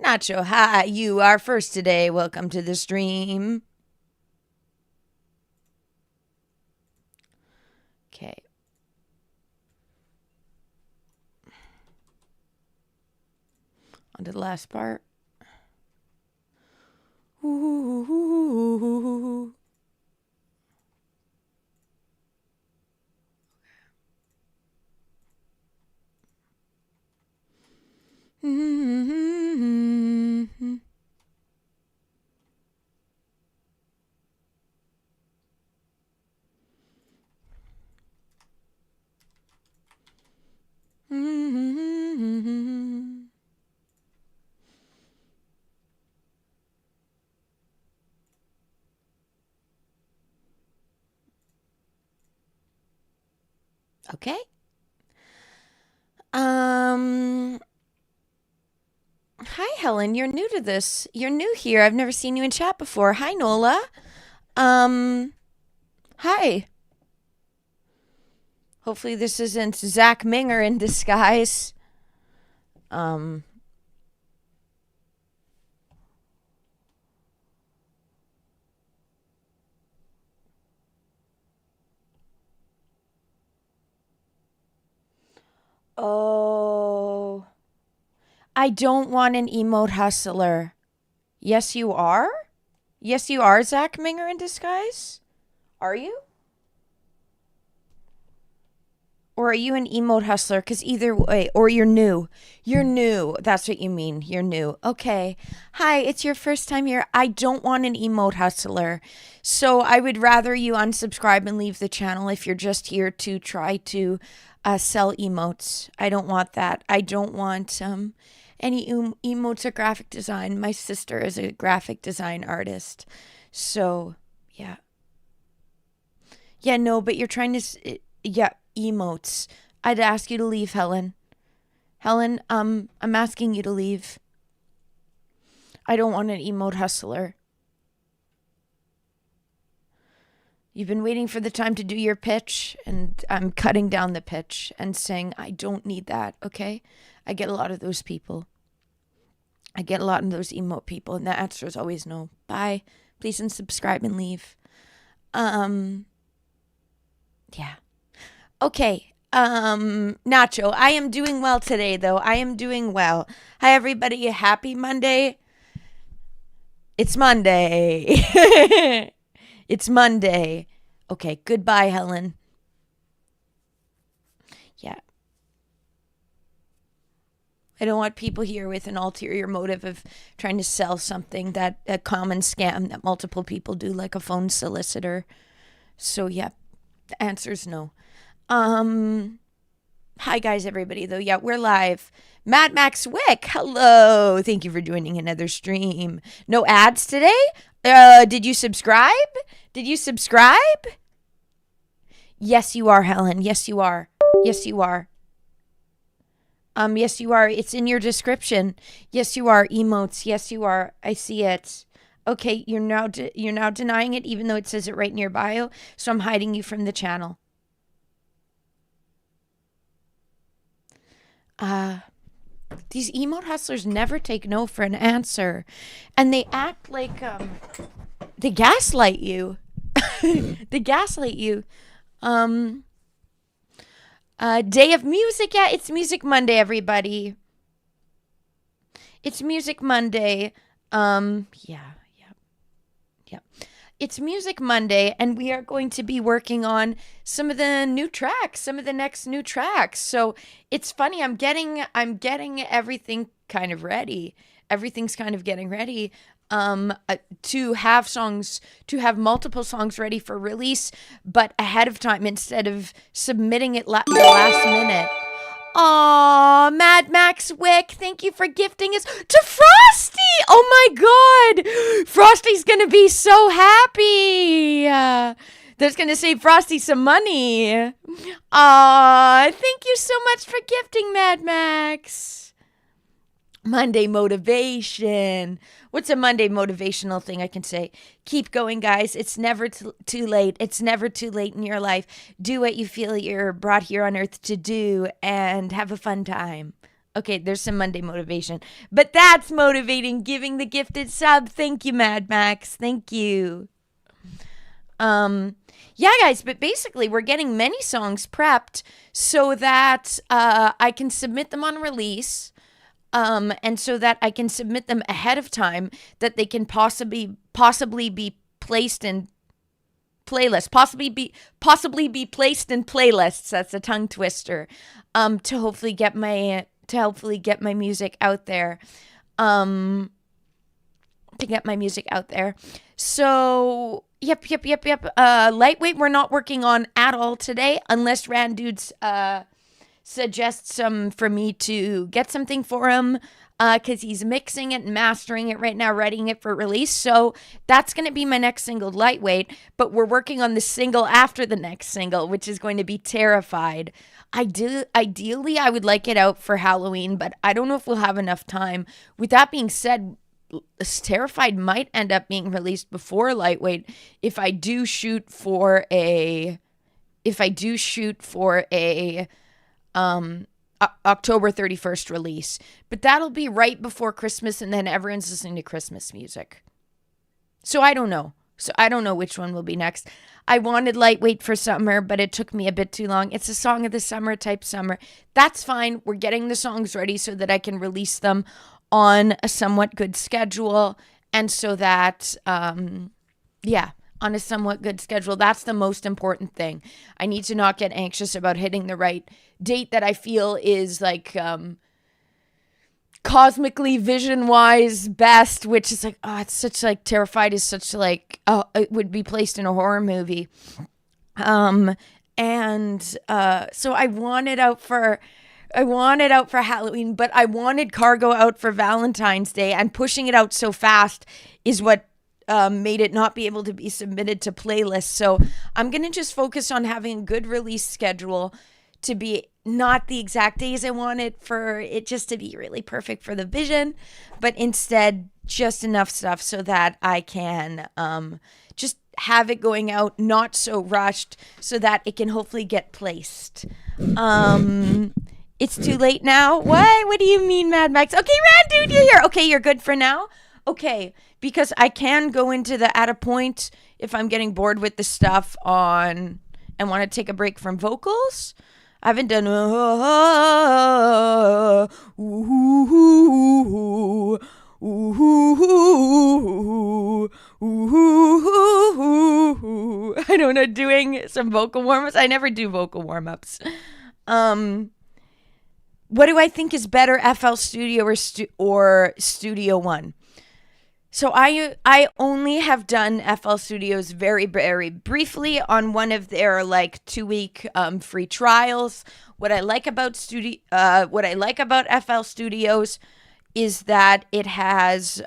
Nacho, hi, you are first today. Welcome to the stream. Okay. On to the last part. Ooh. Okay. Hi, Helen. You're new to this. You're new here. I've never seen you in chat before. Hi, Nola. Hi. Hopefully this isn't Zach Minger in disguise. Oh. I don't want an emote hustler. Yes, you are? Yes, you are Zach Minger in disguise? Are you? Or are you an emote hustler? Because either way, or you're new. You're new. That's what you mean. You're new. Okay. Hi, it's your first time here. I don't want an emote hustler. So I would rather you unsubscribe and leave the channel if you're just here to try to sell emotes. I don't want that. I don't want any emotes or graphic design. My sister is a graphic design artist. So, yeah. Yeah, no, but you're trying to... Yeah, emotes. I'd ask you to leave, Helen. Helen, I'm asking you to leave. I don't want an emote hustler. You've been waiting for the time to do your pitch, and I'm cutting down the pitch and saying, I don't need that, okay? I get a lot of those people. I get a lot of those emote people, and the answer is always no. Bye. Please unsubscribe and leave. Yeah. Okay. Nacho, I am doing well today, though. I am doing well. Hi, everybody. Happy Monday. It's Monday. It's Monday. Okay. Goodbye, Helen. Yeah. I don't want people here with an ulterior motive of trying to sell something, that a common scam that multiple people do, like a phone solicitor. So, yeah, the answer is no. Hi guys, everybody, though. Yeah, we're live. Mad Max Wick, hello. Thank you for joining another stream. No ads today? Did you subscribe? Did you subscribe? Yes, you are, Helen. Yes, you are. Yes, you are. Yes, you are. It's in your description. Yes, you are. Emotes. Yes, you are. I see it. Okay, you're now denying it, even though it says it right in your bio. So I'm hiding you from the channel. These emote hustlers never take no for an answer, and they act like they gaslight you. They gaslight you. Day of music. Yeah, it's Music Monday, everybody. It's Music Monday. Yeah. It's Music Monday, and we are going to be working on some of the new tracks, some of the next new tracks. So it's funny. I'm getting everything kind of ready. Everything's kind of getting ready to have multiple songs ready for release, but ahead of time instead of submitting it the last minute. Aw, Mad Max Wick, thank you for gifting us to Frosty. Oh my God, Frosty's gonna be so happy. That's gonna save Frosty some money. Aw, thank you so much for gifting, Mad Max. Monday motivation. What's a Monday motivational thing I can say? Keep going, guys. It's never too late. It's never too late in your life. Do what you feel you're brought here on earth to do and have a fun time. Okay, there's some Monday motivation. But that's motivating, giving the gifted sub. Thank you, Mad Max. Thank you. Yeah, guys, but basically we're getting many songs prepped so that I can submit them on release. And so that I can submit them ahead of time, that they can possibly be placed in playlists, possibly be placed in playlists. That's a tongue twister. To hopefully get my music out there. To get my music out there. So yep. Lightweight we're not working on at all today, unless Randude's suggests some for me to get something for him, because he's mixing it and mastering it right now, writing it for release. So that's going to be my next single, Lightweight, but we're working on the single after the next single, which is going to be Terrified. Ideally, I would like it out for Halloween, but I don't know if we'll have enough time. With that being said, Terrified might end up being released before Lightweight if I do shoot for a October 31st release. But that'll be right before Christmas, and then everyone's listening to Christmas music. So I don't know. Which one will be next. I wanted Lightweight for summer, but it took me a bit too long. It's a song of the summer type summer. That's fine. We're getting the songs ready so that I can release them on a somewhat good schedule. And so that, on a somewhat good schedule. That's the most important thing. I need to not get anxious about hitting the right date that I feel is like cosmically, vision-wise best, which is like, it's such like, Terrified is such like, it would be placed in a horror movie. So I want it out for Halloween, but I wanted Cargo out for Valentine's Day, and pushing it out so fast is what made it not be able to be submitted to playlists. So I'm going to just focus on having a good release schedule to be not the exact days I want it for it just to be really perfect for the vision, but instead just enough stuff so that I can just have it going out, not so rushed, so that it can hopefully get placed. It's too late now? What do you mean, Mad Max? Okay, Randude, you're here. Okay, you're good for now? Okay, because I can go into the at a point if I'm getting bored with the stuff on and want to take a break from vocals. I haven't done I don't know, doing some vocal warm-ups. I never do vocal warm-ups. What do I think is better, FL Studio or Studio One? So I only have done FL Studios very, very briefly on one of their like 2-week free trials. What I like about FL Studios is that it has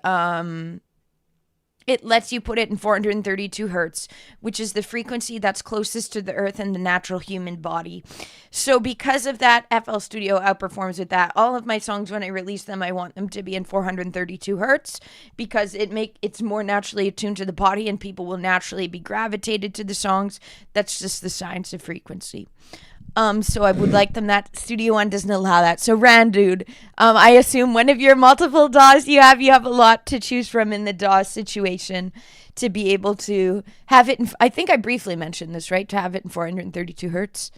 it lets you put it in 432 hertz, which is the frequency that's closest to the earth and the natural human body. So because of that, FL Studio outperforms with that. All of my songs, when I release them, I want them to be in 432 hertz because it's more naturally attuned to the body and people will naturally be gravitated to the songs. That's just the science of frequency. So I would like them that. Studio One doesn't allow that. So Randude, I assume one of your multiple DAWs you have a lot to choose from in the DAW situation to be able to have it I think I briefly mentioned this, right? To have it in 432 hertz.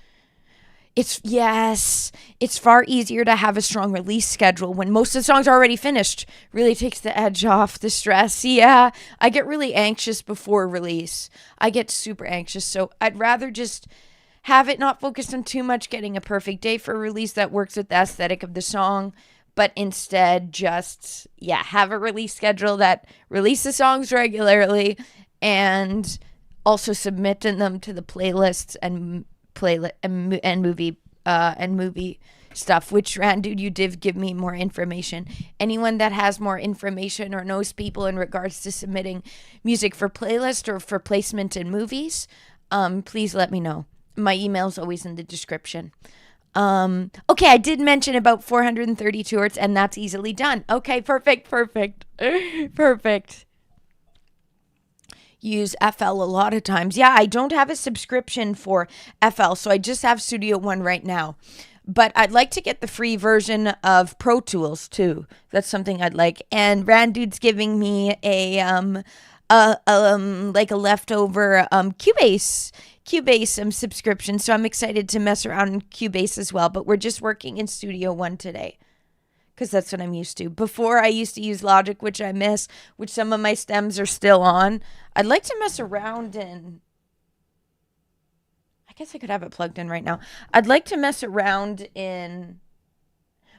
It's far easier to have a strong release schedule when most of the songs are already finished. Really takes the edge off the stress. Yeah, I get really anxious before release. I get super anxious. So I'd rather just have it not focused on too much getting a perfect day for release that works with the aesthetic of the song, but instead just, have a release schedule that releases songs regularly and also submitting them to the playlists and movie stuff, which Randude, you did give me more information. Anyone that has more information or knows people in regards to submitting music for playlist or for placement in movies, please let me know. My email's always in the description. Okay, I did mention about 432 hertz, and that's easily done. Okay, perfect. Perfect. Use FL a lot of times. Yeah, I don't have a subscription for FL, so I just have Studio One right now. But I'd like to get the free version of Pro Tools too. That's something I'd like. And Randude's giving me like a leftover Cubase subscription, so I'm excited to mess around in Cubase as well. But we're just working in Studio One today, because that's what I'm used to. Before, I used to use Logic, which I miss, which some of my stems are still on. I'd like to mess around in... I guess I could have it plugged in right now. I'd like to mess around in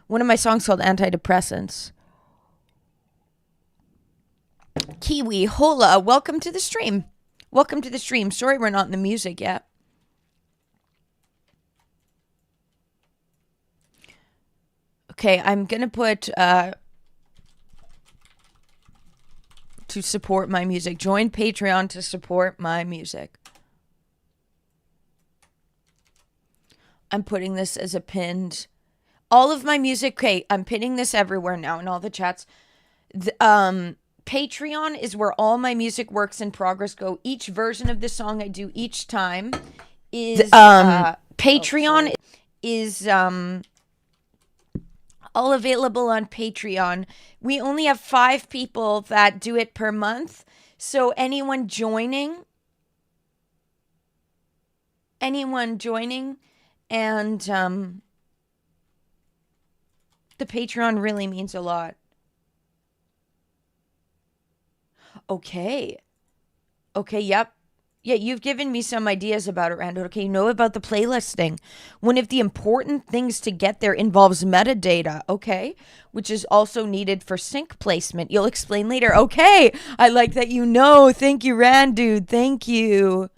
one of my songs called Antidepressants. Kiwi, hola, welcome to the stream. Welcome to the stream. Sorry we're not in the music yet. Okay, I'm going to put to support my music. Join Patreon to support my music. I'm putting this as a pinned. All of my music, okay, I'm pinning this everywhere now in all the chats. Patreon is where all my music works in progress go. Each version of the song I do each time is Patreon is all available on Patreon. We only have 5 people that do it per month. So anyone joining and the Patreon really means a lot. Okay, yep. Yeah, you've given me some ideas about it, Rando. Okay, you know about the playlist thing. One of the important things to get there involves metadata, okay? Which is also needed for sync placement. You'll explain later. Okay, I like that you know. Thank you, Randude. Thank you.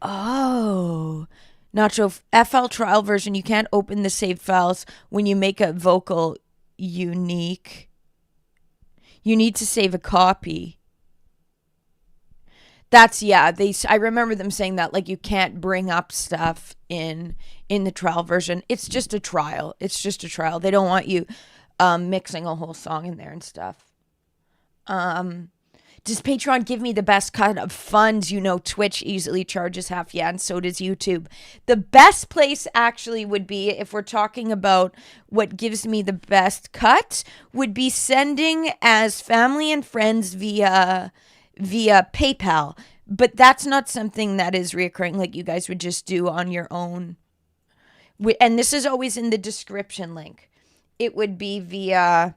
Oh. Nacho, FL trial version, you can't open the saved files when you make a vocal unique. You need to save a copy. That's, yeah, I remember them saying that, like, you can't bring up stuff in the trial version. It's just a trial. They don't want you mixing a whole song in there and stuff. Does Patreon give me the best cut of funds? You know, Twitch easily charges half, yeah, and so does YouTube. The best place actually would be, if we're talking about what gives me the best cut, would be sending as family and friends via PayPal. But that's not something that is reoccurring, like you guys would just do on your own. And this is always in the description link. It would be via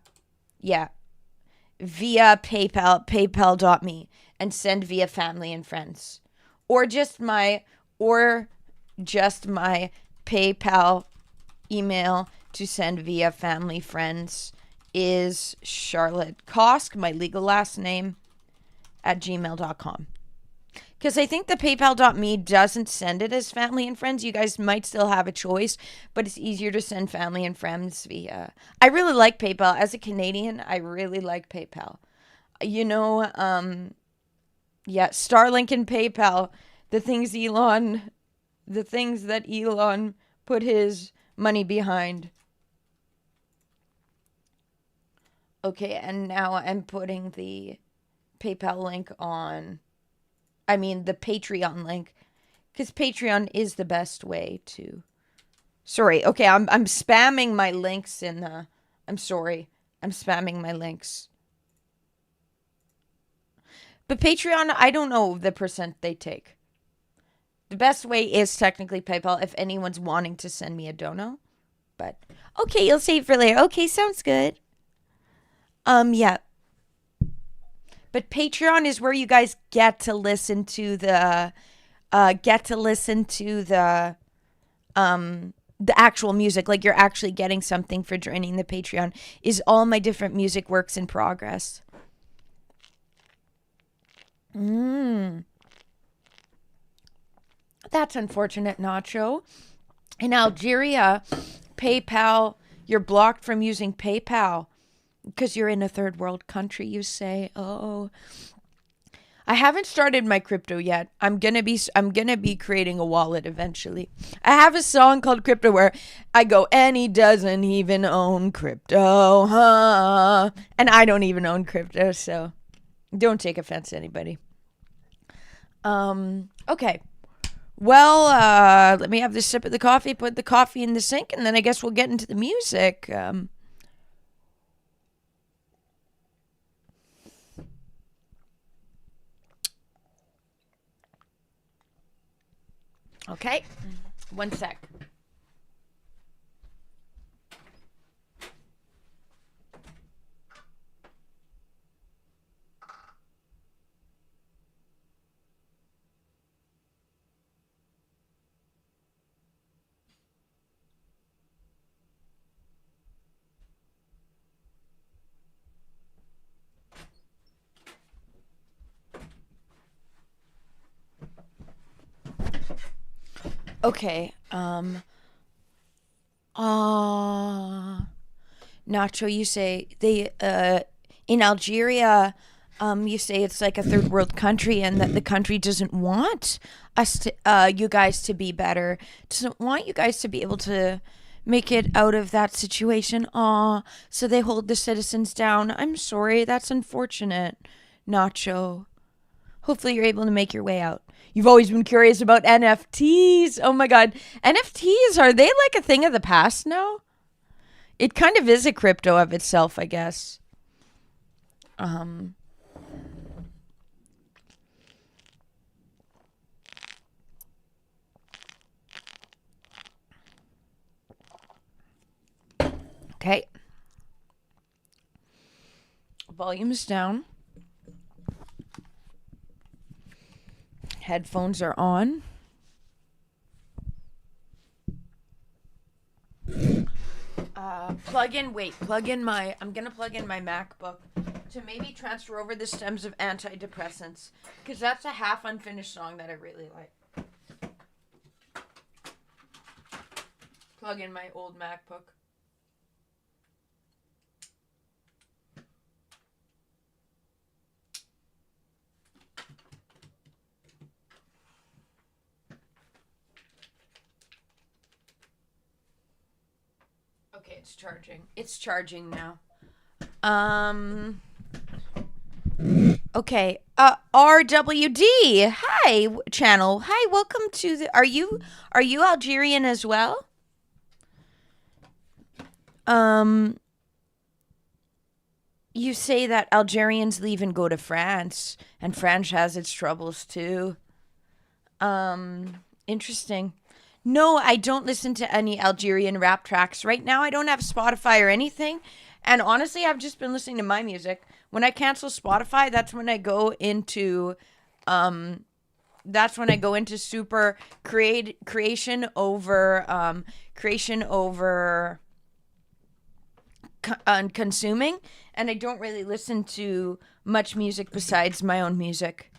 PayPal, paypal.me, and send via family and friends. Or just my PayPal email to send via family friends is Charlotte Kosk, my legal last name, at gmail.com. Because I think the paypal.me doesn't send it as family and friends. You guys might still have a choice, but it's easier to send family and friends via. I really like PayPal. As a Canadian, I really like PayPal. You know, Starlink and PayPal, the things that Elon put his money behind. Okay, and now I'm putting the PayPal link on. I mean, the Patreon link, because Patreon is the best way to. Sorry. Okay, I'm spamming my links in the. I'm sorry. I'm spamming my links. But Patreon, I don't know the percent they take. The best way is technically PayPal if anyone's wanting to send me a dono. But okay, you'll save for later. Okay, sounds good. Yeah. But Patreon is where you guys get to listen to the actual music. Like, you're actually getting something for joining the Patreon. Is all my different music works in progress. That's unfortunate, Nacho. In Algeria, PayPal. You're blocked from using PayPal because you're in a third world country, you say. Oh, I haven't started my crypto yet. I'm gonna be creating a wallet eventually. I have a song called Crypto where I go, and he doesn't even own crypto, huh? And I don't even own crypto, so don't take offense to anybody. Okay. Well, let me have this sip of the coffee, put the coffee in the sink, and then I guess we'll get into the music. Okay. One sec. Okay. Uh, Nacho, you say they in Algeria, you say it's like a third world country and that the country doesn't want us to you guys to be better. Doesn't want you guys to be able to make it out of that situation. Aw, so they hold the citizens down. I'm sorry, that's unfortunate, Nacho. Hopefully you're able to make your way out. You've always been curious about NFTs. Oh my god. NFTs, are they like a thing of the past now? It kind of is a crypto of itself, I guess. Um, okay. Volume's down. Headphones are on. I'm gonna plug in my MacBook to maybe transfer over the stems of antidepressants because that's a half unfinished song that I really like. Plug in my old MacBook. Okay, it's charging. It's charging now. Um. Okay. RWD. Hi, channel. Hi, welcome to the. Are you Algerian as well? Um. You say that Algerians leave and go to France, and France has its troubles too. Interesting. No, I don't listen to any Algerian rap tracks. Right now, I don't have Spotify or anything. And honestly, I've just been listening to my music. When I cancel Spotify, that's when I go into super creation over consuming, and I don't really listen to much music besides my own music.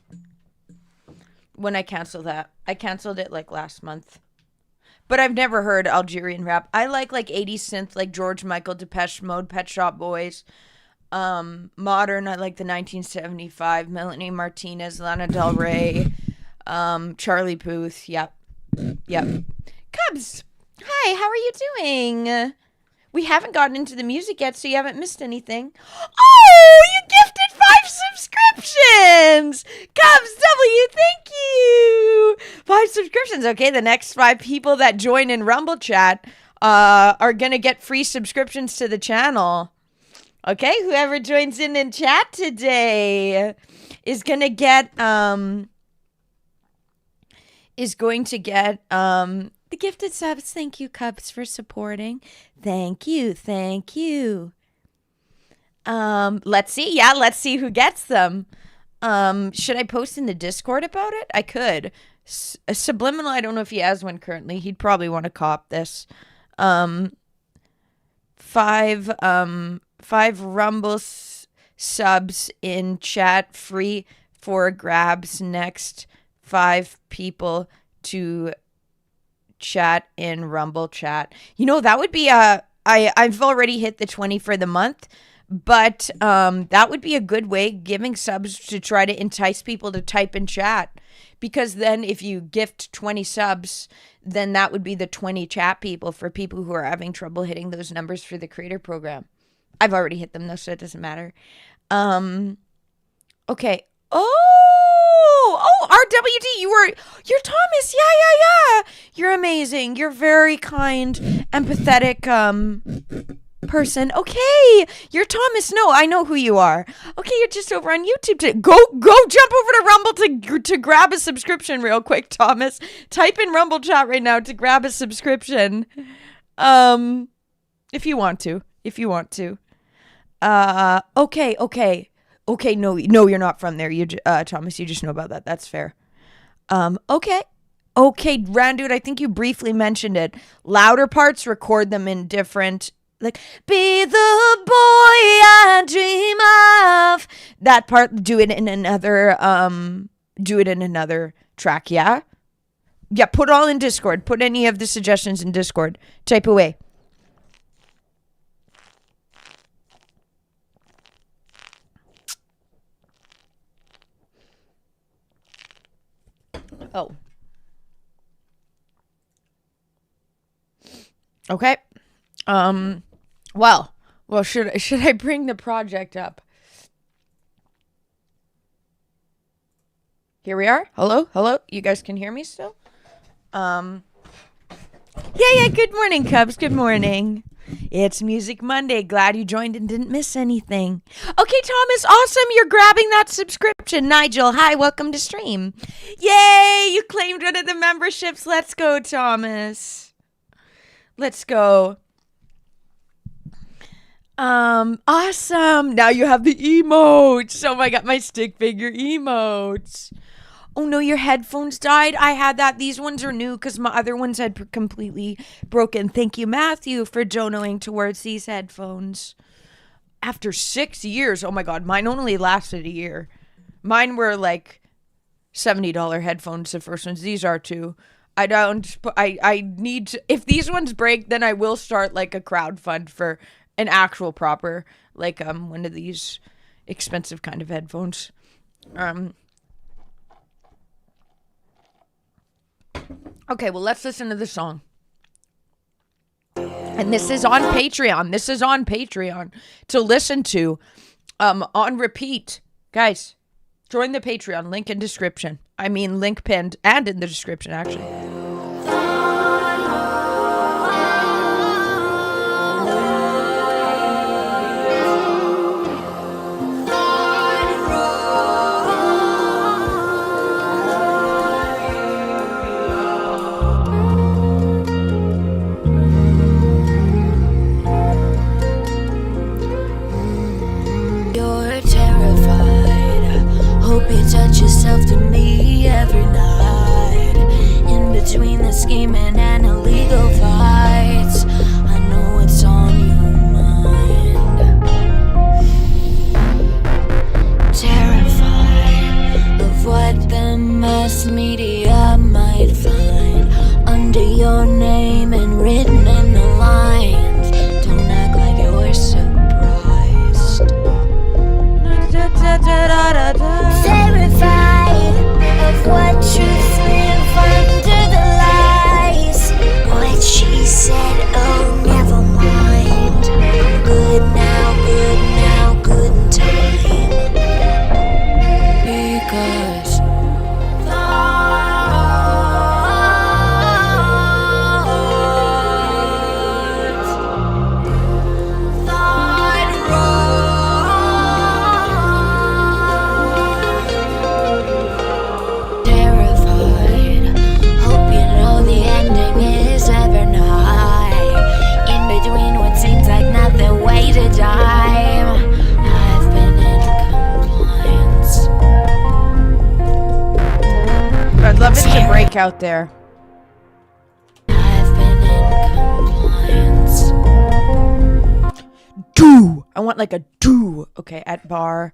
When I cancel that, I canceled it like last month. But I've never heard Algerian rap. I like 80s synth, like George Michael, Depeche Mode, Pet Shop Boys. Modern, I like the 1975, Melanie Martinez, Lana Del Rey, Charlie Puth. Yep, yep. Cubs, hi, how are you doing? We haven't gotten into the music yet, so you haven't missed anything. Oh, you gifted 5 subscriptions! Cubs W, thank you! 5 subscriptions. Okay, the next 5 people that join in Rumble chat are going to get free subscriptions to the channel. Okay, whoever joins in chat today is going to get the gifted subs. Thank you, Cubs, for supporting. Thank you. Thank you. Let's see. Yeah, let's see who gets them. Should I post in the Discord about it? I could. Subliminal, I don't know if he has one currently. He'd probably want to cop this. Um, five Rumble subs in chat free for grabs. Next 5 people to chat in Rumble chat. You know, that would be I've already hit the 20 for the month, but that would be a good way, giving subs, to try to entice people to type in chat. Because then if you gift 20 subs, then that would be the 20 chat people for people who are having trouble hitting those numbers for the creator program. I've already hit them though, so it doesn't matter. Okay. Oh, RWD, you're Thomas. Yeah. You're amazing. You're very kind, empathetic, person. Okay, you're Thomas. No, I know who you are. Okay, you're just over on YouTube. Go jump over to Rumble to grab a subscription real quick, Thomas. Type in Rumble chat right now to grab a subscription. If you want to. Okay. No, you're not from there. Thomas, you just know about that. That's fair. Okay. Okay, Randude, I think you briefly mentioned it. Louder parts, record them in different, like, be the boy I dream of. That part, do it in another track, yeah? Yeah, put all in Discord. Put any of the suggestions in Discord. Type away. Oh. Okay. Well, should I bring the project up? Here we are. Hello. You guys can hear me still? Yeah. Good morning, Cubs. Good morning. It's Music Monday. Glad you joined and didn't miss anything. Okay, Thomas, awesome. You're grabbing that subscription. Nigel, hi, welcome to stream. Yay, you claimed one of the memberships. Let's go, Thomas. Let's go. Awesome. Now you have the emotes. Oh my God, my stick figure emotes. Oh no, your headphones died. I had that. These ones are new because my other ones had completely broken. Thank you, Matthew, for donating towards these headphones. After 6 years, oh my God, mine only lasted a year. Mine were like $70 headphones, the first ones. These are too. I need to, if these ones break, then I will start like a crowdfund for an actual proper, like, one of these expensive kind of headphones. Okay, well, let's listen to the song. And this is on Patreon. To listen to, on repeat. Guys, join the Patreon. Link in description. I mean, link pinned and in the description, actually. Touch yourself to me every night. In between the scheming and illegal fights, I know it's on your mind. Terrified of what the mass media might find under your name and written in the lines. Don't act like you're surprised. Terrified of what truths live under the lies. What she said, oh, never mind. Good now, good in time. Because I'd love it to break out there. I've been in compliance. Do. I want like a do. Okay, at bar.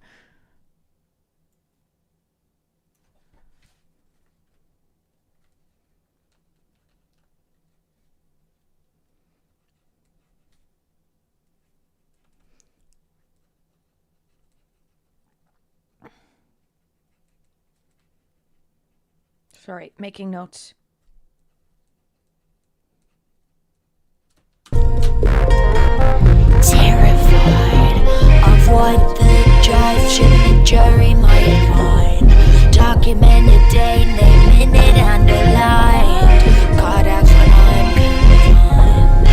Sorry, making notes. Terrified of what the judge and the jury might find. Documented day, name, minute, underlined. God acts when I'm confined.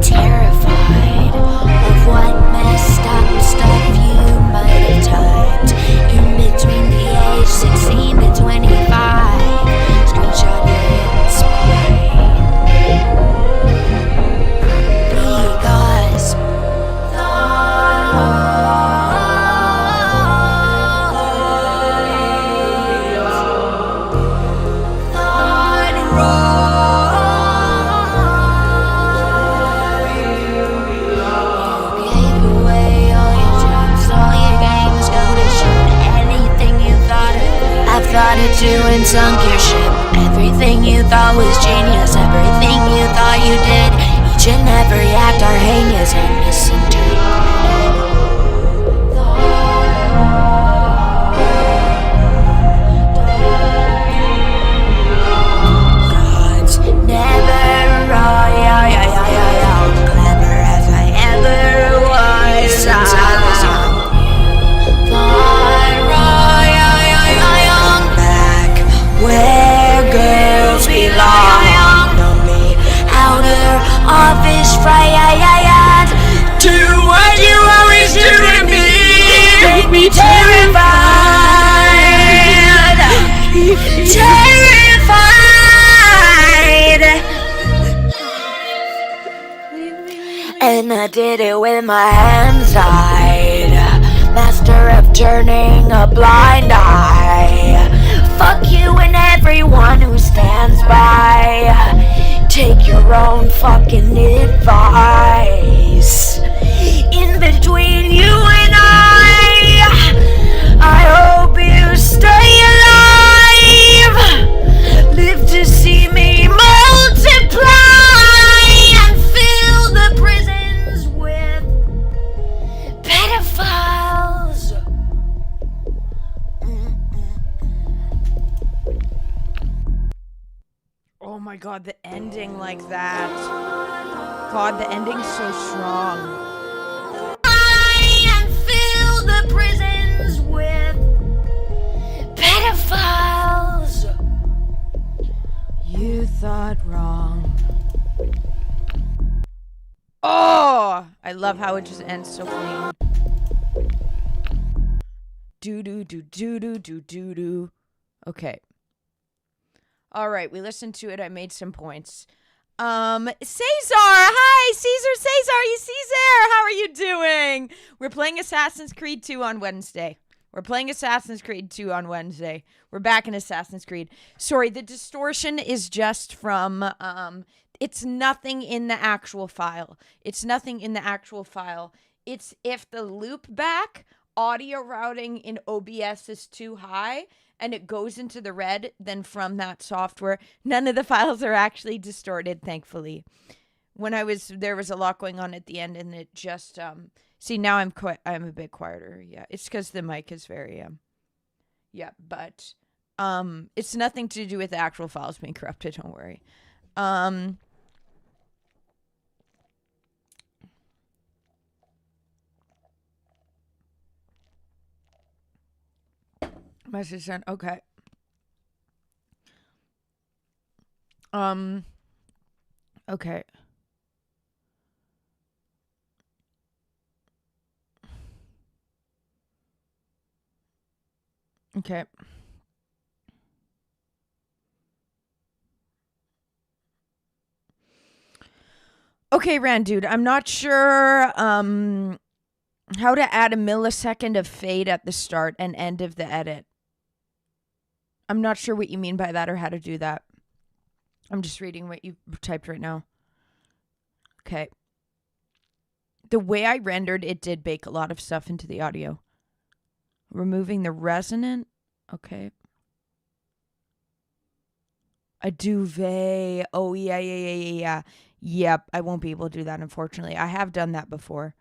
Terrified of what messed up stuff you might have typed in between the age 16 to 25. Screenshot your spine. Because and sunk your ship. Everything you thought was genius, everything you thought you did, each and every act are heinous and misinterpreted. God's never wrong, clever as I ever was since I was young. Where girls belong. Know me, outer office fried. Do what you always do to me. Make me terrified. Terrified. And I did it with my hands tied. Master of turning a blind eye. Fuck you and everyone who stands by. Take your own fucking advice. In between you and I hope you stay alive. Live to see me multiply and fill the prisons with pedophiles. Oh my god, the ending like that. God, the ending's so strong. And fill the prisons with pedophiles. You thought wrong. Oh, I love how it just ends so clean. Do do do do do do do do. Okay. All right, we listened to it. I made some points. Cesar, hi, Caesar, you Caesar, how are you doing? We're playing Assassin's Creed 2 on Wednesday. We're back in Assassin's Creed. Sorry, the distortion is just from, it's nothing in the actual file. It's if the loop back audio routing in OBS is too high and it goes into the red, then from that software, none of the files are actually distorted, thankfully. There was a lot going on at the end, and it just, see, now I'm a bit quieter. Yeah, it's because the mic is very, yeah, but, it's nothing to do with the actual files being corrupted, don't worry. Message sent, okay. Okay. Okay. Okay, Randude, I'm not sure how to add a millisecond of fade at the start and end of the edit. I'm not sure what you mean by that or how to do that. I'm just reading what you typed right now. Okay. The way I rendered it did bake a lot of stuff into the audio. Removing the resonant. Okay. A duvet. Oh, yeah. Yep, I won't be able to do that, unfortunately. I have done that before.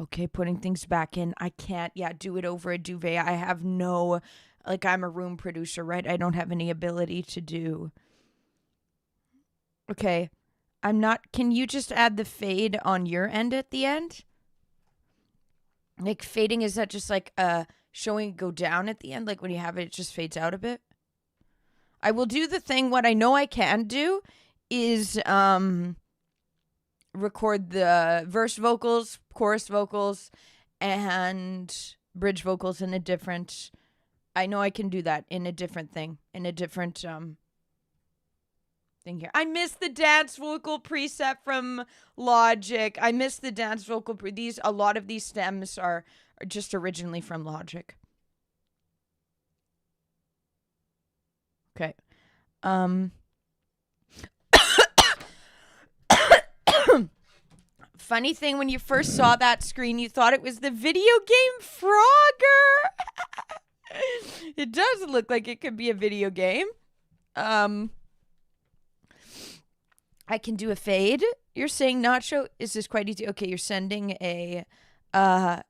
Okay, putting things back in. I can't, do it over a duvet. I have no, like, I'm a room producer, right? I don't have any ability to do. Okay, I'm not, can you just add the fade on your end at the end? Like, fading, is that just like showing it go down at the end? Like, when you have it, it just fades out a bit? I will do the thing, what I know I can do is record the verse vocals, chorus vocals, and bridge vocals in a different. I know I can do that in a different thing, in a different thing here. I miss the dance vocal preset from Logic. I miss the dance vocal. A lot of these stems are just originally from Logic. Okay. Funny thing, when you first saw that screen, you thought it was the video game Frogger. It does look like it could be a video game. I can do a fade. You're saying Nacho, is this quite easy? Okay, you're sending a the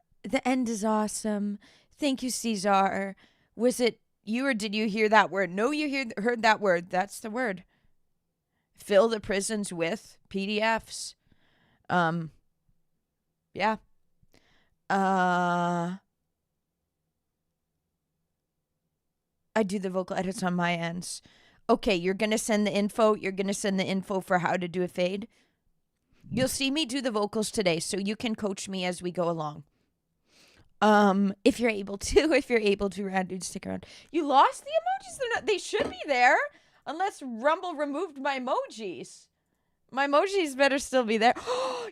end is awesome. Thank you, Cesar. Was it you or did you hear that word? No, you heard that word. That's the word. Fill the prisons with PDFs. Yeah. I do the vocal edits on my ends. Okay, you're going to send the info. You're going to send the info for how to do a fade. You'll see me do the vocals today, so you can coach me as we go along. If you're able to, Randy, stick around. You lost the emojis? They should be there, unless Rumble removed my emojis. My emojis better still be there.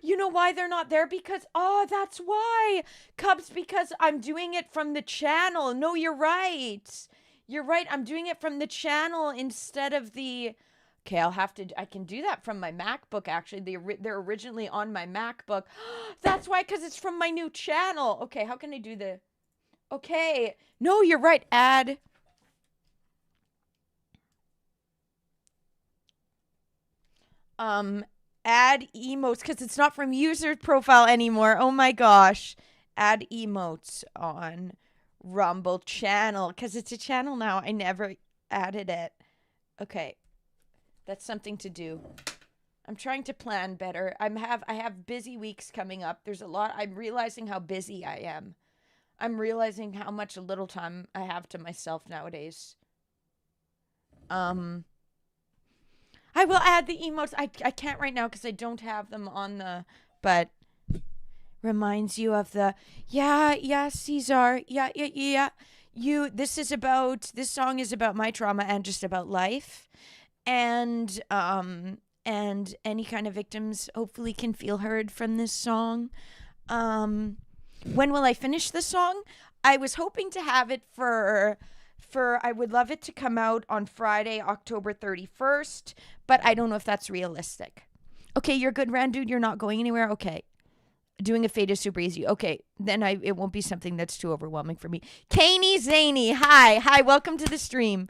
You know why they're not there? Because, that's why. Cubs, because I'm doing it from the channel. No, you're right. You're right. I'm doing it from the channel instead of the... Okay, I can do that from my MacBook, actually. They're originally on my MacBook. That's why, because it's from my new channel. Okay, how can I do the... Okay. No, you're right. Add emotes, because it's not from user profile anymore. Oh my gosh. Add emotes on Rumble channel, because it's a channel now. I never added it. Okay. That's something to do. I'm trying to plan better. I have busy weeks coming up. There's a lot. I'm realizing how busy I am. I'm realizing how much little time I have to myself nowadays. I will add the emotes. I can't right now because I don't have them on the, but reminds you of the, yeah, Caesar. Yeah. This song is about my trauma and just about life. And any kind of victims hopefully can feel heard from this song. When will I finish the song? I was hoping to have it for I would love it to come out on Friday, October 31st, but I don't know if that's realistic. Okay, you're good, Randude. You're not going anywhere. Okay. Doing a fade is super easy. Okay, then it won't be something that's too overwhelming for me. Caney Zaney, hi, welcome to the stream.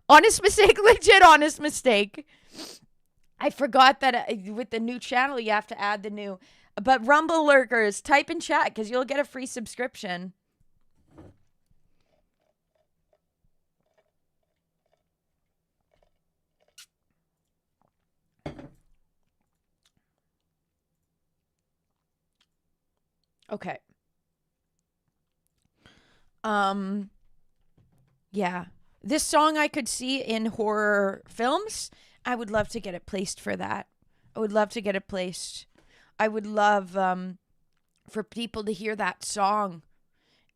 Honest mistake, legit honest mistake. I forgot that with the new channel, you have to add the new. But Rumble lurkers, type in chat because you'll get a free subscription. Okay. Yeah. This song I could see in horror films. I would love to get it placed for that. I would love to get it placed. I would love for people to hear that song.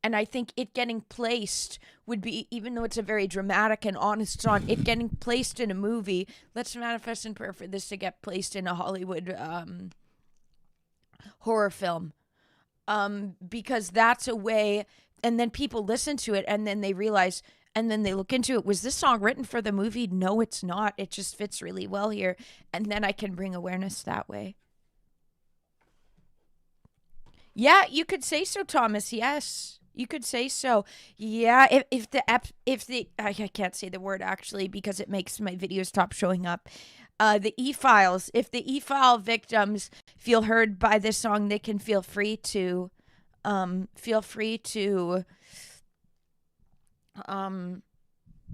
And I think it getting placed would be, even though it's a very dramatic and honest song, it getting placed in a movie. Let's manifest in prayer for this to get placed in a Hollywood horror film. Because that's a way, and then people listen to it and then they realize, and then they look into it. Was this song written for the movie? No, it's not. It just fits really well here. And then I can bring awareness that way. Yeah, you could say so, Thomas. Yes, you could say so. Yeah, if the I can't say the word actually because it makes my videos stop showing up. The e-files, if the e-file victims feel heard by this song, they can feel free to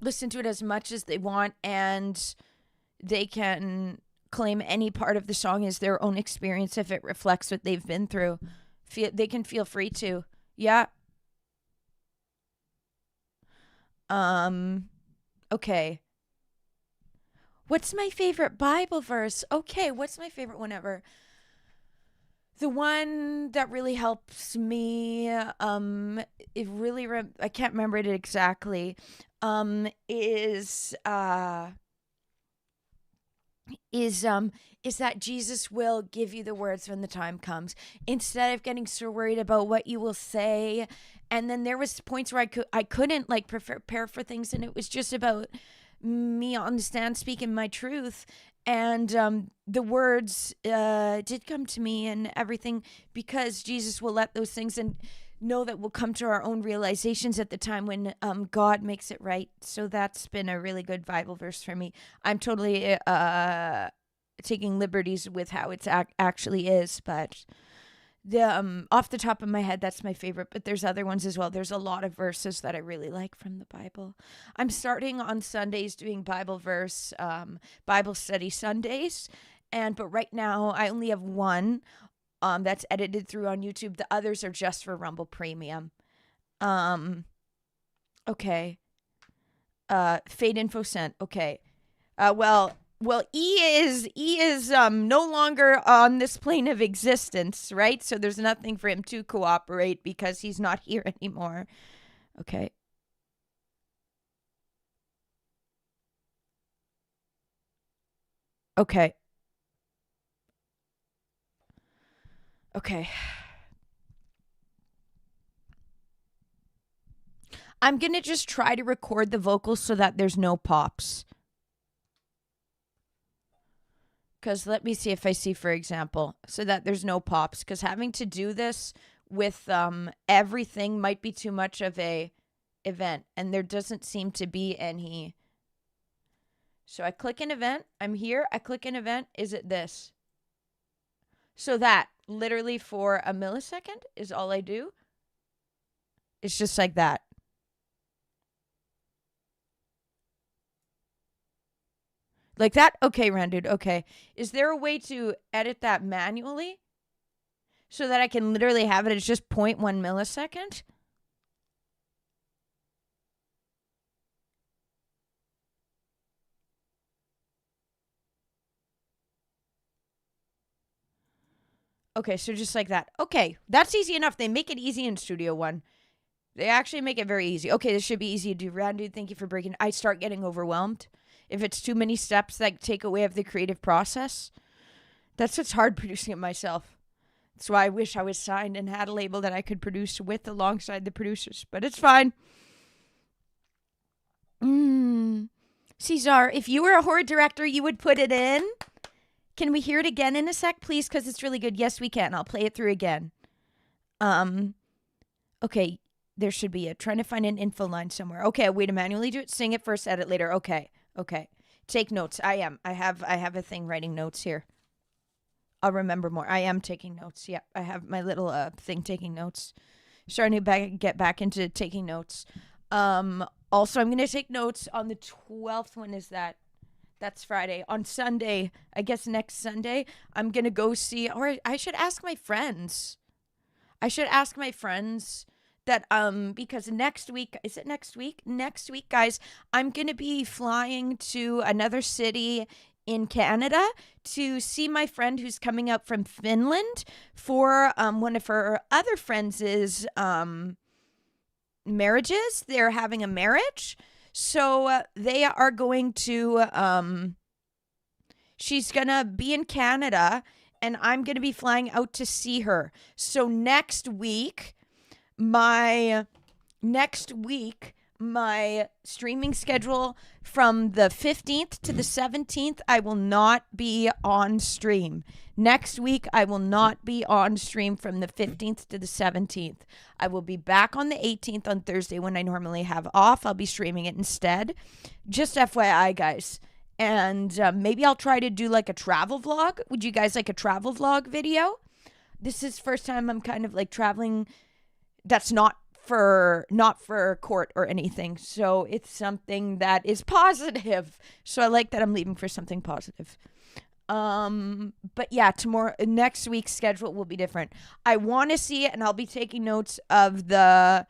listen to it as much as they want, and they can claim any part of the song as their own experience if it reflects what they've been through. They can feel free to. Yeah. Okay. What's my favorite Bible verse? Okay, what's my favorite one ever? The one that really helps me, it really I can't remember it exactly. Is is that Jesus will give you the words when the time comes, instead of getting so worried about what you will say. And then there was points where I couldn't like prepare for things, and it was just about me on the stand speaking my truth. And the words did come to me and everything, because Jesus will let those things and know that we'll come to our own realizations at the time when God makes it right. So that's been a really good Bible verse for me. I'm totally taking liberties with how it actually is, but the off the top of my head, that's my favorite. But there's other ones as well. There's a lot of verses that I really like from the Bible. I'm starting on Sundays doing Bible study Sundays, but right now I only have one that's edited through on YouTube. The others are just for Rumble Premium. Okay. Fade info sent. Okay. Well, E is no longer on this plane of existence, right? So there's nothing for him to cooperate because he's not here anymore. Okay. Okay. Okay. I'm going to just try to record the vocals so that there's no pops. Because let me see if I see, for example, so that there's no pops. Because having to do this with everything might be too much of a event. And there doesn't seem to be any. So I click an event. I'm here. I click an event. Is it this? So that literally for a millisecond is all I do. It's just like that. Like that? Okay, Randude. Okay. Is there a way to edit that manually so that I can literally have it as just 0.1 millisecond? Okay, so just like that. Okay, that's easy enough. They make it easy in Studio One. They actually make it very easy. Okay, this should be easy to do. Randude, thank you for breaking. I start getting overwhelmed if it's too many steps that take away of the creative process. That's what's hard producing it myself. That's why I wish I was signed and had a label that I could produce with alongside the producers. But it's fine. Cesar, if you were a horror director, you would put it in. Can we hear it again in a sec, please? Because it's really good. Yes, we can. I'll play it through again. Okay, there should be it. Trying to find an info line somewhere. Okay, way to manually do it. Sing it first, edit later. Okay. Take notes. I have a thing writing notes here. I'll remember more. I am taking notes. Yeah, I have my little thing taking notes. Starting to get back into taking notes. Also, I'm going to take notes on the 12th. When is that? That's Friday. On Sunday, I guess next Sunday, I'm going to go see, or I should ask my friends. That because next week, is it next week? Next week, guys, I'm going to be flying to another city in Canada to see my friend who's coming out from Finland for one of her other friends' marriages. They're having a marriage. So they are going to she's going to be in Canada and I'm going to be flying out to see her. So next week my streaming schedule from the 15th to the 17th, I will not be on stream. Next week, I will not be on stream from the 15th to the 17th. I will be back on the 18th on Thursday when I normally have off. I'll be streaming it instead. Just FYI, guys. And maybe I'll try to do like a travel vlog. Would you guys like a travel vlog video? This is first time I'm kind of like traveling. That's not for court or anything. So it's something that is positive. So I like that I'm leaving for something positive. But yeah, next week's schedule will be different. I want to see it, and I'll be taking notes of the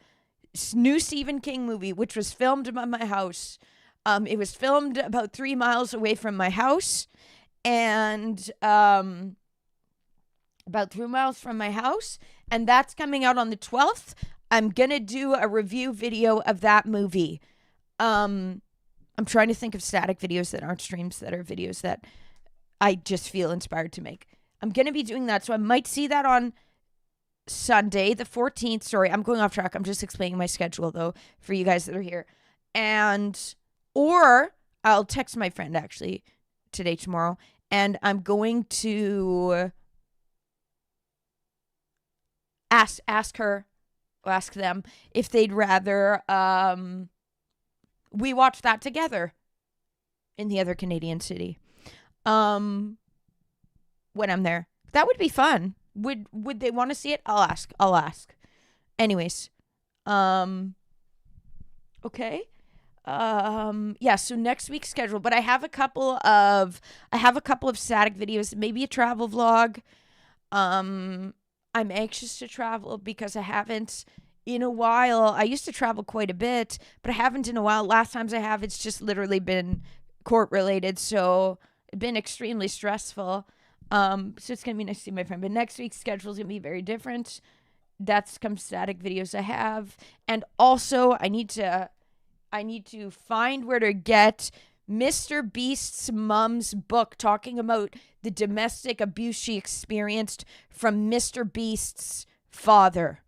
new Stephen King movie, which was filmed by my house. It was filmed about 3 miles away from my house, and about 3 miles from my house, and that's coming out on the 12th. I'm gonna do a review video of that movie. I'm trying to think of static videos that aren't streams, that are videos that I just feel inspired to make. I'm gonna be doing that, so I might see that on Sunday, the 14th. Sorry, I'm going off track. I'm just explaining my schedule though for you guys that are here. Or I'll text my friend actually today, tomorrow, and I'm going to ask them if they'd rather we watch that together in the other Canadian city when I'm there. That would be fun. Would they want to see it? I'll ask. Anyways, okay. Yeah, so next week's schedule, but I have a couple of static videos, maybe a travel vlog. I'm anxious to travel because I haven't in a while. I used to travel quite a bit, but I haven't in a while. Last times I have, it's just literally been court related, so it's been extremely stressful. So it's gonna be nice to see my friend. But next week's schedule is gonna be very different. That's some static videos I have, and also I need to find where to get Mr. Beast's mom's book talking about the domestic abuse she experienced from Mr. Beast's father.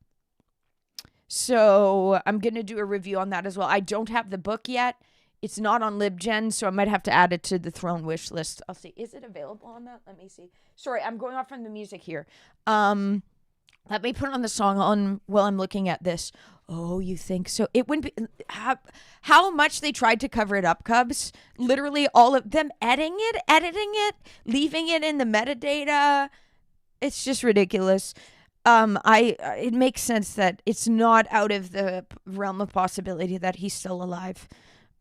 So I'm going to do a review on that as well. I don't have the book yet. It's not on LibGen, so I might have to add it to the Throne wish list. I'll see. Is it available on that? Let me see. Sorry, I'm going off from the music here. Let me put on the song on while I'm looking at this. Oh, you think so? It wouldn't be how much they tried to cover it up, Cubs. Literally all of them editing it, leaving it in the metadata. It's just ridiculous. It makes sense that it's not out of the realm of possibility that he's still alive.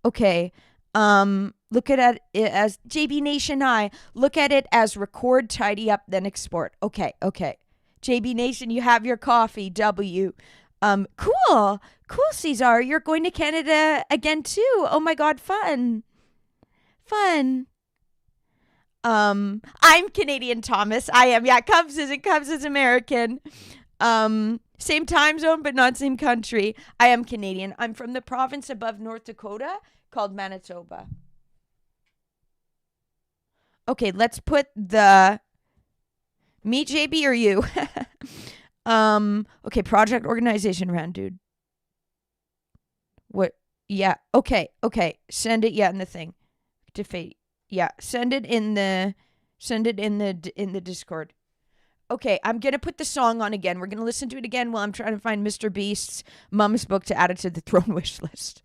Okay. Look at it as JB Nation look at it as record, tidy up, then export. Okay. JB Nation, you have your coffee. W. Cool, Cesar. You're going to Canada again too. Oh my God, fun. I'm Canadian, Thomas. I am. Yeah, Cubs is American. Same time zone, but not same country. I am Canadian. I'm from the province above North Dakota called Manitoba. Okay, let's put me, JB, or you? Okay, project organization round, dude. What? Yeah. Okay. Send it. Yeah, in the thing. To fate. Yeah. Send it in the Discord. Okay, I'm gonna put the song on again. We're gonna listen to it again while I'm trying to find Mr. Beast's mom's book to add it to the Throne wish list.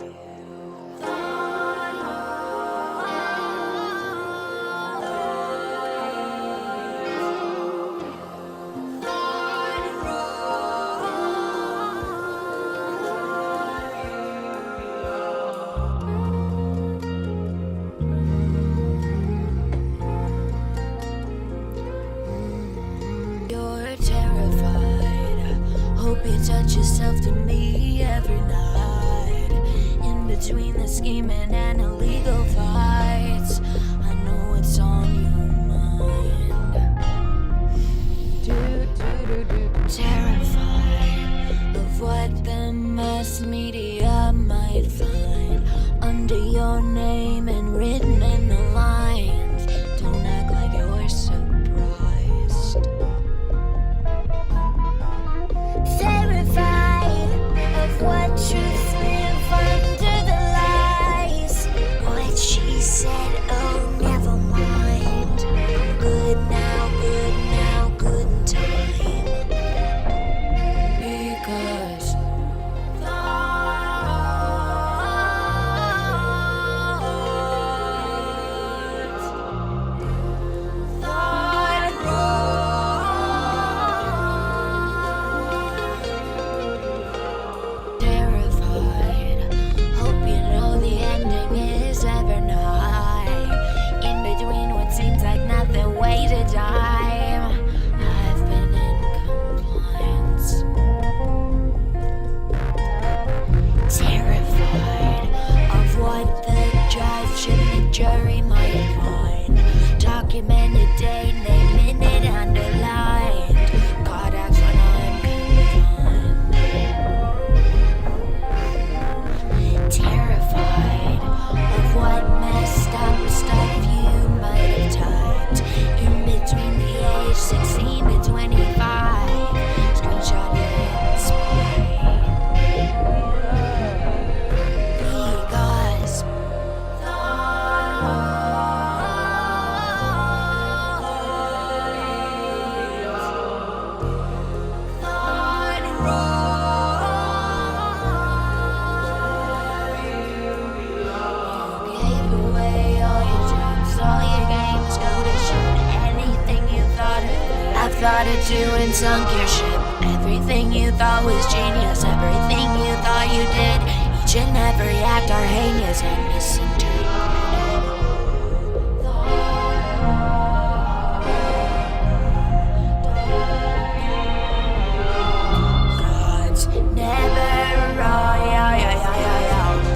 Touch yourself to me every night. In between the scheming and illegal fights, I know it's on your mind. Terrified of what the mass media might find under your name and written in the lines. Don't act like you're surprised. Terrified of what truth live under the lies. What she said, oh, never mind. thought of doing sunk your ship. Everything you thought was genius, everything you thought you did, each and every act are heinous and misinterpreted. God's never wrong,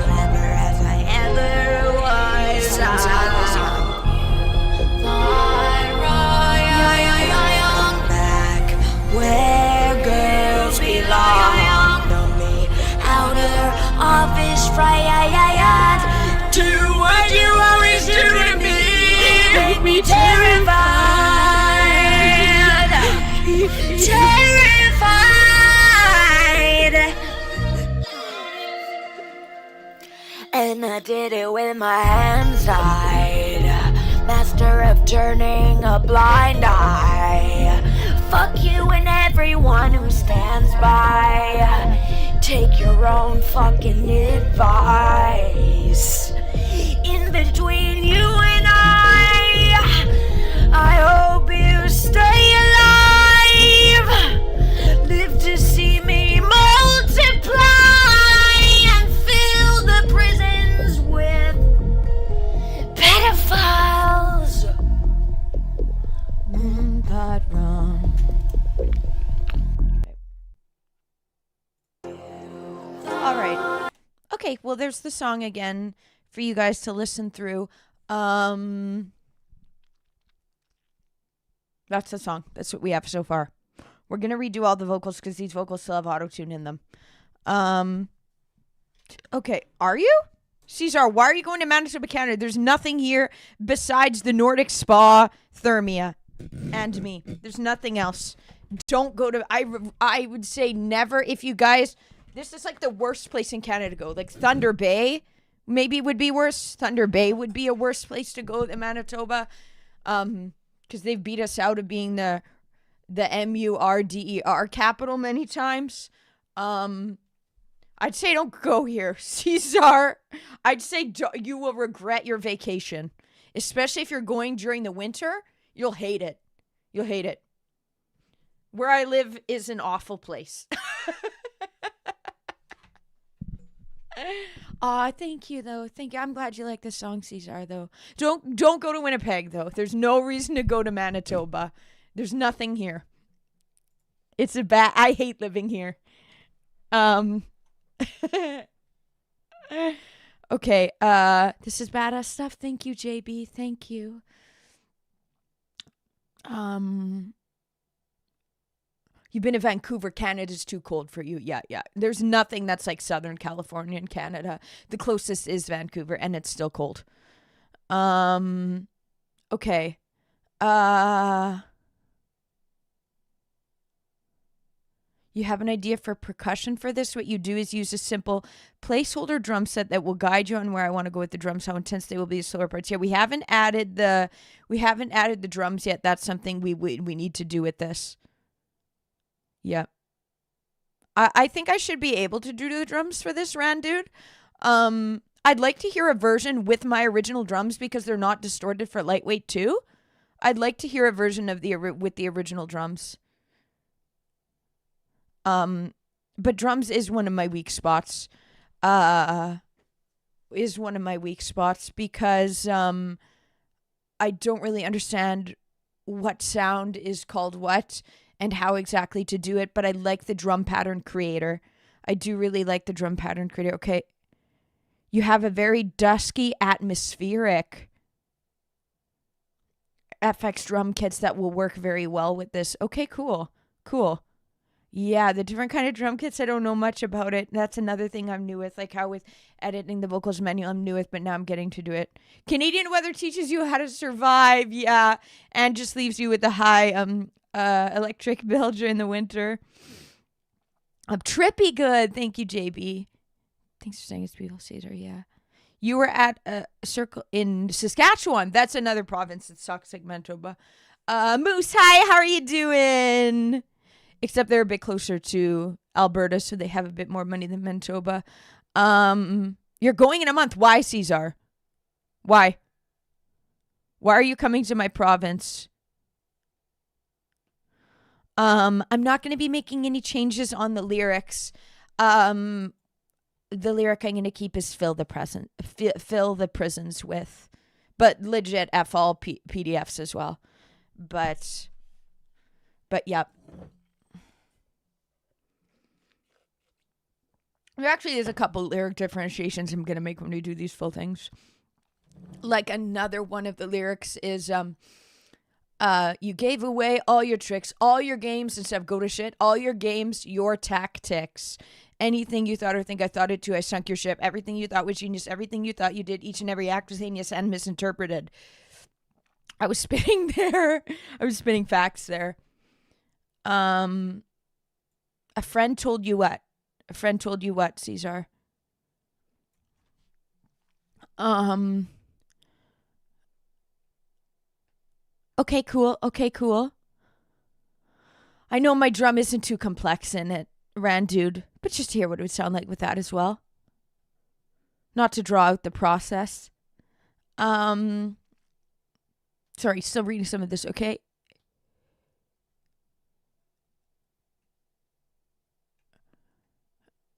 clever as I ever was. Since I was young, thought wrong, back where girls belong. Know me, outer office fright. Do what you always do to me. Make me terrified. Terrified. And I did it with my hands tied. Master of turning a blind eye. Fuck you and everyone who stands by. Take your own fucking advice. In between you and I hope you stay alive. Live to see me multiply and fill the prisons with pedophiles. Got wrong. All right. Okay, well, there's the song again for you guys to listen through. That's the song. That's what we have so far. We're going to redo all the vocals because these vocals still have auto-tune in them. Okay, are you? Caesar, why are you going to Manitoba, Canada? There's nothing here besides the Nordic Spa, Thermia, and me. There's nothing else. Don't go to... I would say never. If you guys... This is like the worst place in Canada to go. Like Thunder Bay maybe would be worse. Thunder Bay would be a worse place to go than Manitoba. Because they've beat us out of being the MURDER capital many times. I'd say don't go here. Caesar, I'd say you will regret your vacation. Especially if you're going during the winter. You'll hate it. You'll hate it. Where I live is an awful place. Thank you though. Thank you. I'm glad you like this song, Caesar, though. Don't go to Winnipeg though. There's no reason to go to Manitoba. There's nothing here. It's a bad... I hate living here. Okay, this is badass stuff. Thank you, JB. Thank you. You've been to Vancouver. Canada's too cold for you. Yeah. There's nothing that's like Southern California and Canada. The closest is Vancouver, and it's still cold. Okay. You have an idea for percussion for this? What you do is use a simple placeholder drum set that will guide you on where I want to go with the drums, how intense they will be, the slower parts. Yeah, we haven't added the drums yet. That's something we need to do with this. Yep. I think I should be able to do the drums for this, Randude. I'd like to hear a version with my original drums because they're not distorted for lightweight too. I'd like to hear a version of with the original drums. But drums is one of my weak spots. Because I don't really understand what sound is called what and how exactly to do it, but I like the drum pattern creator. I do really like the drum pattern creator. Okay. You have a very dusky, atmospheric FX drum kits that will work very well with this. Okay, cool. Yeah, the different kind of drum kits, I don't know much about it. That's another thing I'm new with, like how with editing the vocals menu I'm new with, but now I'm getting to do it. Canadian weather teaches you how to survive, yeah, and just leaves you with a high electric bill during the winter. Trippy good. Thank you, JB. Thanks for saying it's beautiful, Caesar, yeah. You were at a circle in Saskatchewan. That's another province that sucks like Manitoba. Moose, hi, how are you doing? Except they're a bit closer to Alberta, so they have a bit more money than Manitoba. You're going in a month. Why, Caesar? Why? Why are you coming to my province? I'm not going to be making any changes on the lyrics. Um, the lyric I'm going to keep is fill the prisons with, but legit F all PDFs as well. But yep. Actually, there's a couple lyric differentiations I'm going to make when we do these full things. Like another one of the lyrics is you gave away all your tricks, all your games instead of go to shit, all your games, your tactics. Anything you thought or think I thought it too, I sunk your ship. Everything you thought was genius, everything you thought you did, each and every act was heinous and misinterpreted. I was spitting there. I was spitting facts there. A friend told you what? A friend told you what, Caesar? Okay, cool. Okay, cool. I know my drum isn't too complex in it, Randude, but just hear what it would sound like with that as well. Not to draw out the process. Sorry, still reading some of this, okay?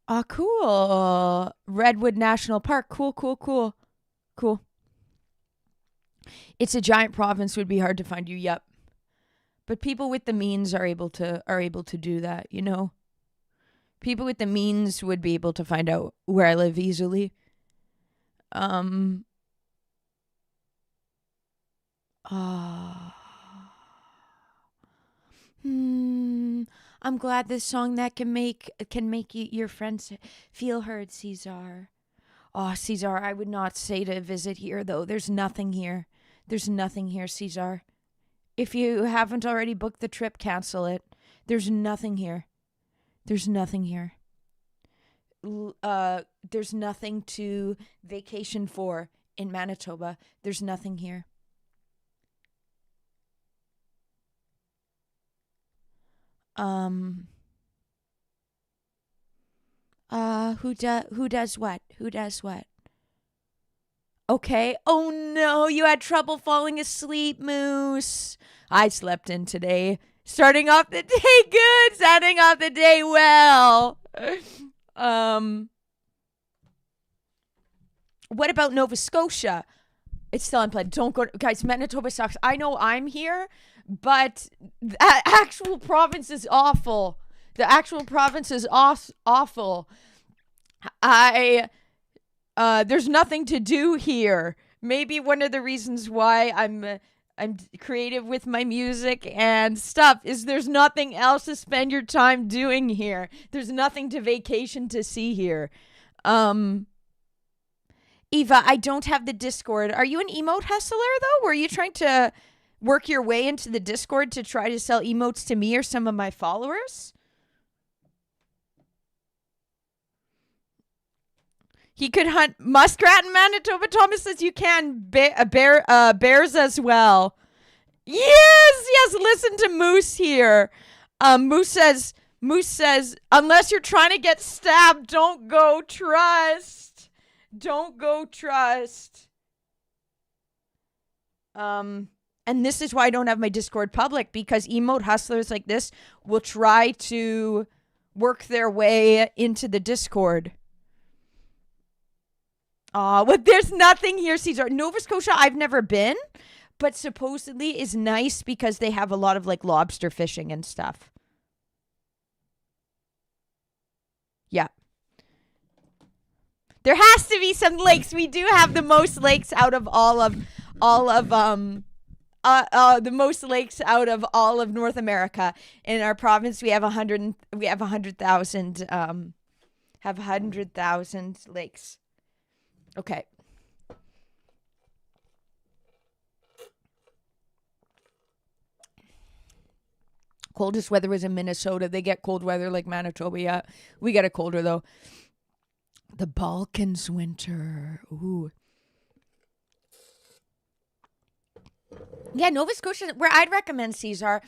Ah, cool. Redwood National Park. Cool, cool, cool. Cool. It's a giant province, would be hard to find you. Yep. But people with the means are able to do that, you know? People with the means would be able to find out where I live easily. I'm glad this song that can make your friends feel heard, Caesar. Oh, Caesar, I would not say to visit here though. There's nothing here. There's nothing here, Caesar. If you haven't already booked the trip, cancel it. There's nothing here. There's nothing here. There's nothing to vacation for in Manitoba. There's nothing here. Who does what? Who does what? Okay. Oh no, you had trouble falling asleep, Moose. I slept in today. Starting off the day good, starting off the day well. What about Nova Scotia? It's still unplayed. Don't go, guys. Manitoba sucks. I know I'm here, but the actual province is awful. The actual province is awful. There's nothing to do here. Maybe one of the reasons why I'm creative with my music and stuff is there's nothing else to spend your time doing here. There's nothing to vacation to see here. Eva, I don't have the Discord. Are you an emote hustler though? Were you trying to work your way into the Discord to try to sell emotes to me or some of my followers? He could hunt muskrat in Manitoba. Thomas says you can. Bears as well. Yes. Listen to Moose here. Moose says, unless you're trying to get stabbed, don't go trust. Don't go trust. And this is why I don't have my Discord public, because emote hustlers like this will try to work their way into the Discord. But there's nothing here, Caesar. Nova Scotia, I've never been, but supposedly is nice because they have a lot of like lobster fishing and stuff. Yeah. There has to be some lakes. We do have the most lakes out of the most lakes out of all of North America. In our province, we have 100,000 lakes. Okay. Coldest weather was in Minnesota. They get cold weather like Manitoba. Yeah, we get it colder though. The Balkans winter. Ooh. Yeah, Nova Scotia, where I'd recommend Caesar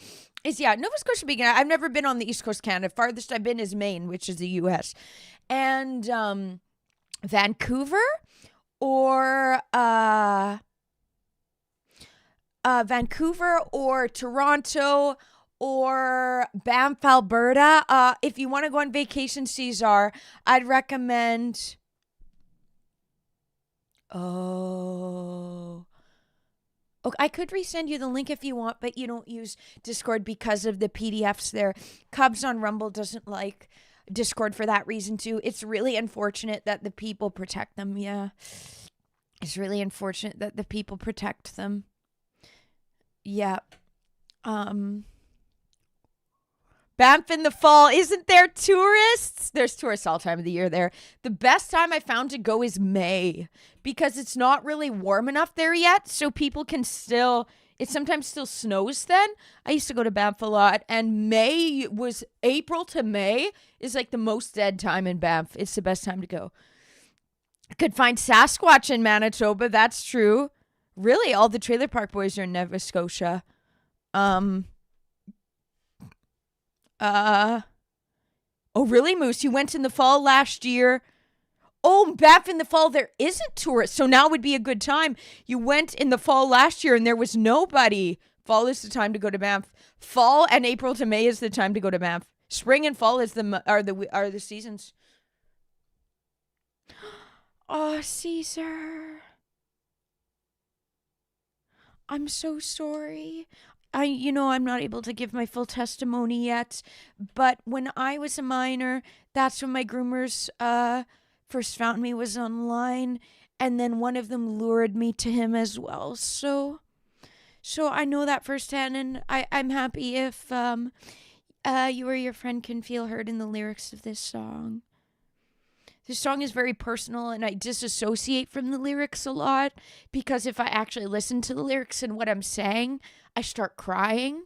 is, Nova Scotia beginner. I've never been on the East Coast Canada. Farthest I've been is Maine, which is the U.S. And Vancouver or Toronto or Banff, Alberta. If you want to go on vacation, Cesar, I'd recommend. Oh. Okay, I could resend you the link if you want, but you don't use Discord because of the PDFs there. Cubs on Rumble doesn't like Discord for that reason too. It's really unfortunate that the people protect them. Yeah. It's really unfortunate that the people protect them. Yeah. Banff in the fall. Isn't there tourists? There's tourists all time of the year there. The best time I found to go is May because it's not really warm enough there yet. So people can still, it sometimes still snows then. I used to go to Banff a lot, and April to May is like the most dead time in Banff. It's the best time to go. I could find Sasquatch in Manitoba. That's true. Really, all the Trailer Park Boys are in Nova Scotia. Oh, really, Moose? You went in the fall last year. Oh, Banff in the fall, there isn't tourists, so now would be a good time. You went in the fall last year and there was nobody. Fall is the time to go to Banff. Fall and April to May is the time to go to Banff. Spring and fall are the seasons. Oh, Caesar. I'm so sorry. I'm not able to give my full testimony yet, but when I was a minor, that's when my groomers first found me, was online, and then one of them lured me to him as well. So I know that firsthand, and I'm happy if you or your friend can feel heard in the lyrics of this song. This song is very personal, and I disassociate from the lyrics a lot because if I actually listen to the lyrics and what I'm saying, I start crying.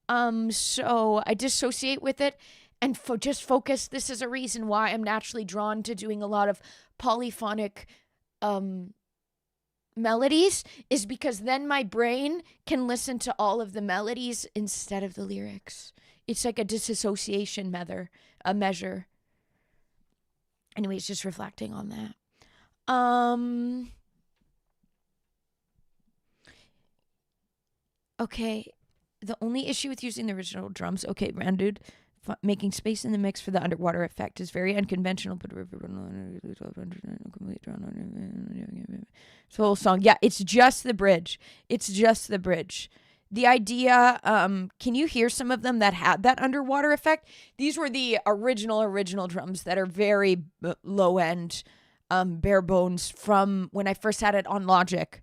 So I dissociate with it and just focus. This is a reason why I'm naturally drawn to doing a lot of polyphonic melodies, is because then my brain can listen to all of the melodies instead of the lyrics. It's like a disassociation measure. Anyways, just reflecting on that. Okay. The only issue with using the original drums, okay, Randude, making space in the mix for the underwater effect is very unconventional, but whole song. Yeah, it's just the bridge. The idea, can you hear some of them that had that underwater effect? These were the original drums that are very low end, bare bones from when I first had it on Logic.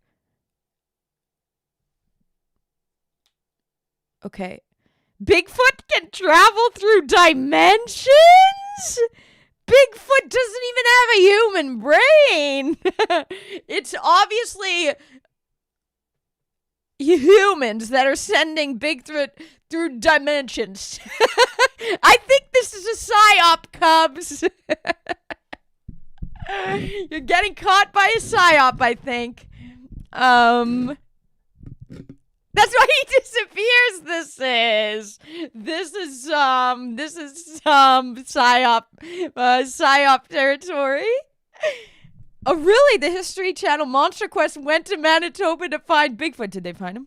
Okay. Bigfoot can travel through dimensions? Bigfoot doesn't even have a human brain. It's obviously humans that are sending Bigfoot through dimensions. I think this is a psyop, Cubs. You're getting caught by a psyop, I think. That's why he disappears. This is psyop territory. Oh, really? The History Channel Monster Quest went to Manitoba to find Bigfoot. Did they find him?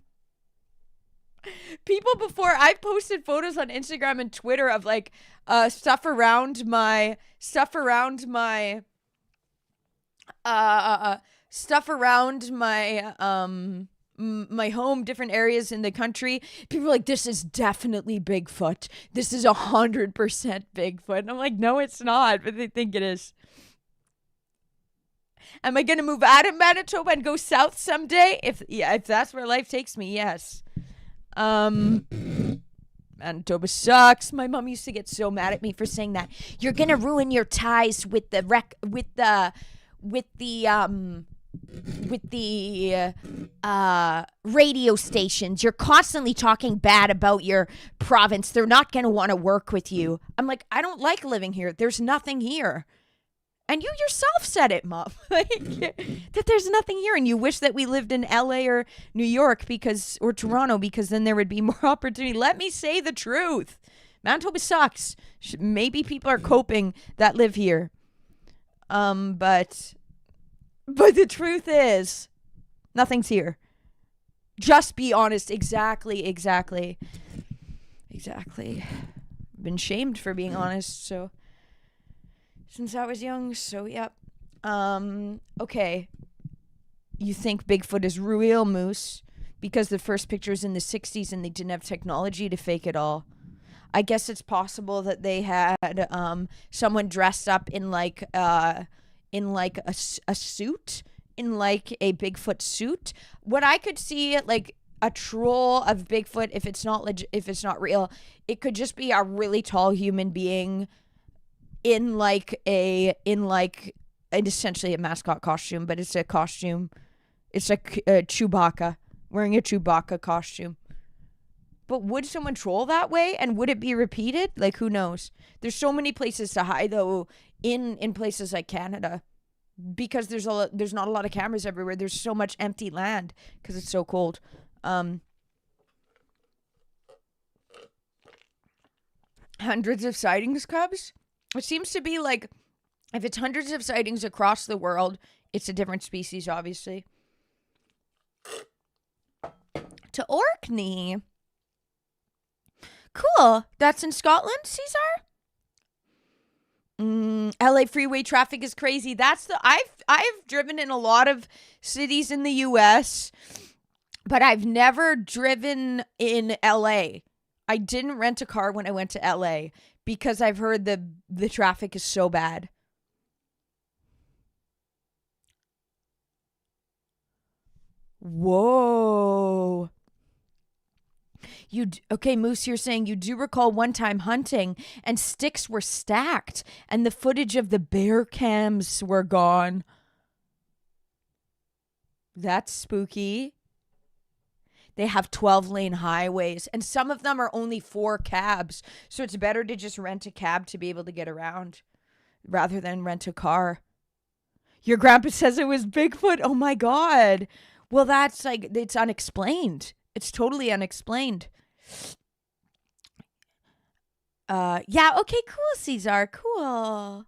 People before, I posted photos on Instagram and Twitter of like stuff around my my home, different areas in the country. People are like, this is definitely Bigfoot. This is 100% Bigfoot. And I'm like, no, it's not, but they think it is. Am I going to move out of Manitoba and go south someday? If that's where life takes me, yes. Manitoba sucks. My mom used to get so mad at me for saying that. You're going to ruin your ties with the radio stations. You're constantly talking bad about your province. They're not going to want to work with you. I'm like, I don't like living here. There's nothing here. And you yourself said it, Mom. That there's nothing here, and you wish that we lived in LA or New York or Toronto, because then there would be more opportunity. Let me say the truth. Manitoba sucks. Maybe people are coping that live here. But the truth is, nothing's here. Just be honest. Exactly. Exactly. Been shamed for being honest, so since I was young, so yep. Okay. You think Bigfoot is real, Moose, because the first pictures in the 60s and they didn't have technology to fake it all. I guess it's possible that they had someone dressed up in like a suit, in like a Bigfoot suit. What I could see, like a troll of Bigfoot, if it's not if it's not real, it could just be a really tall human being in essentially a mascot costume, but it's a costume. It's like Chewbacca wearing a Chewbacca costume. But would someone troll that way, and would it be repeated? Like, who knows? There's so many places to hide though in places like Canada, because there's not a lot of cameras everywhere. There's so much empty land because it's so cold. Hundreds of sightings, Cubs. It seems to be like, if it's hundreds of sightings across the world, it's a different species, obviously. To Orkney. Cool. That's in Scotland, Caesar? LA freeway traffic is crazy. I've driven in a lot of cities in the US, but I've never driven in LA. I didn't rent a car when I went to LA because I've heard the traffic is so bad. Whoa. Okay, Moose, you're saying you do recall one time hunting and sticks were stacked and the footage of the bear cams were gone. That's spooky. They have 12-lane highways and some of them are only 4 cabs. So it's better to just rent a cab to be able to get around rather than rent a car. Your grandpa says it was Bigfoot. Oh my God. Well, that's like, it's unexplained. It's totally unexplained. Yeah, okay, cool, Caesar. Cool.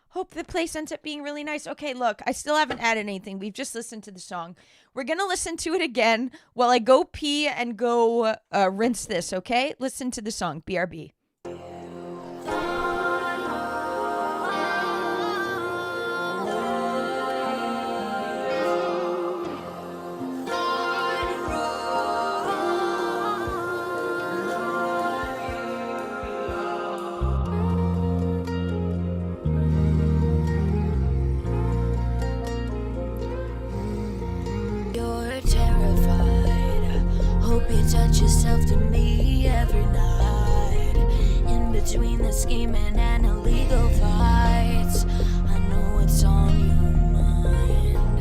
Hope the place ends up being really nice. Okay, look, I still haven't added anything. We've just listened to the song. We're going to listen to it again while I go pee and go rinse this, okay? Listen to the song, BRB. Touch yourself to me every night. In between the scheming and illegal fights, I know it's on your mind.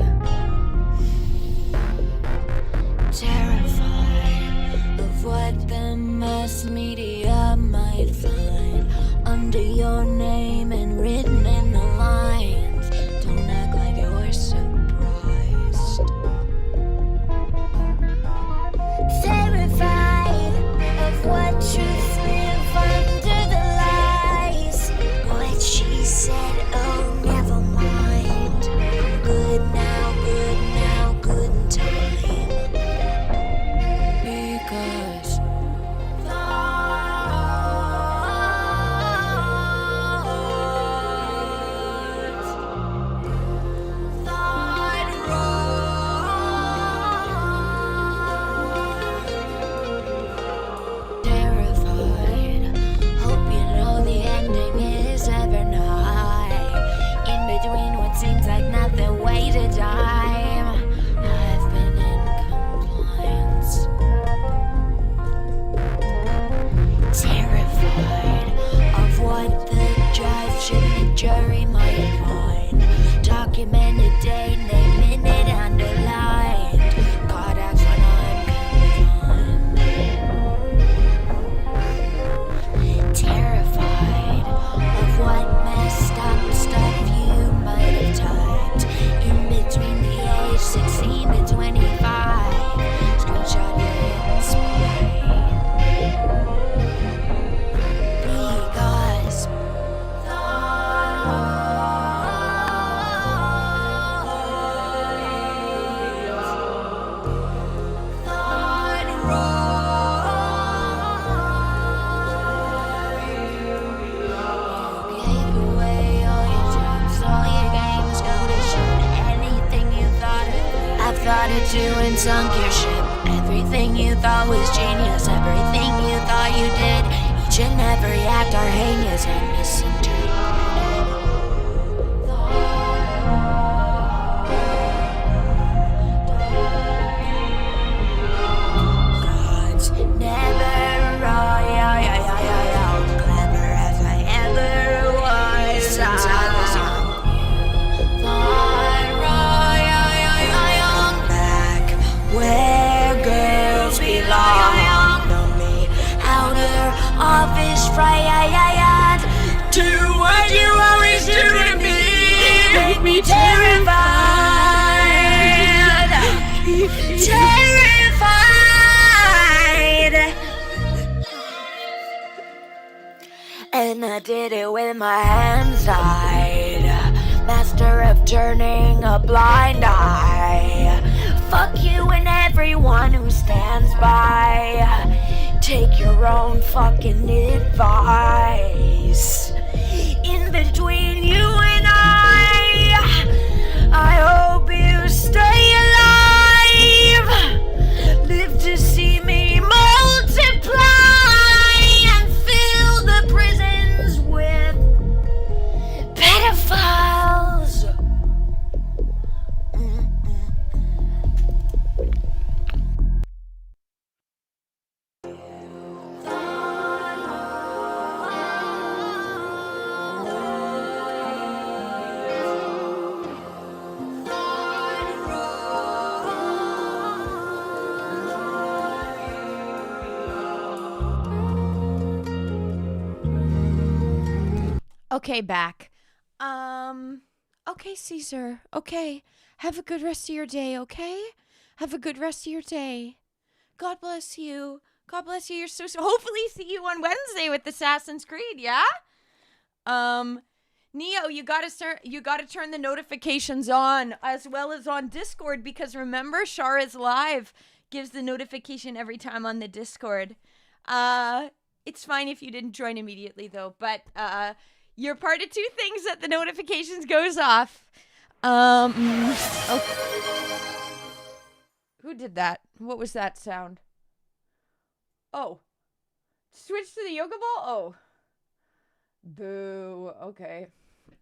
Terrified of what the mass media might find under your name and written in the lines. Don't act like you're surprised. Terrified of what truth live under the lies. What she said, oh, never mind. Good now, good in time. Because seems like nothing waited time. I've been in compliance. Terrified of what the judge and the jury might find. Documented day, name, minute, underlined. God acts when I'm confined. Terrified of what messed up stuff you might have typed in between the age 16 to 25. Screenshot your inspired. Because started to and sunk your ship. Everything you thought was genius, everything you thought you did, each and every act are heinous and misinterpreted. God's never wrong, clever as I ever was since I was young. Thought wrong, back where girls belong. Know me, outer office fright. Do what you always do to me. Make me terrified. And I did it with my hands tied. Master of turning a blind eye. Fuck you and everyone who stands by. Take your own fucking advice. In between you and I hope you stay alive. Live to see me multiply and fill the prisons with pedophiles. Okay, back. Okay, Caesar. Okay. Have a good rest of your day, okay? Have a good rest of your day. God bless you. God bless you. You're so hopefully see you on Wednesday with Assassin's Creed, yeah? Neo, you gotta turn the notifications on as well as on Discord, because remember, Shara's live gives the notification every time on the Discord. It's fine if you didn't join immediately though, but you're part of two things that the notifications goes off. Okay. Who did that? What was that sound? Oh. Switch to the yoga ball? Oh. Boo. Okay.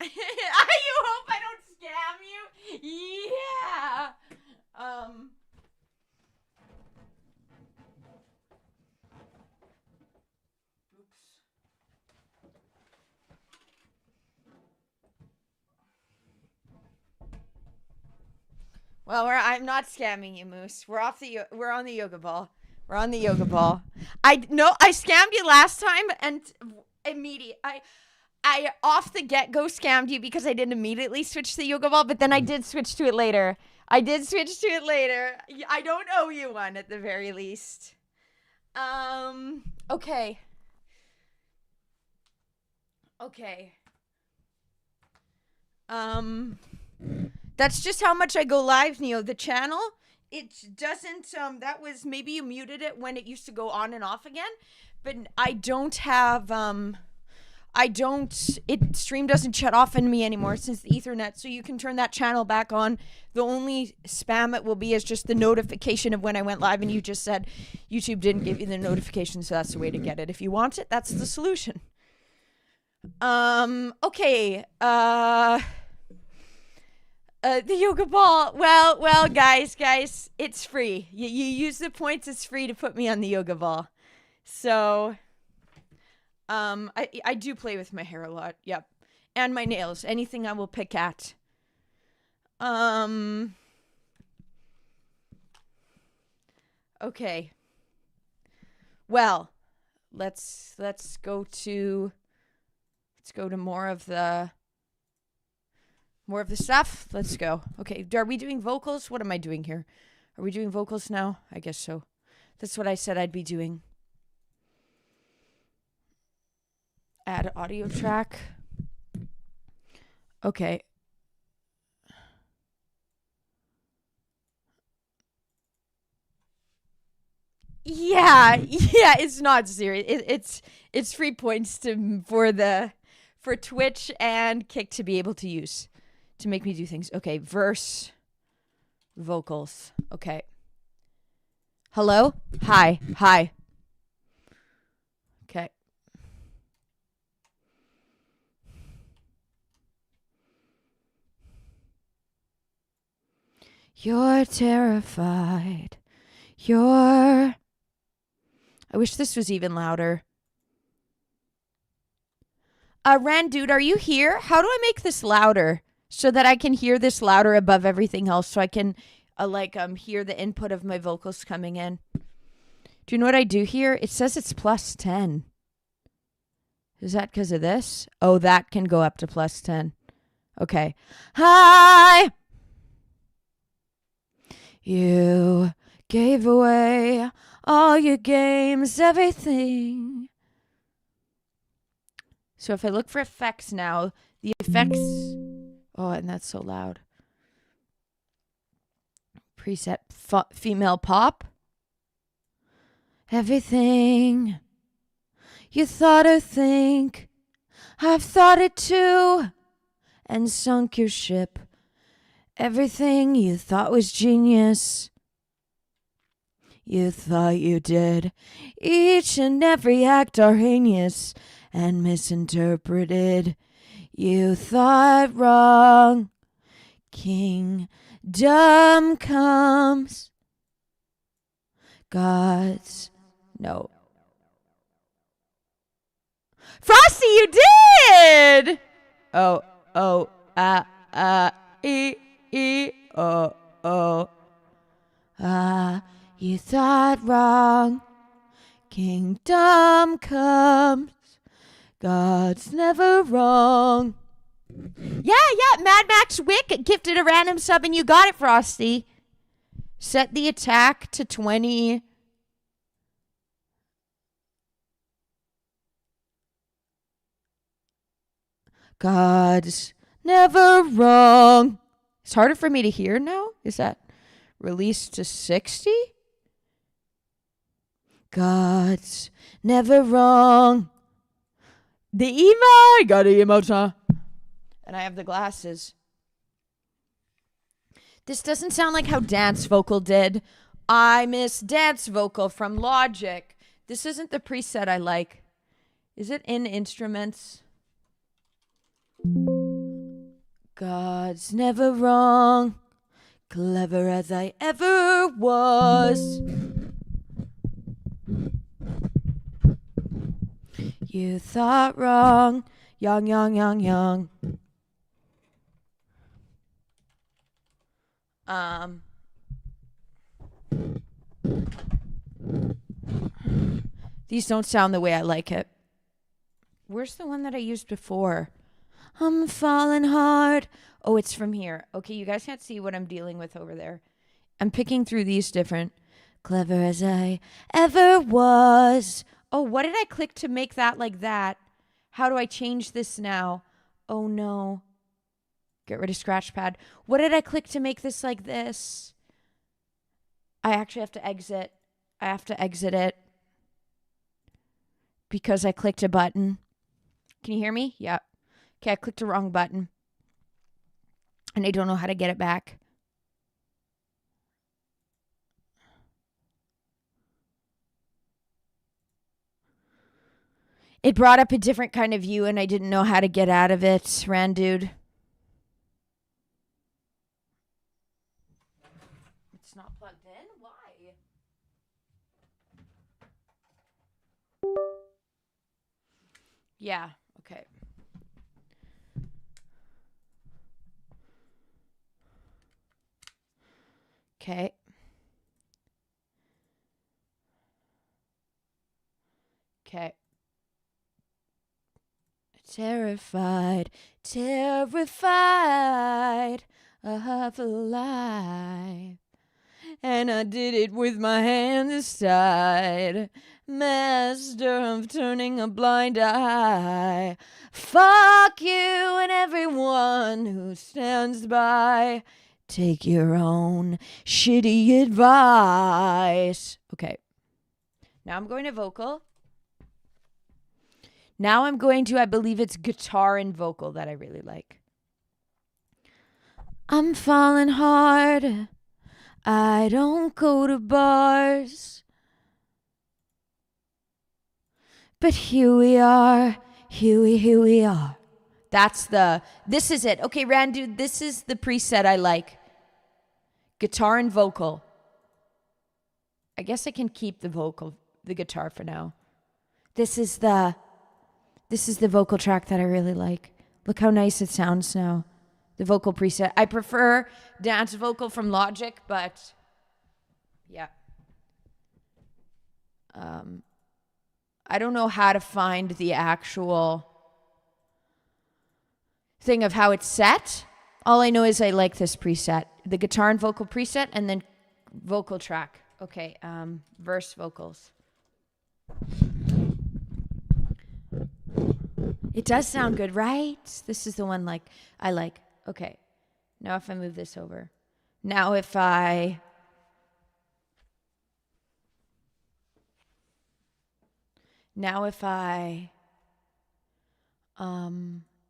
You hope I don't scam you? Yeah. Oops. Well, I'm not scamming you, Moose. We're on the yoga ball. We're on the yoga ball. I scammed you last time and I off the get-go scammed you because I didn't immediately switch to the yoga ball, but then I did switch to it later. I don't owe you one at the very least. Okay. Okay. That's just how much I go live, Neo. The channel, it doesn't, that was, maybe you muted it when it used to go on and off again, but I don't have, stream doesn't shut off on me anymore since the Ethernet, so you can turn that channel back on. The only spam it will be is just the notification of when I went live, and you just said YouTube didn't give you the notification, so that's the way to get it. If you want it, that's the solution. Okay, the yoga ball. Well, guys, it's free. You use the points. It's free to put me on the yoga ball. So, I do play with my hair a lot. Yep, and my nails. Anything I will pick at. Okay. Well, let's go to more of the stuff. Let's go. Okay, are we doing vocals? What am I doing here? Are we doing vocals now? I guess so. That's what I said I'd be doing. Add audio track. Okay. Yeah, it's not serious. It's free points for Twitch and Kick to be able to use to make me do things. Okay, verse. vocals. Okay. Hello? Hi. Hi. Okay. You're terrified. I wish this was even louder. Ren, dude, are you here? How do I make this louder so that I can hear this louder above everything else so I can hear the input of my vocals coming in? Do you know what I do here? It says it's plus 10. Is that because of this? Oh, that can go up to plus 10. Okay. Hi! You gave away all your games, everything. So if I look for effects now, the effects... Oh, and that's so loud. Preset female pop. Everything you thought or think, I've thought it too, and sunk your ship. Everything you thought was genius, you thought you did. Each and every act are heinous and misinterpreted. You thought wrong. Kingdom comes. God's... No. Frosty, you did! Oh, you thought wrong. Kingdom comes. God's never wrong. Yeah, Mad Max Wick gifted a random sub and you got it, Frosty. Set the attack to 20. God's never wrong. It's harder for me to hear now. Is that released to 60? God's never wrong. The emo, I got an emoji. And I have the glasses. This doesn't sound like how Dance Vocal did. I miss Dance Vocal from Logic. This isn't the preset I like. Is it in instruments? God's never wrong. Clever as I ever was. You thought wrong. Young. These don't sound the way I like it. Where's the one that I used before? I'm falling hard. Oh, it's from here. Okay, you guys can't see what I'm dealing with over there. I'm picking through these different. Clever as I ever was. Oh, what did I click to make that like that? How do I change this now? Oh, no. Get rid of scratch pad. What did I click to make this like this? I actually have to exit. I have to exit it. Because I clicked a button. Can you hear me? Yeah. Okay, I clicked the wrong button. And I don't know how to get it back. It brought up a different kind of view and I didn't know how to get out of it, Randude. It's not plugged in? Why? Yeah, okay. Okay. Okay. Terrified of life. And I did it with my hands tied. Master of turning a blind eye. Fuck you and everyone who stands by. Take your own shitty advice. Okay. Now I'm going to vocal. Now I'm going to, I believe it's guitar and vocal that I really like. I'm falling hard. I don't go to bars. But here we are. Here we are. This is it. Okay, Randu, this is the preset I like. Guitar and vocal. I guess I can keep the guitar for now. This is the vocal track that I really like. Look how nice it sounds now. The vocal preset. I prefer dance vocal from Logic, but yeah. I don't know how to find the actual thing of how it's set. All I know is I like this preset. The guitar and vocal preset, and then vocal track. Okay, verse vocals. It does sound good, right? This is the one I like. Okay, now if I move this over. Now if I...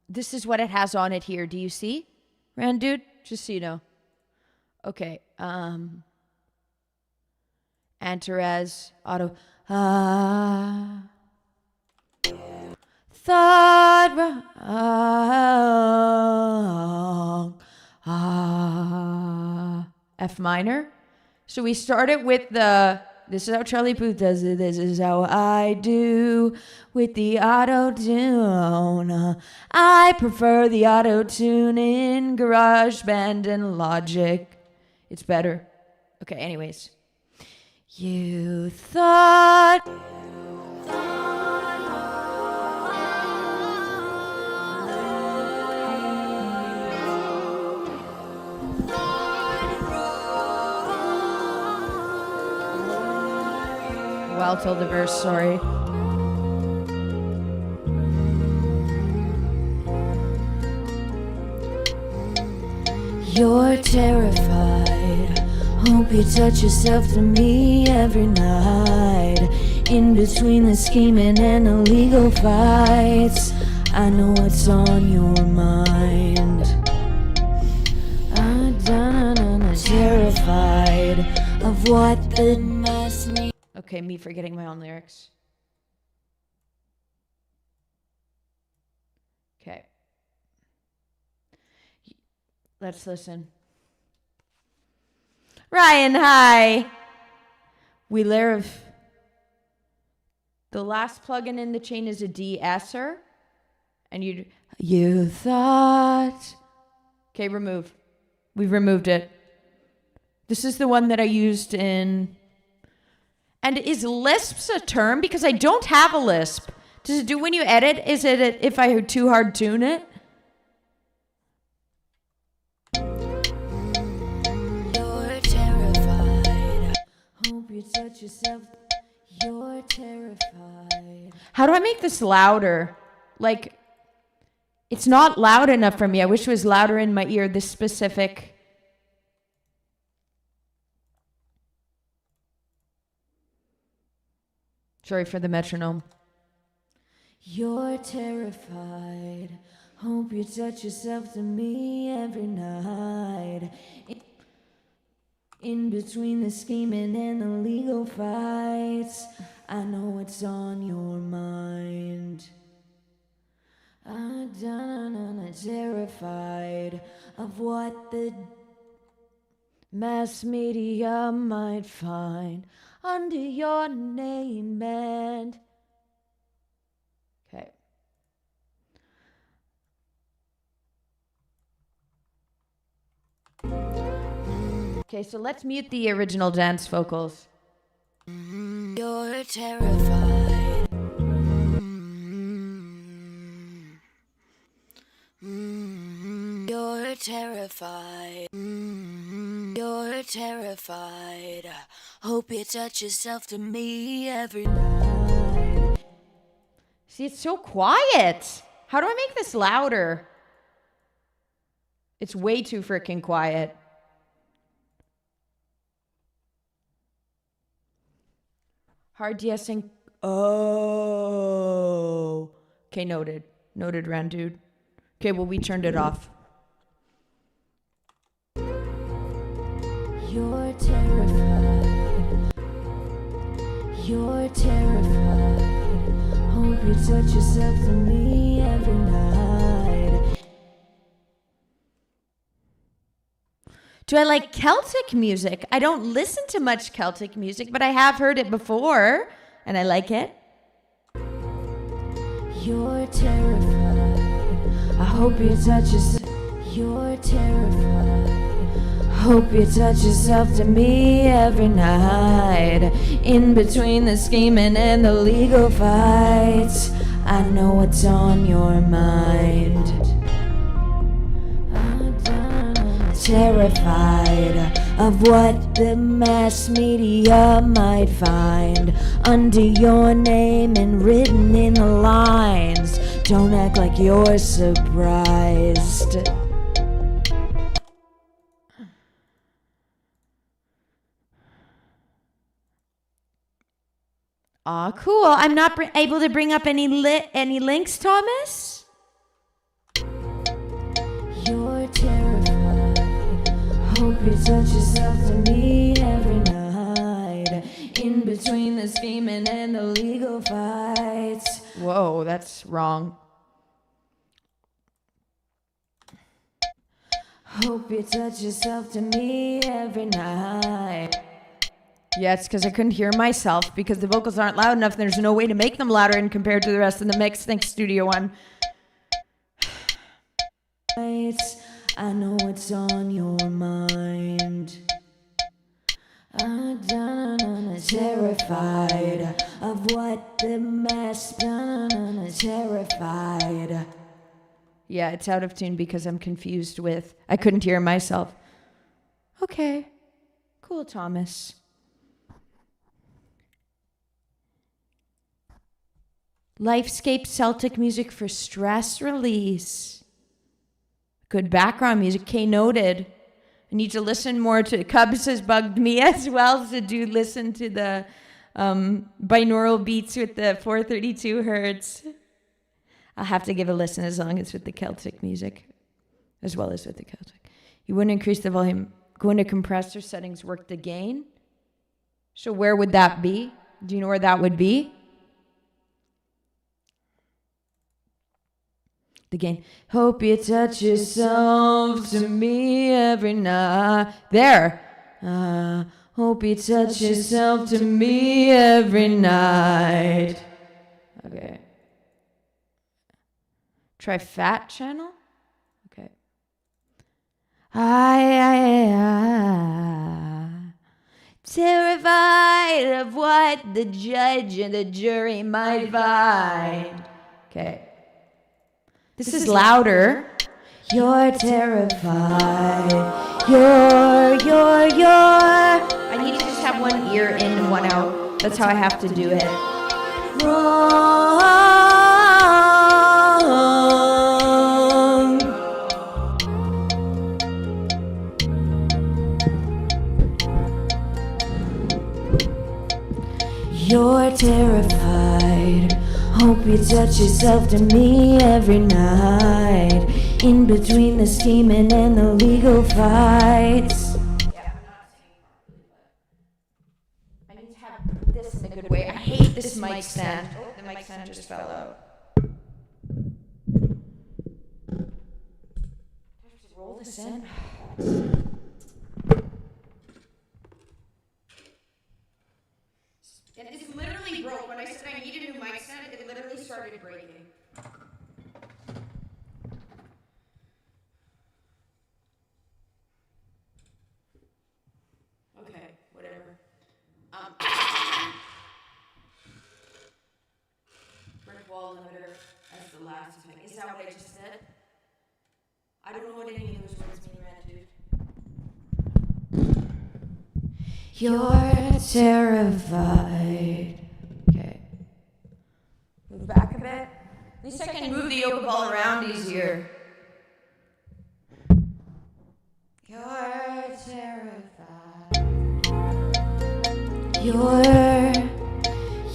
this is what it has on it here. Do you see? Dude? Just so you know. Okay. Antares, auto. Thought wrong. F minor. So we started with this is how Charlie Puth does it. This is how I do with the auto-tune. I prefer the auto-tune in GarageBand and Logic. It's better. Okay, anyways. You thought... Well told the verse, sorry. You're terrified. Hope you touch yourself to me every night. In between the scheming and illegal fights, I know what's on your mind. I'm terrified of what the mess means. Okay, me forgetting my own lyrics. Okay. Let's listen. Ryan, hi. We live. The last plugin in the chain is a de-esser. And you thought. Okay, remove. We've removed it. This is the one that I used in... And is lisps a term? Because I don't have a lisp. Does it do when you edit? Is it if I too hard tune it? You're terrified. Hope you touch yourself. You're terrified. How do I make this louder? Like, it's not loud enough for me. I wish it was louder in my ear, this specific... Sorry for the metronome. You're terrified. Hope you touch yourself to me every night. In between the scheming and the legal fights, I know what's on your mind. I'm terrified of what the mass media might find under your name and... Okay. Okay, so let's mute the original dance vocals. You're terrified. You're terrified. You're terrified. Hope you touch yourself to me every night. See, it's so quiet. How do I make this louder? It's way too freaking quiet. Hard yesing. Oh. Okay, noted. Noted, Randude. Okay, well, we turned it off. You're terrified. You're terrified. Hope you touch yourself to me every night. Do I like Celtic music? I don't listen to much Celtic music, but I have heard it before, and I like it. You're terrified. I hope you touch yourself. You're terrified. Hope you touch yourself to me every night. In between the scheming and the legal fights, I know what's on your mind. Terrified of what the mass media might find under your name and written in the lines. Don't act like you're surprised. Aw, cool. I'm not able to bring up any links, Thomas? You're terrified. Hope you touch yourself to me every night. In between the scheming and the legal fights. Whoa, that's wrong. Hope you touch yourself to me every night. Yeah, it's because I couldn't hear myself because the vocals aren't loud enough and there's no way to make them louder and compared to the rest of the mix. Thanks, Studio One. I know what's on your mind. I'm terrified of what the mass done. Terrified. Yeah, it's out of tune because I'm confused with. I couldn't hear myself. Okay. Cool, Thomas. Lifescape Celtic music for stress release. Good background music. K noted. I need to listen more to Cubs has bugged me as well to listen to the binaural beats with the 432 hertz. I'll have to give a listen as long as with the Celtic music, as well as with the Celtic. You wouldn't increase the volume. Go into compressor settings, work the gain. So where would that be? Do you know where that would be? The gain. Hope you touch yourself to me every night. There. Hope you touch yourself to me every night. Okay. Try fat channel. Okay. I terrified of what the judge and the jury might find. Okay. This is louder. You're terrified. You're. I need to just have one ear in and one out. That's how I have to do it. Wrong. You're terrified. Hope you touch yourself to me every night. In between the scheming and the legal fights. Yeah, I'm not singing properly, but I need to have this in a good way. I hate this mic stand. Oh, the mic stand just fell out. I have to roll this in. And it's literally broke. When I said I needed a new mic stand, it literally started breaking. Okay, whatever. Brick wall limiter as the last thing. Is that what I just said? I don't know what any of those words mean, Red Dude. You're terrified. Okay. Move back a bit. At least I can move the yoga ball around easier. You're terrified.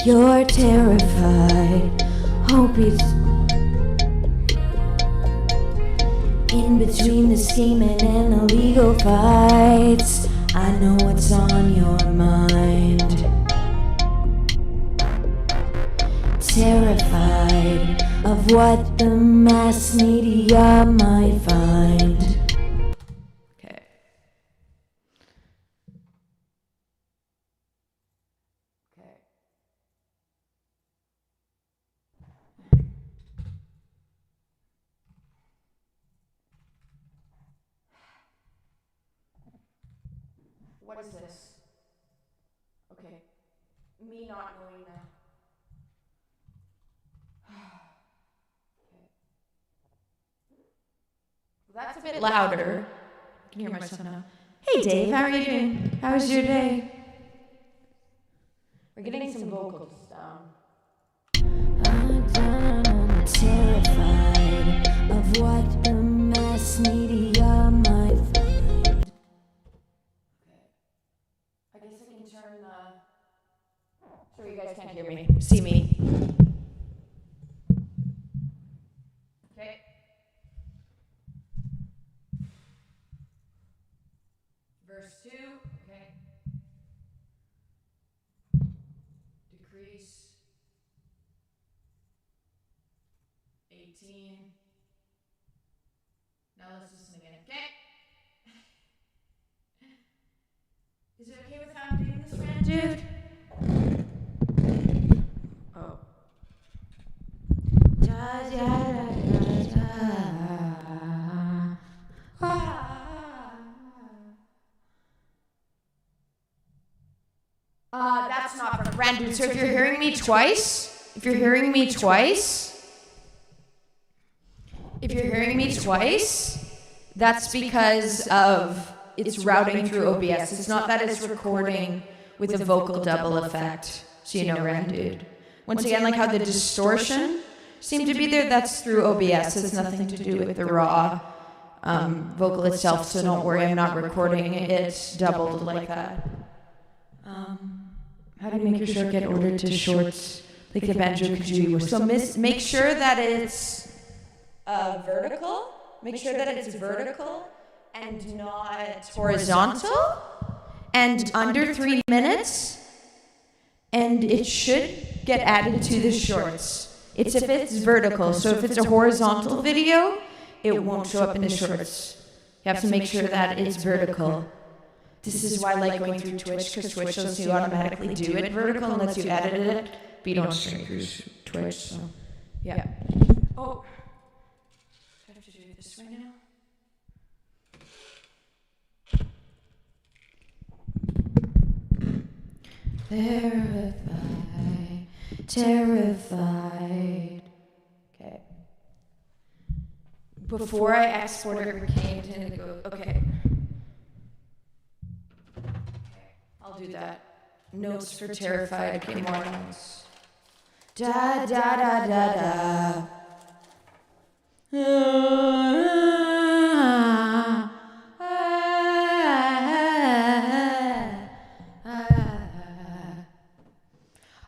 You're terrified. Hope it's in between the scheming and the legal fights. I know what's on your mind. Terrified of what the mass media might find. Okay. Okay. What is this? Okay. Me not knowing that. Well, that's a bit louder. I can hear myself now. Hey Dave, how are you doing? How was your day? We're getting some vocals down. I'm terrified of what the mass media might find. Okay. I guess I can turn the... So you guys can't hear me. See me. Okay. Verse 2. Okay. Decrease. 18. Now let's listen again. Okay. Is it okay with how I'm doing this, friend, dude? Oh. Da, da, da, da, da. That's not from friend, dude. So if you're hearing me twice, that's because of it's routing through OBS. It's not that it's recording with a vocal double effect. So you know, Ren, dude. Once again, like how the distortion seemed to be there, that's through OBS. It's nothing to do with the raw vocal itself. So don't worry, I'm not recording it doubled like that. How do you make your short get ordered to shorts like the banjo kazooie? So make sure that it's vertical. Make sure that it's vertical and not horizontal. And under 3 minutes. And it should get added to the shorts. It's if it's vertical. So if it's a horizontal video, it won't show up in the shorts. You have to make sure that it's vertical. This is why I like going through Twitch, because Twitch lets you automatically do it vertical unless you edited it, but you don't string through Twitch, so yeah. Oh, I have to do this right now. Terrified. Okay. Before I export it, recorded and go. Okay. I'll do that. Notes for terrified. Okay, more notes. Da da da da da.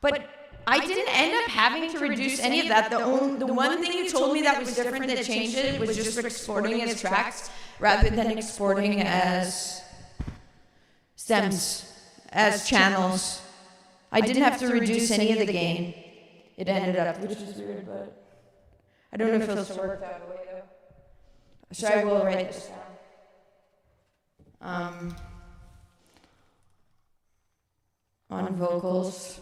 But I didn't end up having to reduce any of that. The one thing you told me that was different that changed it was just exporting as tracks rather than exporting as stems, as channels. I didn't have to reduce any of the gain. It ended up, which is weird, but I don't know if it'll still work that way though. So I will write this down. On vocals.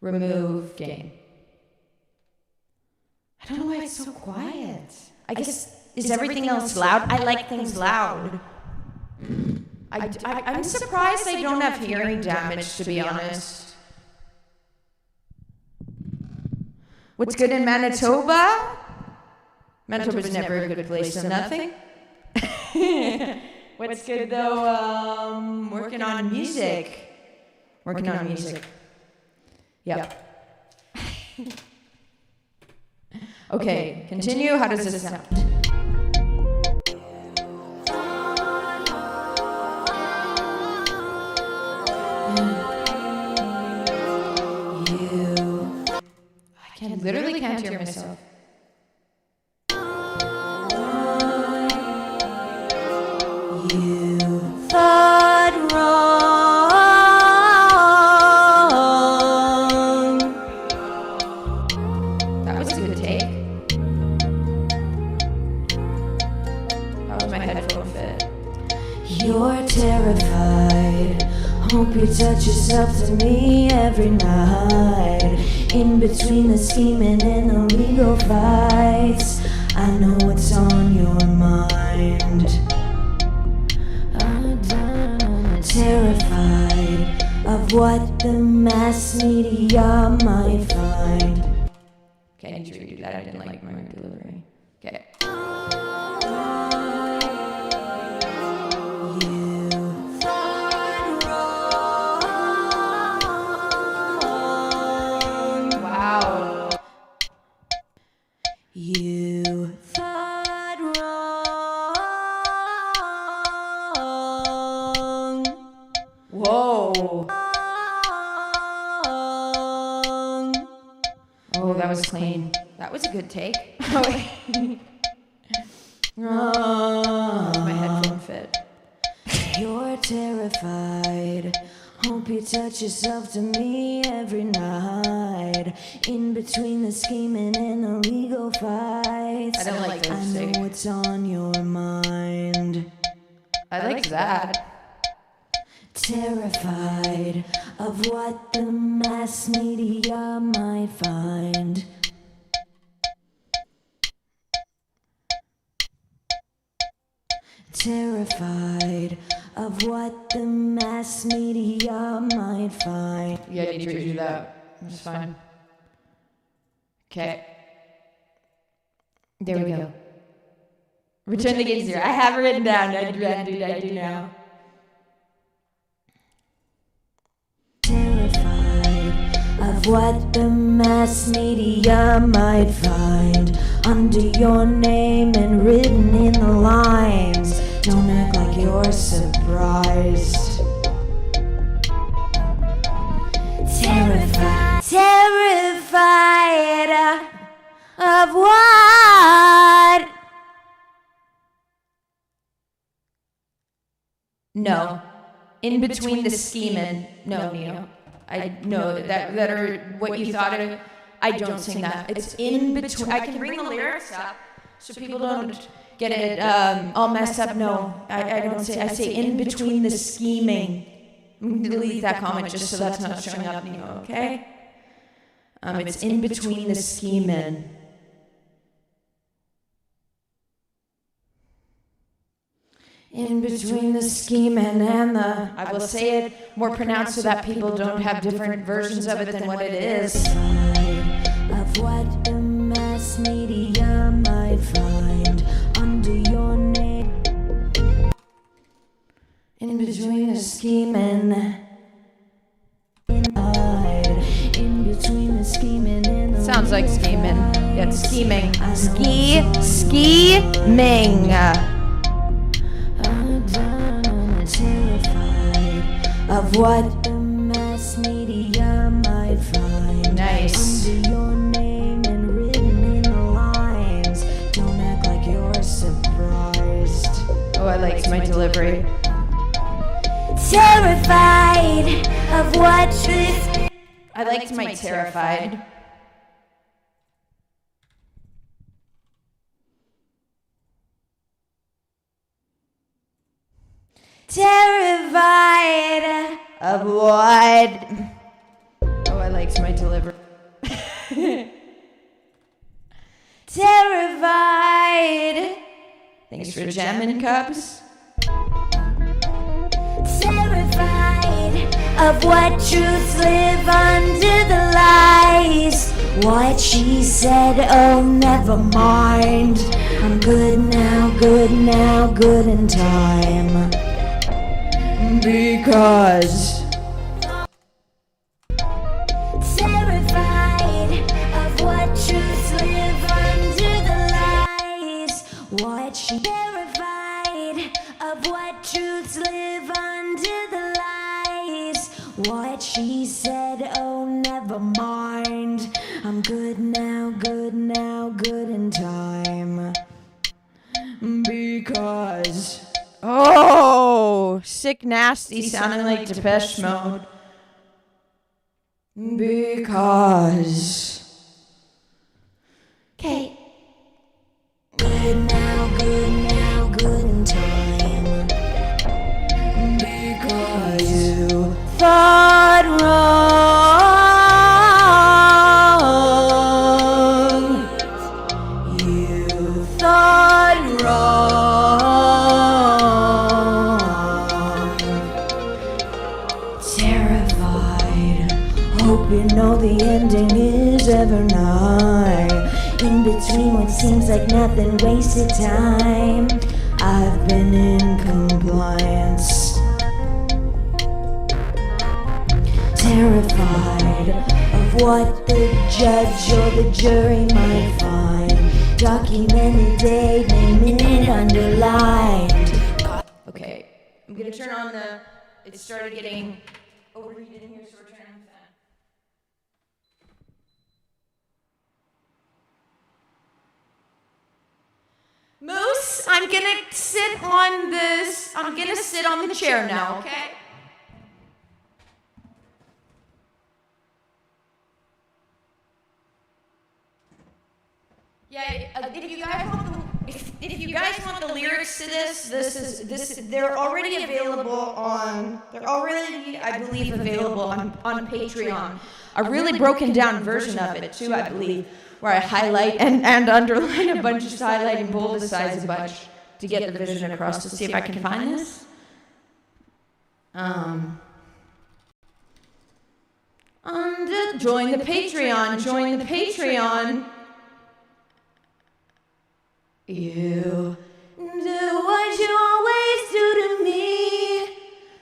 Remove gain. I don't know why it's so quiet. I guess, is everything else loud? I like things loud. I'm surprised I don't have hearing damage, to be honest. What's good in Manitoba? Manitoba's never a good place, so nothing. What's good though? Working on music. Yep. Okay, continue. How does this sound? I literally can't hear myself. You thought wrong. That was a good take. How was my headphone fit? You're terrified. Hope you touch yourself to me every night. In between the scheming and the legal fights, I know what's on your mind. I'm terrified of what the mass media might find. Okay, I need to redo that. I didn't like my delivery. Okay. You thought wrong. Whoa. Oh, that was clean. That was a good take. Oh, wait. My headphone fit. You're terrified. Hope you touch yourself to me every night. In between the scheming and the legal fights, I don't like those. I know what's on your mind. I liked that. Terrified of what the mass media might find. Terrified of what the mass media might find. Yeah, I need to redo that. It's fine. Okay. There we go. Return the gazer. I have it written down. I do now. Terrified of what the mass media might find under your name and written in the lines. Don't act like you're surprised. Terrified of what? No. In between the scheming. No, Neo. I know that are what you thought of. I don't sing that. It's in between. I can bring the lyrics up so people don't get it all messed up. No, I don't say. I say in between the scheming. I'm gonna delete that comment just so that's not showing up, Neo. Okay. It's in between the scheming. In between the scheming and the, I will say it more pronounced so that people don't have different versions of it than what it is. Of what the mass media might find under your name. In between the scheming. In between the scheming and the sounds like scheming. Yeah, it's scheming. Scheming. Terrified of what the mass media might find. Nice. Under your name and written in the lines. Don't act like you're surprised. Oh, I liked my delivery. Terrified of what truth. I liked my terrified. Terrified of what? Oh, I liked my delivery. Terrified. Thanks for jamming, Cubs. Terrified of what truths live under the lies. What she said, oh, never mind. I'm good now, good now, good in time. Because terrified of what truths live under the lies. What she terrified of what truths live under the lies. What she said, oh, never mind. I'm good now, good now, good in time. Because oh. Sick Nasty sounding like Depeche Mode. Because. Okay. Good now, good in time. Because you thought wrong. You thought wrong. Terrified, hoping no the ending is ever nigh. In between what seems like nothing, wasted time. I've been in compliance. Terrified of what the judge or the jury might find. Documented date, name it underlined. Okay, I'm gonna turn on the. It started getting overheated in here, so we're turning on the fan. Moose, I'm gonna sit on this. I'm gonna sit on the chair now, okay? Yeah, if you guys want the lyrics to this they're already available on. They're already, I believe, available on Patreon. A really broken down version of it too, I believe, where I highlight and underline a bunch, just highlight and boldicize a bunch to get the vision across. To see if I can find this. Join the Patreon. Join the Patreon. You do what you always do to me.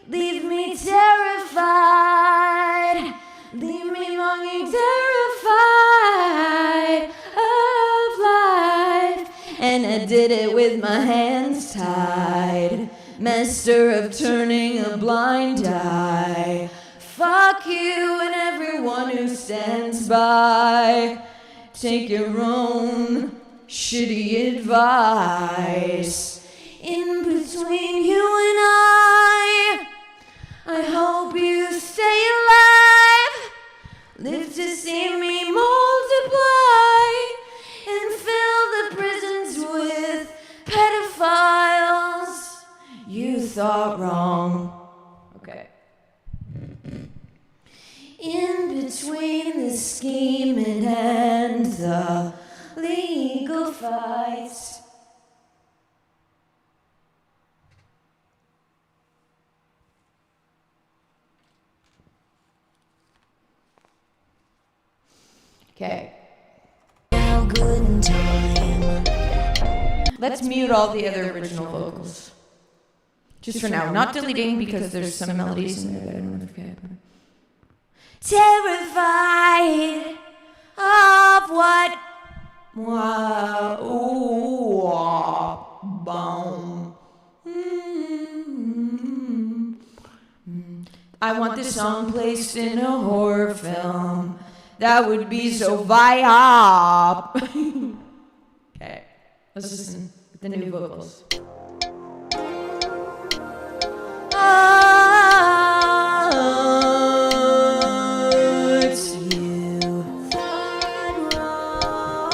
Leave me terrified. Leave me longing, terrified of life. And I did it with my hands tied. Master of turning a blind eye. Fuck you and everyone who stands by. Take your own shitty advice. In between you and I hope you stay alive. Live to see me multiply and fill the prisons with pedophiles. You thought wrong. Okay. In between the scheming and the legal fights. Okay. Now good in time. Let's mute all the other original vocals. Just for now. Not deleting because there's some melodies in there that I don't want to forget. Terrified of what? Wow. Ooh, boom. I want this song placed in a horror film. That would be so vibe. Okay, let's listen with the new vocals. It's you. Thought wrong.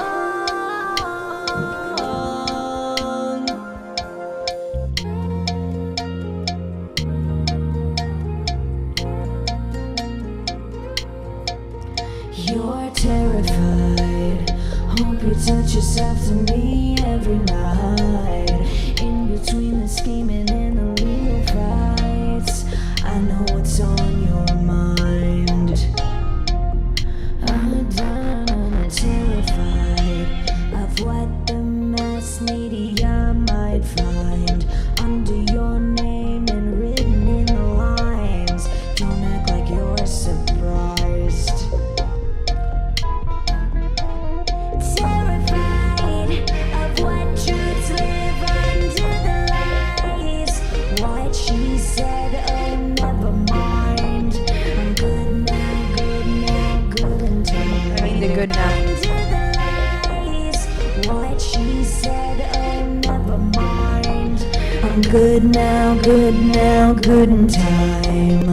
You're terrified. Hope you touch yourself to me every night. In between the scheming and the legal fights, I know what's on your mind. I'm terrified of what the mass media might find under your name and written in the lines. Don't act like you're surprised. Terrified of what truths live under the lies. What she said, oh never mind. I'm good now, good in time. I mean the good now. Under the lies. What she said, oh never mind. I'm Good now, good in time.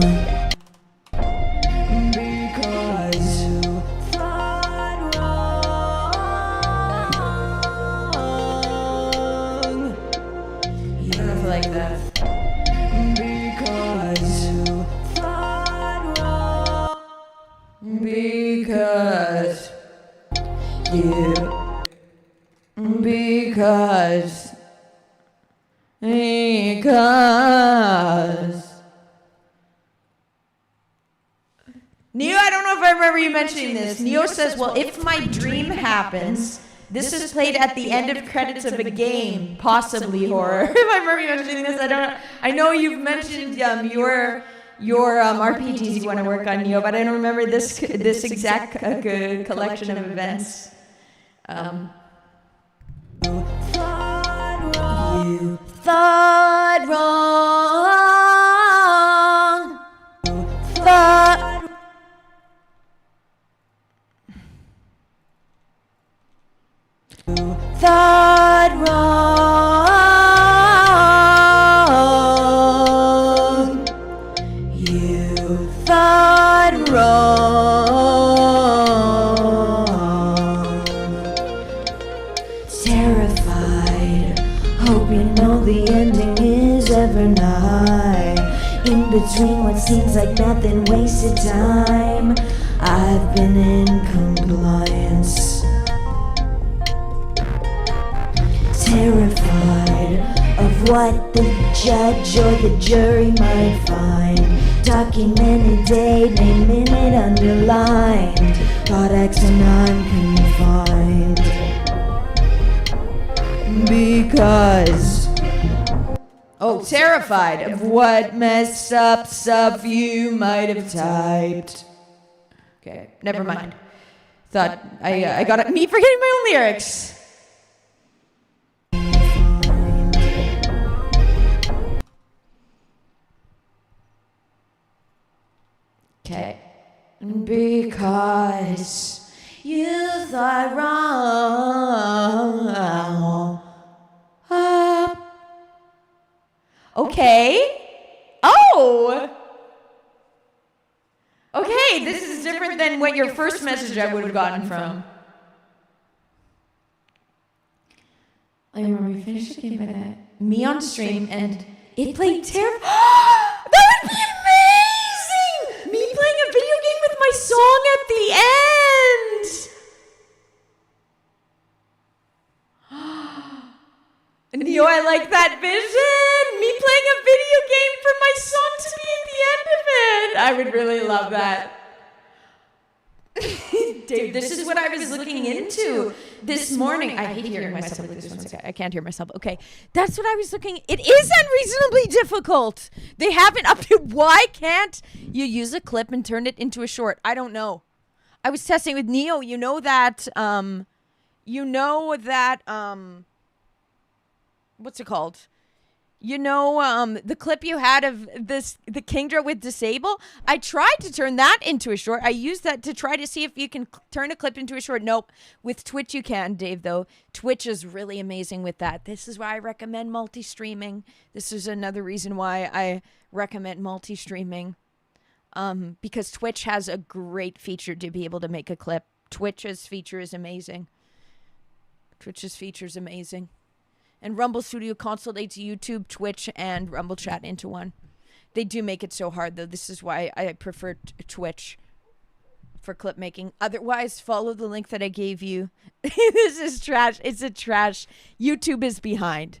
Because you thought wrong. You don't have to like that. Because you thought wrong. Because you. Because. Neo, I don't know if I remember you mentioning this. Neo says, well, if my dream happens, this is played at the end of credits of a game, possibly horror. If I remember you mentioning this, I know you've mentioned your RPGs you want to work on, Neo, but I don't remember this exact collection of events. You thought wrong. Thought wrong. You thought wrong. Terrified, hope you know the ending is ever nigh. In between what seems like nothing, wasted time. I've been in compliance. Terrified of what the judge or the jury might find. Documented, name, minute underlined. Products are non-confined. Because terrified of what mess up stuff you might have typed. Okay, never mind. Thought I got it. Me forgetting my own lyrics. Okay. Because you thought wrong. Okay. Oh. Okay, this is different than what your first message I would have gotten from. I remember we finished the game by that. Me on stream, and it played terrible. That would be amazing! Me playing a video game with my song at the end! Neo, I like that vision! Me playing a video game for my song to be at the end of it! I would really love that. Dave, this is what I was looking into this morning. I hate hearing myself like this. One second. I can't hear myself. Okay. That's what I was looking. It is unreasonably difficult. They haven't up to. Why can't you use a clip and turn it into a short? I don't know. I was testing with Neo. You know that, what's it called? The clip you had of the Kingdra with Disable? I tried to turn that into a short. I used that to try to see if you can turn a clip into a short. Nope. With Twitch you can, Dave, though. Twitch is really amazing with that. This is why I recommend multi-streaming. This is another reason why I recommend multi-streaming. Because Twitch has a great feature to be able to make a clip. Twitch's feature is amazing. And Rumble Studio consolidates YouTube, Twitch, and Rumble Chat into one. They do make it so hard, though. This is why I prefer Twitch for clip making. Otherwise, follow the link that I gave you. This is trash. It's a trash. YouTube is behind.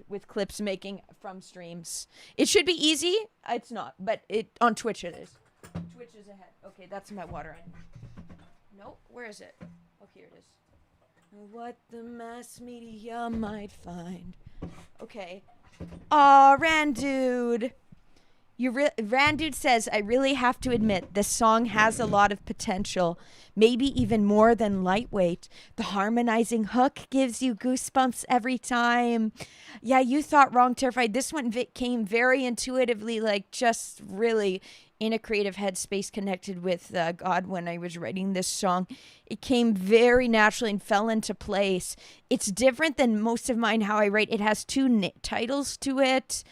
With clips making from streams. It should be easy. It's not, but on Twitch it is. Twitch is ahead. Okay, that's my water. Nope. Where is it? Oh, here it is. What the mass media might find. Okay. Aw, Randude. Randude says, I really have to admit, this song has a lot of potential. Maybe even more than Lightweight. The harmonizing hook gives you goosebumps every time. Yeah, you thought wrong, Terrified. This one came very intuitively, like just really in a creative headspace connected with God when I was writing this song. It came very naturally and fell into place. It's different than most of mine, how I write. It has two titles to it.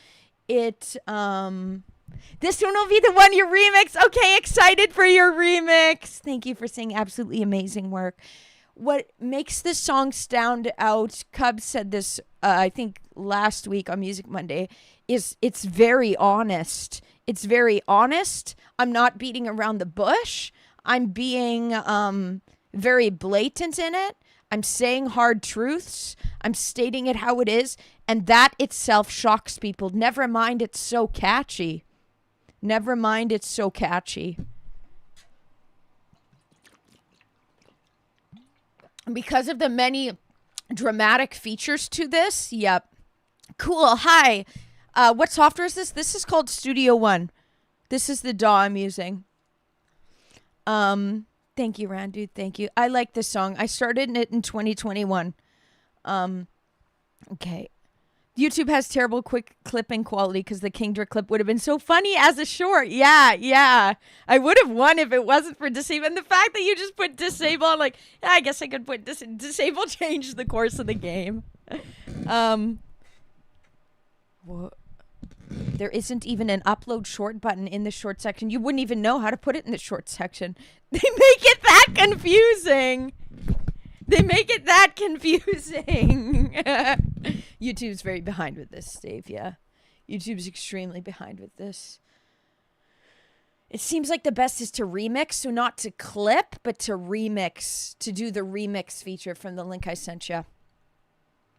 This one will be the one, your remix. Okay, excited for your remix. Thank you for saying absolutely amazing work. What makes this song stand out, Cub said this, I think last week on Music Monday, is it's very honest. It's very honest. I'm not beating around the bush. I'm being very blatant in it. I'm saying hard truths. I'm stating it how it is. And that itself shocks people. Never mind, it's so catchy. Never mind, it's so catchy. Because of the many dramatic features to this, yep. Cool. Hi. What software is this? This is called Studio One. This is the DAW I'm using. Thank you, Randude. Thank you. I like this song. I started it in 2021. Okay. YouTube has terrible quick clipping quality because the Kingdra clip would have been so funny as a short. Yeah. I would have won if it wasn't for disable. And the fact that you just put disable, I'm like, yeah, I guess I could put disable changed the course of the game. There isn't even an upload short button in the short section. You wouldn't even know how to put it in the short section. They make it that confusing. YouTube's very behind with this, Dave, yeah. YouTube's extremely behind with this. It seems like the best is to remix, so not to clip, but to remix, to do the remix feature from the link I sent you.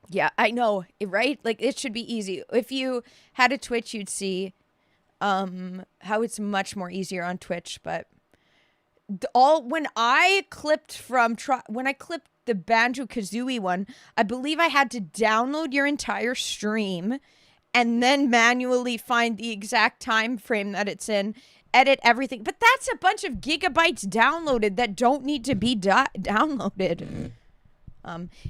Yeah, I know, right? Like, it should be easy. If you had a Twitch, you'd see how it's much more easier on Twitch, but when I clipped the Banjo-Kazooie one, I believe I had to download your entire stream and then manually find the exact time frame that it's in, edit everything. But that's a bunch of gigabytes downloaded that don't need to be downloaded.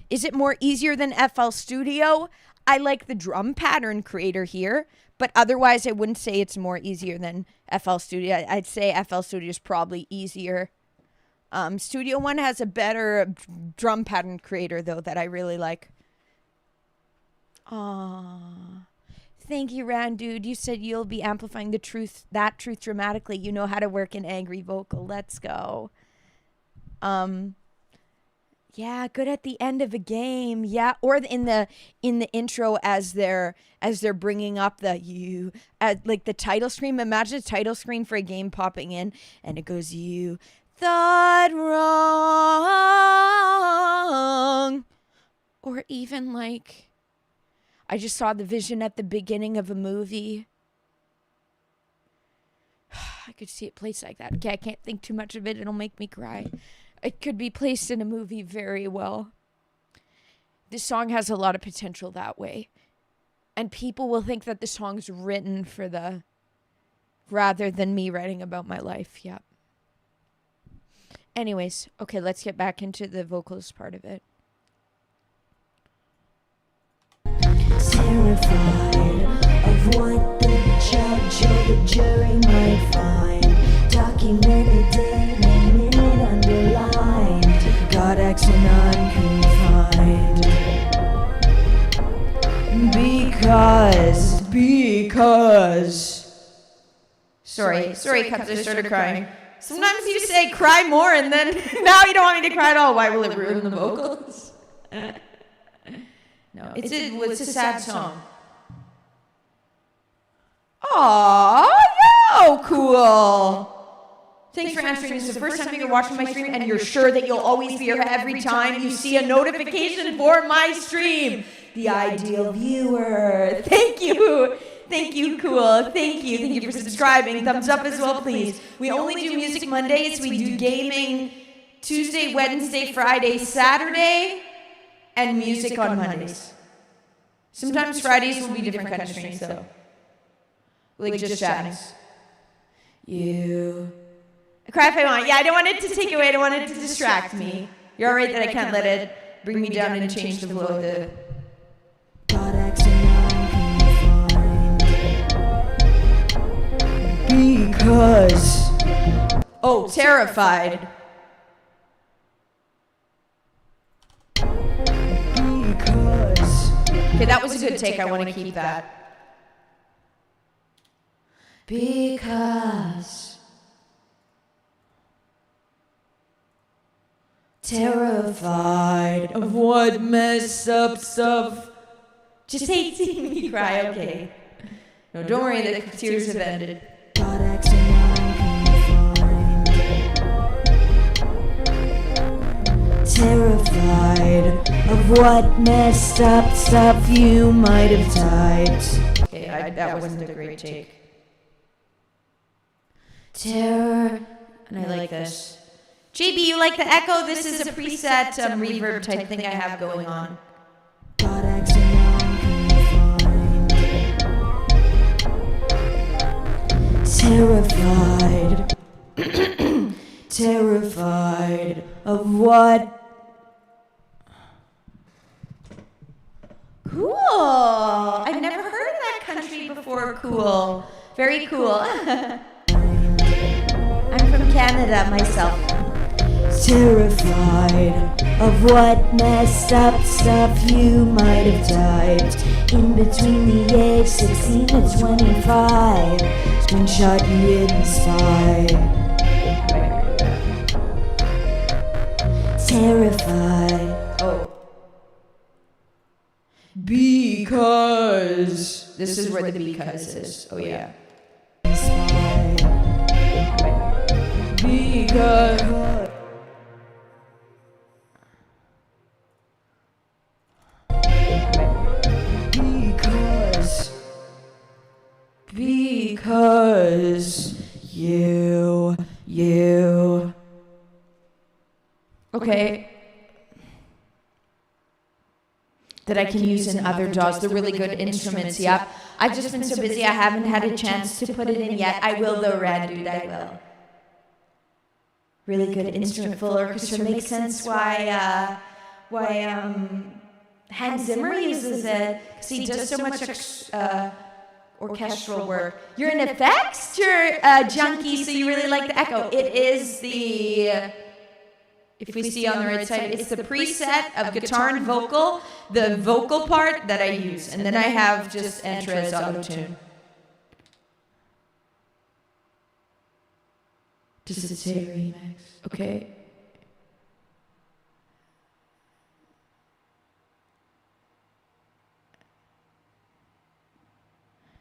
Is it more easier than FL Studio? I like the drum pattern creator here, but otherwise I wouldn't say it's more easier than FL Studio. I'd say FL Studio is probably easier. Studio One has a better drum pattern creator, though, that I really like. Aww. Thank you, Randude. You said you'll be amplifying that truth dramatically. You know how to work an angry vocal. Let's go. Yeah, good at the end of a game. Yeah, or in the intro as they're bringing up the like the title screen. Imagine a title screen for a game popping in, and it goes, "You thought wrong," or even like, I just saw the vision at the beginning of a movie. I could see it placed like that. Okay, I can't think too much of it. It'll make me cry. It could be placed in a movie very well. This song has a lot of potential that way. And people will think that the song's written for rather than me writing about my life. Yep. Anyways, okay, let's get back into the vocals part of it. Terrified of what the judge or the jury might find. Documented, dated, minute underlined. Codex and unconfined. Because. Sorry, because I started crying. Sometimes you say cry more and then now you don't want me to cry at all. Why will it ruin the vocals? No, it's a sad song. Aww, yo, cool. Thanks for answering. This is the first time you're watching my stream and you're sure that you'll always be here every time you see a notification for my stream. The ideal viewer. Thank you. Thank you, cool. Thank you. Thank you for subscribing. Thumbs up as well, please. We only do Music Mondays. We do gaming Tuesday, Wednesday, Friday, Saturday, and music on Mondays. Sometimes Fridays will be different kind of streams, though. Like just chatting. You. I cry if I want. Yeah, I don't want it to take away. I don't want it to distract me. You're alright that I can't let it bring me down and change the flow of the... Because. Oh, terrified. Because. Okay, that was a good take. I want to keep that. Because. Terrified of what messed up stuff. Just hate seeing me cry, okay. No, don't worry, the tears have ended. Terrified of what messed up stuff you might have typed. Okay, that wasn't a great take. Terror, and I like this. JB, you like the echo? This is a preset reverb type thing I have going on. Terrified. Terrified of what? Cool. I've never heard of that country before. Cool. Very cool. I'm from Canada myself. Terrified of what messed up stuff you might have typed in between the age 16 to 25. Screenshot you hidden spy. Terrified. Oh. Because. This is where the because is. Oh, yeah. Because. Because you. Okay. That I can use in other JAWs. They're really good instruments, yep. I've just been so busy I haven't had a chance to put it in yet. I will though, Rad Dude, I will. Really good instrument, full orchestra. Makes sense why Hans Zimmer uses it, because he does so much orchestral work. You're an effects junkie, so you really like the echo. It is the, if we see on the right side, it's the preset of guitar and vocal, the vocal part that I use. And then I have just enter as auto-tune. Does it say remix? Okay.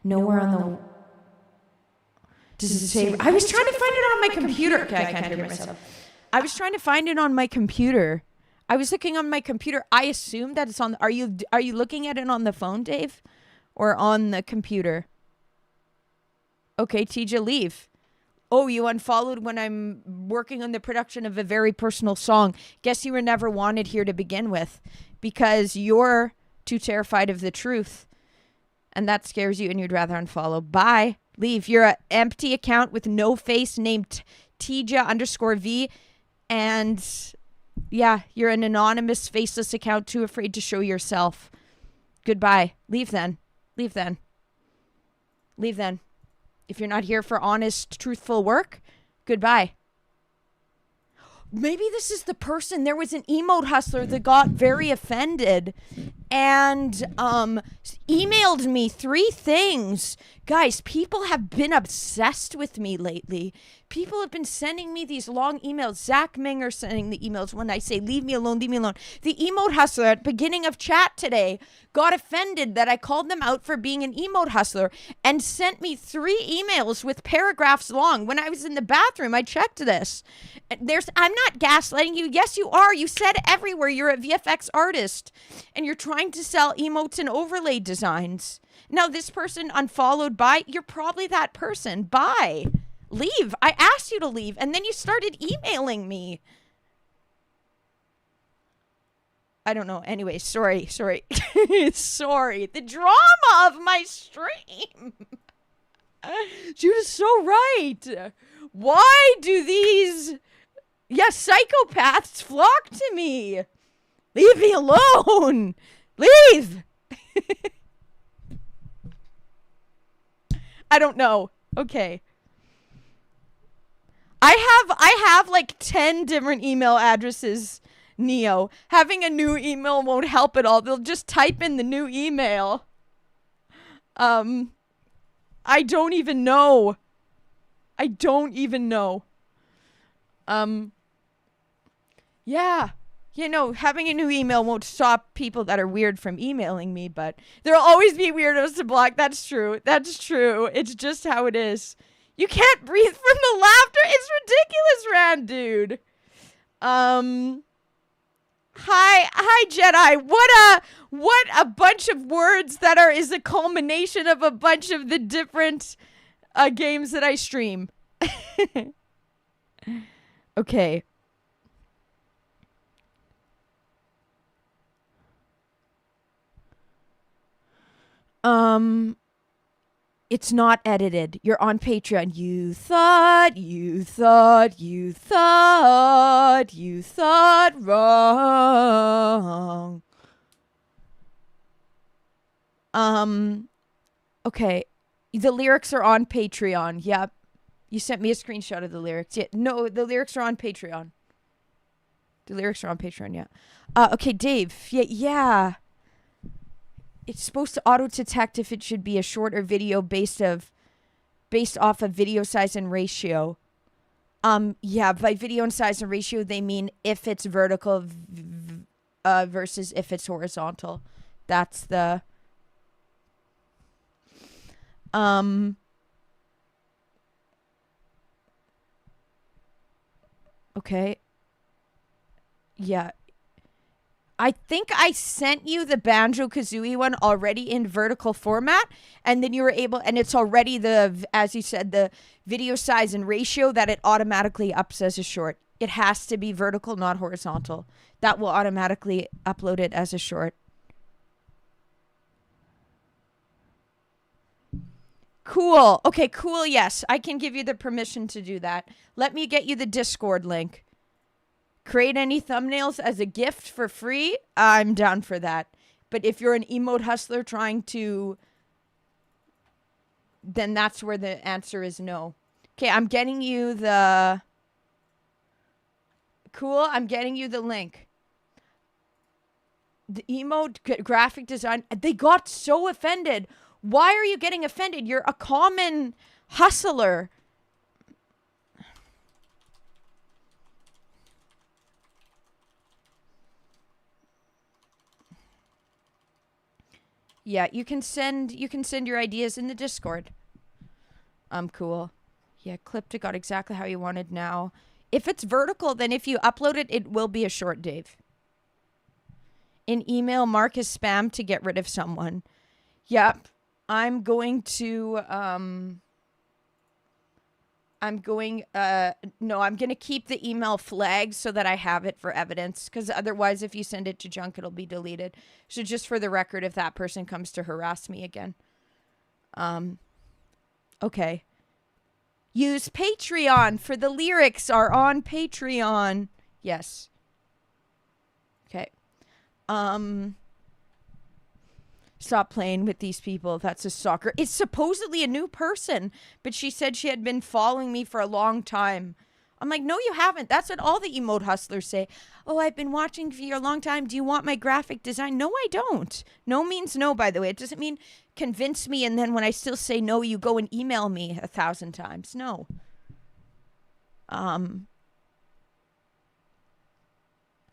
Nowhere on the. Does it say? I was trying to find it on my computer. Okay, I can't hear myself. I was trying to find it on my computer. I was looking on my computer. I assume that it's on. Are you looking at it on the phone, Dave, or on the computer? Okay, Tija, leave. Oh, you unfollowed when I'm working on the production of a very personal song. Guess you were never wanted here to begin with, because you're too terrified of the truth. And that scares you and you'd rather unfollow. Bye. Leave. You're an empty account with no face named Tija_V. And yeah, you're an anonymous, faceless account too afraid to show yourself. Goodbye. Leave then. Leave then. Leave then. If you're not here for honest, truthful work, goodbye. Maybe this is the person. There was an emote hustler that got very offended and emailed me 3 things. Guys, people have been obsessed with me lately. People have been sending me these long emails. Zach Minger sending the emails when I say, leave me alone, leave me alone. The emote hustler at the beginning of chat today got offended that I called them out for being an emote hustler and sent me 3 emails with paragraphs long. When I was in the bathroom, I checked this. I'm not gaslighting you. Yes, you are. You said everywhere you're a VFX artist and you're trying to sell emotes and overlay designs. Now, this person unfollowed. Bye. You're probably that person. Bye. Leave. I asked you to leave, and then you started emailing me. I don't know. Anyway, sorry. Sorry. The drama of my stream. Judah's so right. Why do these psychopaths flock to me? Leave me alone. Leave. I don't know. Okay. I have like 10 different email addresses, Neo. Having a new email won't help at all. They'll just type in the new email. I don't even know. I don't even know. Yeah. Having a new email won't stop people that are weird from emailing me, but there'll always be weirdos to block. That's true. That's true. It's just how it is. You can't breathe from the laughter. It's ridiculous, Rand, dude. Hi, Jedi. What a bunch of words that is a culmination of a bunch of the different games that I stream. Okay. It's not edited. You're on Patreon. You thought wrong. Okay. The lyrics are on Patreon. Yep. You sent me a screenshot of the lyrics. Yeah. No, the lyrics are on Patreon. The lyrics are on Patreon, yeah. Okay, Dave. Yeah. It's supposed to auto-detect if it should be a shorter video based off of video size and ratio. Yeah, by video and size and ratio, they mean if it's vertical versus if it's horizontal. That's the... Okay. Yeah. I think I sent you the Banjo-Kazooie one already in vertical format, and then you were able, and it's already as you said, the video size and ratio that it automatically ups as a short. It has to be vertical, not horizontal. That will automatically upload it as a short. Cool. Okay, cool. Yes, I can give you the permission to do that. Let me get you the Discord link. Create any thumbnails as a gift for free? I'm down for that. But if you're an emote hustler trying to... then that's where the answer is no. Okay, I'm getting you the... Cool, I'm getting you the link. The emote graphic design... They got so offended. Why are you getting offended? You're a common hustler. Yeah, you can send your ideas in the Discord. Cool. Yeah, clipped it, got exactly how you wanted now. If it's vertical, then if you upload it, it will be a short, Dave. In email, mark as spam to get rid of someone. Yep. I'm going to keep the email flagged so that I have it for evidence, because otherwise if you send it to junk, it'll be deleted. So just for the record, if that person comes to harass me again. Okay. Use Patreon for the lyrics are on Patreon. Yes. Okay. Stop playing with these people. That's a stalker. It's supposedly a new person, but she said she had been following me for a long time. I'm like, no, you haven't. That's what all the emote hustlers say. Oh, I've been watching for you a long time. Do you want my graphic design? No, I don't. No means no, by the way. It doesn't mean convince me, and then when I still say no, you go and email me 1,000 times. No.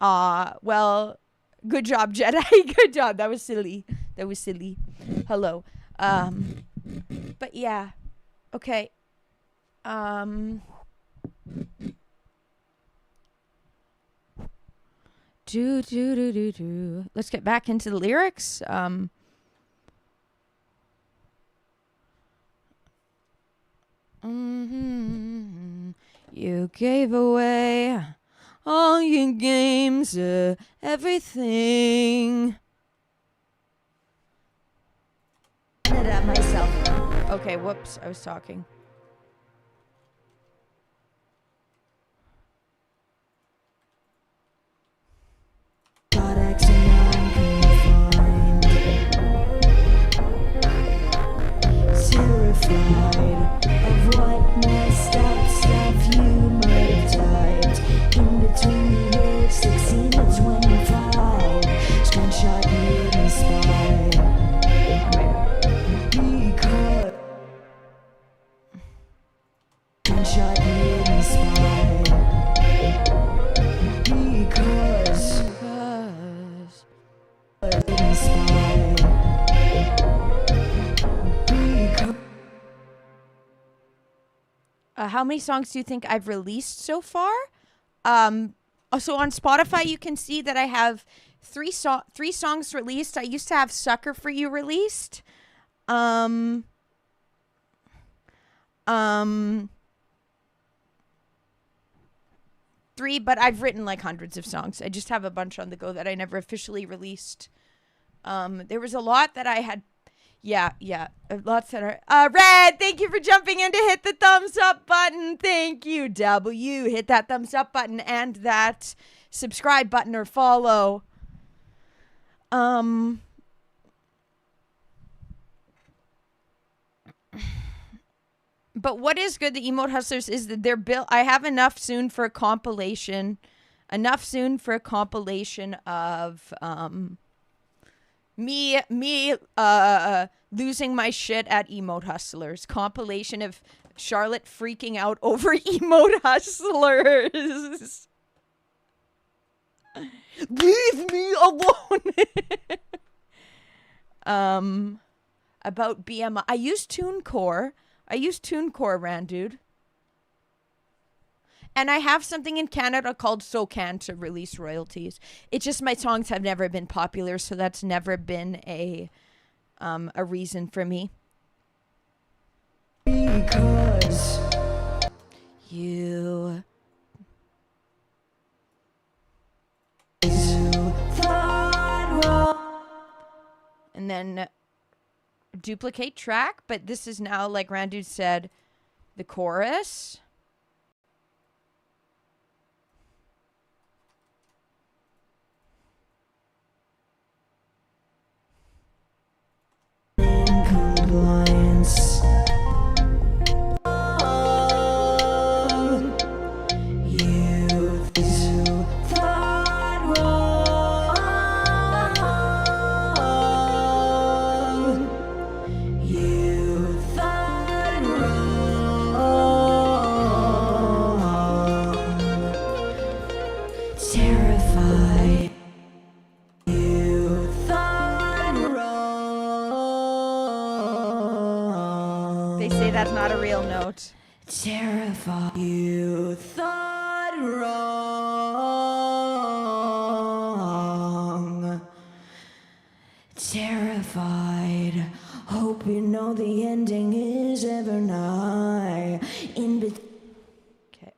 Well, good job, Jedi. Good job. That was silly. That was silly. Hello. But yeah. Okay. Let's get back into the lyrics. You gave away all your games, everything. It at myself. Okay, whoops, I was talking. Terrified of what messed up stuff you might How many songs do you think I've released so far? So on Spotify, you can see that I have three songs released. I used to have "Sucker for You" released. Um, um, three, but I've written like hundreds of songs. I just have a bunch on the go that I never officially released. There was a lot that I had. Yeah, lots that are. Red, thank you for jumping in to hit the thumbs up button. Thank you, W. Hit that thumbs up button and that subscribe button or follow. But what is good, the Emote Hustlers, is that they're built. I have enough soon for a compilation. Enough soon for a compilation of me losing my shit at Emote Hustlers. Compilation of Charlotte freaking out over Emote Hustlers. Leave me alone. About BMI. I use TuneCore, Randude. And I have something in Canada called SoCan to release royalties. It's just my songs have never been popular, so that's never been a reason for me. Because you and then duplicate track, but this is now, like Randu said, the chorus. Compliance. They say that's not a real note. Terrified. You thought wrong. Terrified. Hope you know the ending is ever nigh. Okay.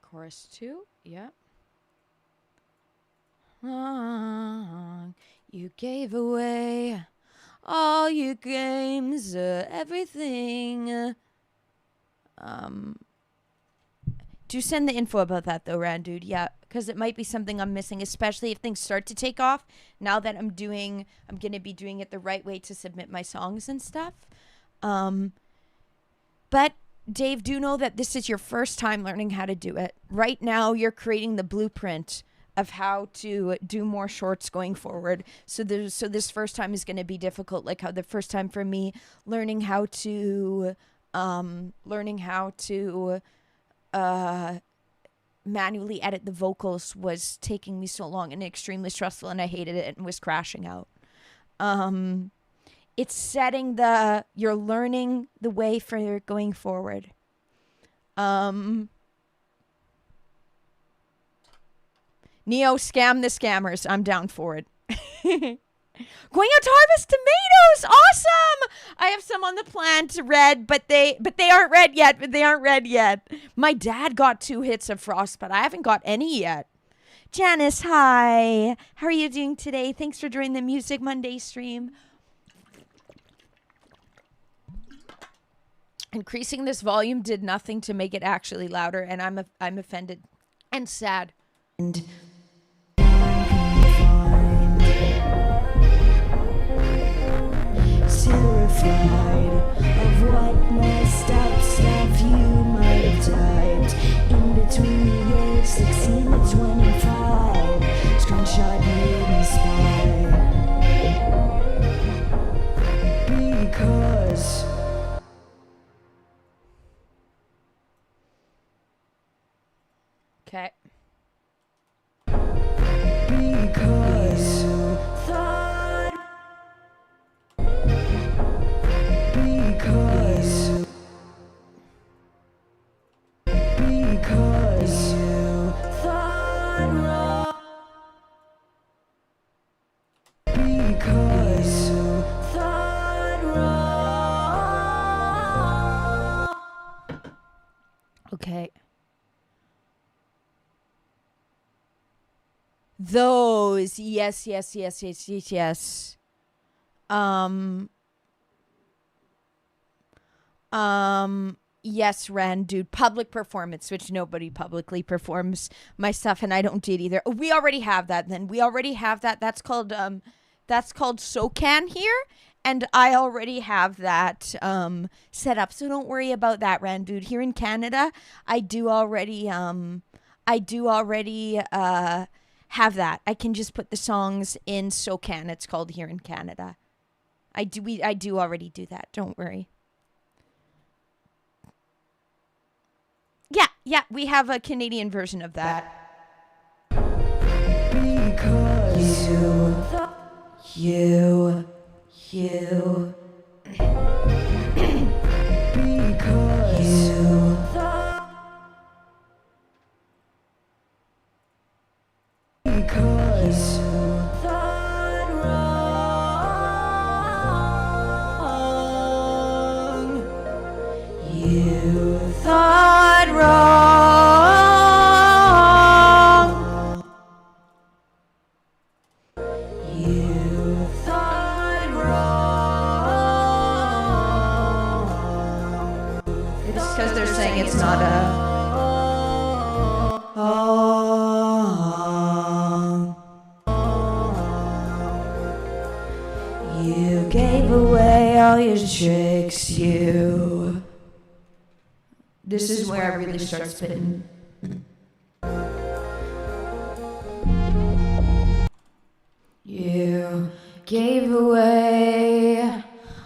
Chorus 2. Yep. You gave away all your games, everything. Do send the info about that though, Randude. Yeah, because it might be something I'm missing, especially if things start to take off. Now that I'm going to be doing it the right way to submit my songs and stuff. But Dave, do know that this is your first time learning how to do it. Right now, you're creating the blueprint of how to do more shorts going forward. So this first time is going to be difficult, like how the first time for me learning how to manually edit the vocals was taking me so long and extremely stressful, and I hated it and was crashing out. It's setting you're learning the way for going forward. Neo, scam the scammers. I'm down for it. Going out to harvest tomatoes. Awesome. I have some on the plant, red, but they aren't red yet. My dad got 2 hits of frost, but I haven't got any yet. Janice, hi. How are you doing today? Thanks for joining the Music Monday stream. Increasing this volume did nothing to make it actually louder, and I'm offended and sad. And terrified of what messed up stuff you might have typed in between the years 16 to 25. Screenshot made me spy. Because okay. Okay. Those. Yes, yes, yes, yes, yes, yes. Um, yes, Ren, dude. Public performance, which nobody publicly performs my stuff, and I don't do it either. We already have that. Then we already have that. That's called SOCAN here, and I already have that set up. So don't worry about that, Ren, dude. Here in Canada, I do already have that. I can just put the songs in SOCAN. It's called here in Canada. I do already do that. Don't worry. Yeah, yeah, we have a Canadian version of that. Because you because you because thought wrong. You thought wrong. You thought wrong. It's because they're saying it's not a. You gave away all your tricks, you. This is where I really start spitting. You gave away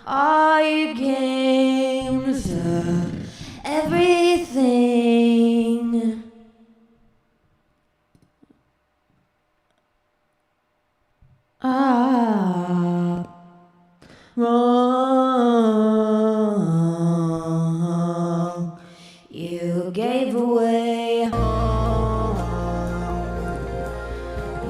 all your games, everything. Wrong. You gave away.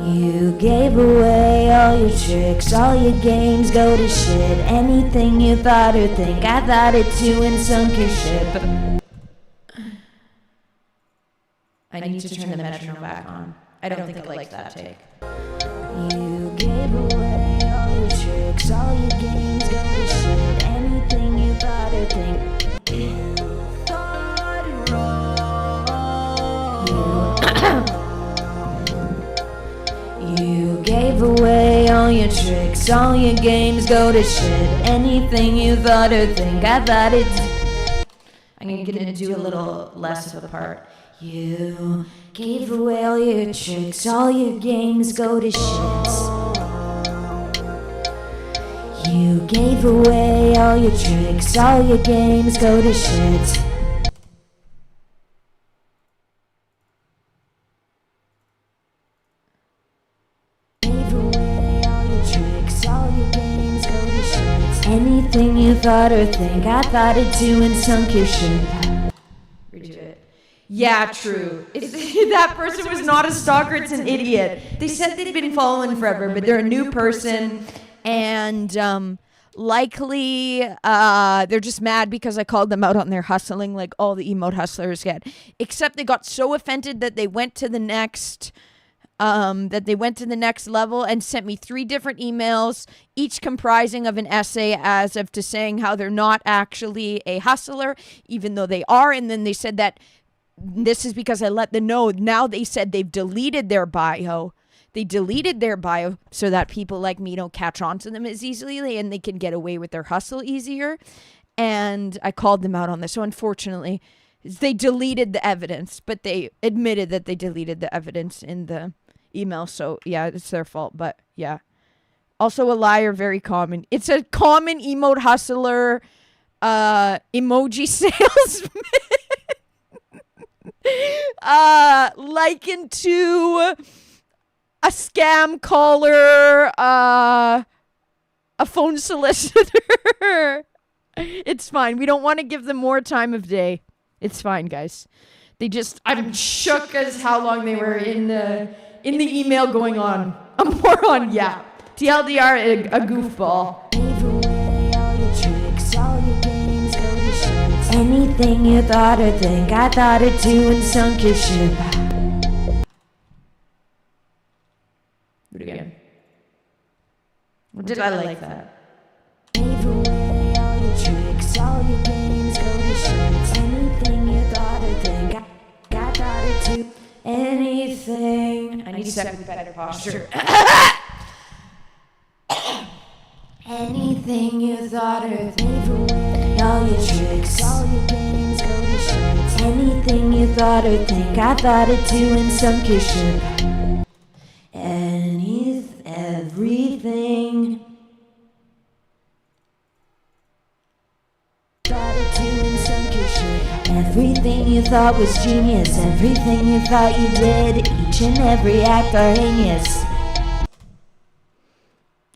You gave away all your tricks, all your games go to shit. Anything you thought or think, I thought it too and sunk your ship. I need to turn the metronome back on. I don't think I like that take. You gave away all your tricks, all your games go to shit. Anything you thought or think, you thought it wrong. You gave away all your tricks, all your games go to shit. Anything you thought or think, I thought it. I'm gonna do a little less of a part. You gave away all your tricks, all your games go to shit. You gave away all your tricks, all your games go to shit. Gave away all your tricks, all your games go to shit. Anything you thought or think, I thought it too and sunk your ship. Redo it. Yeah, true. That person was not a stalker, it's an idiot. They said they'd been following forever, but they're a new person, and likely they're just mad because I called them out on their hustling like all the emote hustlers get. Except they got so offended that they went to the next level and sent me 3 different emails, each comprising of an essay as of to saying how they're not actually a hustler, even though they are, and then they said that this is because I let them know. Now they said they've deleted their bio. They deleted their bio so that people like me don't catch on to them as easily and they can get away with their hustle easier. And I called them out on this. So unfortunately, they deleted the evidence, but they admitted that they deleted the evidence in the email. So yeah, it's their fault. But yeah. Also a liar, very common. It's a common emote hustler emoji salesman. Likened to a scam caller, a phone solicitor. It's fine. We don't want to give them more time of day. It's fine, guys. I'm shook as how long they were in the email going on. A moron, yeah. TLDR, a goofball. Gave away all your tricks, all your games go to shit. Anything you thought or think, I thought it too and sunk your ship. Do it again. Did I like that? Gave away all your tricks, all your games, go to shit. Anything you thought or think, I thought it too. Anything. I need to set with better posture. Anything you thought or gave away all your tricks, all your games, go to shit. Anything you thought or think, I thought it too and sunk your ship. Everything. Thought it too and sunk your ship. Everything you thought was genius, everything you thought you did, each and every act are heinous.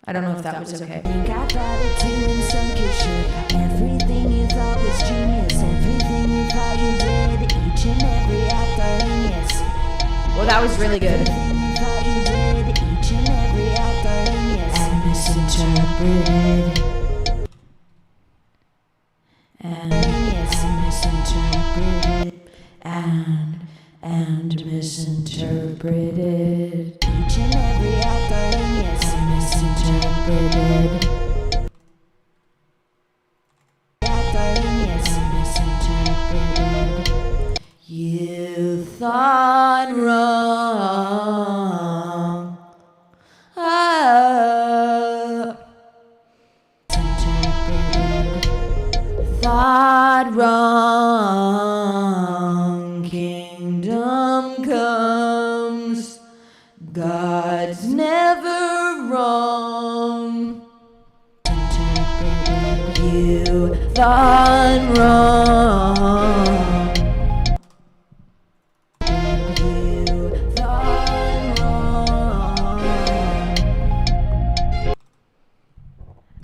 I don't know if that was okay. I think I thought it too and sunk your ship. Everything you thought was genius, everything you thought you did, each and every act are heinous. Well, that was really good. Everything you thought you did, each and every act are heinous. And misinterpreted. And misinterpreted. And misinterpreted. Each and every act are heinous. Misinterpreted. Misinterpreted. You thought wrong. Thought wrong. Kingdom comes. God's never wrong. You thought wrong. You thought wrong.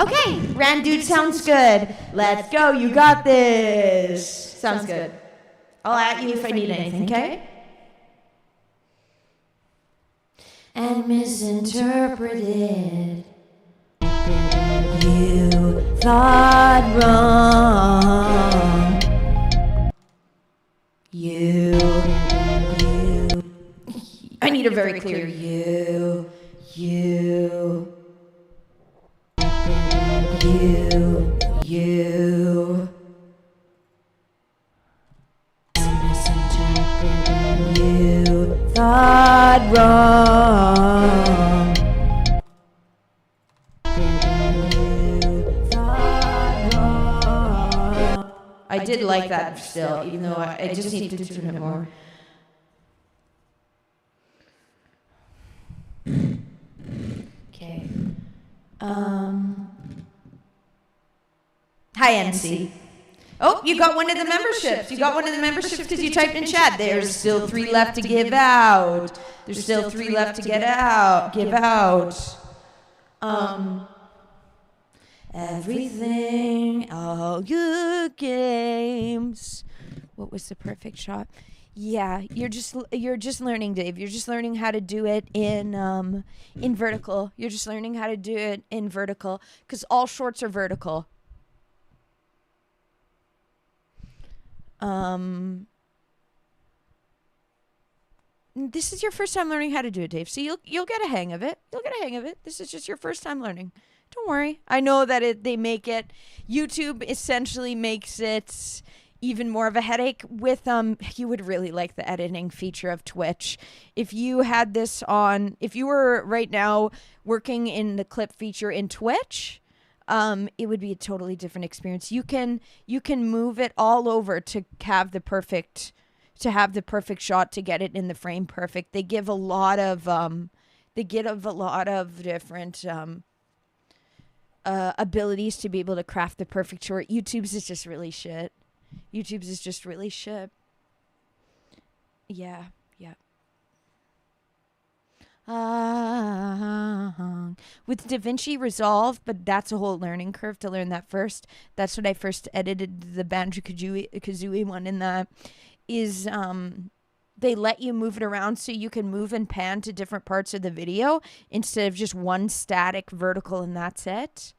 Okay, Rand Dude sounds good. Let's go, you got this. Sounds good. I'll at you if I need anything, okay? And misinterpreted. You thought wrong. You. I need a very clear you. Misinterpreted. You thought wrong. I did like that still, even though I just need to tune it more. Okay. Hi, NC. Oh, you got one of the memberships. You got one of the memberships because you typed in chat. There's still 3 left to give out. There's still 3 left to give out. Everything, all your games. What was the perfect shot? Yeah, you're just learning, Dave. You're just learning how to do it in vertical. You're just learning how to do it in vertical because all shorts are vertical. This is your first time learning how to do it, Dave. So you'll get a hang of it. This is just your first time learning. Don't worry. I know that they make it. YouTube essentially makes it even more of a headache with you would really like the editing feature of Twitch. If you had this on, if you were right now working in the clip feature in Twitch, it would be a totally different experience. You can move it all over to have the perfect shot, to get it in the frame perfect. They give a lot of different abilities to be able to craft the perfect short. YouTube's is just really shit. Yeah. With DaVinci Resolve, but that's a whole learning curve to learn that first. That's what I first edited the Banjo-Kazooie one in that. Is they let you move it around so you can move and pan to different parts of the video instead of just one static vertical and that's it.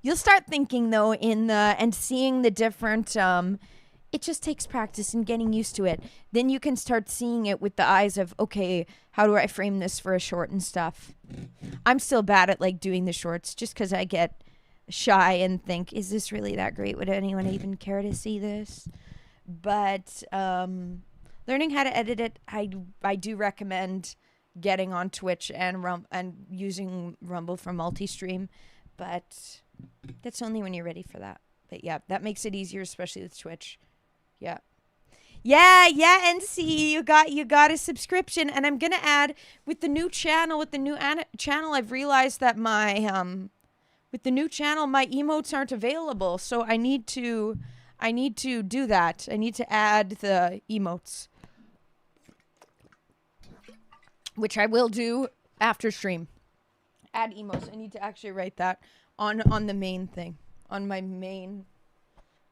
You'll start thinking though and seeing the different it just takes practice and getting used to it. Then you can start seeing it with the eyes of, okay, how do I frame this for a short and stuff? I'm still bad at like doing the shorts just because I get shy and think, is this really that great? Would anyone even care to see this? But learning how to edit it, I do recommend getting on Twitch and using Rumble for multi-stream, but that's only when you're ready for that. But yeah, that makes it easier, especially with Twitch. Yeah. NC, you got a subscription, and I'm gonna add with the new channel. I've realized that my with the new channel, my emotes aren't available, so I need to do that. I need to add the emotes, which I will do after stream. Add emotes. I need to actually write that on the main thing, on my main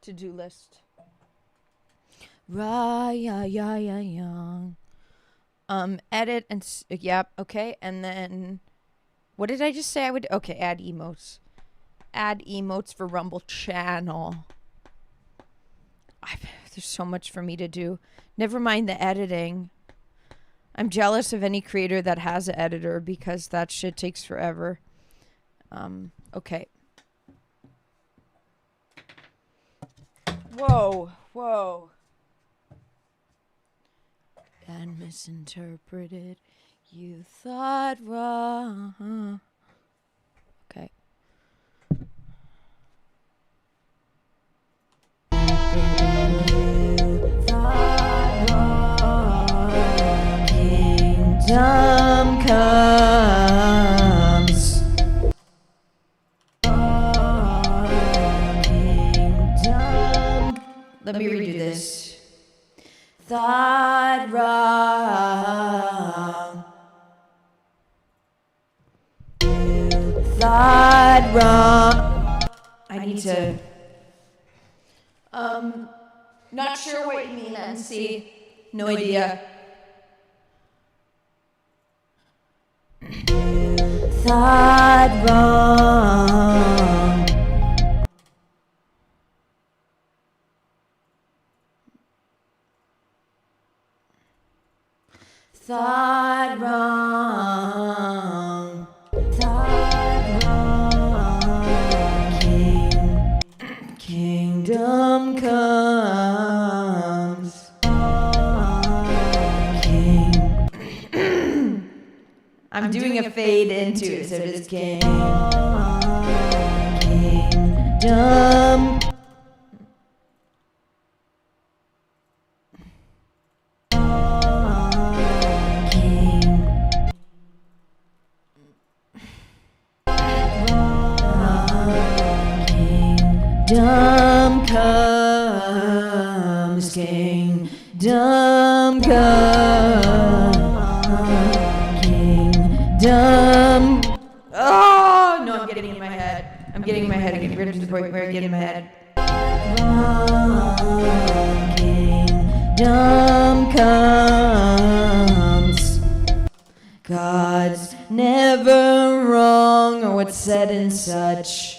to-do list. Edit and yep, okay, and then what did I just say I would? Okay, add emotes. Add emotes for Rumble channel. There's so much for me to do. Never mind the editing. I'm jealous of any creator that has an editor because that shit takes forever. Okay. Whoa. And misinterpreted. You thought wrong. Okay. You thought wrong. Kingdom comes. Kingdom. Let me redo this. Thought wrong. You thought wrong. I need to. Not sure what you mean, NC. No idea. Thought wrong. Thought wrong. Thought wrong. Kingdom comes. I'm doing a fade into it, so it's kingdom. Kingdom comes, kingdom comes, kingdom. Oh no, I'm getting in my head. I'm getting in my head. I'm getting to the point where I get in my head. Kingdom comes. God's never wrong or what's said and such.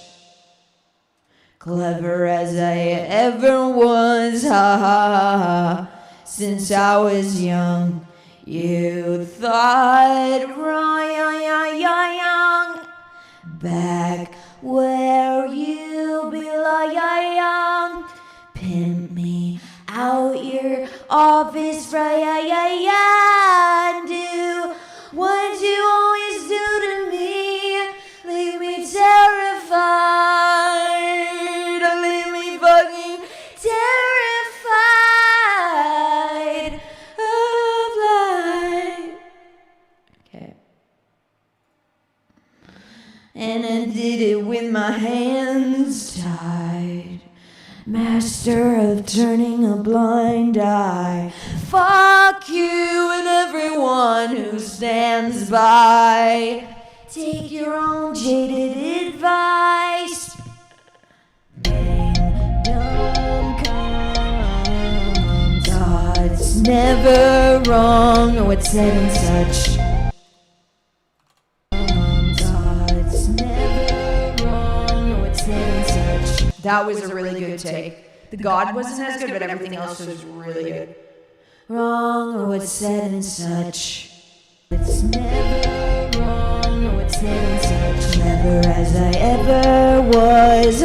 Clever as I ever was, ha ha ha. Since I was young, you thought wrong. Back where you belong. Pimp me out your office, and do what you always do to me. Leave me terrified. Leave me fucking terrified of life. Okay. And I did it with my hands tied. Master of turning a blind eye. Fuck you and everyone who stands by. Take your own jaded advice. Kingdom comes. God's never wrong or what's said and such. God's never wrong or what's That was a really good take. The God wasn't as good, but everything else was really good. Wrong or what's said and such. It's never wrong or what's said and such. Never as I ever was.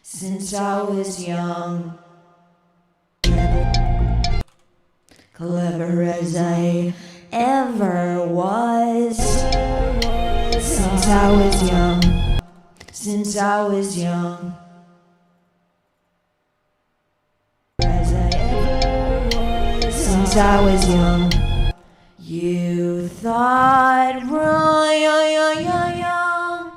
Since I was young. Clever as I ever was. Since I was young. Since I was young. As I ever was. Since I was young. You thought young.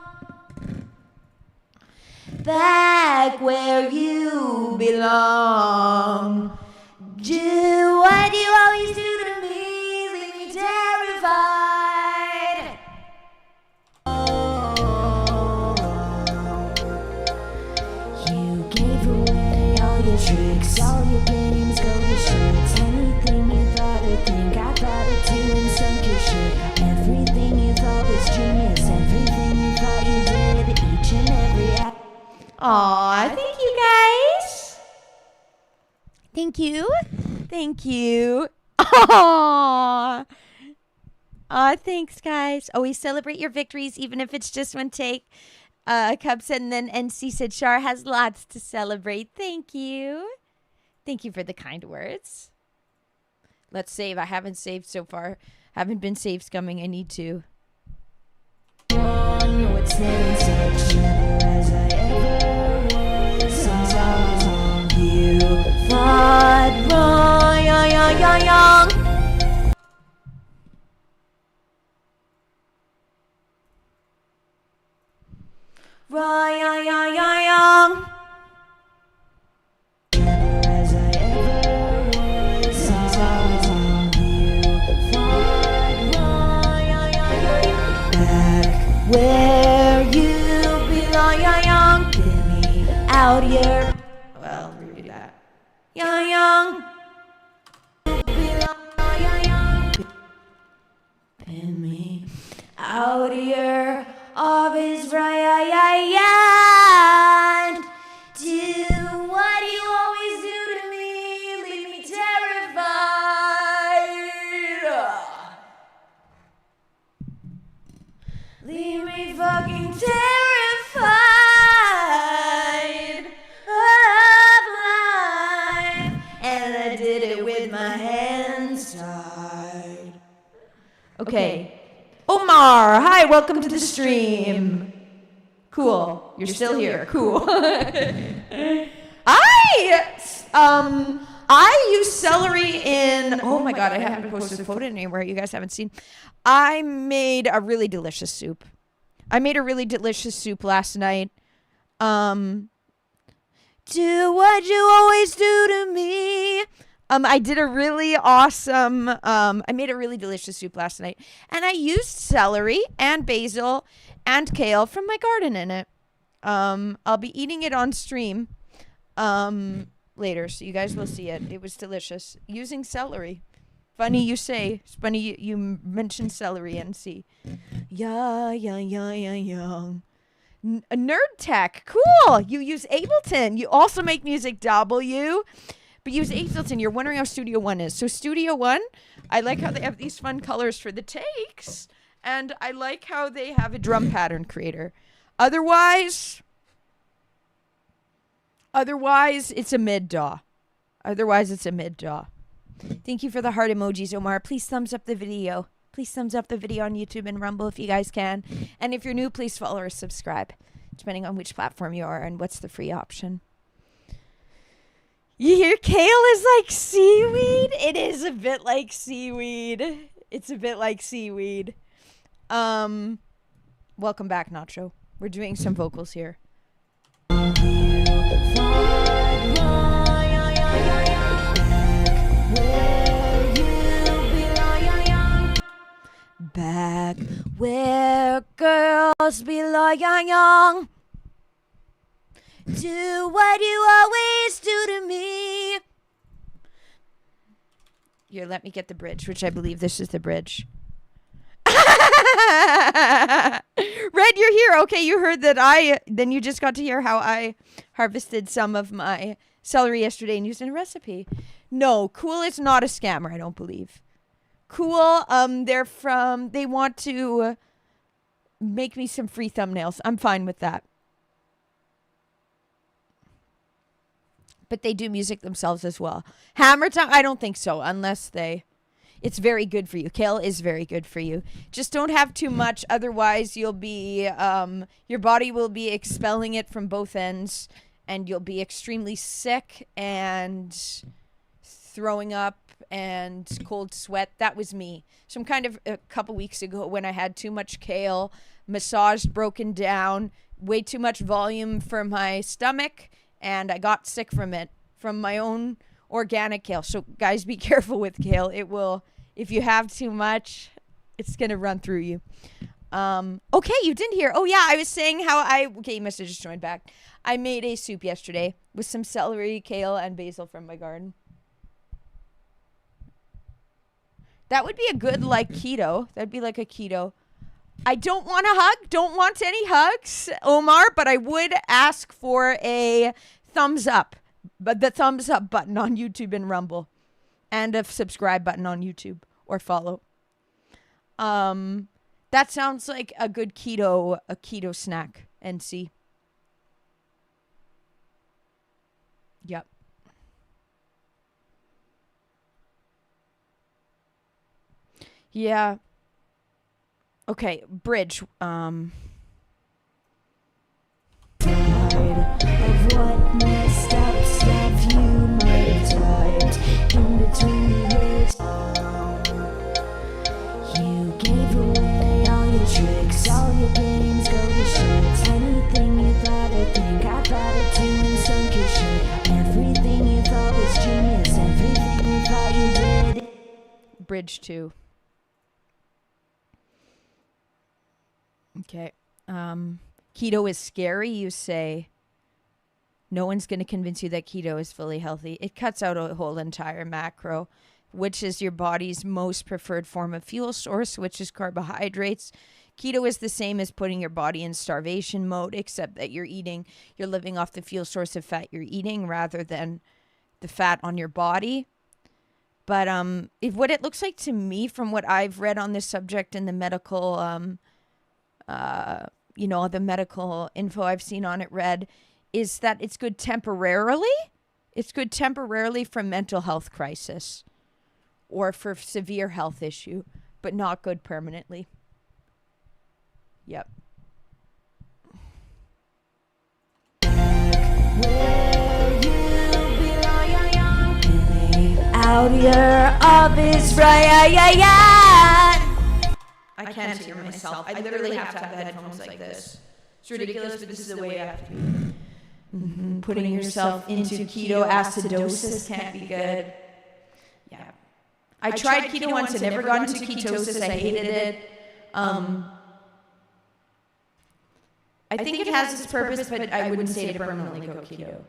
Back where you belong. Do what you always do to me, leave me terrified. You gave away all your tricks, all your games, go to shit. Anything you thought or think, I thought it too and sunk your ship. Everything you thought was genius, everything you thought you did, each and every act. Aw, thank you guys. Thank you. Thank you. Aww. Aw, thanks, guys. Always celebrate your victories, even if it's just one take. Cub said, and then NC said, Shar has lots to celebrate. Thank you. Thank you for the kind words. Let's save. I haven't saved so far. Haven't been save scumming. I need to. What's such as I ever was. Since I was on you. Thought wrong, young. Young. As I ever was. Since I was on you. Thought wrong, back where you belong, young. Get me out here. Well, redo that. Young. Pin me out here of his right. Do what you always do to me, leave me terrified. Leave me fucking terrified of life. And I did it with my hands tied. Okay. Omar, hi, welcome to the stream. Cool. You're still here. Cool. I use celery in, oh my God, I haven't posted a photo anywhere you guys haven't seen. I made a really delicious soup. Last night. Do what you always do to me. I did a really awesome, I made a really delicious soup last night. And I used celery and basil and kale from my garden in it. I'll be eating it on stream later, so you guys will see it. It was delicious. Using celery. Funny you say. It's funny you mentioned celery, NC. Yeah. Nerd tech. Cool. You use Ableton. You also make music, W. But use Ableton. You're wondering how Studio One is. So Studio One, I like how they have these fun colors for the takes. And I like how they have a drum pattern creator. Otherwise, it's a mid-DAW. Thank you for the heart emojis, Omar. Please thumbs up the video. Please thumbs up the video on YouTube and Rumble if you guys can. And if you're new, please follow or subscribe, depending on which platform you are and what's the free option. You hear kale is like seaweed? It is a bit like seaweed. Welcome back, Nacho. We're doing some vocals here. Back where girls belong, young. Do what you always do to me. Here, let me get the bridge, which I believe this is the bridge. Red, you're here. Okay, you heard that then you just got to hear how I harvested some of my celery yesterday and used in a recipe. No, Cool is not a scammer, I don't believe. Cool, they want to make me some free thumbnails. I'm fine with that. But they do music themselves as well. Hammer Time, I don't think so, unless it's very good for you. Kale is very good for you. Just don't have too much, otherwise you'll be your body will be expelling it from both ends, and you'll be extremely sick and throwing up and cold sweat. That was me. Some kind of a couple weeks ago when I had too much kale, massaged, broken down, way too much volume for my stomach, and I got sick from it, from my own organic kale. So guys, be careful with kale. It will, if you have too much, it's going to run through you. Okay, you didn't hear. Oh yeah, I was saying okay, you must have just joined back. I made a soup yesterday with some celery, kale, and basil from my garden. That would be a good, keto. That'd be like a keto. I don't want a hug. Don't want any hugs, Omar, but I would ask for a thumbs up. But the thumbs up button on YouTube and Rumble. And a subscribe button on YouTube or follow. That sounds like a good keto snack. NC. Yep. Yeah. Okay, bridge. Of what messed up stuff you might have typed in between the years. You gave away all your tricks, all your games go to shit. Anything you thought or think, I thought of doing some good shit. Everything you thought was genius, everything you thought you did. Bridge 2. Okay. Keto is scary, you say. No one's going to convince you that keto is fully healthy. It cuts out a whole entire macro, which is your body's most preferred form of fuel source, which is carbohydrates. Keto is the same as putting your body in starvation mode, except that you're living off the fuel source of fat you're eating rather than the fat on your body. But what it looks like to me from what I've read on this subject in the medical the medical info I've seen on it read is that it's good temporarily. It's good temporarily for mental health crisis or for severe health issue, but not good permanently. Yep. Out your office, right? I can't hear myself. I literally have to have headphones like this. It's ridiculous, but this is the way I have to be. Mm-hmm. Putting yourself into ketoacidosis can't be good. Yeah. I tried keto once. I never got into ketosis. I hated it. I think it has its purpose, but I wouldn't say to permanently go keto.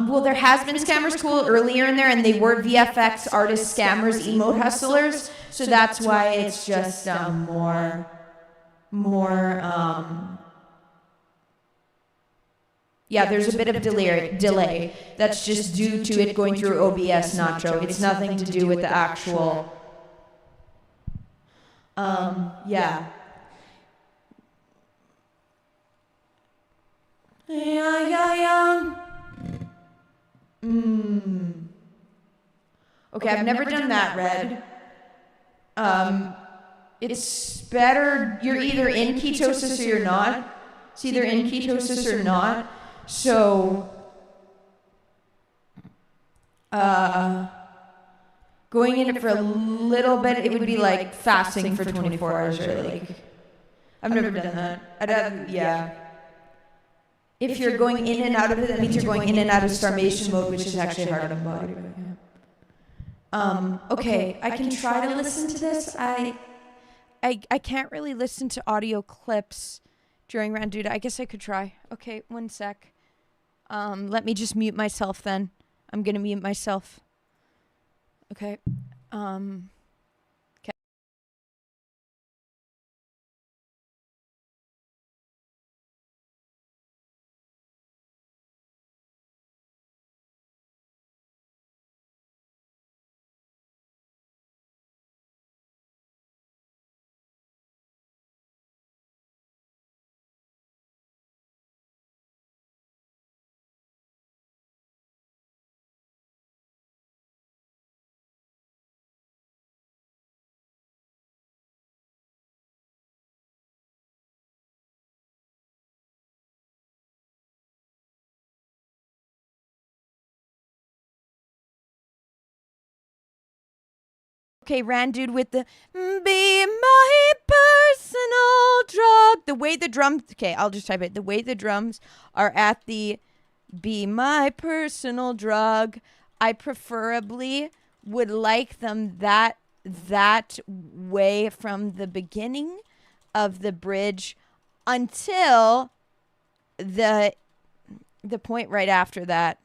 Well, there has been Scammers Cool earlier in there, and they were VFX artists, scammers, emote hustlers. So that's why it's just more. Yeah, there's a bit of delay. That's just due to it going through OBS, Nacho. It's nothing to do with the actual. Yeah. Yeah. Okay, I've never done that, Red. It's better, you're either in ketosis or you're not. It's either in ketosis or not. So, going in it for a little bit, it would be like fasting for 24 hours or I've never done that. Yeah. If you're going in and out of it, that means you're going in and out of starvation mode, which is actually hard on the body. Okay, I can try to listen to this. I can't really listen to audio clips during Randuda. I guess I could try. Okay, one sec. Let me just mute myself then. I'm going to mute myself. Okay. Um. Okay. Okay, Randude with the "Be my personal drug." The way the drums. Okay, I'll just type it. The way the drums are at the "Be my personal drug." I preferably would like them that way from the beginning of the bridge until the the point right after that.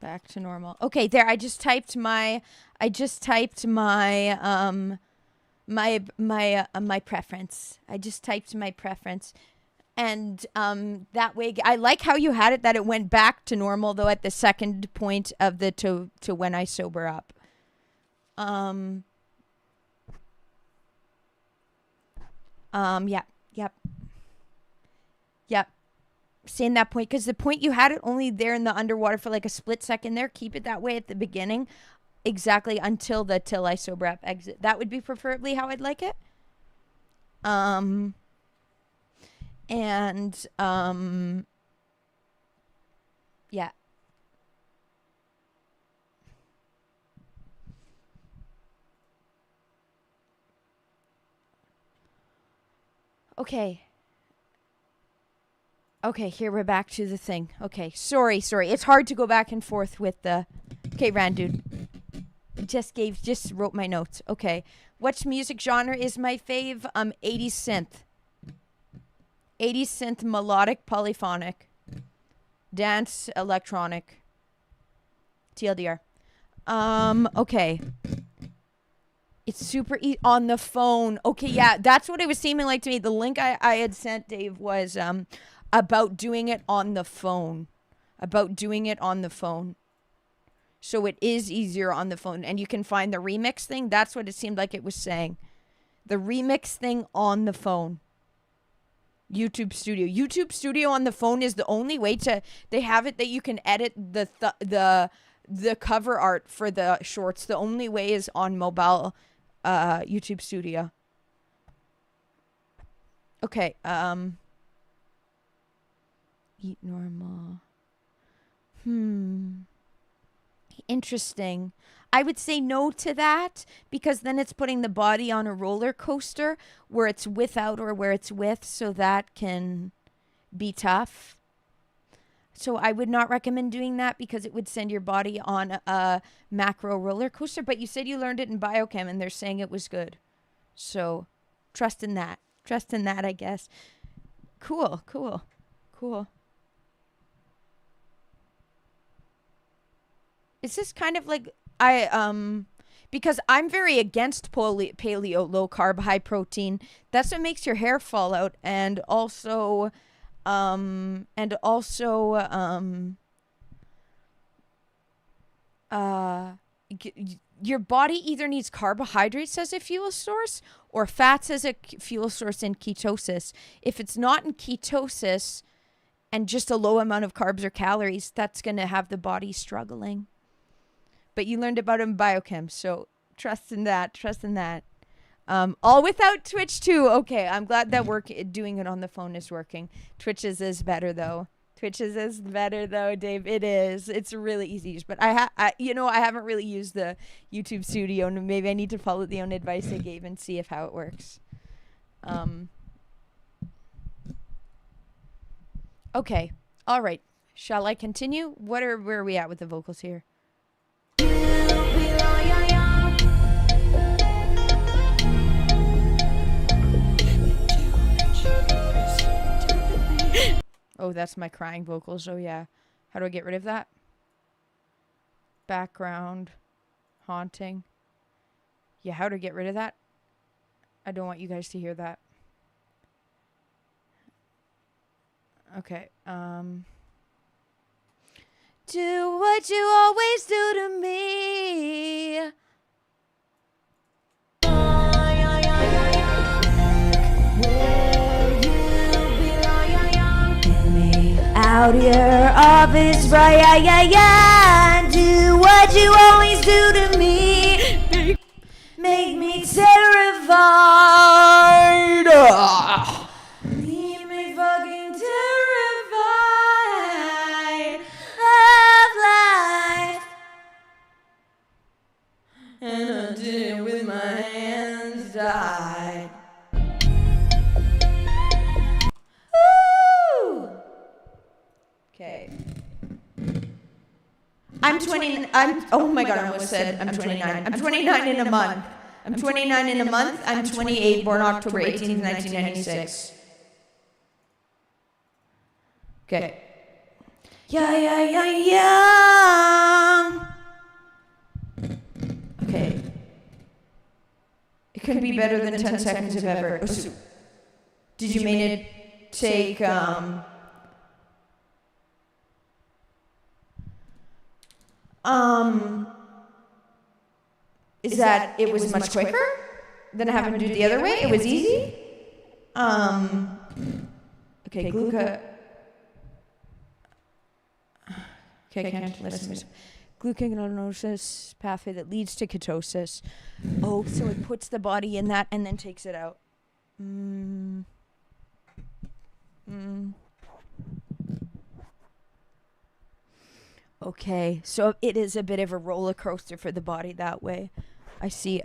Back to normal. Okay, there. I just typed my preference. I just typed my preference. And that way I like how you had it that it went back to normal though at the second point of the to when I sober up. Um yeah. Yep. Yep. Saying that point because the point you had it only there in the underwater for like a split second there. Keep it that way at the beginning. Exactly until the till I sober up exit. That would be preferably how I'd like it. Um and yeah. Okay. Okay, here we're back to the thing. Okay, sorry. It's hard to go back and forth with the. Okay, Randude. Just wrote my notes. Okay, which music genre is my fave? 80s synth. 80s synth melodic polyphonic. Dance electronic. TLDR. Okay. It's super on the phone. Okay, yeah, that's what it was seeming like to me. The link I had sent Dave was about doing it on the phone. About doing it on the phone. So it is easier on the phone. And you can find the remix thing. That's what it seemed like it was saying. The remix thing on the phone. YouTube Studio. YouTube Studio on the phone is the only way to. They have it that you can edit the cover art for the shorts. The only way is on mobile YouTube Studio. Okay, eat normal. Interesting. I would say no to that because then it's putting the body on a roller coaster where it's without or where it's with, so that can be tough. So I would not recommend doing that because it would send your body on a macro roller coaster. But you said you learned it in biochem and they're saying it was good. So trust in that. Trust in that, I guess. Cool. Is this kind of like because I'm very against paleo, low carb, high protein. That's what makes your hair fall out, and also um and also um uh your body either needs carbohydrates as a fuel source or fats as a fuel source in ketosis. If it's not in ketosis and just a low amount of carbs or calories, that's going to have the body struggling. But you learned about it in biochem, so trust in that. Trust in that. All without Twitch too. Okay, I'm glad that doing it on the phone is working. Twitch is better though. Twitches is better though, Dave. It is. It's really easy to use. But I haven't really used the YouTube Studio, and maybe I need to follow the own advice I gave and see if how it works. Okay. All right. Shall I continue? Where are we at with the vocals here? Oh, that's my crying vocals. Oh, yeah. How do I get rid of that? Background. Haunting. Yeah, how to get rid of that? I don't want you guys to hear that. Okay. Do what you always do to me. Out your office, right? Yeah. Do what you always do to me. Make me terrified. Leave me fucking terrified of life. And I did it with my hands tied. Okay. I'm 20. Oh my god, I almost said I'm 29. I'm 29 in a month. I'm 29 in a month. I'm 28, born October 18th, 1996. Okay. Yeah. Okay. It couldn't be better than 10 seconds of ever. Oh, so did you mean it take, is that it was much quicker than having to do it the other way? It was easy? Okay, Okay, I can't listen. Glucogenosis pathway that leads to ketosis. Oh, so it puts the body in that and then takes it out. Okay, so it is a bit of a roller coaster for the body that way. I see.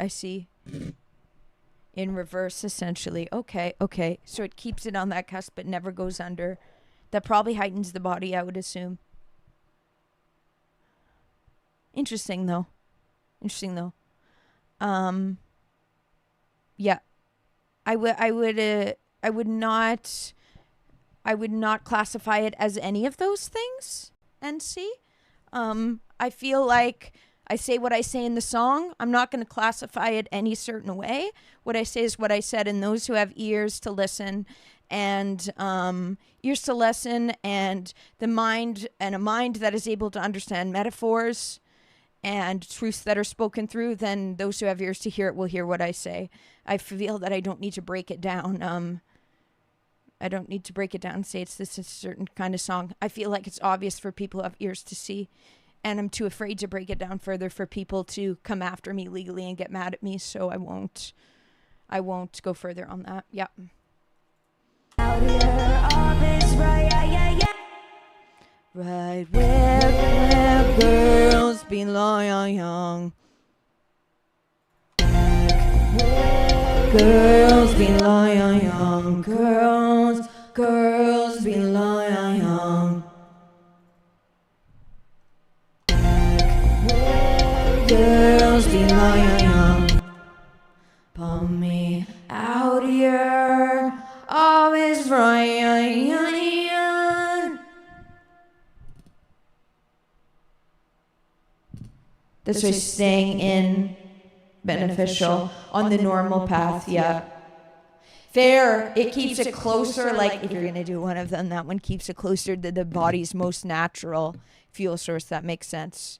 In reverse, essentially. Okay. So it keeps it on that cusp but never goes under. That probably heightens the body, I would assume. Interesting though. Yeah. I would not classify it as any of those things, NC. I feel like I say what I say in the song. I'm not going to classify it any certain way. What I say is what I said, and those who have ears to listen and ears to listen and a mind that is able to understand metaphors and truths that are spoken through, then those who have ears to hear it will hear what I say. I feel that I don't need to break it down. I don't need to break it down and say this is a certain kind of song. I feel like it's obvious for people who have ears to see. And I'm too afraid to break it down further for people to come after me legally and get mad at me. So I won't go further on that. Yep. Out here, office, right where girls belong. Girls belong. Girls belong. Girls belong. Pull me out here, always right. This way, staying in beneficial on the normal path. Yeah. Fair. It keeps it closer. Like if you're going to do one of them, that one keeps it closer to the body's most natural fuel source. That makes sense.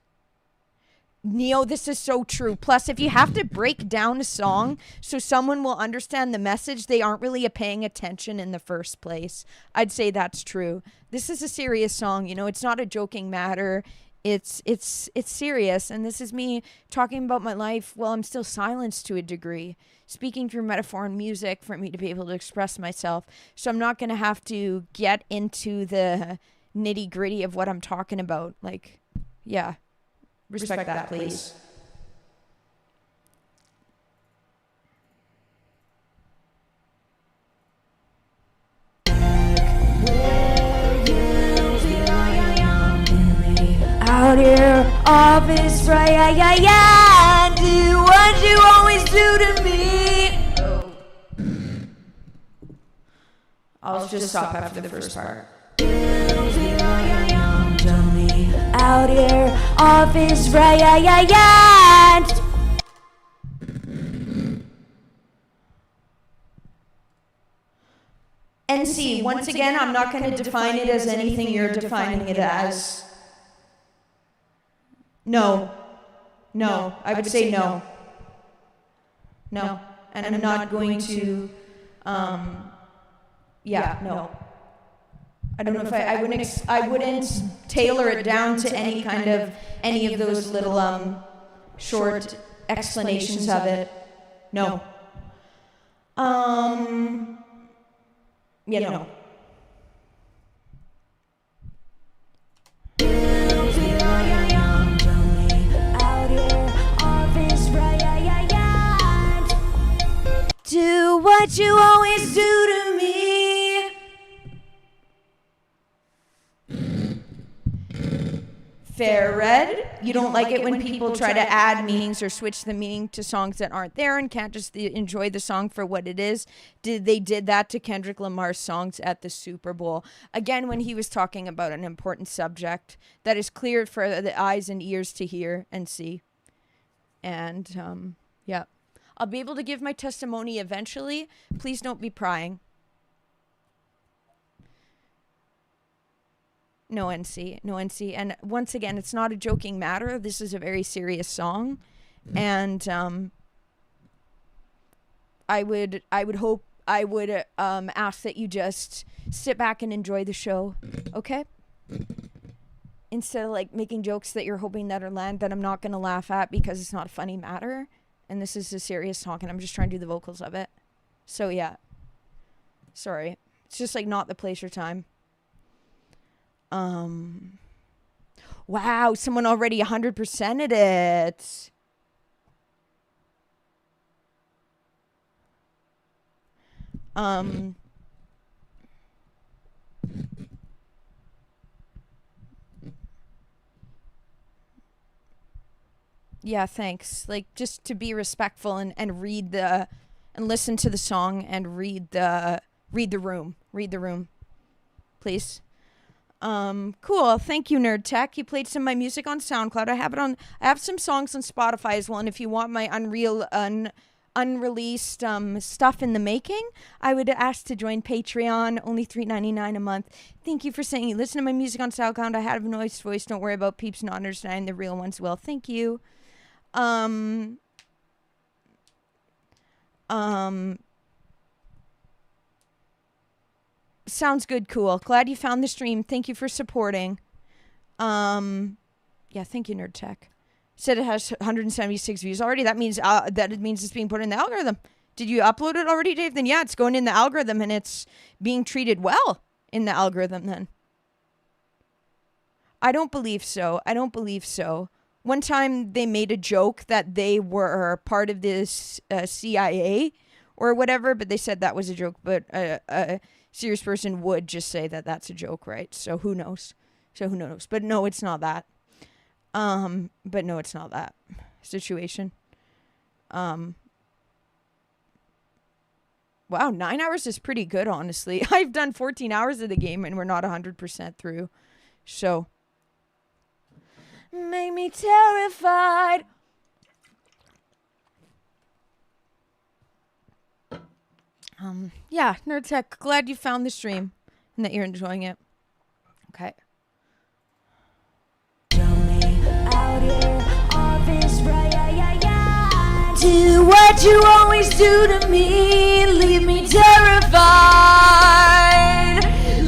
Neo, this is so true. Plus, if you have to break down a song so someone will understand the message, they aren't really paying attention in the first place. I'd say that's true. This is a serious song. You know, it's not a joking matter. It's serious. And this is me talking about my life while I'm still silenced to a degree, speaking through metaphor and music for me to be able to express myself. So I'm not going to have to get into the nitty gritty of what I'm talking about. Like, yeah, respect that, please. Out here, office, right, yeah, do what you always do to me. I'll just stop after the first part. Out here, office, right, yeah. NC, once again, I'm not going to define it as anything you're defining it as. No. No. I would say no. No. And I'm not going to, yeah, no. I don't know if I wouldn't tailor it down to any of those little, short explanations of it. No. Yeah, no. Do what you always do to me. Fair read. You don't like it when people try to add meanings or switch the meaning to songs that aren't there and can't just enjoy the song for what it is. They did that to Kendrick Lamar's songs at the Super Bowl. Again, when he was talking about an important subject that is clear for the eyes and ears to hear and see. And, yeah. I'll be able to give my testimony eventually. Please don't be prying. No NC, no NC. And once again, it's not a joking matter. This is a very serious song. And I would ask that you just sit back and enjoy the show, okay? Instead of like making jokes that you're hoping that are land that I'm not going to laugh at because it's not a funny matter. And this is a serious song and I'm just trying to do the vocals of it. So yeah. Sorry. It's just like not the place or time. Wow, someone already 100%ed it. Yeah, thanks. Like, just to be respectful and read and listen to the song and read the room. Read the room. Please. Cool. Thank you, Nerd Tech. You played some of my music on SoundCloud. I have some songs on Spotify as well. And if you want my unreleased stuff in the making, I would ask to join Patreon. Only $3.99 a month. Thank you for saying you listen to my music on SoundCloud. I have a nice voice. Don't worry about peeps not understanding. The real ones will. Thank you. Sounds good. Cool. Glad you found the stream. Thank you for supporting. Yeah, thank you, Nerd Tech. Said it has 176 views already. That means it's being put in the algorithm. Did you upload it already, Dave? Then yeah, it's going in the algorithm and it's being treated well in the algorithm then. I don't believe so. One time they made a joke that they were part of this CIA or whatever, but they said that was a joke. But a serious person would just say that that's a joke, right? So who knows? But no, it's not that. Situation. Wow, 9 hours is pretty good, honestly. I've done 14 hours of the game and we're not 100% through. So. Make me terrified. Yeah, Nerd Tech, glad you found the stream and that you're enjoying it. Okay. Do what you always do to me. Leave me terrified.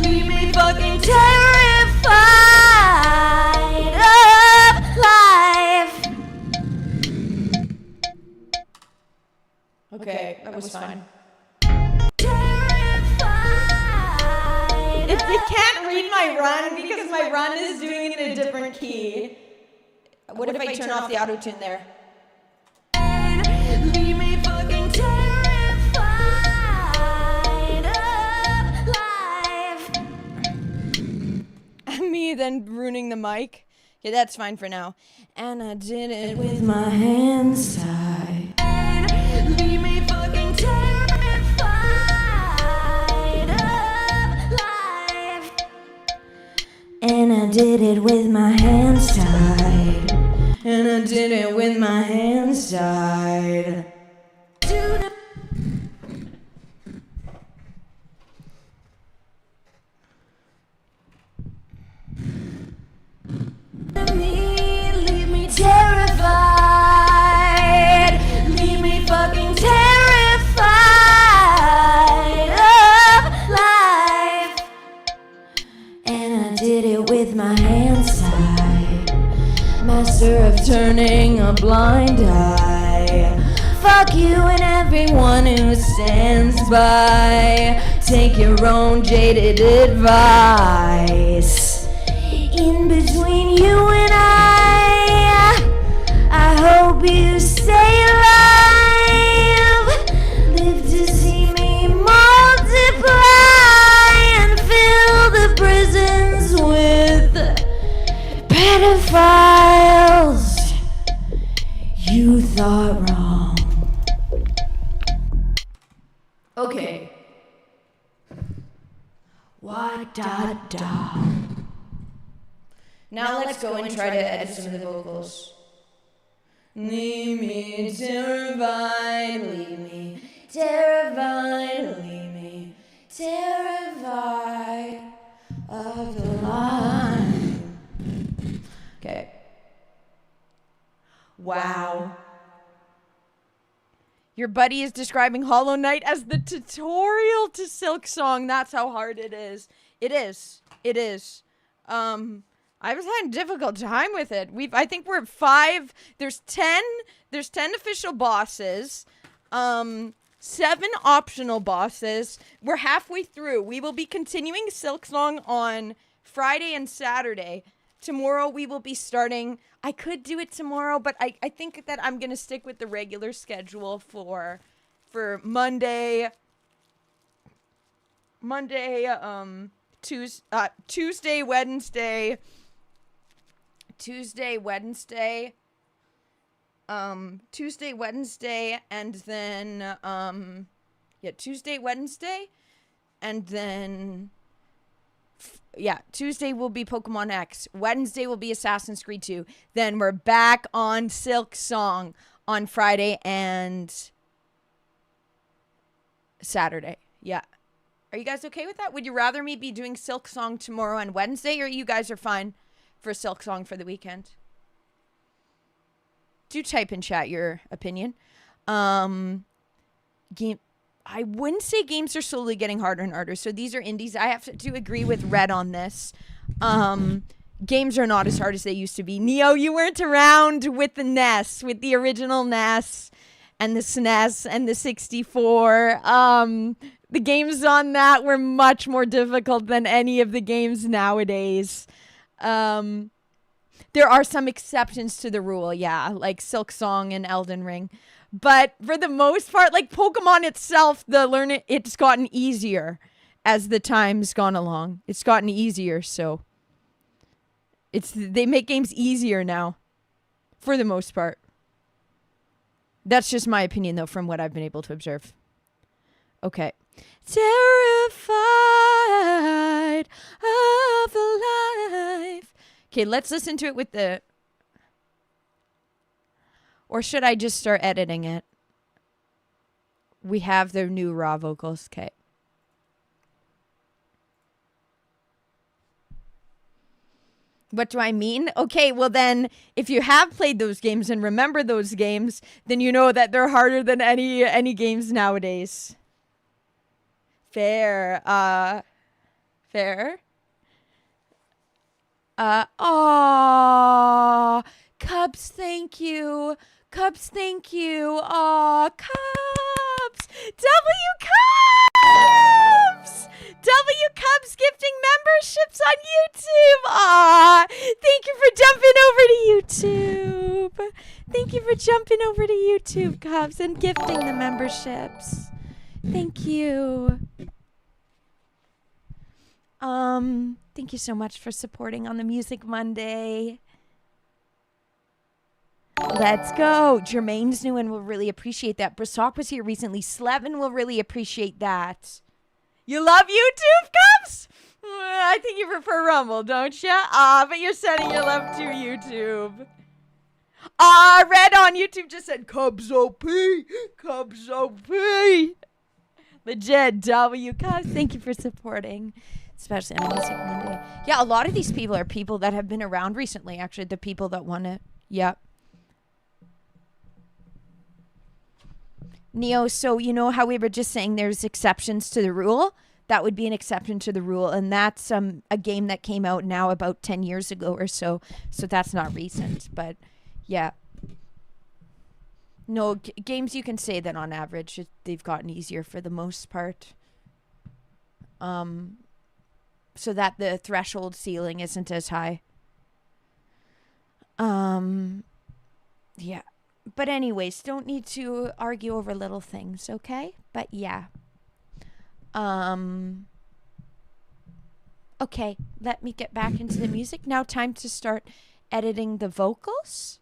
Leave me fucking terrified of life. Okay, that was fine. Terrified. If you can't read my run because different key. What if I turn off the auto-tune there? Leave me fucking terrified of life. Me then ruining the mic. Yeah, that's fine for now. And I did it with my hands tied. Leave me fucking terrified of life. And I did it with my hands tied. And I did it with my hands tied. Leave me terrified. Leave me fucking terrified of life. And I did it with my hands tied. Master of turning a blind eye. Fuck you and everyone who stands by. Take your own jaded advice. In between you and I hope you stay alive. Live to see me multiply and fill the prisons with pedophiles. You thought wrong. Okay. What dot dot. Now let's go and try to edit some of the vocals. Leave me terrified, leave me terrified, leave me terrified of the line. Okay. Wow. Your buddy is describing Hollow Knight as the tutorial to Silk Song. That's how hard it is. It is. It is. I was having a difficult time with it. I think we're at 5. There's 10 official bosses. 7 optional bosses. We're halfway through. We will be continuing Silk Song on Friday and Saturday. Tomorrow we will be starting. I could do it tomorrow, but I think that I'm going to stick with the regular schedule for Monday, Tuesday, Wednesday, and then, Tuesday, Wednesday, and then, Tuesday will be Pokemon X. Wednesday will be Assassin's Creed 2. Then we're back on Silk Song on Friday and Saturday. Yeah. Are you guys okay with that? Would you rather me be doing Silk Song tomorrow and Wednesday, or you guys are fine for Silk Song for the weekend? Do type in chat your opinion. I wouldn't say games are slowly getting harder and harder. So these are indies. I have to agree with Red on this. Games are not as hard as they used to be. Neo, you weren't around with the NES, with the original NES and the SNES and the 64. The games on that were much more difficult than any of the games nowadays. There are some exceptions to the rule, yeah, like Silk Song and Elden Ring. But for the most part, like Pokemon itself, it's gotten easier as the time's gone along. It's gotten easier, so they make games easier now, for the most part. That's just my opinion, though, from what I've been able to observe. Okay. Terrified of the life. Okay, let's listen to it with the... Or should I just start editing it? We have the new raw vocals. Okay. What do I mean? Okay, well then, if you have played those games and remember those games, then you know that they're harder than any games nowadays. Fair. Fair. Aww. Cubs, thank you. Cubs, thank you. Aw, Cubs. W Cubs! W Cubs gifting memberships on YouTube. Aw, thank you for jumping over to YouTube. Thank you for jumping over to YouTube, Cubs, and gifting the memberships. Thank you. Thank you so much for supporting on the Music Monday. Let's go. Jermaine's new and will really appreciate that. Brasock was here recently. Slevin will really appreciate that. You love YouTube, Cubs? I think you prefer Rumble, don't you? But you're sending your love to YouTube. Red on YouTube just said Cubs OP. Cubs OP. Legit W. Cubs, thank you for supporting. Especially on Music Monday. Yeah, a lot of these people are people that have been around recently, actually. The people that want to. Yep. Neo, so you know how we were just saying there's exceptions to the rule? That would be an exception to the rule. And that's a game that came out now about 10 years ago or so. So that's not recent. But yeah. No, games you can say that on average, they've gotten easier for the most part. So that the threshold ceiling isn't as high. Yeah. But anyways, don't need to argue over little things, okay? But yeah. Okay, let me get back into the music. Now time to start editing the vocals.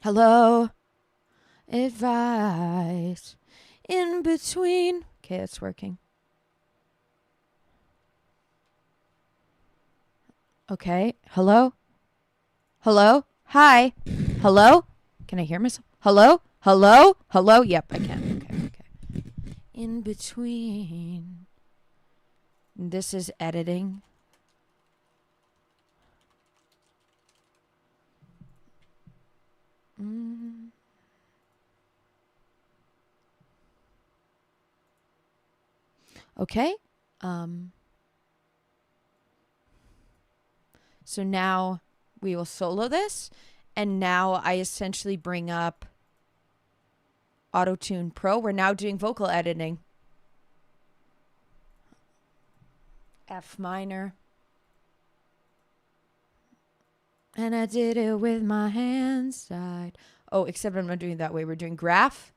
Hello. Advice. In between. Okay, it's working. Okay. Hello? Hello? Hi? Hello? Can I hear myself? Hello? Hello? Hello? Yep, I can. Okay. In between. This is editing. Okay. So now we will solo this. And now I essentially bring up Auto-Tune Pro. We're now doing vocal editing. F minor. And I did it with my hands side. Oh, except I'm not doing it that way. We're doing graph.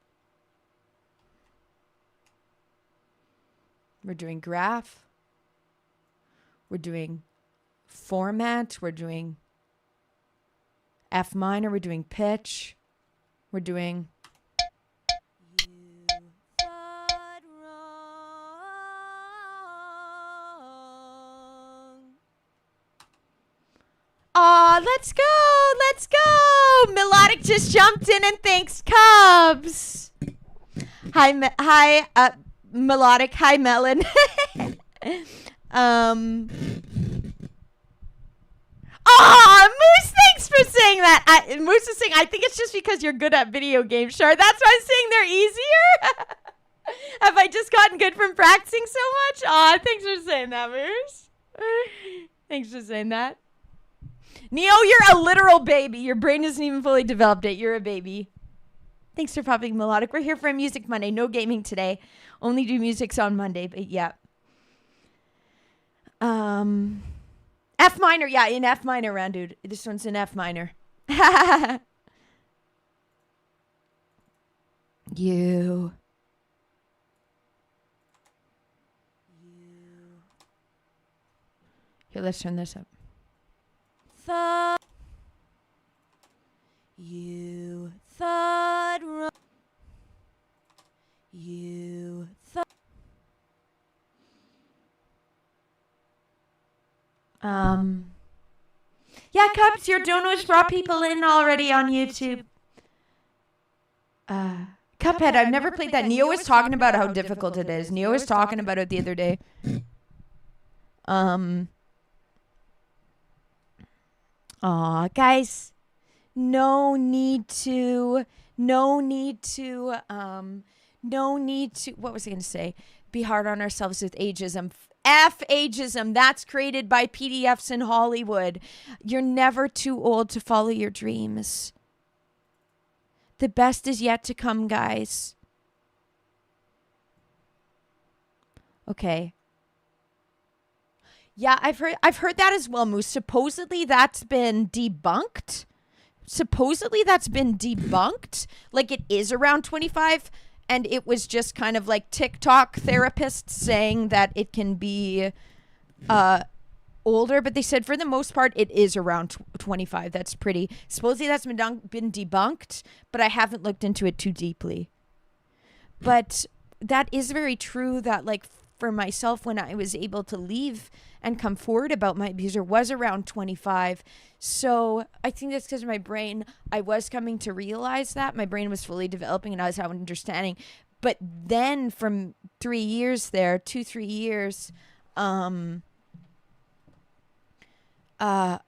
We're doing graph. We're doing format. We're doing F minor. We're doing pitch. We're doing. You thought wrong. Aw, let's go. Let's go. Melodic just jumped in and thanks, Cubs. Hi, Melodic. Hi, Melon. Moose, thanks for saying that. Moose is saying, I think it's just because you're good at video games, Shar. That's why I'm saying they're easier. Have I just gotten good from practicing so much? Aw, thanks for saying that, Moose. Thanks for saying that. Neo, you're a literal baby. Your brain isn't even fully developed yet. You're a baby. Thanks for popping, Melodic. We're here for a Music Monday. No gaming today. Only do musics on Monday, but yeah. F minor, yeah, in F minor round, dude. This one's in F minor. You. Here, let's turn this up. You thought wrong. You thought. Yeah, Cubs, your donos brought people in already on YouTube. Cuphead, I've never played that. Neo was talking about how difficult it is. Neo was talking about it the other day. Aw, guys, no need to, what was I going to say? Be hard on ourselves with ageism. F ageism. That's created by PDFs in Hollywood. You're never too old to follow your dreams. The best is yet to come, guys. Okay. Yeah, I've heard that as well, Moose. Supposedly that's been debunked. Like it is around 25, and it was just kind of like TikTok therapists saying that it can be uh older, but they said for the most part it is around 25. That's pretty. Supposedly that's been debunked, but I haven't looked into it too deeply. But that is very true that like for myself when I was able to leave and come forward about my abuser was around 25. So I think that's because my brain, I was coming to realize that my brain was fully developing and I was having understanding. But then from 3 years there, 2, 3 years, um, uh,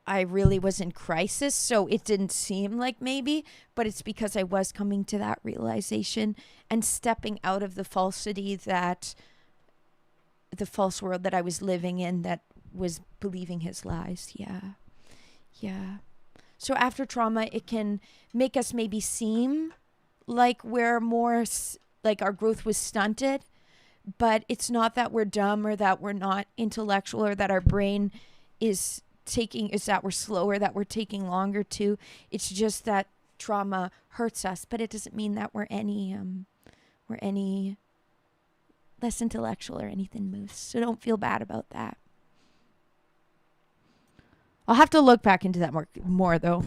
I really was in crisis, so it didn't seem like maybe, but it's because I was coming to that realization and stepping out of the falsity that the false world that I was living in that was believing his lies. Yeah. Yeah. So after trauma, it can make us maybe seem like we're more like our growth was stunted, but it's not that we're dumb or that we're not intellectual or that our brain is that we're slower, that we're taking longer to. It's just that trauma hurts us, but it doesn't mean that we're any less intellectual or anything, Moose. So don't feel bad about that. I'll have to look back into that more though.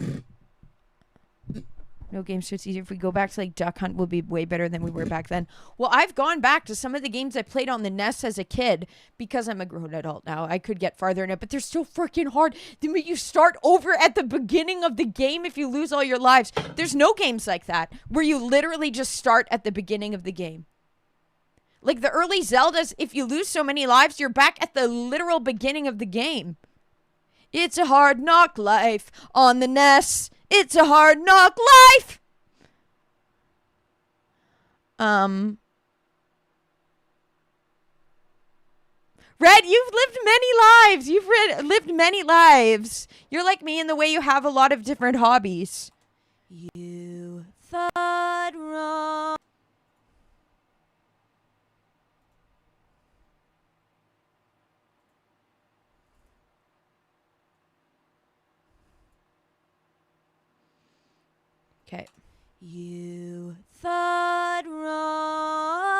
No game so it's easier. If we go back to like Duck Hunt, we'll be way better than we were back then. Well, I've gone back to some of the games I played on the NES as a kid because I'm a grown adult now. I could get farther in it, but they're still freaking hard. They make you start over at the beginning of the game if you lose all your lives. There's no games like that where you literally just start at the beginning of the game. Like the early Zeldas, if you lose so many lives, you're back at the literal beginning of the game. It's a hard knock life on the NES. It's a hard knock life. Red, you've lived many lives. Lived many lives. You're like me in the way you have a lot of different hobbies. You thought wrong. Okay. You thought wrong.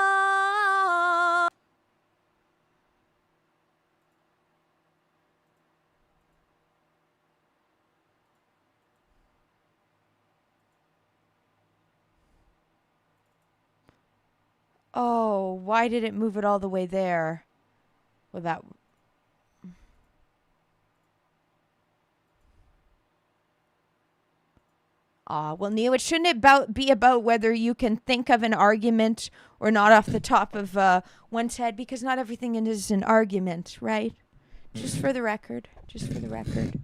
Oh, why did it move it all the way there? Well, that. Well, Neo, it shouldn't be about whether you can think of an argument or not off the top of one's head, because not everything is an argument, right? Just for the record. Just for the record.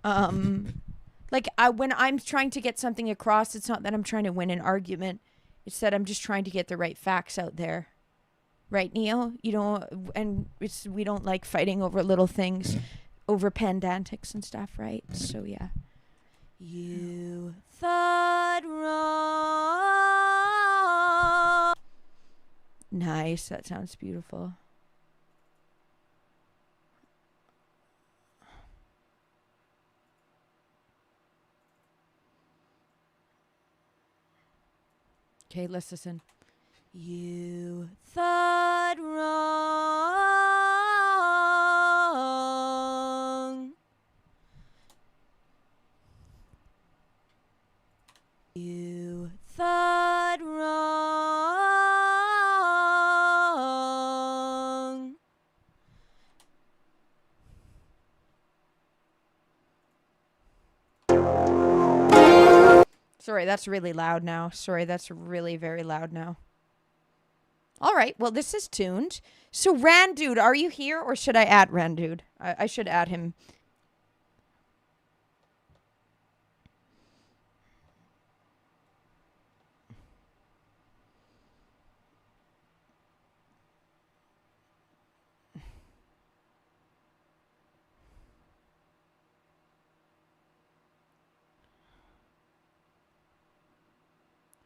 When I'm trying to get something across, it's not that I'm trying to win an argument. It's that I'm just trying to get the right facts out there. Right, Neo? We don't like fighting over little things, over pedantics and stuff, right? So, yeah. You thought wrong. Nice. That sounds beautiful. Okay, let's listen. You thought wrong. You thought wrong. Sorry, that's really loud now. Sorry, that's really very loud now. All right, well, this is tuned. So, Randude, are you here or should I add Randude? I should add him.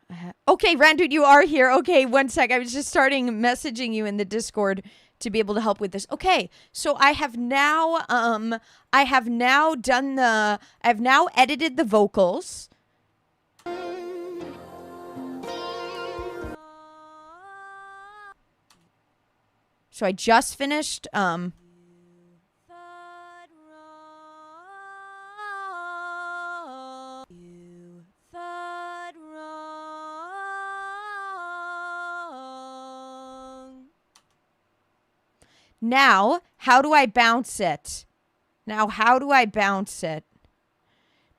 I Okay, Randude, you are here. Okay, one sec. I was just starting messaging you in the Discord to be able to help with this. Okay, so I've now edited the vocals. So I just finished Now, how do I bounce it? Now, how do I bounce it?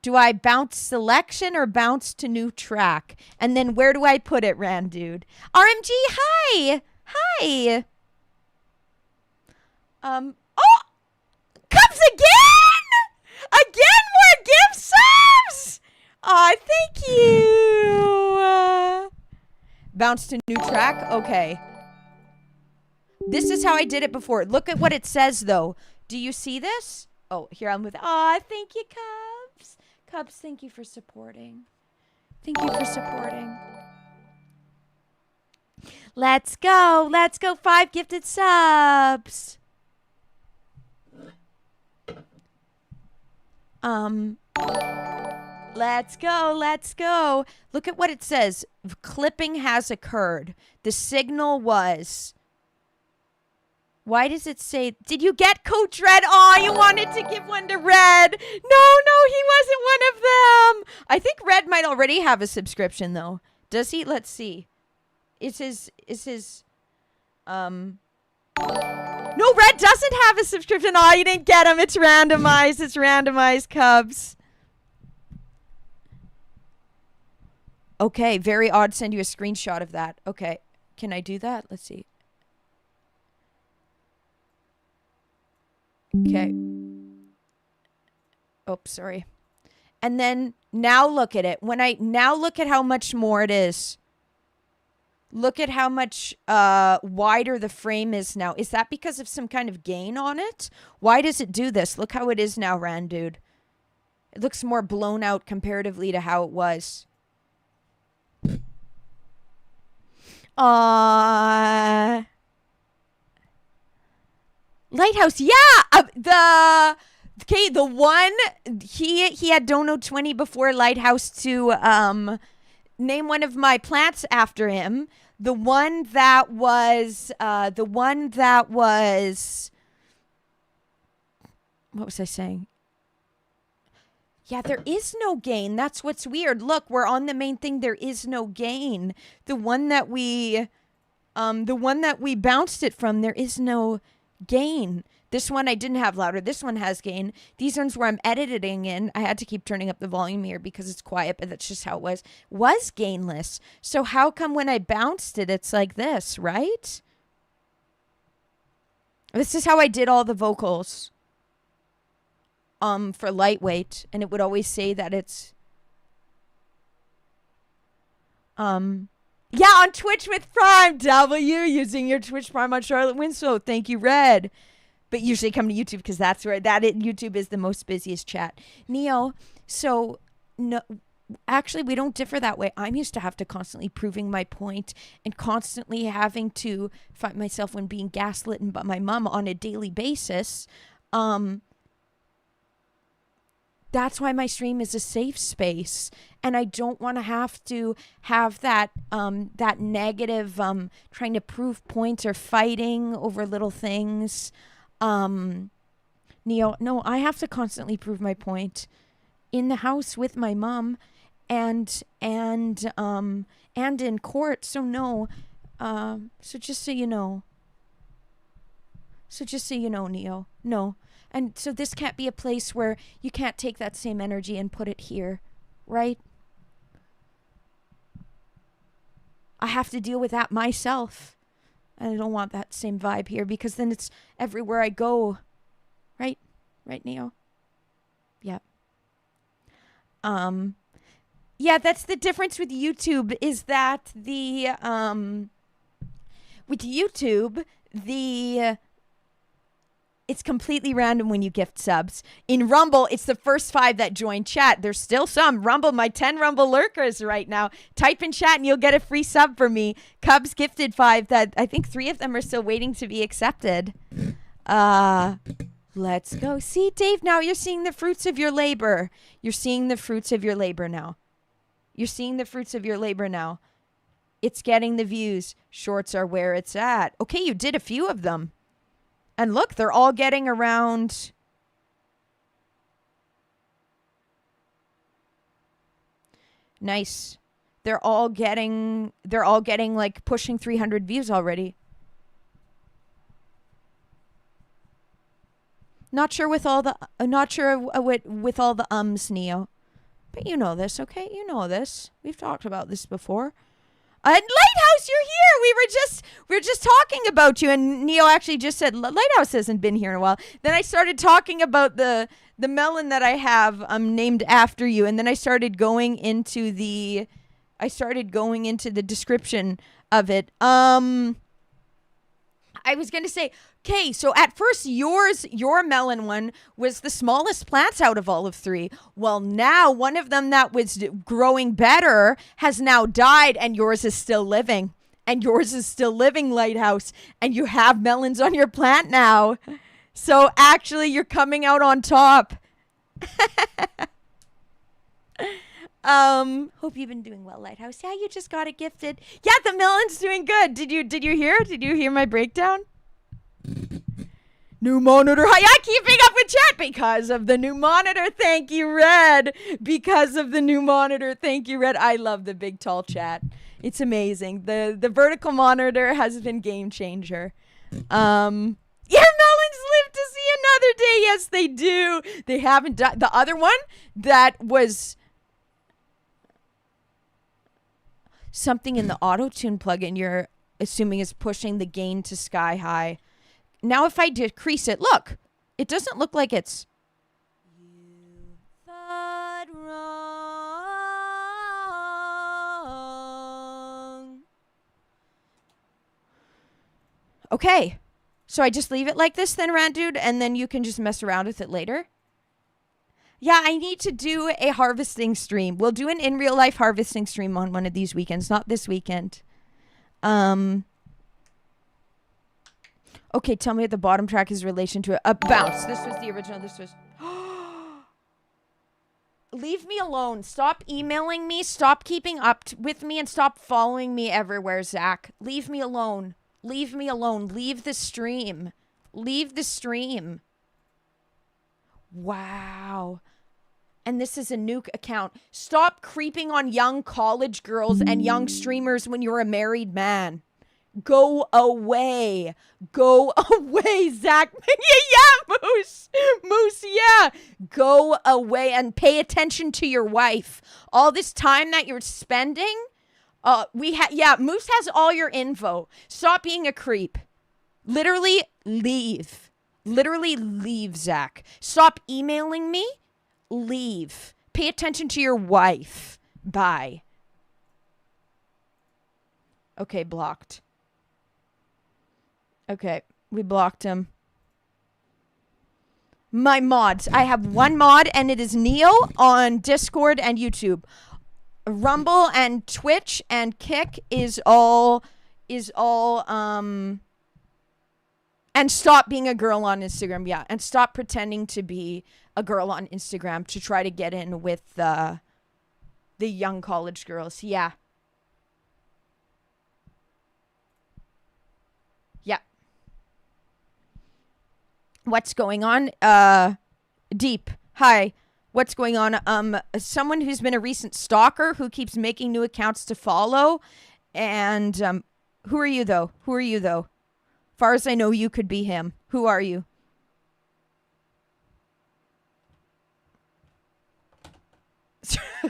Do I bounce selection or bounce to new track? And then where do I put it, Randude? RMG, hi! Hi! Oh! Comes again! Again, more gift subs! Aw, thank you! Bounce to new track? Okay. This is how I did it before. Look at what it says, though. Do you see this? Oh, here I'm with... Aw, thank you, Cubs. Cubs, thank you for supporting. Thank you for supporting. Let's go. Let's go. 5 gifted subs. Let's go. Let's go. Look at what it says. Clipping has occurred. The signal was... Why does it say, did you get Coach Red? Aw, you wanted to give one to Red. No, he wasn't one of them. I think Red might already have a subscription, though. Does he? Let's see. Is his, no, Red doesn't have a subscription. Aw, you didn't get him. It's randomized. It's randomized, Cubs. Okay, very odd. Send you a screenshot of that. Okay, can I do that? Let's see. Okay. Oh, sorry. And then now look at it. Now look at how much more it is. Look at how much wider the frame is now. Is that because of some kind of gain on it? Why does it do this? Look how it is now, Randude. It looks more blown out comparatively to how it was. Lighthouse, yeah. The one he had Dono 20 before Lighthouse to name one of my plants after him. The one that was what was I saying? Yeah, there is no gain. That's what's weird. Look, we're on the main thing. There is no gain. The one that we bounced it from, there is no gain. This one I didn't have louder. This one has gain. These ones where I'm editing in, I had to keep turning up the volume here because it's quiet, but that's just how it was gainless. So how come when I bounced it, it's like this, right? This is how I did all the vocals for lightweight, and it would always say that it's yeah, on Twitch with Prime W, using your Twitch Prime on Charlotte Winslow. Thank you, Red. But usually come to YouTube because that's where YouTube is the most busiest chat. Neo, so no, actually we don't differ that way. I'm used to have to constantly proving my point and constantly having to find myself when being gaslit by my mom on a daily basis. That's why my stream is a safe space, and I don't want to have that that negative trying to prove points or fighting over little things. Neo, no, I have to constantly prove my point in the house with my mom and in court. So no, so just so you know. So just so you know, Neo, no. And so this can't be a place where you can't take that same energy and put it here, right? I have to deal with that myself. And I don't want that same vibe here because then it's everywhere I go. Right? Right, Neo? Yeah. Yeah, that's the difference with YouTube is that with YouTube, It's completely random when you gift subs. In Rumble, it's the first 5 that join chat. There's still some. Rumble, my 10 Rumble lurkers right now. Type in chat and you'll get a free sub for me. Cubs gifted 5 that I think 3 of them are still waiting to be accepted. Let's go. See, Dave, now you're seeing the fruits of your labor. You're seeing the fruits of your labor now. You're seeing the fruits of your labor now. It's getting the views. Shorts are where it's at. Okay, you did a few of them. And look, they're all getting around. Nice. They're all getting like pushing 300 views already. Not sure with all the ums, Neo. But you know this, okay? You know this. We've talked about this before. Lighthouse, you're here. We were just talking about you, and Neo actually just said Lighthouse hasn't been here in a while. Then I started talking about the melon that I have named after you, and then I started going into the description of it. I was going to say, okay, so at first your melon one was the smallest plants out of all of 3. Well, now one of them that was growing better has now died and yours is still living. And yours is still living, Lighthouse. And you have melons on your plant now. So actually you're coming out on top. Hope you've been doing well, Lighthouse. Yeah, you just got it gifted. Yeah, the melon's doing good. Did you hear? Did you hear my breakdown? New monitor. Hi, yeah, keeping up with chat because of the new monitor. Thank you, Red. Because of the new monitor. Thank you, Red. I love the big tall chat. It's amazing. The vertical monitor has been game changer. Yeah, melons live to see another day. Yes, they do. They haven't died. The other one that was something in the auto-tune plugin you're assuming is pushing the gain to sky high. Now if I decrease it, look, it doesn't look like it's... You thought wrong. Okay, so I just leave it like this then, Randude, and then you can just mess around with it later? Yeah, I need to do a harvesting stream. We'll do an in real life harvesting stream on one of these weekends, not this weekend. Okay, tell me what the bottom track is in relation to a bounce. This was the original. This was... Leave me alone. Stop emailing me. Stop keeping up with me and stop following me everywhere, Zach. Leave me alone. Leave me alone. Leave the stream. Leave the stream. Wow. And this is a nuke account. Stop creeping on young college girls and young streamers when you're a married man. Go away. Go away, Zach. Yeah, Moose. Moose, yeah. Go away and pay attention to your wife. All this time that you're spending, Moose has all your info. Stop being a creep. Literally leave. Literally leave, Zach. Stop emailing me. Leave. Pay attention to your wife. Bye. Okay, blocked. Okay, we blocked him. My mods. I have one mod and it is Neo on Discord and YouTube. Rumble and Twitch and Kick is all and stop being a girl on Instagram. Yeah, and stop pretending to be a girl on Instagram to try to get in with the young college girls. Yeah. Yeah. What's going on? Deep. Hi. What's going on? Someone who's been a recent stalker who keeps making new accounts to follow. And who are you though? Who are you though? Far as I know, you could be him. Who are you?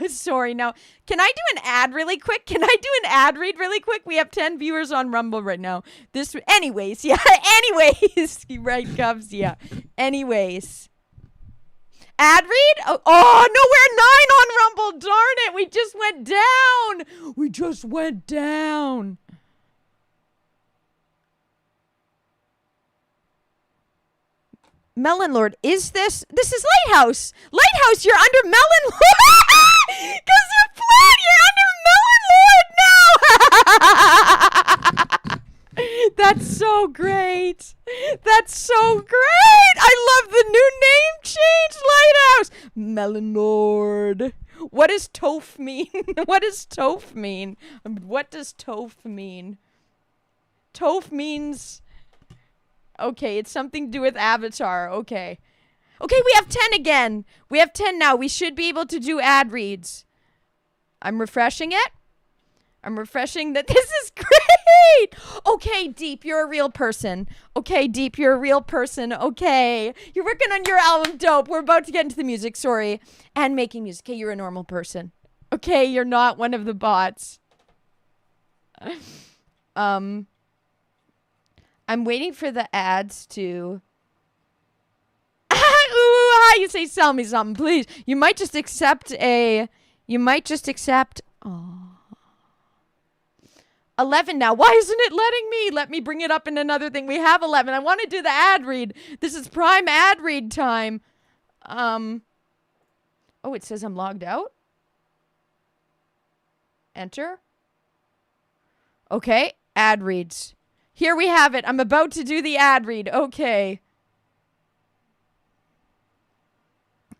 Sorry, now, can I do an ad really quick? Can I do an ad read really quick? We have 10 viewers on Rumble right now. Anyways, yeah, anyways. Right, Cubs, yeah. Anyways. Ad read? Oh, no, we're 9 on Rumble. Darn it, we just went down. We just went down. Melon Lord, is this? This is Lighthouse. Lighthouse, you're under Melon Lord. Because you're flat, you're under Melon Lord now. That's so great. That's so great. I love the new name change, Lighthouse. Melon Lord. What does Toph mean? What does Toph mean? What does Toph mean? Toph means... Okay, it's something to do with Avatar. Okay. Okay, we have 10 again. We have 10 now. We should be able to do ad reads. I'm refreshing it. I'm refreshing that. This is great. Okay, Deep, you're a real person. Okay, Deep, you're a real person. Okay. You're working on your album. Dope. We're about to get into the music. Sorry. And making music. Okay, you're a normal person. Okay, you're not one of the bots. I'm waiting for the ads to... Ooh, how you say sell me something, please. You might just accept a... You might just accept... Oh. 11 now. Why isn't it letting me? Let me bring it up in another thing. We have 11. I want to do the ad read. This is prime ad read time. Oh, it says I'm logged out. Enter. Okay, ad reads. Here we have it. I'm about to do the ad read. Okay.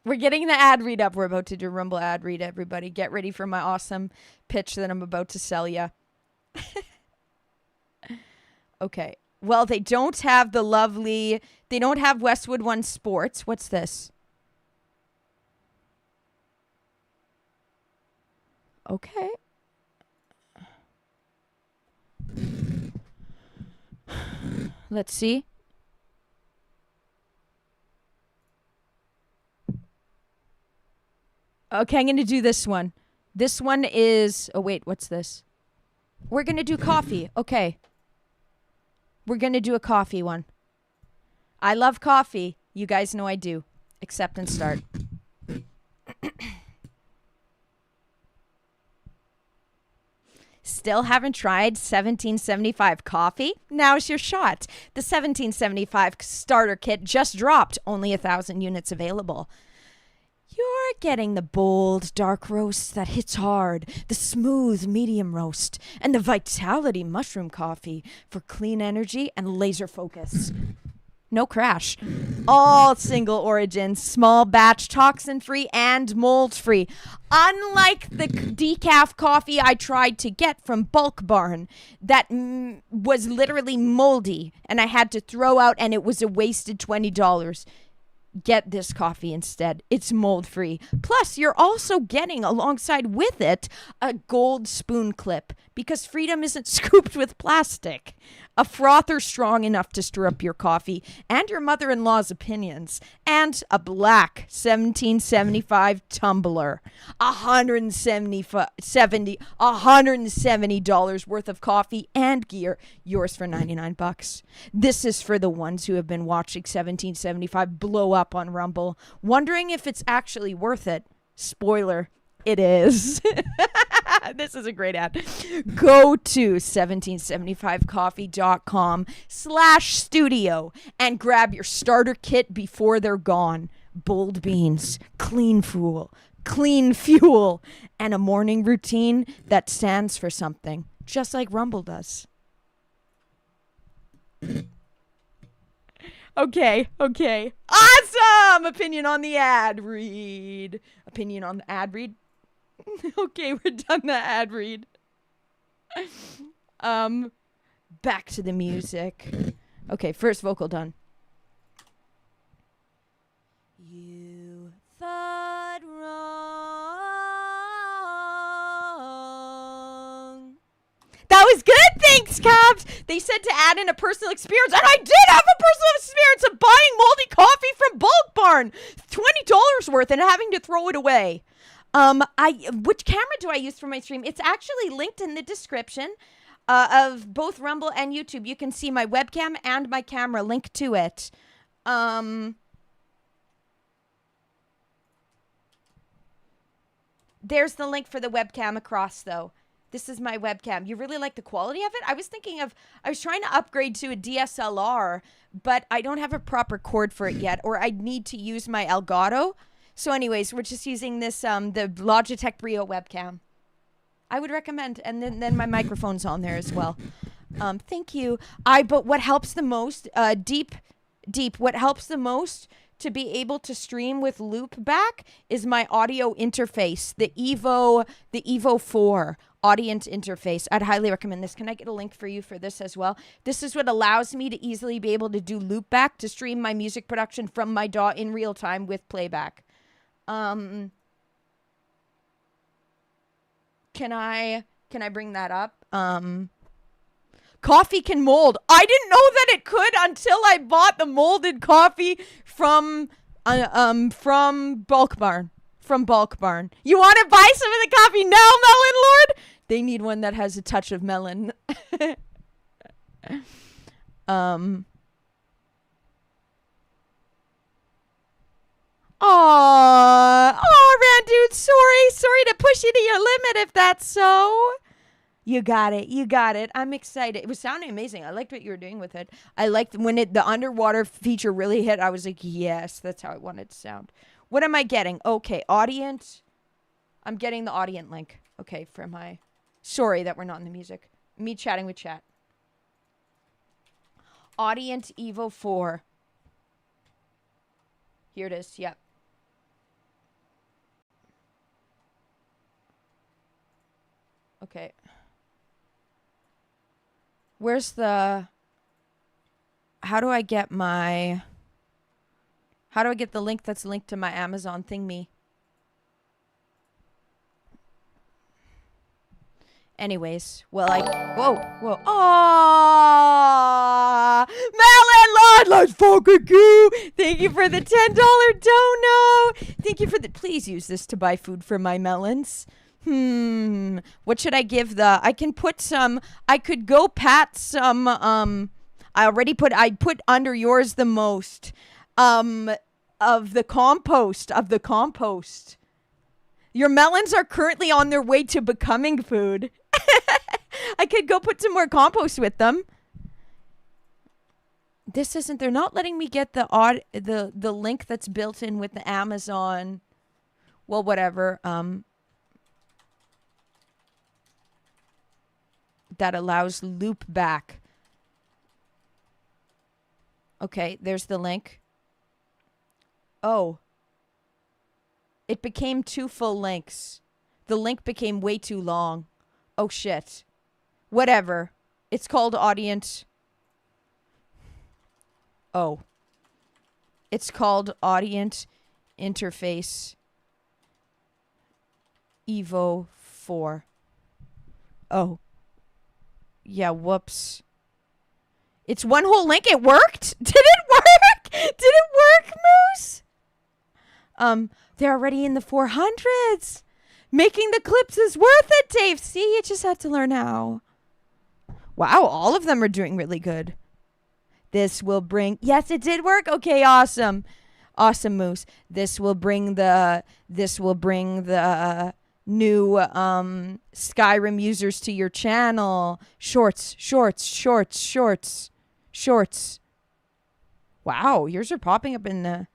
We're getting the ad read up. We're about to do Rumble ad read, everybody. Get ready for my awesome pitch that I'm about to sell ya. Okay. Well, they don't have the lovely... They don't have Westwood One Sports. What's this? Okay. Let's see. Okay, I'm going to do this one. This one is... Oh, wait, what's this? We're going to do coffee. Okay. We're going to do a coffee one. I love coffee. You guys know I do. Accept and start. Still haven't tried 1775 coffee? Now's your shot. The 1775 starter kit just dropped. Only 1,000 units available. You're getting the bold, dark roast that hits hard, the smooth, medium roast, and the vitality mushroom coffee for clean energy and laser focus. No crash. All single origin, small batch, toxin-free, and mold-free. Unlike the decaf coffee I tried to get from Bulk Barn that was literally moldy and I had to throw out and it was a wasted $20. Get this coffee instead. It's mold-free. Plus, you're also getting, alongside with it, a gold spoon clip because freedom isn't scooped with plastic. A frother strong enough to stir up your coffee and your mother-in-law's opinions. And a black 1775 tumbler. $170 worth of coffee and gear. Yours for $99. This is for the ones who have been watching 1775 blow up on Rumble, wondering if it's actually worth it. Spoiler, it is. This is a great ad. Go to 1775coffee.com/studio and grab your starter kit before they're gone. Bold beans, clean fuel, and a morning routine that stands for something, just like Rumble does. Okay. Awesome! Opinion on the ad read. Opinion on the ad read. Okay, we're done the ad read. Back to the music. Okay, first vocal done. You thought wrong. That was good, thanks, Cabs. They said to add in a personal experience, and I did have a personal experience of buying moldy coffee from Bulk Barn. $20 worth and having to throw it away. Which camera do I use for my stream? It's actually linked in the description of both Rumble and YouTube. You can see my webcam and my camera linked to it. There's the link for the webcam across, though. This is my webcam. You really like the quality of it? I was trying to upgrade to a DSLR, but I don't have a proper cord for it yet, or I'd need to use my Elgato. So anyways, we're just using this, the Logitech Brio webcam. I would recommend, and then my microphone's on there as well. Thank you. But what helps the most, what helps the most to be able to stream with loop back is my audio interface, the Evo 4 audience interface. I'd highly recommend this. Can I get a link for you for this as well? This is what allows me to easily be able to do loop back to stream my music production from my DAW in real time with playback. Can I bring that up? Coffee can mold. I didn't know that it could until I bought the molded coffee from Bulk Barn. From Bulk Barn. You want to buy some of the coffee now, Melon Lord? They need one that has a touch of melon. Randude, sorry to push you to your limit if that's so. You got it. I'm excited. It was sounding amazing. I liked what you were doing with it. I liked when the underwater feature really hit. I was like, yes, that's how I wanted to sound. What am I getting? Okay, audience. I'm getting the audience link. Okay, for my... Sorry that we're not in the music. Me chatting with chat. Audience Evo 4. Here it is. Yep. Okay. Where's the... How do I get the link that's linked to my Amazon thingy? Anyways, well, whoa. Aww! Melon Lord, let's fucking go! Thank you for the $10 dono! Thank you for please use this to buy food for my melons. What should I give I could go pat some, I put under yours the most, of the compost. Your melons are currently on their way to becoming food. I could go put some more compost with them. They're not letting me get the link that's built in with the Amazon. Well, whatever. That allows loop back. Okay, there's the link. Oh. It became 2 full links. The link became way too long. Oh, shit. Whatever. It's called audience. Oh. It's called audience interface Evo 4. Oh. Yeah, whoops. It's one whole link. It worked? Did it work? Did it work, Moose? They're already in the 400s. Making the clips is worth it, Dave. See, you just had to learn how. Wow, all of them are doing really good. This will bring... Yes, it did work? Okay, awesome. Awesome, Moose. This will bring the new Skyrim users to your channel. Shorts. Wow, yours are popping up in the...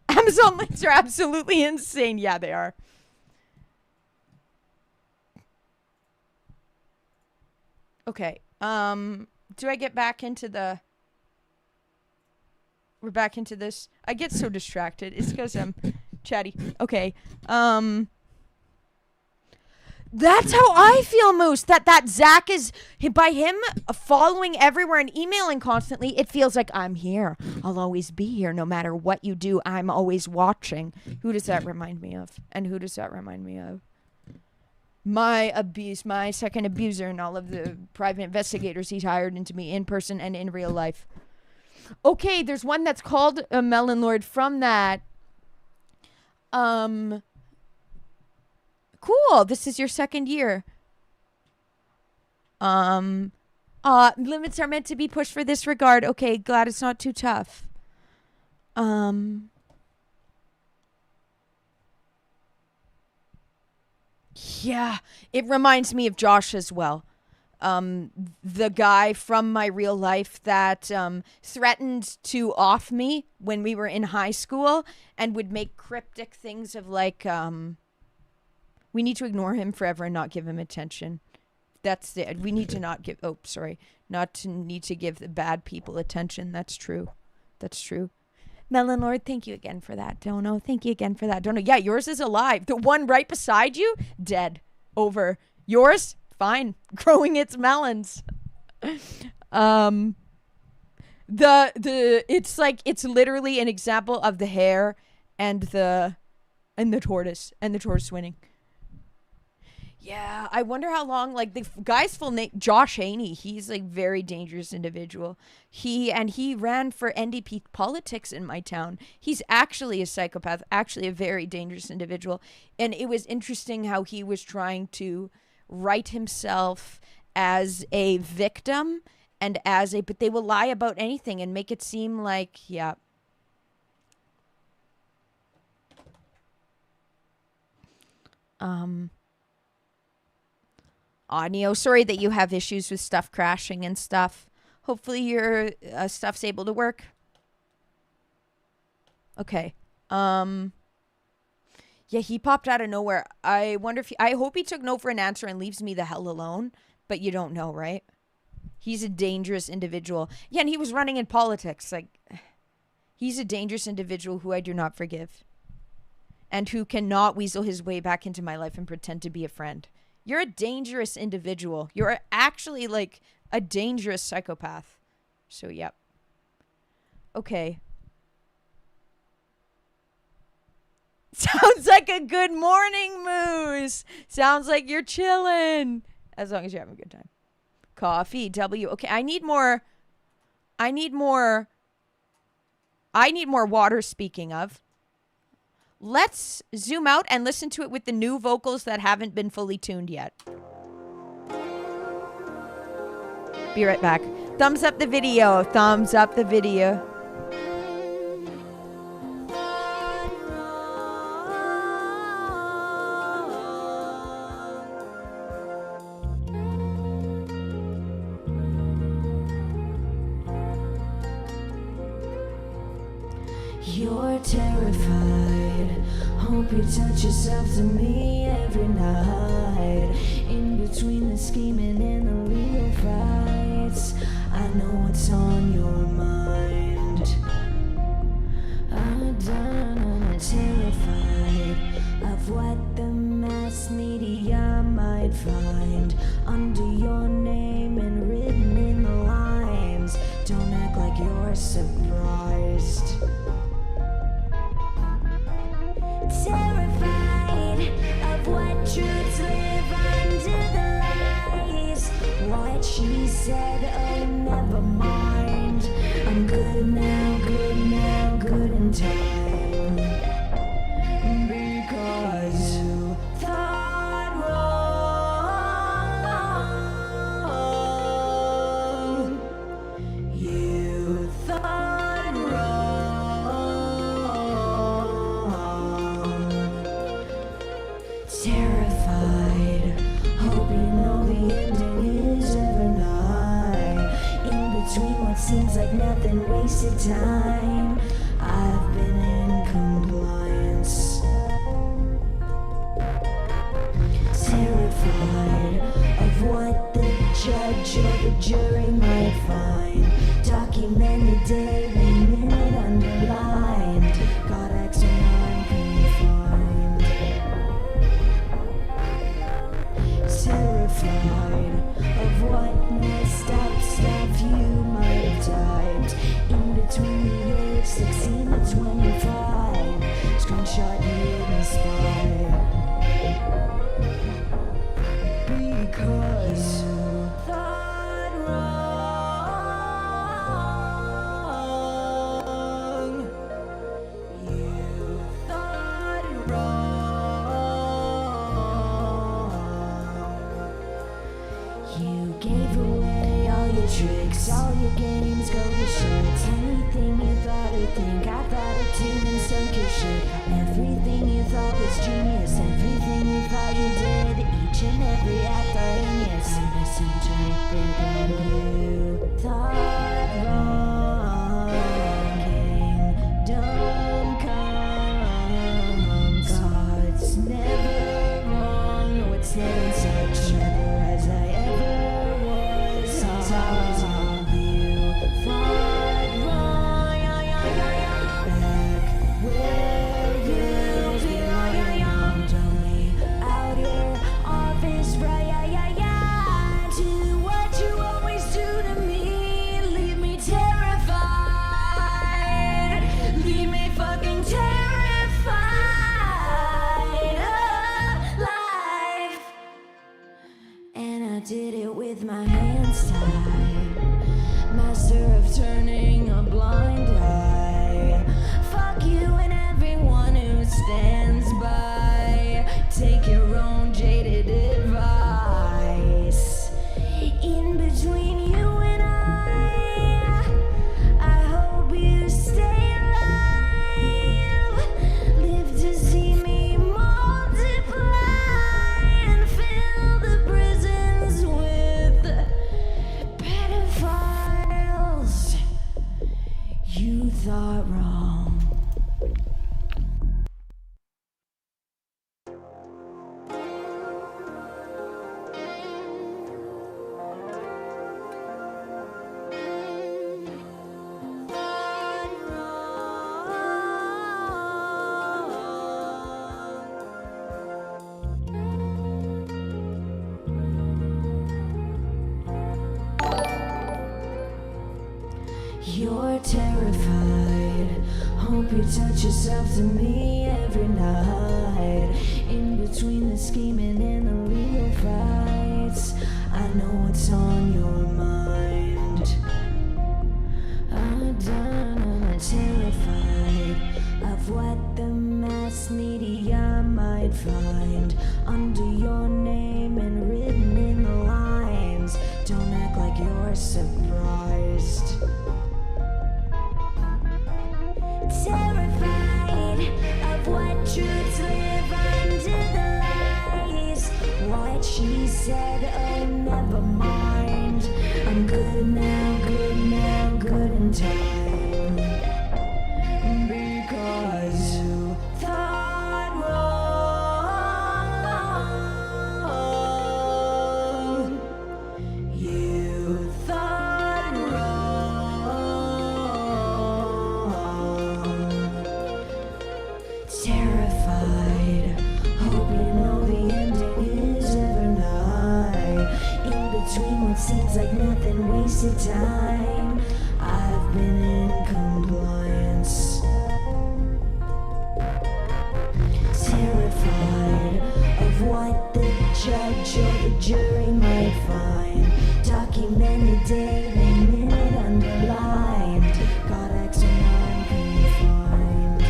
Amazon links are absolutely insane. Yeah, they are. Okay. Do I get back into the... We're back into this. I get so distracted. It's because I'm chatty. Okay. That's how I feel, Moose. That Zach is, by him following everywhere and emailing constantly, it feels like I'm here. I'll always be here no matter what you do. I'm always watching. Who does that remind me of? And who does that remind me of? My second abuser, and all of the private investigators he's hired into me in person and in real life. Okay, there's one that's called a Melon Lord from that. Cool. This is your second year. Limits are meant to be pushed for this regard. Okay, glad it's not too tough. Yeah, it reminds me of Josh as well. The guy from my real life that threatened to off me when we were in high school and would make cryptic things of like, we need to ignore him forever and not give him attention. That's it. We need to not give, oh, sorry, not to need to give the bad people attention. That's true. That's true. Melon Lord, thank you again for that. Dono, thank you again for that. Dono, yeah, yours is alive. The one right beside you, dead. Over. Yours, fine, growing its melons. It's like it's literally an example of the hare and the tortoise winning. Yeah, I wonder how long, like, the guy's full name, Josh Haney, he's like very dangerous individual. He ran for NDP politics in my town. He's actually a psychopath, actually a very dangerous individual. And it was interesting how he was trying to write himself as a victim and but they will lie about anything and make it seem like, yeah. Neo, sorry that you have issues with stuff crashing and stuff. Hopefully your stuff's able to work. Okay. Yeah, he popped out of nowhere. I wonder if I hope he took no for an answer and leaves me the hell alone. But you don't know, right? He's a dangerous individual. Yeah, and he was running in politics. Like, he's a dangerous individual who I do not forgive. And who cannot weasel his way back into my life and pretend to be a friend. You're a dangerous individual. You're actually like a dangerous psychopath. So, yep. Okay. Sounds like a good morning, Moose. Sounds like you're chilling. As long as you're having a good time. Coffee, W. Okay, I need more water, speaking of. Let's zoom out and listen to it with the new vocals that haven't been fully tuned yet. Be right back. Thumbs up the video. Thumbs up the video. You're terrified. Hope you touch yourself to me every night. In between the scheming and the legal fights, I know what's on your mind. I'm terrified of what the mass media might find under your name and written in the lines. Don't act like you're surprised. Terrified of what truths live under the lies. What she said, oh never mind. I'm good now, good in time. Because you thought wrong. You thought wrong. Terrified, hope you know the ending is ever nigh. In between what seems like nothing, wasted time. I've been in compliance. Terrified of what the judge or the jury might find. Documented daily, minute underlined. God acts when I'm confined. Terrified of what messed up stuff you might have typed. In between the age 16 to 25. Screenshot you inspired. Because you thought wrong. You thought wrong. You gave away all your tricks, all your games, go to shit. Anything you thought or think, I thought it too and sunk your shit. Everything you thought was genius, everything you thought you did. every act I am, yes, I misinterpreted you. Thought wrong, kingdom come. God's never wrong, no, it's never such, never as I ever was. Sometimes you thought wrong, back where you belong. Don't me out here, office right, do what you always do to me. Leave me terrified, leave me fucking terrified of life. And I did it with my hands tied, master of turning a blind eye. Fuck you and everyone who stands by. Take your own jaded advice. In between you and I hope you stay alive. Live to see me multiply and fill the prisons with pedophiles. You thought wrong. Thought wrong. You're terrified. Hope you touch yourself to me every night. In between the scheming and the legal fights, I know what's on your mind. I'm terrified of what the mass media might find under your name and written in the lines. Don't act like you're surprised. Terrified of what truths live under the lies. What she said, oh, never mind. I'm good now, good in time. Because you thought wrong. You thought wrong. Terrified, hope you know the ending is ever nigh. In between what seems like nothing, wasted time, I've been in compliance. Terrified of what the judge or the jury might find. Documented daily, minute underlined. God acts on unconfined.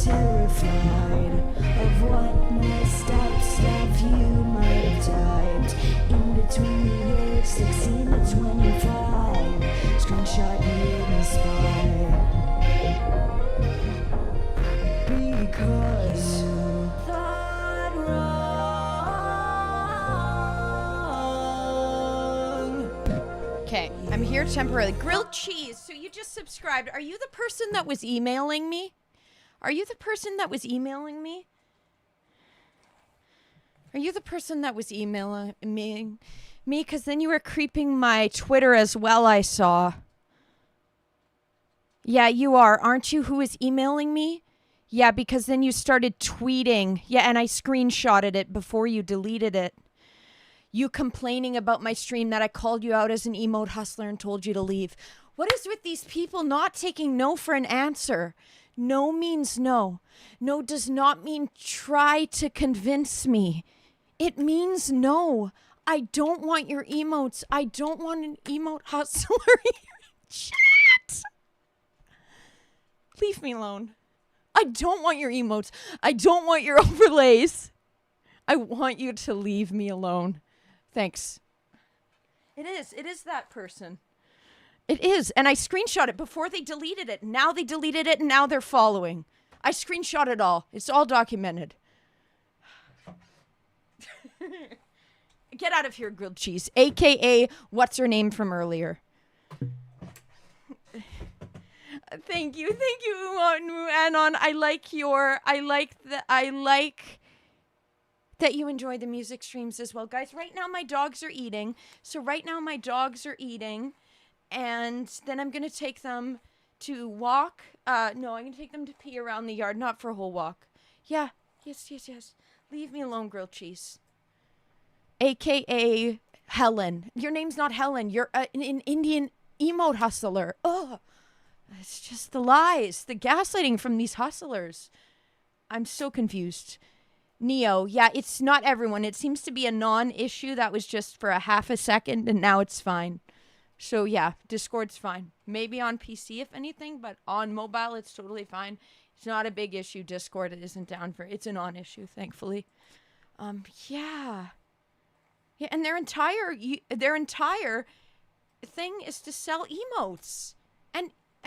Terrified of what messed up stuff you might have typed. In between the age 16 to 25, screenshot you inspired. Because you thought wrong. Okay, I'm here temporarily. Grilled cheese. So you just subscribed. Are you the person that was emailing me? Are you the person that was emailing me? Are you the person that was emailing me? Because then you were creeping my Twitter as well, I saw. Yeah, you are. Aren't you who is emailing me? Yeah, because then you started tweeting. Yeah, and I screenshotted it before you deleted it. You complaining about my stream that I called you out as an emote hustler and told you to leave. What is with these people not taking no for an answer? No means no. No does not mean try to convince me. It means no. I don't want your emotes. I don't want an emote hustler in your chat. Leave me alone. I don't want your emotes. I don't want your overlays. I want you to leave me alone. Thanks. It is that person. It is. And I screenshot it before they deleted it. Now they deleted it and now they're following. I screenshot it all. It's all documented. Get out of here, grilled cheese. AKA, what's her name from earlier? Thank you, Anon. I like that you enjoy the music streams as well, guys. Right now, my dogs are eating. And then I'm gonna take them to walk. No, I'm gonna take them to pee around the yard, not for a whole walk. Yeah, yes. Leave me alone, grilled cheese. AKA Helen. Your name's not Helen. You're an Indian emote hustler. Ugh. It's just the lies, the gaslighting from these hustlers. I'm so confused. Neo, yeah, it's not everyone. It seems to be a non-issue that was just for a half a second, and now it's fine. So yeah, Discord's fine. Maybe on PC, if anything, but on mobile, it's totally fine. It's not a big issue. Discord isn't down for it. It's a non-issue, thankfully. Yeah. Yeah, and their entire thing is to sell emotes.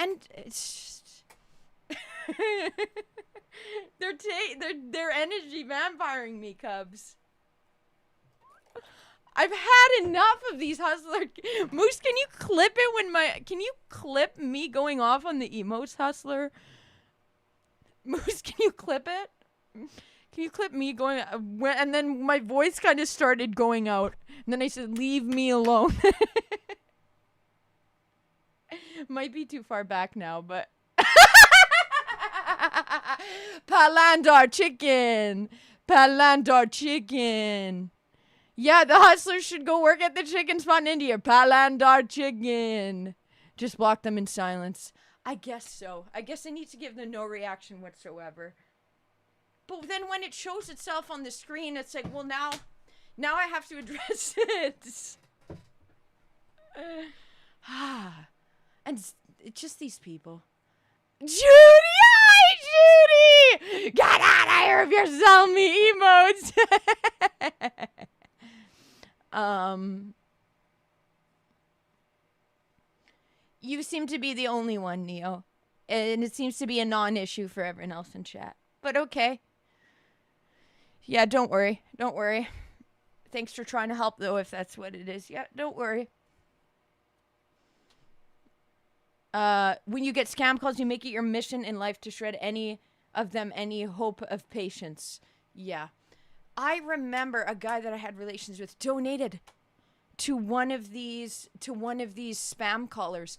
And it's just they're energy vampiring me, Cubs. I've had enough of these hustler. Moose, can you clip me going off on the emotes, hustler? Moose, can you clip it? Can you clip me going, and then my voice kind of started going out, and then I said, leave me alone. Might be too far back now, but Palandar chicken. Yeah, the hustlers should go work at the chicken spot in India. Palandar chicken. Just block them in silence. I guess so. I guess I need to give them no reaction whatsoever. But then when it shows itself on the screen, it's like, well, now I have to address it. And it's just these people. Judy! Hi, Judy! Get out of here if you're selling me emotes! You seem to be the only one, Neo. And it seems to be a non-issue for everyone else in chat. But okay. Yeah, don't worry. Thanks for trying to help, though, if that's what it is. Yeah, don't worry. When you get scam calls, you make it your mission in life to shred any of them, any hope of patience. Yeah. I remember a guy that I had relations with donated to one of these spam callers.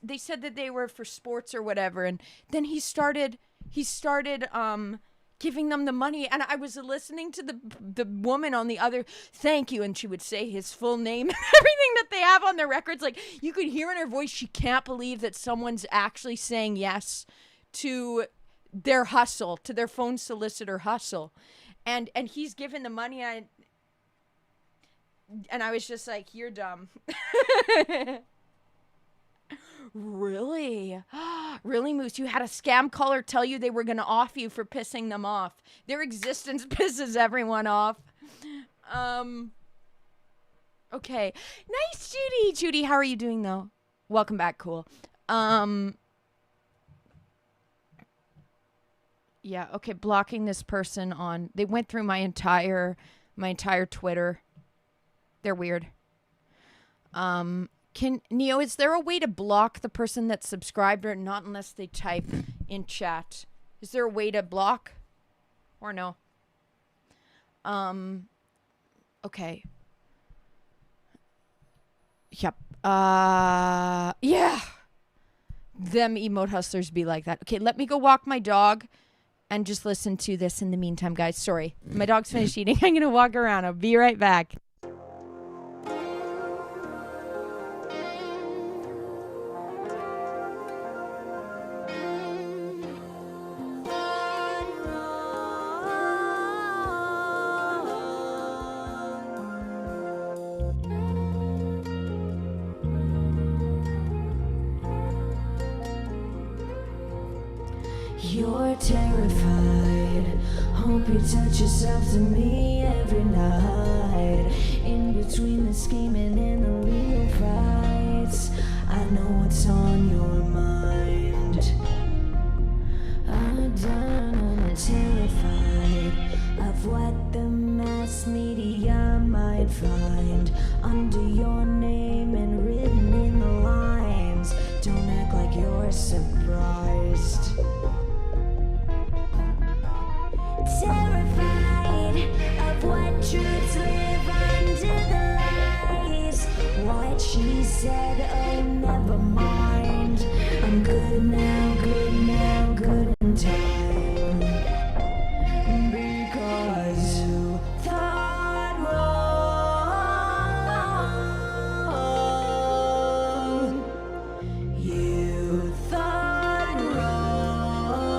They said that they were for sports or whatever, and then he started giving them the money, and I was listening to the woman on the other, thank you, and she would say his full name and everything that they have on their records. Like, you could hear in her voice she can't believe that someone's actually saying yes to their hustle, to their phone solicitor hustle. And he's given the money, and I was just like, you're dumb. Really? Really, Moose? You had a scam caller tell you they were going to off you for pissing them off. Their existence pisses everyone off. Okay. Nice, Judy. Judy, how are you doing, though? Welcome back, cool. Yeah, okay, blocking this person on... They went through my entire Twitter. They're weird. Neo, is there a way to block the person that's subscribed or not unless they type in chat? Is there a way to block? Or no? Okay. Yep. Yeah. Them emote hustlers be like that. Okay, let me go walk my dog and just listen to this in the meantime, guys. Sorry. My dog's finished eating. I'm going to walk around. I'll be right back. You're terrified. Hope you touch yourself to me every night. In between the scheming and the legal fights, I know what's on your mind. I'm terrified of what the masses mass media might find under your name and written in the lines. Don't act like you're surprised. Terrified of what truths live under the lies. What she said, oh never mind. I'm good now, good now, good in time. Because you thought wrong. You thought wrong.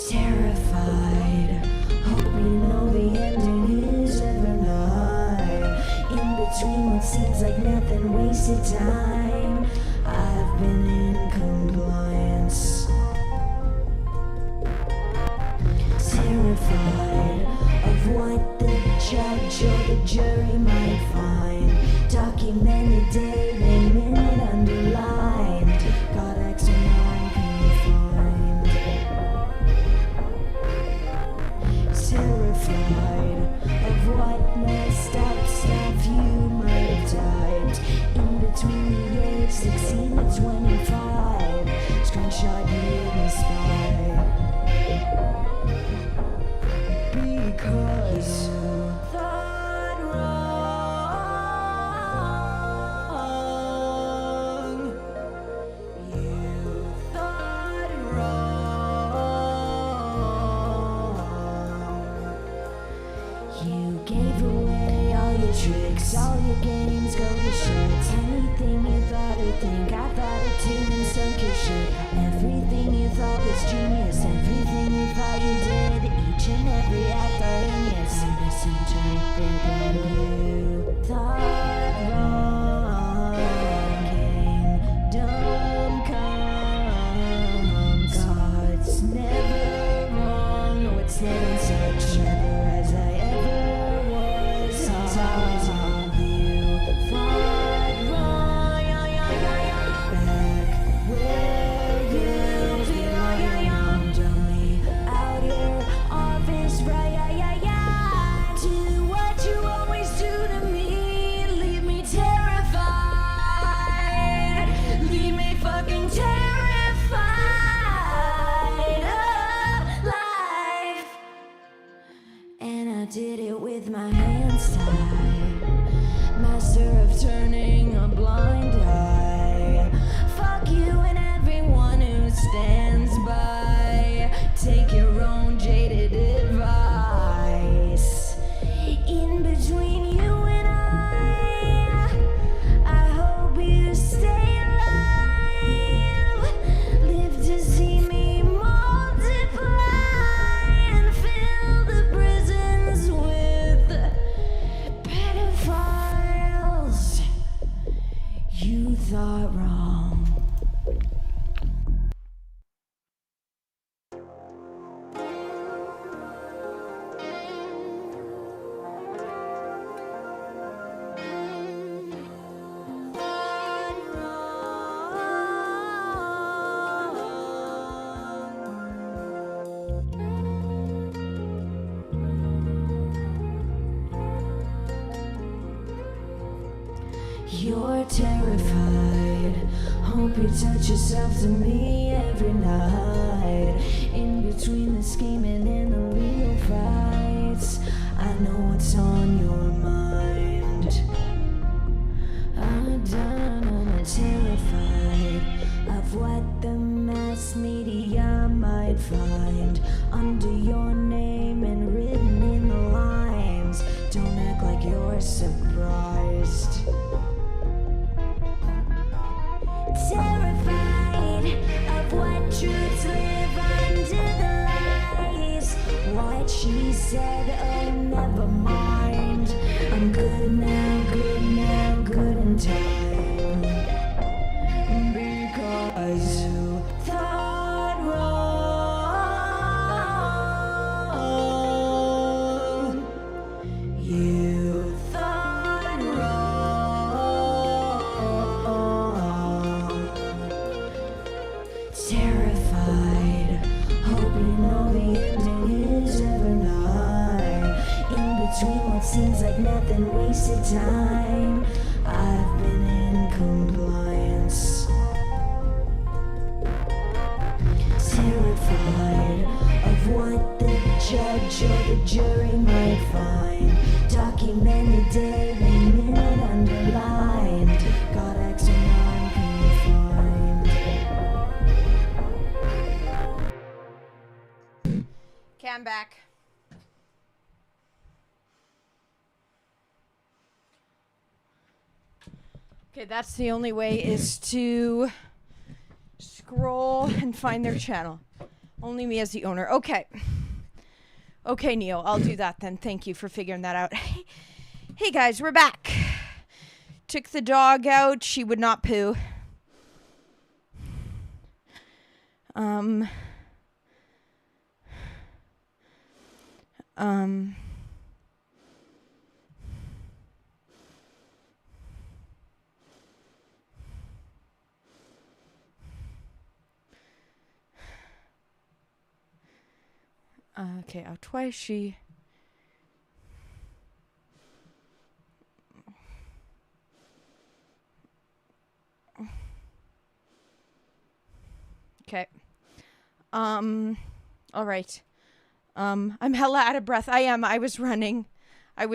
Terrified, hope you know the ending is ever nigh. In between what seems like nothing, wasted time. I've been in compliance. Terrified of what the judge or the jury might find. Documented daily, minute underlined. Got X and non-confined. Terrified of what messed up stuff you might have typed. In between the age 16 and 25. Screenshot you in the spy. Because you thought wrong. You thought wrong. You gave away all your tricks, all your games, go to shit. Anything you thought or think, I thought it too and sunk your shit. Everything you thought was genius, everything you thought you did, each and every act are in your misinterpreted. You thought wrong. Kingdom come. God's never wrong. No, it's never such never as I ever was. Sometimes you thought wrong. Back where you belong. Dummy out here, office right. Do what you always do to me. Leave me terrified. Leave me fucking terrified of life. And I did it with my hands tied. Master of turning a blind eye. Fuck you and everyone who stands by. Take your own jaded advice. In between you and I hope you stay alive. Live to see me multiply and fill the prisons with pedophiles. You thought wrong. You're terrified. Hope you touch yourself to me every night. In between the scheming and the legal fights, I know what's on your mind. I'm terrified of what the mass media might find under your name and written in the lines. Don't act like you're surprised. Terrified of what truths live under the lies. What she said, oh never mind. I'm good now, good now, good in time. Because you thought wrong. You thought wrong. Terrified, hope you know the like nothing, wasted time. I've been in compliance, terrified of what the judge or the jury might find. Documented daily, minute underlined. Got extra non-confined. Okay, I'm back. Okay, that's the only way, is to scroll and find their channel. Only me as the owner. Okay. Okay, Neo, I'll do that then. Thank you for figuring that out. Hey guys, we're back. Took the dog out. She would not poo. Okay, out twice. She. Okay. All right. I'm hella out of breath. I am. I was running. Let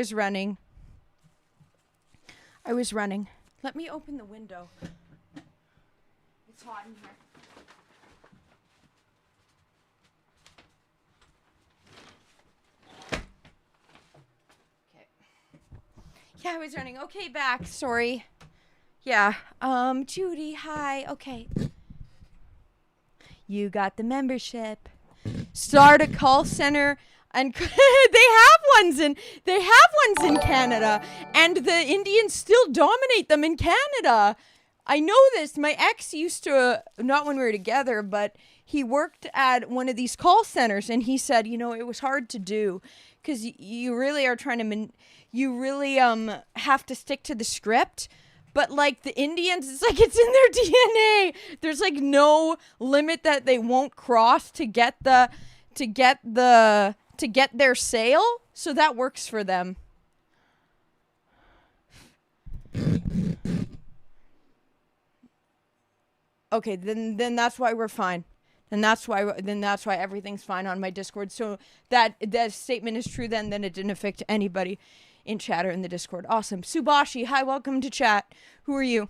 me open the window. It's hot in here. Okay. Yeah, I was running. Okay, back. Sorry. Yeah. Judy, hi. Okay. You got the membership. Start a call center, and they have ones in Canada, and the Indians still dominate them in Canada. I know this. My ex used to, not when we were together, but he worked at one of these call centers, and he said, it was hard to do because you really are trying to, you really have to stick to the script. But like the Indians, it's like it's in their DNA. There's like no limit that they won't cross to get their sale. So that works for them. Okay, then that's why we're fine. Then that's why everything's fine on my Discord. So that statement is true. Then it didn't affect anybody in chat or in the Discord. Awesome. Subashi, hi, welcome to chat. Who are you?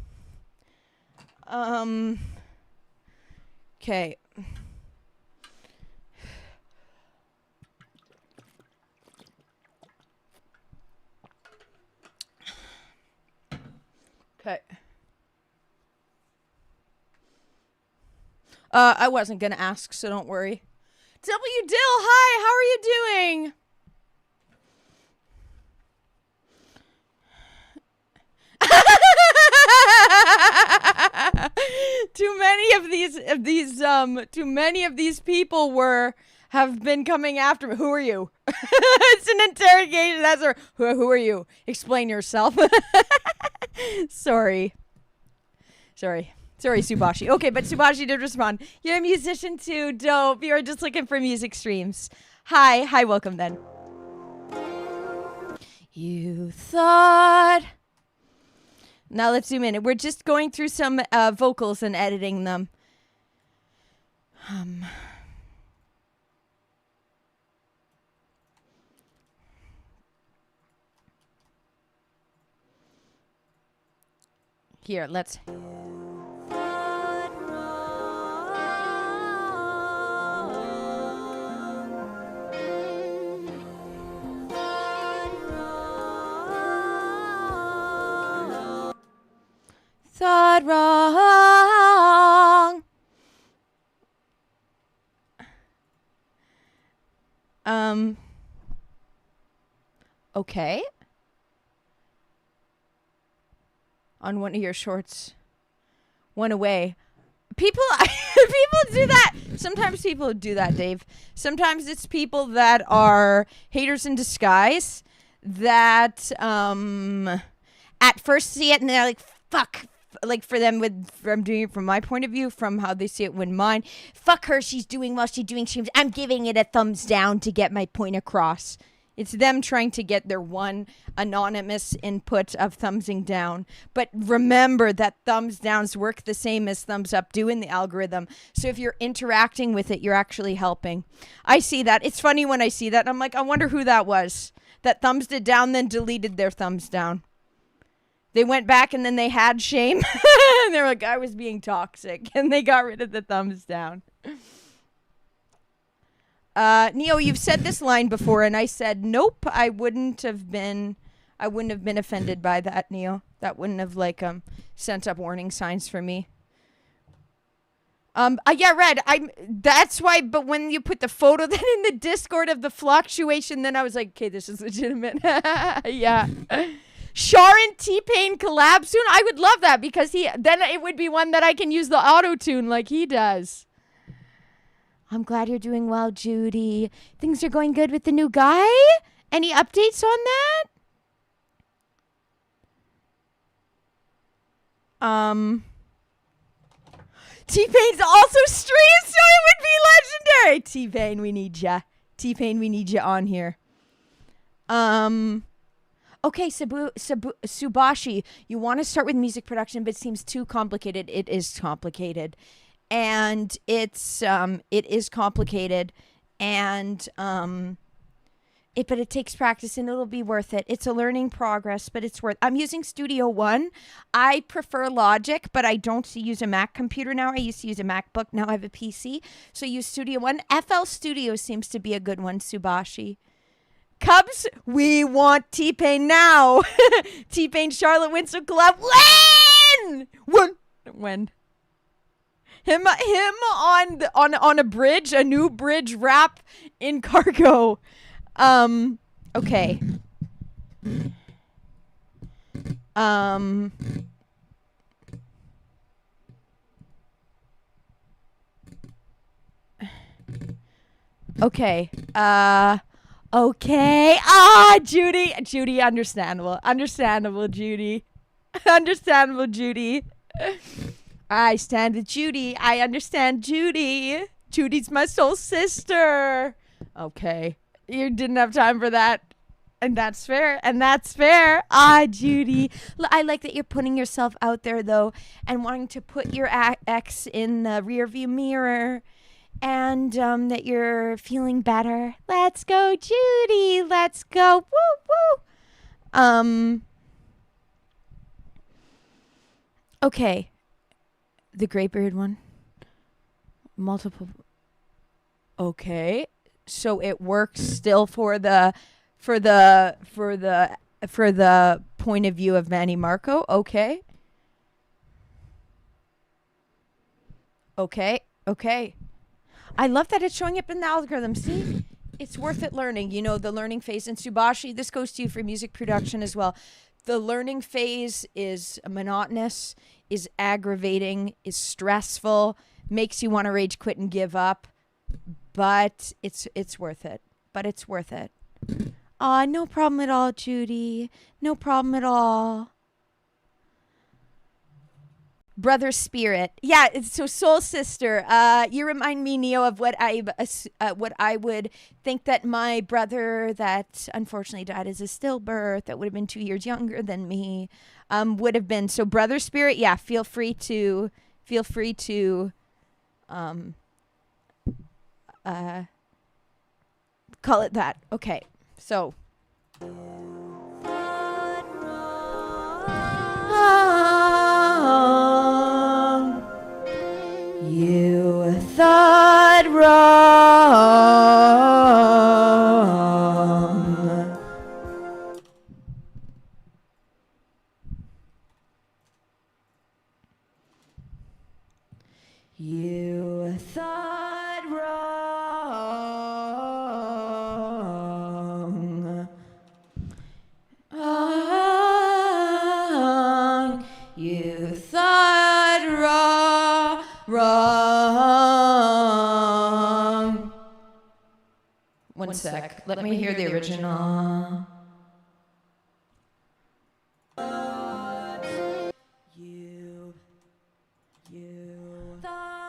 Okay. Okay. I wasn't gonna ask, so don't worry. W. Dill, hi, how are you doing? Too many of these people have been coming after me. Who are you? It's an interrogation. Who are you? Explain yourself. Sorry, Subashi. Okay, but Subashi did respond. You're a musician too. Dope. You're just looking for music streams. Hi, welcome then. You thought. Now let's zoom in. We're just going through some vocals and editing them. Here, let's. Thought wrong. Okay. On one of your shorts. One away. People do that. Sometimes people do that, Dave. Sometimes it's people that are haters in disguise that at first see it and they're like, fuck. Like for them, I'm doing it from my point of view, from how they see it when mine. Fuck her, she's doing well, she's doing streams. I'm giving it a thumbs down to get my point across. It's them trying to get their one anonymous input of thumbsing down. But remember that thumbs downs work the same as thumbs up do in the algorithm. So if you're interacting with it, you're actually helping. I see that. It's funny when I see that. I'm like, I wonder who that was. That thumbs it down, then deleted their thumbs down. They went back and then they had shame. And they were like, I was being toxic. And they got rid of the thumbs down. Neo, you've said this line before, and I said, nope, I wouldn't have been offended by that, Neo. That wouldn't have, sent up warning signs for me. Yeah, Red, that's why, but when you put the photo then in the Discord of the fluctuation, then I was like, okay, this is legitimate. Yeah. Char and T-Pain collab soon? I would love that because then it would be one that I can use the auto-tune like he does. I'm glad you're doing well, Judy. Things are going good with the new guy? Any updates on that? T-Pain's also streamed, so it would be legendary. T-Pain, we need ya. T-Pain, we need ya on here. Okay, Subashi, you want to start with music production, but it seems too complicated. It is complicated. And it is complicated. And, but it takes practice and it'll be worth it. It's a learning progress, but it's worth. I'm using Studio One. I prefer Logic, but I don't use a Mac computer now. I used to use a MacBook. Now I have a PC. So I use Studio One. FL Studio seems to be a good one, Subashi. Cubs, we want T-Pain now. T-Pain, Charlotte Winslow collab. When? Him on a bridge, a new bridge rap in Cargo. Okay. Okay. Okay. Judy, understandable, Judy. Understandable, Judy. I stand with Judy. I understand Judy. Judy's my soul sister. Okay. You didn't have time for that. And that's fair. Judy. I like that you're putting yourself out there, though, and wanting to put your ex in the rearview mirror. And that you're feeling better. Let's go, Judy. Let's go. Woo, woo. Okay. The Greybeard one. Multiple. Okay. So it works still for the point of view of Manny Marco. Okay. I love that it's showing up in the algorithm. See? It's worth it learning. You know, the learning phase. And Subashi, this goes to you for music production as well. The learning phase is monotonous, is aggravating, is stressful, makes you want to rage quit and give up. But it's worth it. No problem at all, Judy. No problem at all. Brother Spirit. Yeah, so Soul Sister. You remind me, Neo, of what I would think that my brother that unfortunately died as a stillbirth, that would have been 2 years younger than me, would have been. So Brother Spirit, yeah, feel free to call it that. Okay. So you thought wrong. You thought wrong. You thought wrong. One sec. Let me hear the original. You thought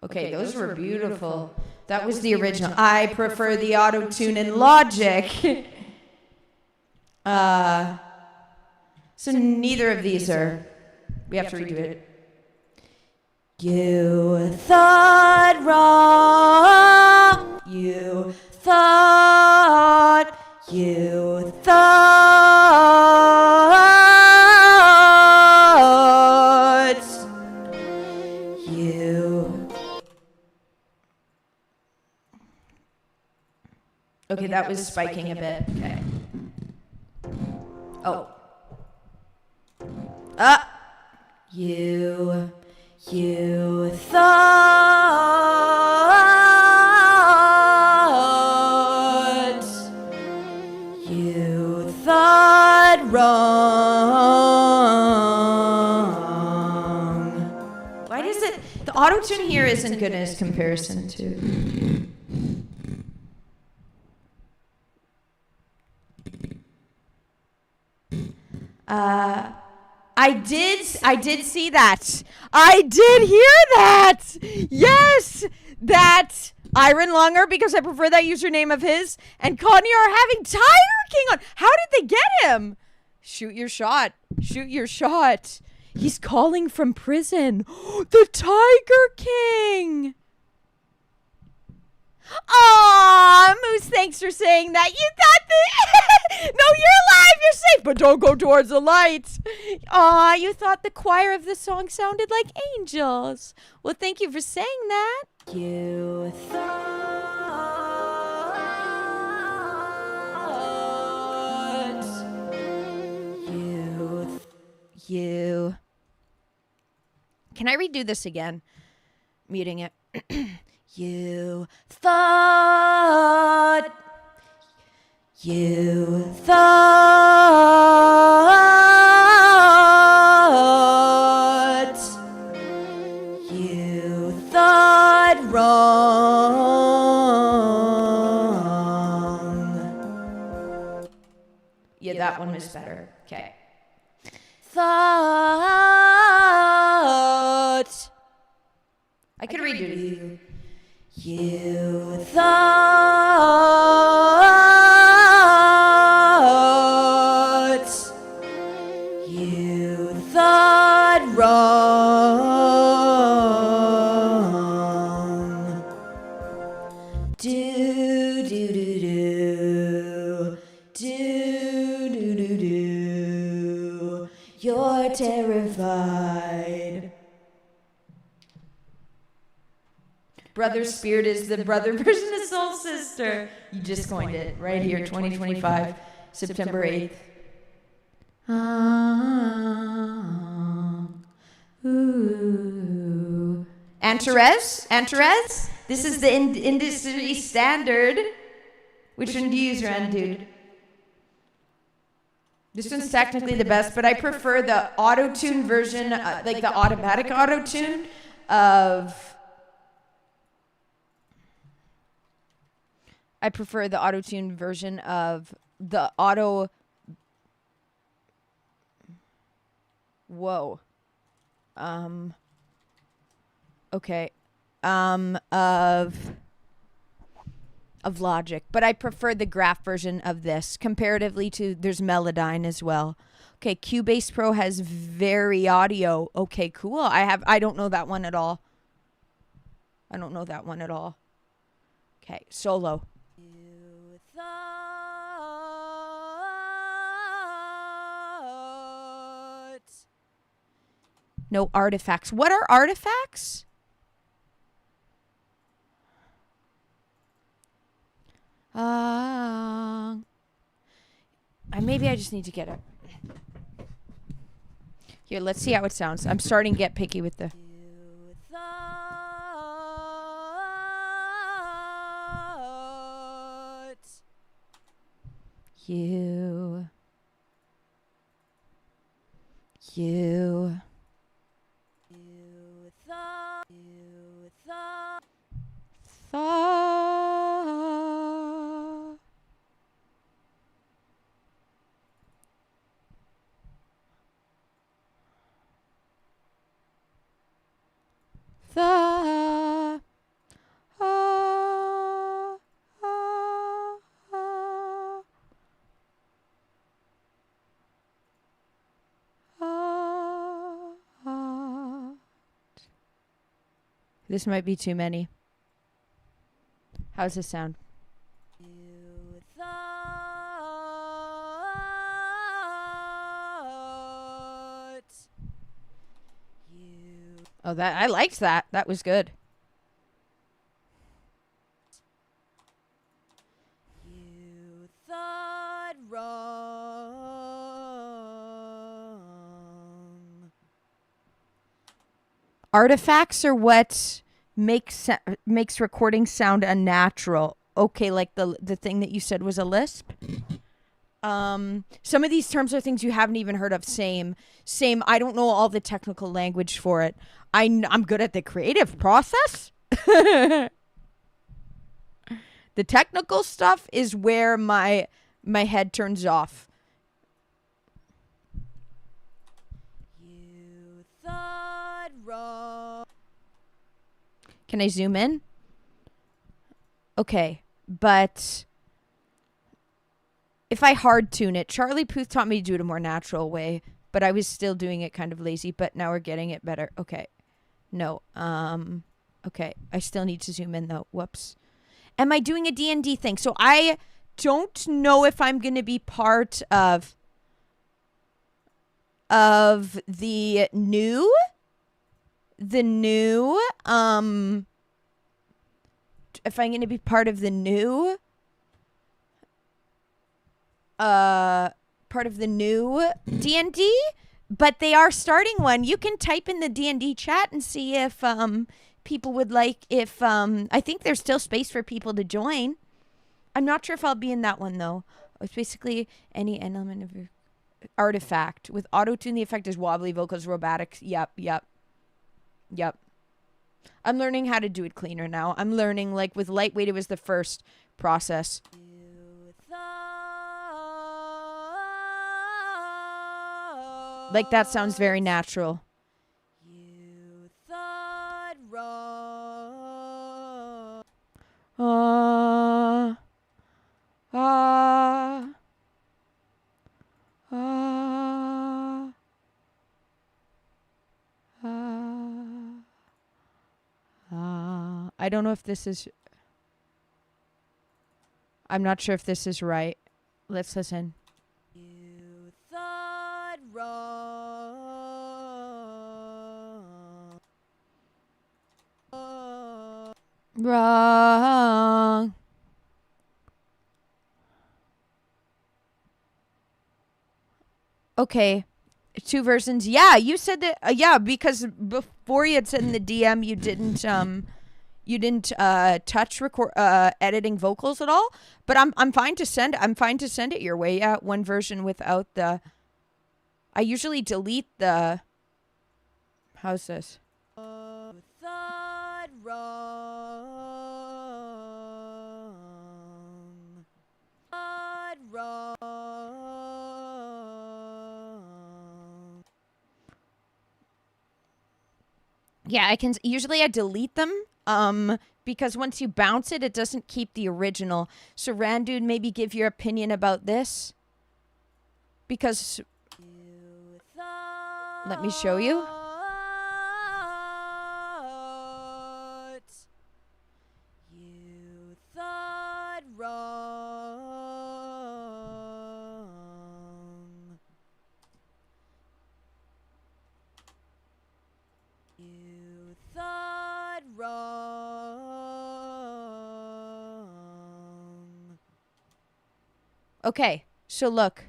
Okay, those were beautiful. That was the original. I prefer the auto-tune in Logic. So neither of these are... We have to redo it. You thought wrong. You thought. You thought. You. Okay, that was spiking a bit. Okay. Oh. You thought wrong. Why does it? The auto-tune here isn't good as comparison to. I did see that. I did hear that. Yes, that Iron Longer, because I prefer that username of his, and Connie are having Tiger King on. How did they get him? Shoot your shot. Shoot your shot. He's calling from prison. The Tiger King. Aw, Moose, thanks for saying that. You thought that... No, you're alive. You're safe. But don't go towards the light. Aw, you thought the choir of the song sounded like angels. Well, thank you for saying that. You thought... You... Can I redo this again? Muting it. You thought you thought wrong. Yeah, that one was better. Okay. Thought. I could redo it. You thought wrong. Do do do do do do do do. You're terrified. Brother Spirit is the brother version of Soul Sister. You just coined it right here, 2025, September 8th. Ooh. Antares? This is the industry standard. Which one do you use, Ren, dude? This one's technically the best, but I prefer the auto-tune version, like the automatic auto-tune of... I prefer the auto-tune version of the auto... Whoa. Okay. Of Logic. But I prefer the graph version of this. Comparatively to, there's Melodyne as well. Okay, Cubase Pro has very audio. Okay, cool. I don't know that one at all. Okay, solo. You thought... No artifacts. What are artifacts? Maybe I just need to get it. Here, let's see how it sounds. I'm starting to get picky with the... You thought... You thought... This might be too many. How's this sound? You thought you Oh, that I liked that. That was good. you thought wrong. Artifacts are what makes recording sound unnatural. Okay, like the thing that you said was a lisp. Some of these terms are things you haven't even heard of. Same. I don't know all the technical language for it. I'm good at the creative process. The technical stuff is where my head turns off. You thought wrong. Can I zoom in? Okay, but if I hard tune it, Charlie Puth taught me to do it a more natural way, but I was still doing it kind of lazy, but now we're getting it better. Okay. No. Okay. I still need to zoom in though. Whoops. Am I doing a D&D thing? So I don't know if I'm going to be part of the new if I'm going to be part of the new D&D, but they are starting one. You can type in the D&D chat and see if people would like, if I think there's still space for people to join. I'm not sure if I'll be in that one though. It's basically any element of your artifact with auto tune. The effect is wobbly vocals, robotics. Yep. I'm learning how to do it cleaner now. I'm learning, like, with lightweight, it was the first process. You thought Like, that sounds very natural. you thought wrong. I don't know if this is... I'm not sure if this is right. Let's listen. You thought wrong. Wrong. Okay. Two versions. Yeah, you said that. Yeah, because before you had said in the DM you didn't touch record editing vocals at all. But I'm fine to send it your way. Yeah, one version without the. I usually delete the. How's this? You thought wrong. Thought wrong. Yeah, I can usually I delete them because once you bounce it, it doesn't keep the original. So Randude, maybe give your opinion about this because You thought let me show you. You thought wrong. You thought wrong. Okay, so look.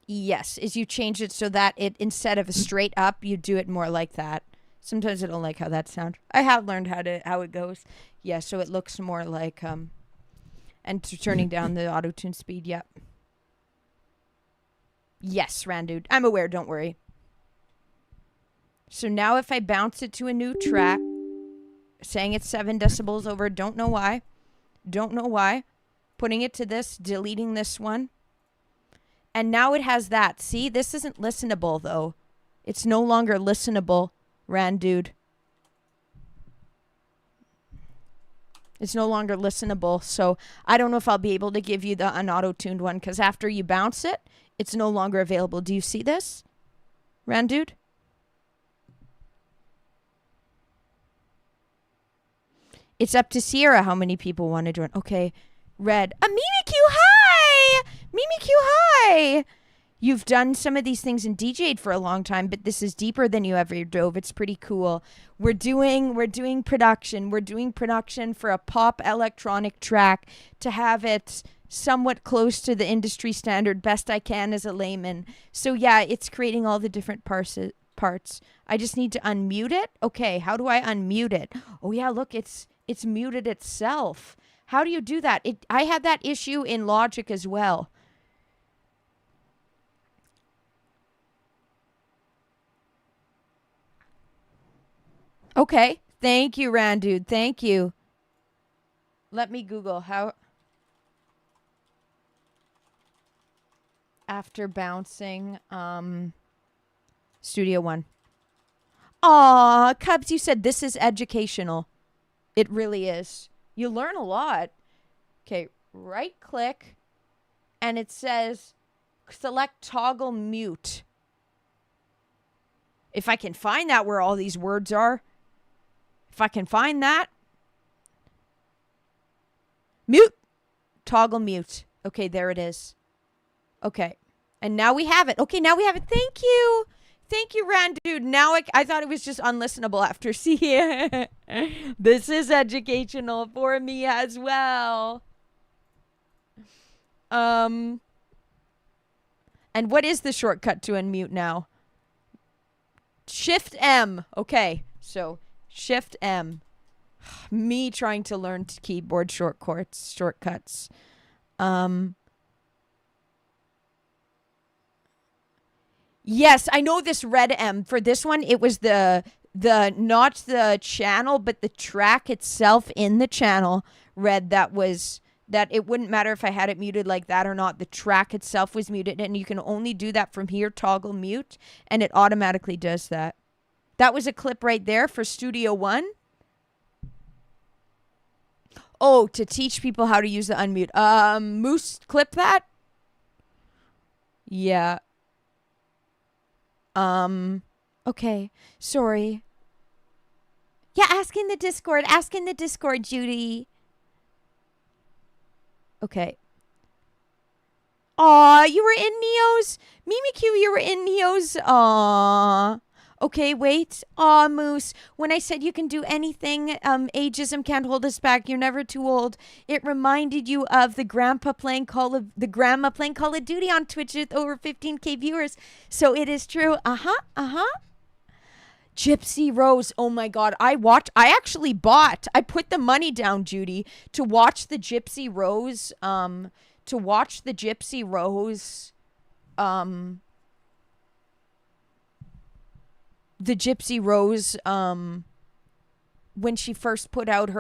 Yes, is you change it so that it instead of a straight up, you do it more like that. Sometimes I don't like how that sounds. I have learned how it goes. Yeah, so it looks more like and turning down the auto tune speed. Yep. Yes, Randude. I'm aware. Don't worry. So now if I bounce it to a new track, saying it's 7 decibels over, don't know why. Putting it to this, deleting this one. And now it has that. See, this isn't listenable, though. It's no longer listenable, Randude. It's no longer listenable. So I don't know if I'll be able to give you the unauto-tuned one, because after you bounce it, it's no longer available. Do you see this, Randude? It's up to Sierra how many people want to join. Okay. Red. A Mimikyu, hi! Mimikyu, hi! You've done some of these things and DJ'd for a long time, but this is deeper than you ever dove. It's pretty cool. We're doing production. We're doing production for a pop electronic track to have it somewhat close to the industry standard, best I can as a layman. So yeah, it's creating all the different parts. I just need to unmute it. Okay, how do I unmute it? Oh yeah, look, it's muted itself. How do you do that? I had that issue in Logic as well. Okay. Thank you, Randude. Thank you. Let me Google how after bouncing Studio One. Aw, Cubs, you said this is educational. It really is. You learn a lot. Okay, right click and it says select toggle mute. If I can find that where all these words are. If I can find that. Mute. Toggle mute. Okay, there it is. Okay. And now we have it. Okay, now we have it. Thank you. Thank you, Randude. Now I thought it was just unlistenable after seeing this is educational for me as well. And what is the shortcut to unmute now? Shift M. Okay. So Shift M. Me trying to learn keyboard shortcuts. Yes, I know this red M. For this one, it was the not the channel, but the track itself in the channel red that it wouldn't matter if I had it muted like that or not. The track itself was muted, and you can only do that from here, toggle mute, and it automatically does that. That was a clip right there for Studio One. Oh, to teach people how to use the unmute. Moose, clip that. Yeah. Okay. Sorry. Yeah, ask in the Discord. Ask in the Discord, Judy. Okay. Aw, you were in Neo's? Mimikyu, you were in Neo's? Aw. Okay, wait. Aw, Moose. When I said you can do anything, ageism can't hold us back. You're never too old. It reminded you of the grandma playing Call of Duty on Twitch with over 15K viewers. So it is true. Gypsy Rose. Oh my God. I put the money down, Judy, to watch the Gypsy Rose, when she first put out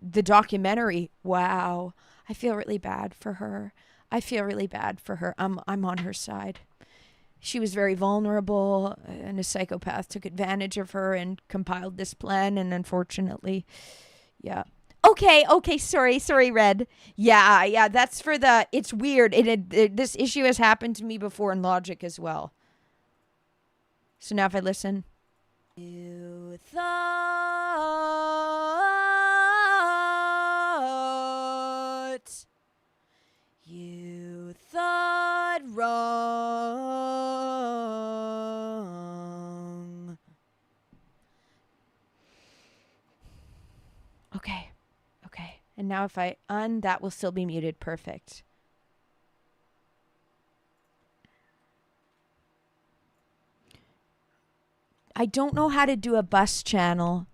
the documentary. Wow. I feel really bad for her. I'm on her side. She was very vulnerable, and a psychopath took advantage of her and compiled this plan, and unfortunately, yeah. Okay, sorry, Red. Yeah, that's for it's weird. This issue has happened to me before in Logic as well. So now if I listen. You thought wrong. Okay. And now if I that will still be muted. Perfect. I don't know how to do a bus channel.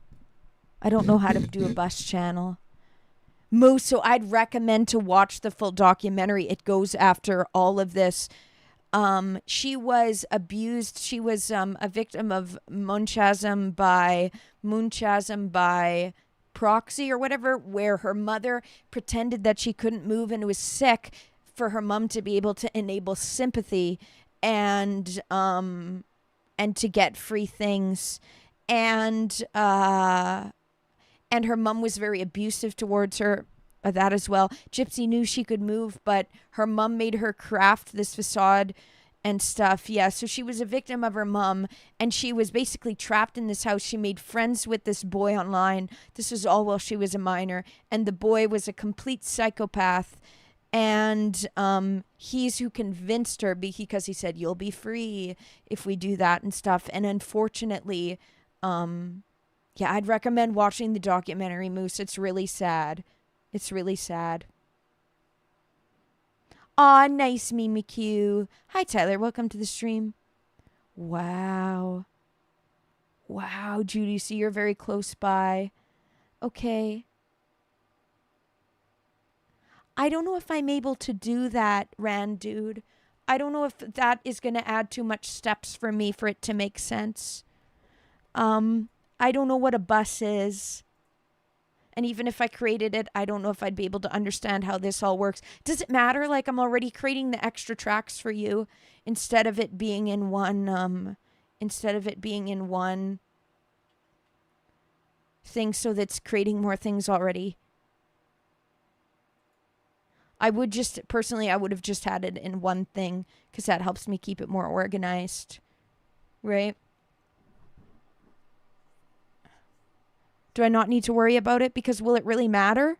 Moose, so I'd recommend to watch the full documentary. It goes after all of this. She was abused. She was a victim of Munchausen by proxy or whatever, where her mother pretended that she couldn't move and was sick for her mom to be able to enable sympathy and to get free things. And her mom was very abusive towards her, that as well. Gypsy knew she could move, but her mom made her craft this facade and stuff. Yeah, so she was a victim of her mom, and she was basically trapped in this house. She made friends with this boy online. This was all while she was a minor, and the boy was a complete psychopath. And he's who convinced her because he said, you'll be free if we do that and stuff. And unfortunately, yeah, I'd recommend watching the documentary, Moose. It's really sad. It's really sad. Aw, nice, Mimi Q. Hi, Tyler. Welcome to the stream. Wow. Wow, Judy. So you're very close by. Okay. I don't know if I'm able to do that, Rand, dude. I don't know if that is going to add too much steps for me for it to make sense. I don't know what a bus is. And even if I created it, I don't know if I'd be able to understand how this all works. Does it matter? Like, I'm already creating the extra tracks for you instead of it being in one thing, so that's creating more things already. I would have just had it in one thing because that helps me keep it more organized. Right? Do I not need to worry about it? Because will it really matter?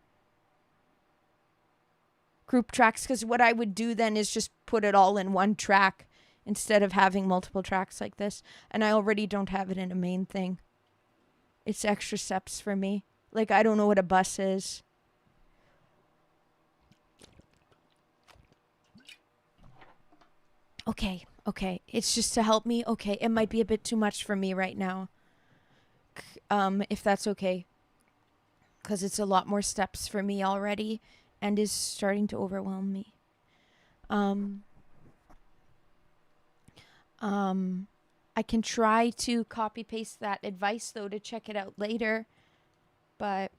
Group tracks, because what I would do then is just put it all in one track instead of having multiple tracks like this. And I already don't have it in a main thing. It's extra steps for me. Like, I don't know what a bus is. Okay. It's just to help me. Okay, it might be a bit too much for me right now. If that's okay. Because it's a lot more steps for me already and is starting to overwhelm me. I can try to copy paste that advice though to check it out later. But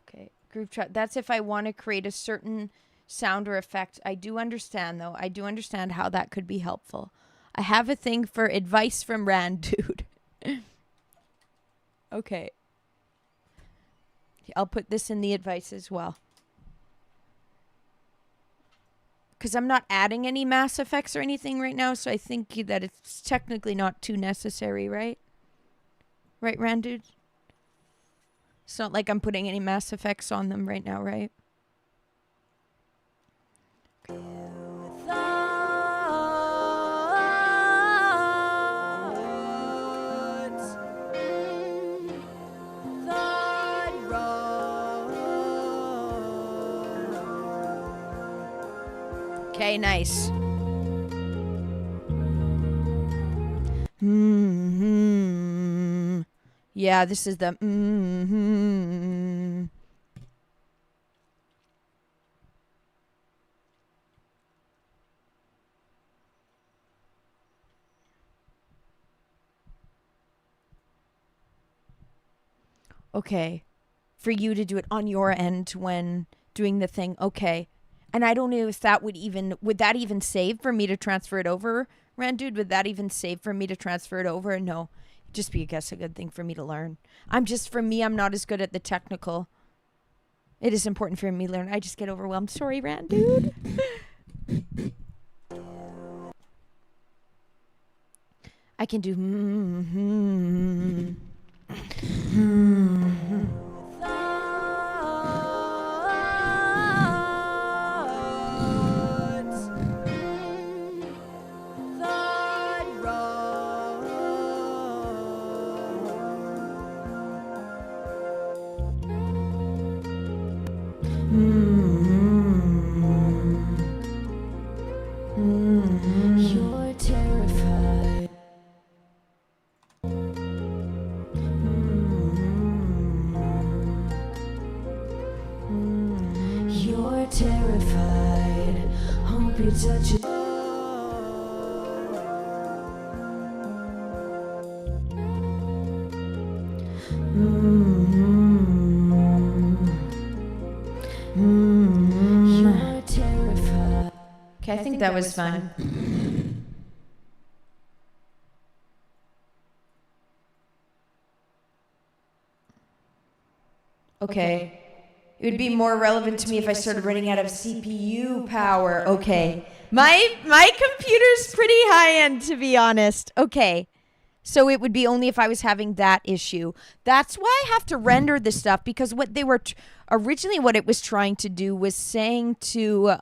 okay, group chat. That's if I want to create a certain sound or effect. I do understand though. I do understand how that could be helpful. I have a thing for advice from Rand, dude. Okay. I'll put this in the advice as well. Because I'm not adding any mass effects or anything right now, so I think that it's technically not too necessary, right? Right, Rand, dude? It's not like I'm putting any mass effects on them right now, right? Okay, nice. Yeah, this is the Okay. For you to do it on your end when doing the thing. Okay. And I don't know if that would that even save for me to transfer it over, Randude? Would that even save for me to transfer it over? No. It'd just be, I guess, a good thing for me to learn. I'm not as good at the technical. It is important for me to learn. I just get overwhelmed. Sorry, Randude. I can do You're terrified. You're terrified. Hope you touch it. You're terrified. Okay, I think that was fun. Okay. It would be more relevant to me if I started running out of CPU power. Okay. My computer's pretty high end, to be honest. Okay. So it would be only if I was having that issue. That's why I have to render this stuff, because what they were originally, what it was trying to do was saying to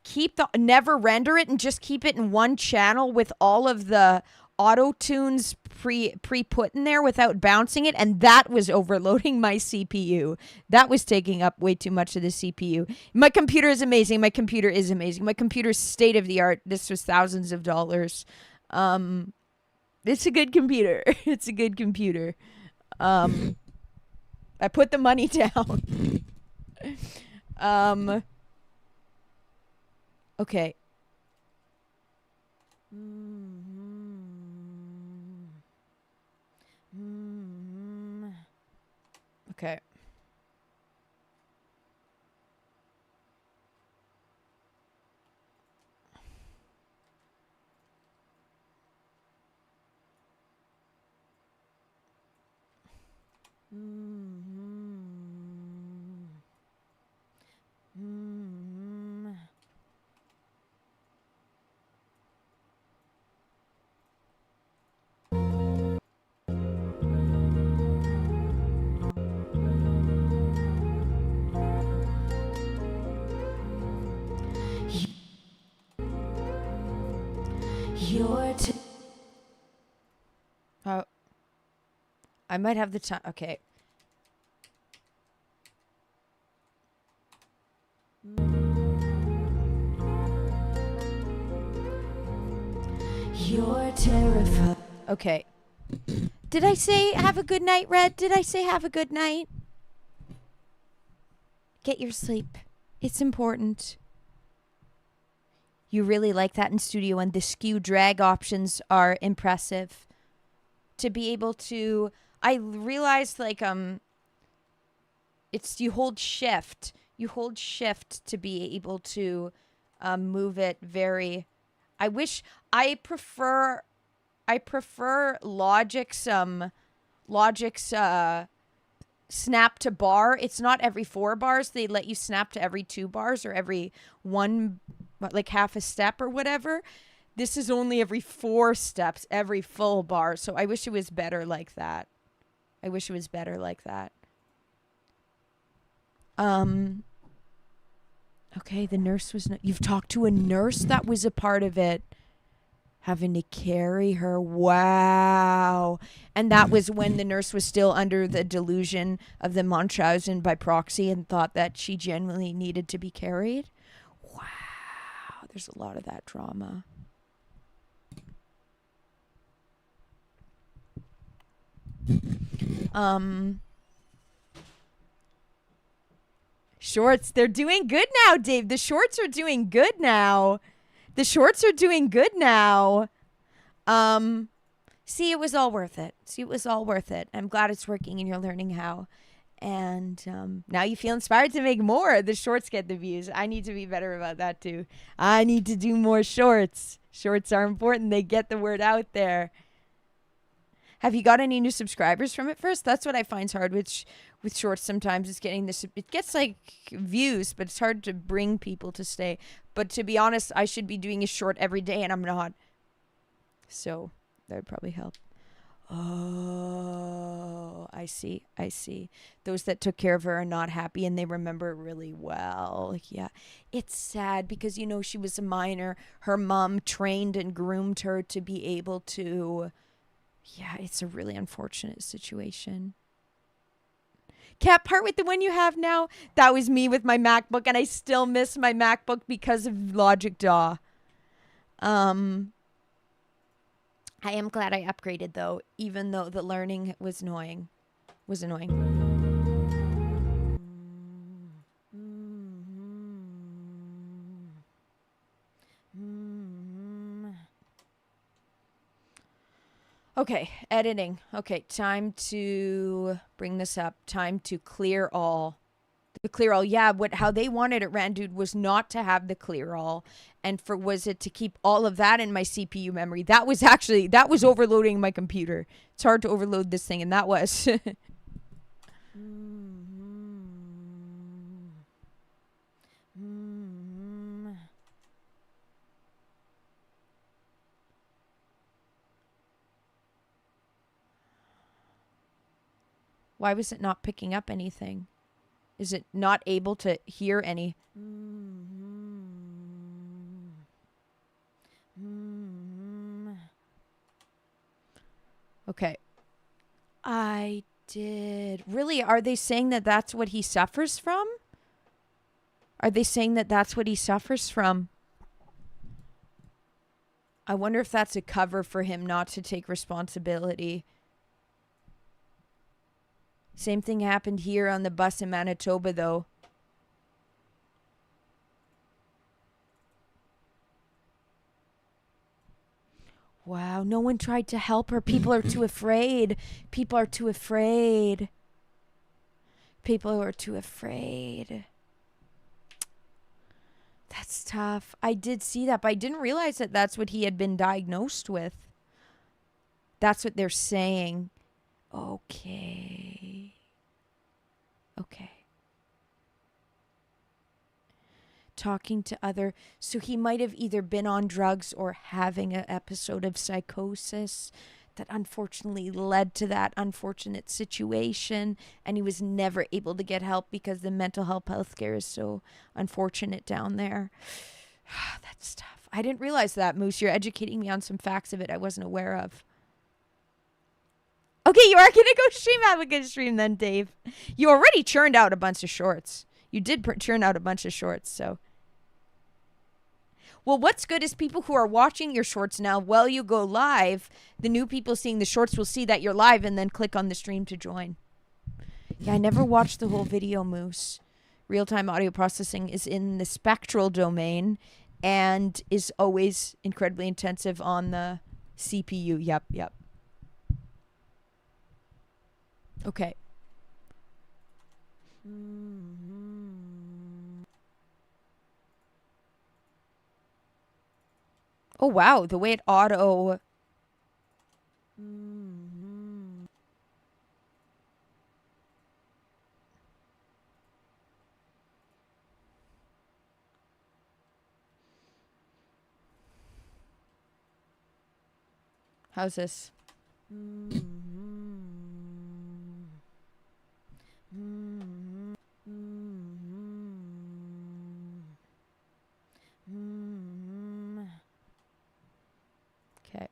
keep the never render it and just keep it in one channel with all of the auto tunes pre put in there without bouncing it, and that was overloading my CPU. That was taking up way too much of the CPU. My computer is amazing. My computer is amazing. My computer's state of the art. This was thousands of dollars. It's a good computer. It's a good computer. I put the money down. Okay. Okay. Oh, I might have the time. Okay. You're terrified. Okay. Did I say have a good night, Red? Did I say have a good night? Get your sleep. It's important. You really like that in studio, and the skew drag options are impressive. To be able to, I realized like it's you hold shift to be able to move it very. I prefer Logic's snap to bar. It's not every 4 bars. They let you snap to every 2 bars or every 1, like half a step or whatever. This is only every 4 steps, every full bar. So I wish it was better like that. Okay, the nurse was you've talked to a nurse that was a part of it. Having to carry her. Wow. And that was when the nurse was still under the delusion of the Munchausen by proxy and thought that she genuinely needed to be carried. Wow. There's a lot of that drama. Shorts, they're doing good now, Dave. The shorts are doing good now. See, it was all worth it. I'm glad it's working and you're learning how. And now you feel inspired to make more. The shorts get the views. I need to be better about that too. I need to do more shorts. Shorts are important. They get the word out there. Have you got any new subscribers from it first? That's what I find hard with shorts sometimes. It's getting this. It gets like views, but it's hard to bring people to stay. But to be honest, I should be doing a short every day, and I'm not. So that would probably help. Oh, I see. Those that took care of her are not happy, and they remember it really well. Yeah. It's sad because, you know, she was a minor. Her mom trained and groomed her to be able to... Yeah, it's a really unfortunate situation. Can't part with the one you have now. That was me with my MacBook, and I still miss my MacBook because of Logic DAW. I am glad I upgraded though, even though the learning was annoying. Okay, editing. Okay, time to bring this up. Time to clear all. The clear all. Yeah, how they wanted it, Randude, was not to have the clear all. And was it to keep all of that in my CPU memory? That was overloading my computer. It's hard to overload this thing, and that was. Why was it not picking up anything? Is it not able to hear any? Okay. I did. Really? Are they saying that that's what he suffers from? Are they saying that that's what he suffers from? I wonder if that's a cover for him not to take responsibility. Same thing happened here on the bus in Manitoba, though. Wow, no one tried to help her. People are too afraid. People are too afraid. People are too afraid. That's tough. I did see that, but I didn't realize that that's what he had been diagnosed with. That's what they're saying. Okay. Okay. Talking to other, so he might have either been on drugs or having an episode of psychosis that unfortunately led to that unfortunate situation, and he was never able to get help because the mental health healthcare is so unfortunate down there. That's tough. I didn't realize that, Moose. You're educating me on some facts of it I wasn't aware of. Okay, you are gonna go stream. Have a good stream then, Dave. You already churned out a bunch of shorts. You did churn out a bunch of shorts, so. Well, what's good is people who are watching your shorts now while you go live, the new people seeing the shorts will see that you're live and then click on the stream to join. Yeah, I never watched the whole video, Moose. Real-time audio processing is in the spectral domain and is always incredibly intensive on the CPU. Yep. Okay. Oh, wow. The way it auto... How's this? Okay.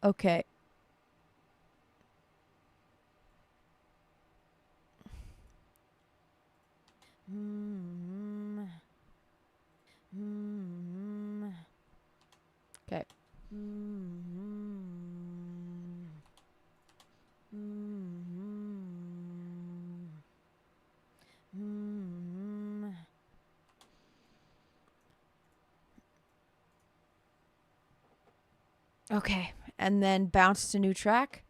Okay. Okay. Okay. And then bounce to new track.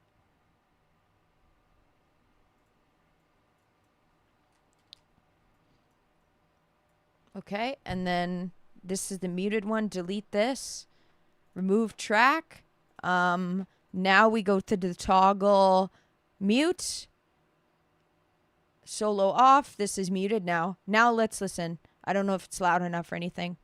Okay. And then this is the muted one. Delete this. Remove track. Now we go to the toggle mute. Solo off. This is muted now. Now let's listen. I don't know if it's loud enough or anything.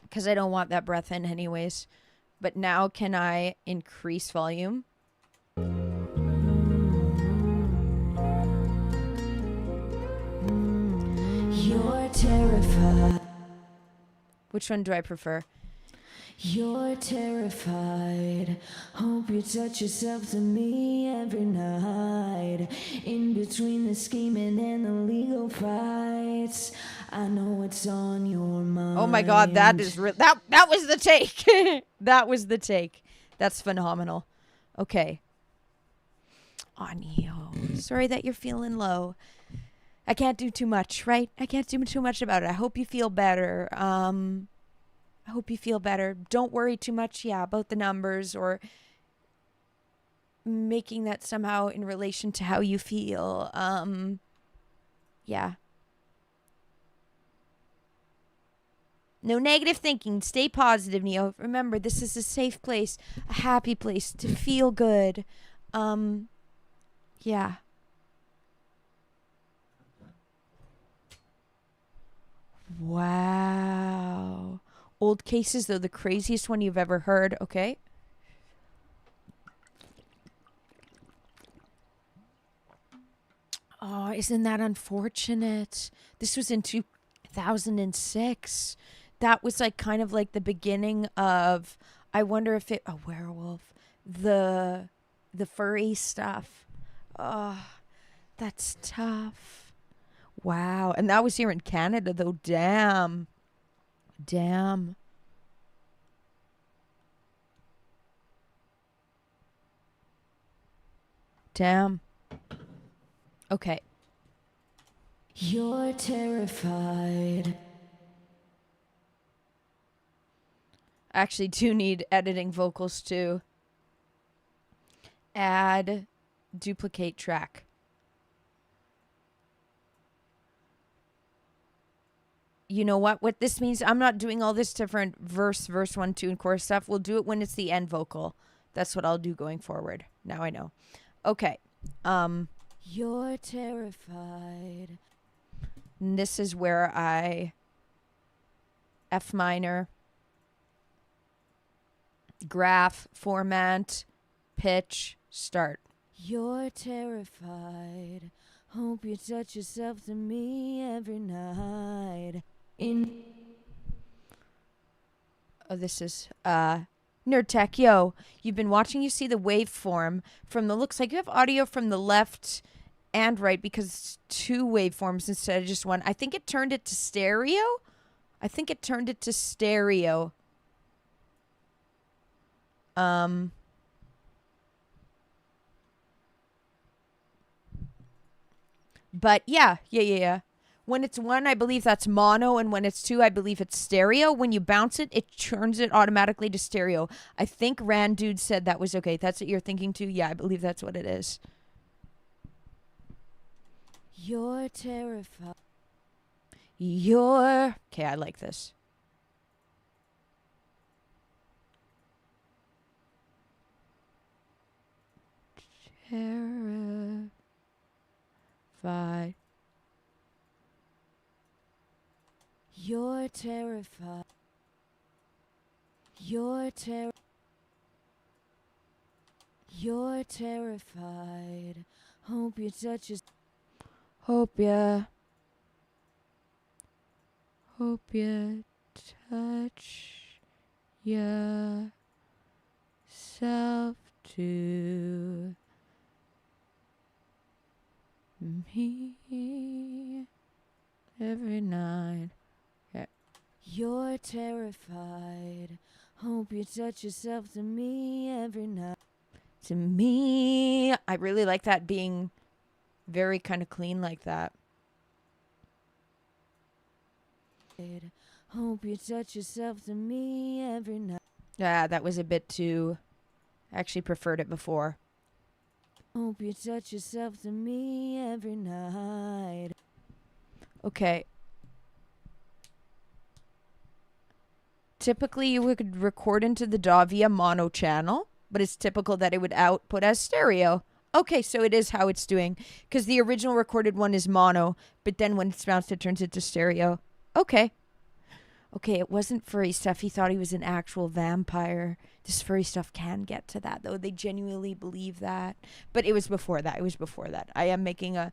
Because I don't want that breath in anyways. But now can I increase volume? You're terrified. Which one do I prefer? You're terrified. Hope you touch yourself to me every night. In between the scheming and the legal fights, I know it's on your mind. Oh my God, that is that was the take. That was the take. That's phenomenal. Okay. Anio, sorry that you're feeling low. I can't do too much, right? I can't do too much about it. I hope you feel better. I hope you feel better. Don't worry too much, yeah, about the numbers or making that somehow in relation to how you feel. Yeah. No negative thinking. Stay positive, Neo. Remember, this is a safe place, a happy place to feel good. Um, yeah. Wow. Old cases, though, the craziest one you've ever heard. Okay. Oh, isn't that unfortunate? This was in 2006. That was like kind of like the beginning of, I wonder if it, a werewolf, the the furry stuff. Oh, that's tough. Wow. And that was here in Canada though. Damn. Damn. Damn. Okay. You're terrified. I actually do need editing vocals too. Add duplicate track. You know what this means? I'm not doing all this different verse 1, 2 and chorus stuff. We'll do it when it's the end vocal. That's what I'll do going forward. Now I know. Okay. You're terrified. And this is where I F minor, graph, format, pitch, start. You're terrified. Hope you touch yourself to me every night. This is Nerd Tech. Yo, you've been watching, you see the waveform from the looks like you have audio from the left and right because it's two waveforms instead of just one. I think it turned it to stereo. But yeah. When it's one, I believe that's mono, and when it's two, I believe it's stereo. When you bounce it, it turns it automatically to stereo. I think Randude said that was okay. That's what you're thinking too? Yeah, I believe that's what it is. You're terrified. Okay, I like this. Terrified. You're terrified. You're terrified. Hope you touch your. Hope ya touch yourself to me every night. Yeah. You're terrified. Hope you touch yourself to me every night. To me. I really like that being very kind of clean like that. Hope you touch yourself to me every night. Yeah, that was a bit too. I actually preferred it before. Hope you touch yourself to me every night. Okay. Typically, you would record into the DAW via mono channel, but it's typical that it would output as stereo. Okay, so it is how it's doing, because the original recorded one is mono, but then when it's bounced, it turns it to stereo. Okay. Okay, it wasn't furry stuff. He thought he was an actual vampire. This furry stuff can get to that, though. They genuinely believe that. But it was before that. I am making a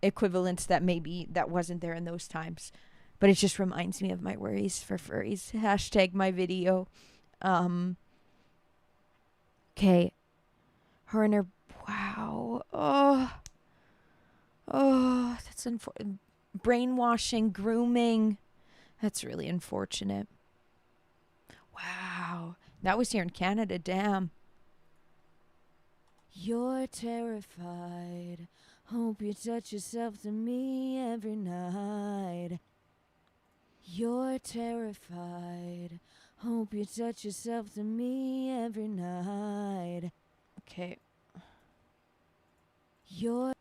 equivalence that maybe that wasn't there in those times. But it just reminds me of my worries for furries. Hashtag my video. Okay. Her and her. Wow. Oh, that's unfortunate. Brainwashing, grooming. That's really unfortunate. Wow. That was here in Canada. Damn. You're terrified. Hope you touch yourself to me every night. You're terrified. Hope you touch yourself to me every night. Okay. Your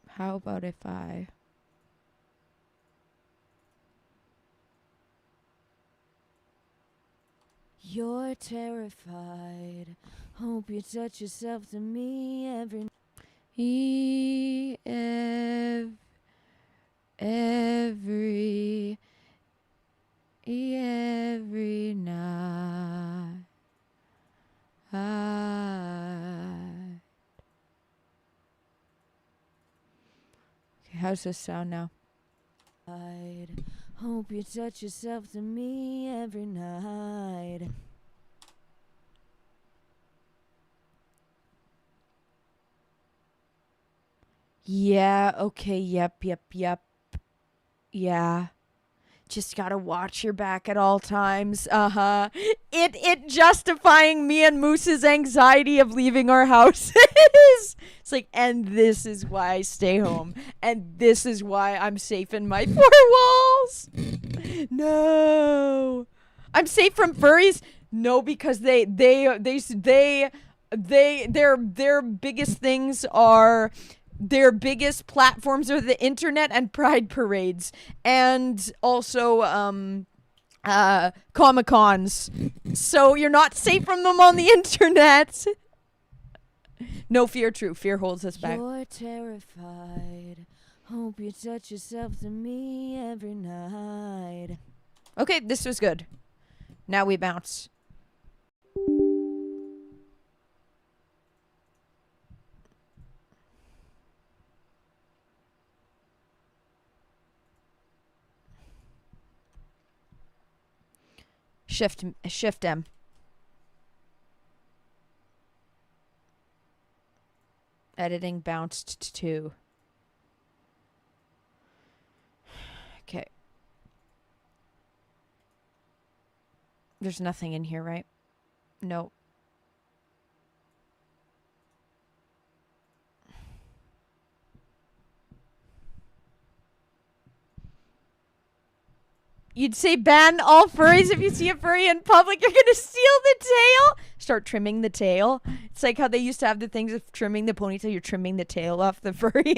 how about if I You're terrified. Hope you touch yourself to me every every night. Okay, how's this sound now? Hope you touch yourself to me every night. Yeah, okay, yep. Yeah. Just gotta watch your back at all times. Uh-huh. It justifying me and Moose's anxiety of leaving our house. It's like, and this is why I stay home. And this is why I'm safe in my four walls. No. I'm safe from furries? No, because their biggest things are their biggest platforms are the internet and pride parades, and also Comic Cons. So you're not safe from them on the internet. No fear, true. Fear holds us back. You're terrified. Hope you touch yourself to me every night. Okay, this was good. Now we bounce. Shift M. Editing bounced to 2. Okay. There's nothing in here, right? Nope. You'd say ban all furries if you see a furry in public. You're going to steal the tail. Start trimming the tail. It's like how they used to have the things of trimming the ponytail. You're trimming the tail off the furry.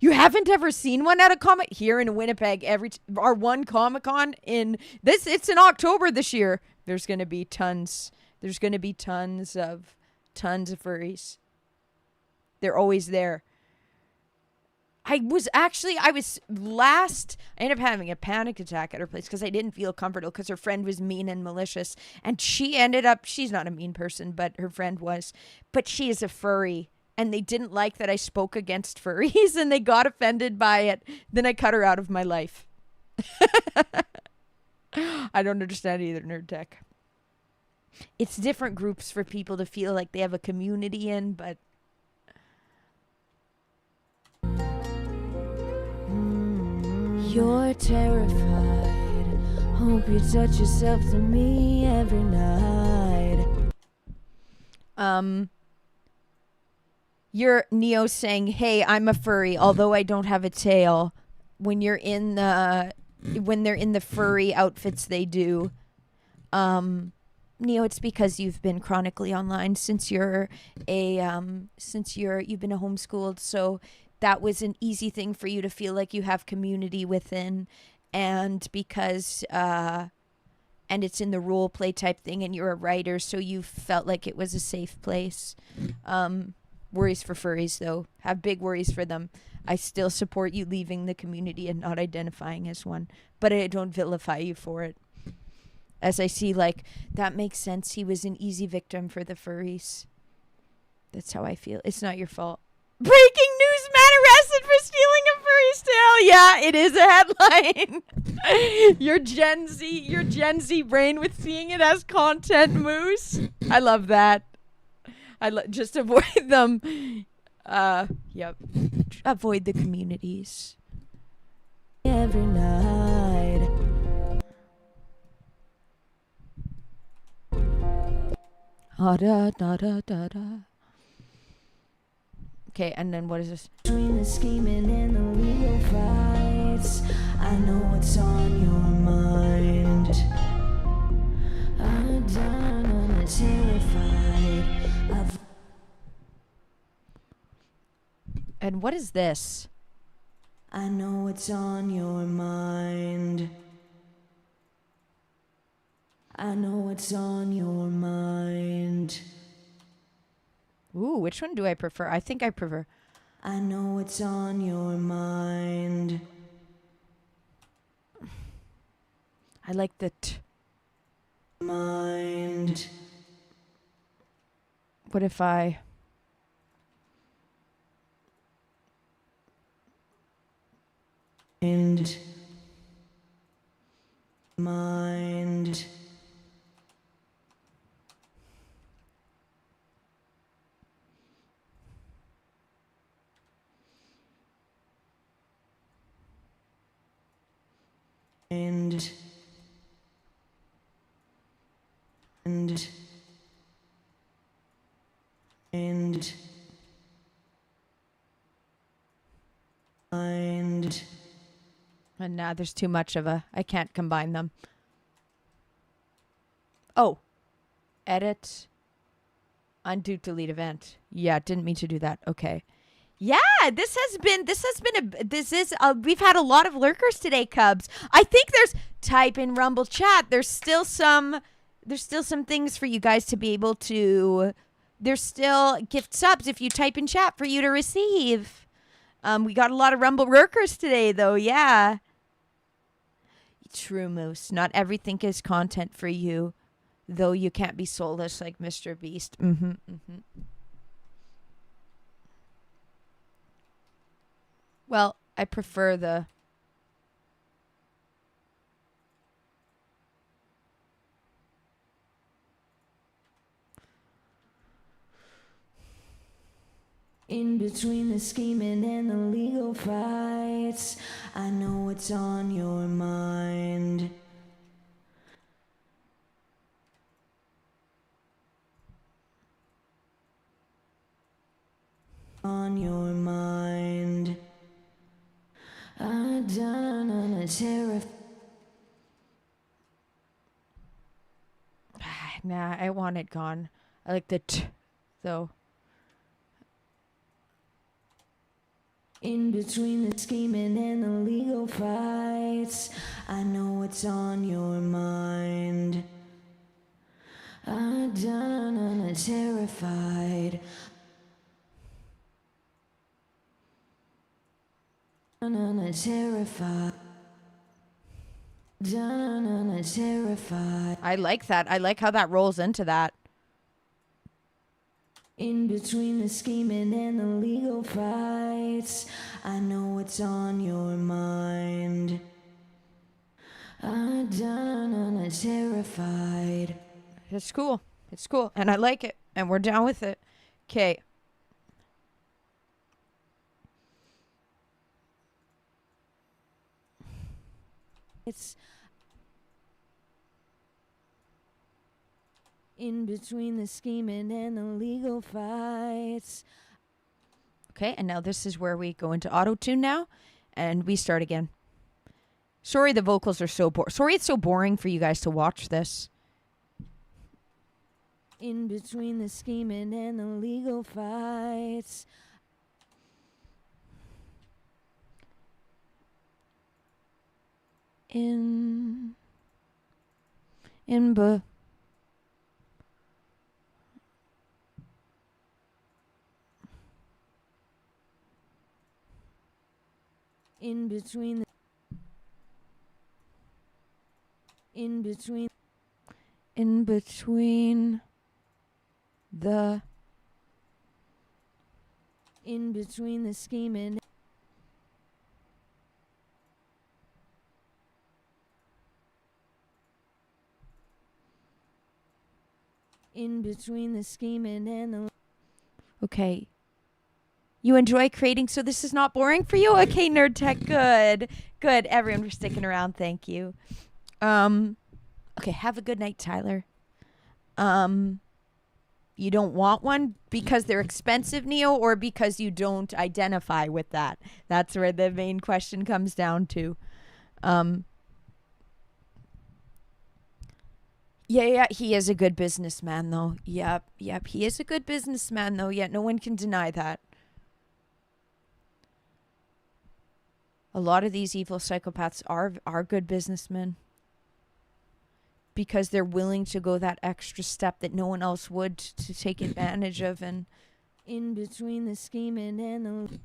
You haven't ever seen one at a comic here in Winnipeg. Our one Comic-Con it's in October this year. There's going to be tons. There's going to be tons of furries. They're always there. I ended up having a panic attack at her place because I didn't feel comfortable because her friend was mean and malicious. And she's not a mean person, but her friend was. But she is a furry. And they didn't like that I spoke against furries and they got offended by it. Then I cut her out of my life. I don't understand either, Nerd Tech. It's different groups for people to feel like they have a community in, but... You're terrified. Hope you touch yourself to me every night. You're Neo saying, "Hey, I'm a furry, although I don't have a tail." When they're in the furry outfits they do. Neo, it's because you've been chronically online since you've been homeschooled, so that was an easy thing for you to feel like you have community within, and because and it's in the role play type thing and you're a writer, so you felt like it was a safe place. Worries for furries though. Have big worries for them. I still support you leaving the community and not identifying as one, but I don't vilify you for it. As I see, like, that makes sense. He was an easy victim for the furries. That's how I feel. It's not your fault. Breaking news, man arrested for stealing a furry's tail. Yeah, it is a headline. your Gen Z brain with seeing it as content, Moose. I love that. Just avoid them. Yep. Avoid the communities. Every night. Da da da da da da. Okay, and then what is this? Between the scheming and the legal fights, I know what's on your mind. I'm done, I'm terrified of. And what is this? I know what's on your mind. I know what's on your mind. Ooh, which one do I prefer? I think I prefer. I know what's on your mind. I like the Mind. What if I... Mind. Mind. And and mind. And now there's too much of a... I can't combine them. Oh. Edit. Undo, delete event. Yeah, didn't mean to do that. Okay. Yeah, we've had a lot of lurkers today, Cubs. I think type in Rumble chat. There's still some things for you guys to be able to, there's still gift subs if you type in chat for you to receive. We got a lot of Rumble lurkers today though. Yeah. True, Moose. Not everything is content for you, though you can't be soulless like Mr. Beast. Well, I prefer the... In between the scheming and the legal fights, I know what's on your mind. On your mind. I'm done on a terrified. Nah, I want it gone. I like the though. In between the scheming and the legal fights, I know what's on your mind. I'm done on a terrified. Done on a terrified. Done on a terrified. I like that. I like how that rolls into that. In between the scheming and the legal fights, I know what's on your mind. I'm done on a terrified. It's cool. It's cool. And I like it. And we're down with it. Okay. It's in between the scheming and the legal fights. Okay, and now this is where we go into auto-tune now. And we start again. Sorry the vocals are so boring. Sorry it's so boring for you guys to watch this. In between the scheming and the legal fights. In In between the in between the in between the scheming in between the scheming and the. Okay. You enjoy creating, so this is not boring for you? Okay, Nerd Tech, good. Good. Everyone for sticking around, thank you. Okay, have a good night, Tyler. You don't want one because they're expensive, Neo, or because you don't identify with that? That's where the main question comes down to. Um, yeah, he is a good businessman, though. Yep, he is a good businessman, though. Yeah, no one can deny that. A lot of these evil psychopaths are good businessmen because they're willing to go that extra step that no one else would to take advantage of. And in between the scheming and the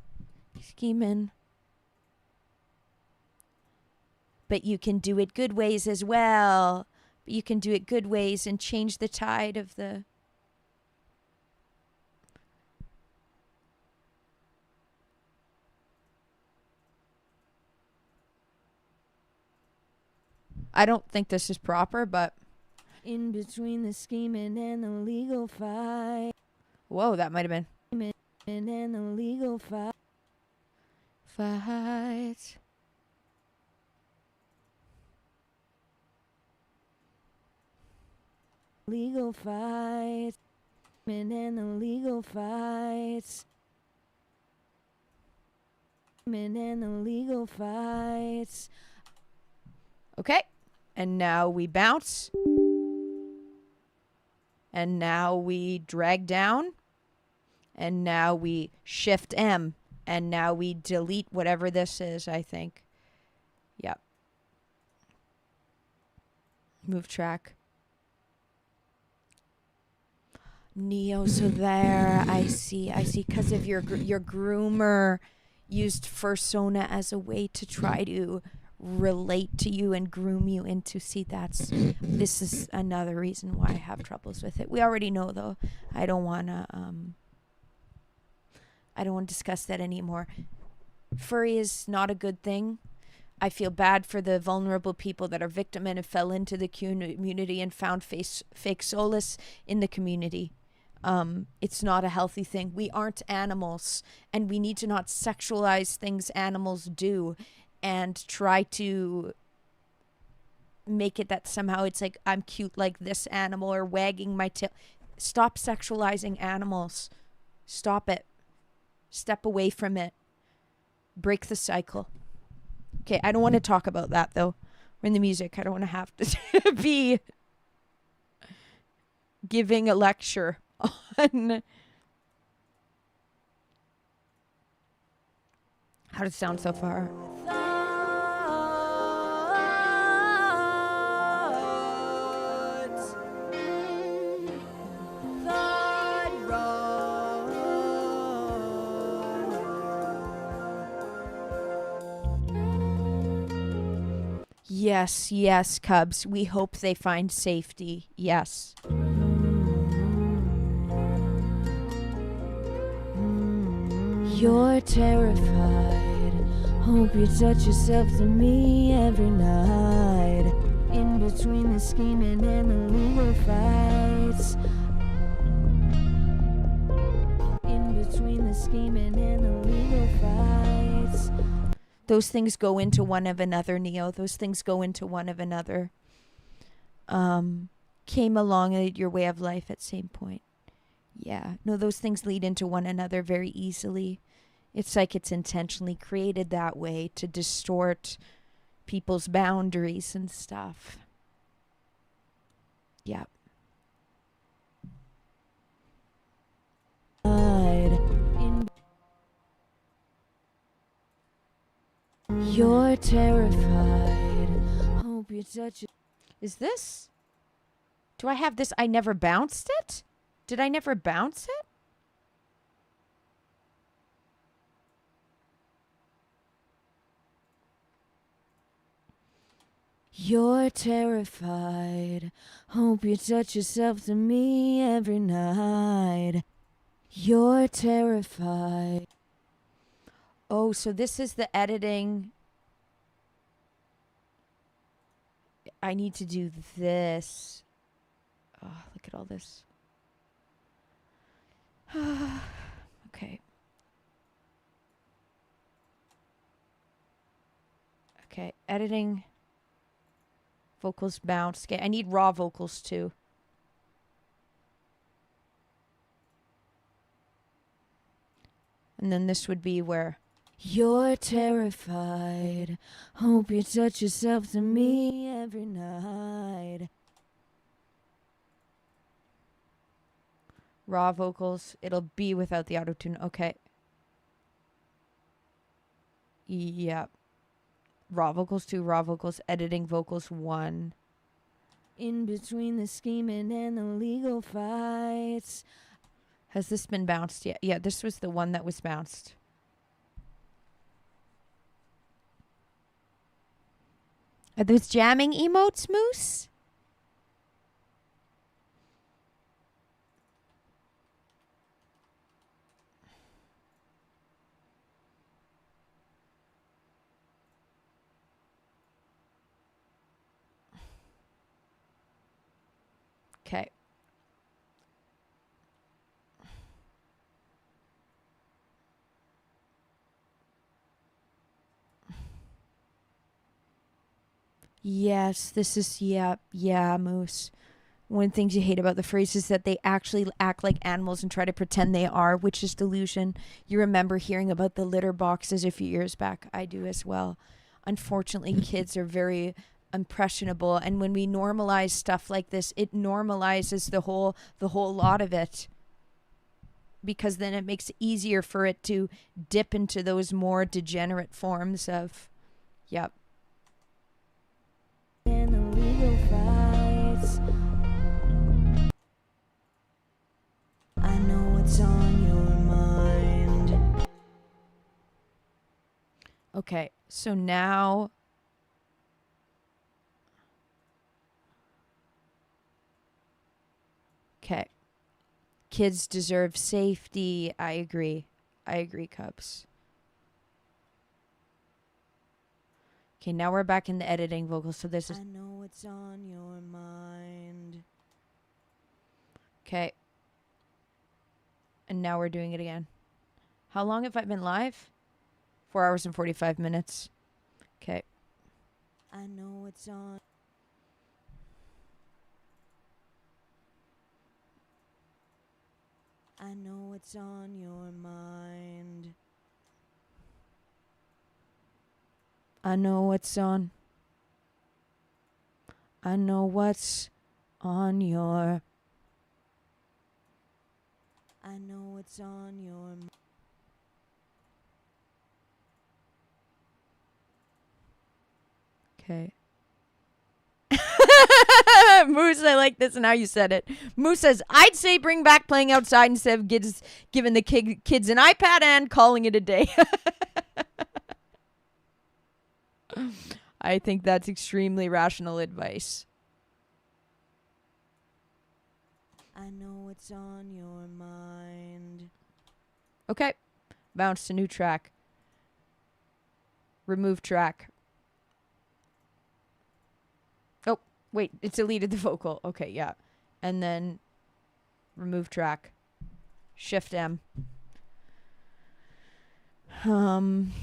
scheming, but you can do it good ways as well. But you can do it good ways and change the tide of the. I don't think this is proper, but in between the scheming and the legal fight. Whoa, that might have been. And the legal fight. Legal fight. And the legal fights. And the legal fights. Okay. And now we bounce. And now we drag down. And now we shift M. And now we delete whatever this is, I think. Yep. Move track. Neo, so there, I see, because of your groomer used fursona as a way to try to relate to you and groom you into, this is another reason why I have troubles with it. We already know, though. I don't want to discuss that anymore. Furry is not a good thing. I feel bad for the vulnerable people that are victim and fell into the community and found fake solace in the community. It's not a healthy thing. We aren't animals, and we need to not sexualize things animals do and try to make it that somehow it's like I'm cute like this animal or wagging my tail. Stop sexualizing animals. Stop it. Step away from it. Break the cycle. Okay, I don't want to talk about that, though. We're in the music. I don't want to have to be giving a lecture on how does it sound so far. Yes, Cubs. We hope they find safety. Yes. You're terrified. Hope you touch yourself to me every night. In between the scheming and the legal fights. In between the scheming and the legal fights. Those things go into one of another, Neo. Those things go into one of another. Came along at your way of life at same point. Yeah. No, those things lead into one another very easily. It's like it's intentionally created that way to distort people's boundaries and stuff. Yeah. You're terrified. Hope you touch it. Is this? Do I have this? I never bounced it? Did I never bounce it? You're terrified. Hope you touch yourself to me every night. You're terrified. Oh, so this is the editing. I need to do this. Oh, look at all this. Okay. Okay, editing. Vocals bounce. Okay, I need raw vocals too. And then this would be where you're terrified. Hope you touch yourself to me every night. Raw vocals. It'll be without the auto-tune. Okay. Yep. Raw vocals 2, raw vocals, editing vocals 1. In between the scheming and the legal fights. Has this been bounced yet? Yeah, this was the one that was bounced. Are those jamming emotes, Moose? Okay. Yes, this is, yeah, Moose. One of the things you hate about the phrase is that they actually act like animals and try to pretend they are, which is delusion. You remember hearing about the litter boxes a few years back. I do as well. Unfortunately, kids are very impressionable, and when we normalize stuff like this, it normalizes the whole lot of it. Because then it makes it easier for it to dip into those more degenerate forms of, yep. And the legal fights. I know what's on your mind. Okay, so now. Okay. Kids deserve safety. I agree. I agree, Cubs. Okay, now we're back in the editing vocals. So this is. I know what's on your mind. Okay. And now we're doing it again. How long have I been live? 4 hours and 45 minutes. Okay. I know what's on. I know what's on your mind. I know what's on. I know what's on your. I know what's on your. Okay. Moose, I like this and how you said it. Moose says, I'd say bring back playing outside instead of giving the kids an iPad and calling it a day. I think that's extremely rational advice. I know what's on your mind. Okay. Bounce to new track. Remove track. Oh, wait. It deleted the vocal. Okay, yeah. And then remove track. Shift M. I'm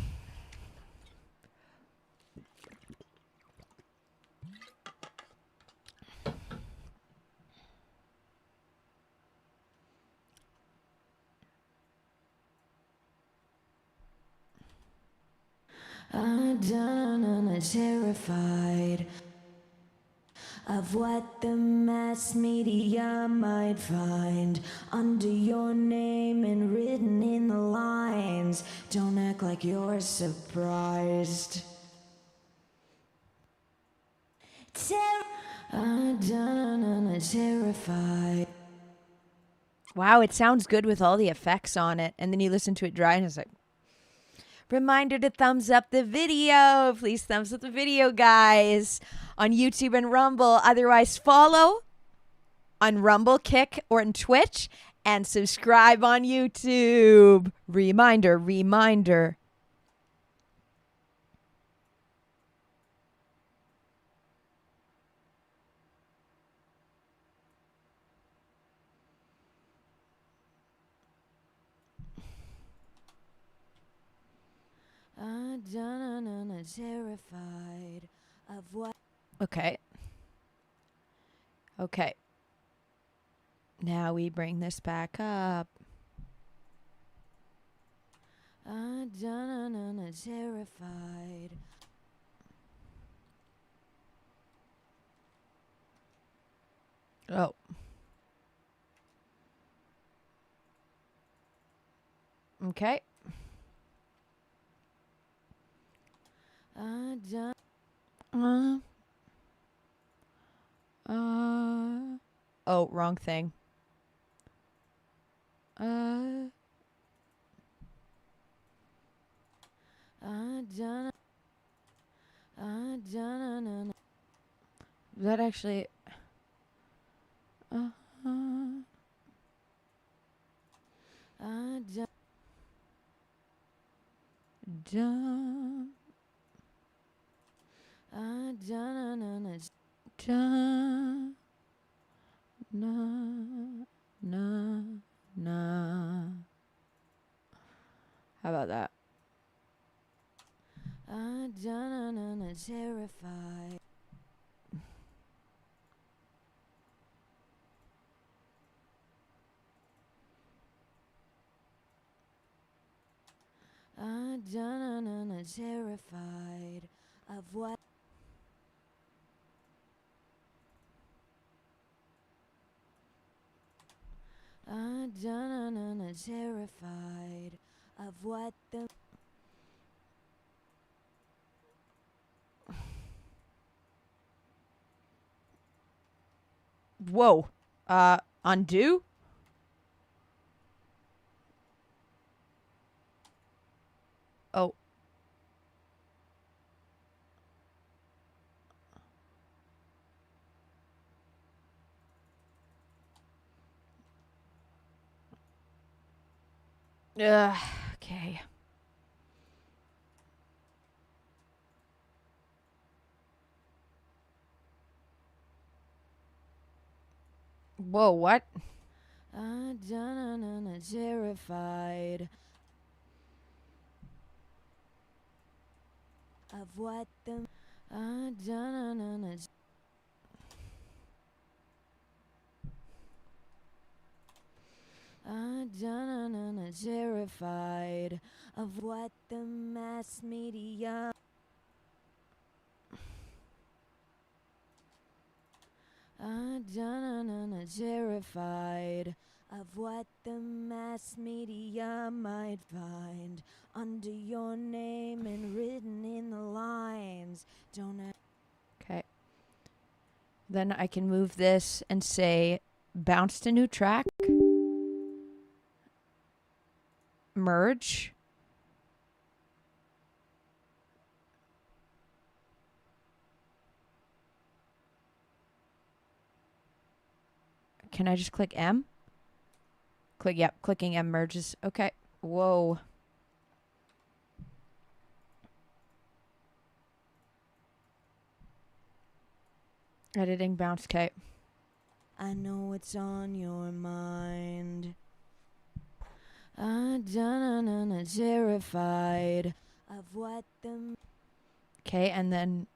done and terrified of what the mass media might find under your name and written in the lines. Don't act like you're surprised. I'm done and terrified. Wow, it sounds good with all the effects on it. And then you listen to it dry and it's like, reminder to thumbs up the video. Please thumbs up the video, guys, on YouTube and Rumble. Otherwise, follow on Rumble, Kick, or on Twitch, and subscribe on YouTube. Reminder, reminder. I'm done and terrified of what. Okay. Okay. Now we bring this back up. Terrified. Oh. Okay. Uh, oh, wrong thing. That actually. Uh, dun, dun, na, na, na. How about that? Terrified. Terrified of what? Terrified of what the. Whoa. Undo? Oh. Okay. Whoa, what? Terrified of what the. Terrified of what the mass media. Terrified of what the mass media might find under your name and written in the lines. Don't. Okay. Then I can move this and say bounce to new track. Merge. Can I just click M? Yep, clicking M merges. Okay. Whoa. Editing bounce. Okay. I know it's on your mind. Terrified of what the. Okay, and then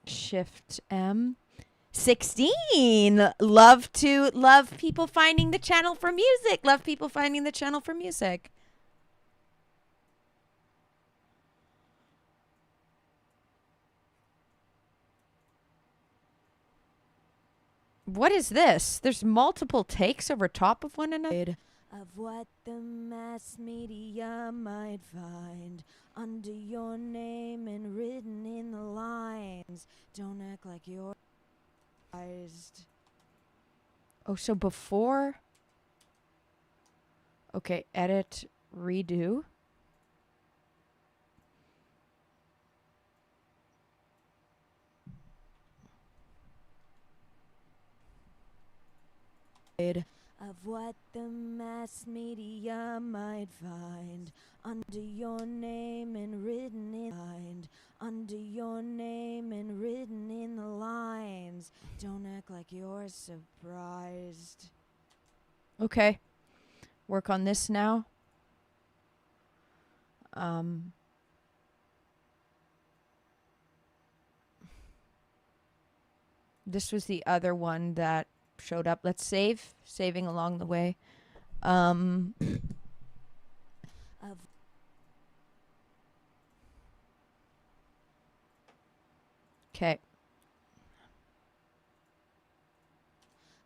Shift M. 16. Love people finding the channel for music. Love people finding the channel for music. What is this? There's multiple takes over top of one another. Of what the mass media might find under your name and written in the lines. Don't act like you're. Oh, so before. Okay, edit, redo. Of what the mass media might find under your name and written in under your name and written in the lines. Don't act like you're surprised. Okay. Work on this now. This was the other one that showed up. Let's save. Saving along the way. Okay.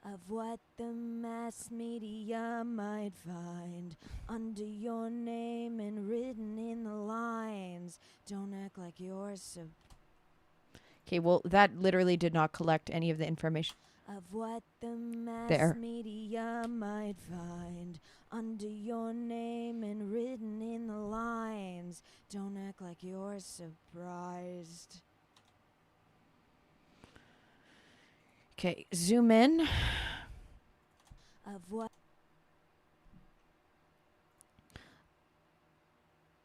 Of what the mass media might find under your name and written in the lines. Don't act like you're so. Okay, well, that literally did not collect any of the information. Of what the mass There. media might find under your name and written in the lines. Don't act like you're surprised. Okay, zoom in. Of what?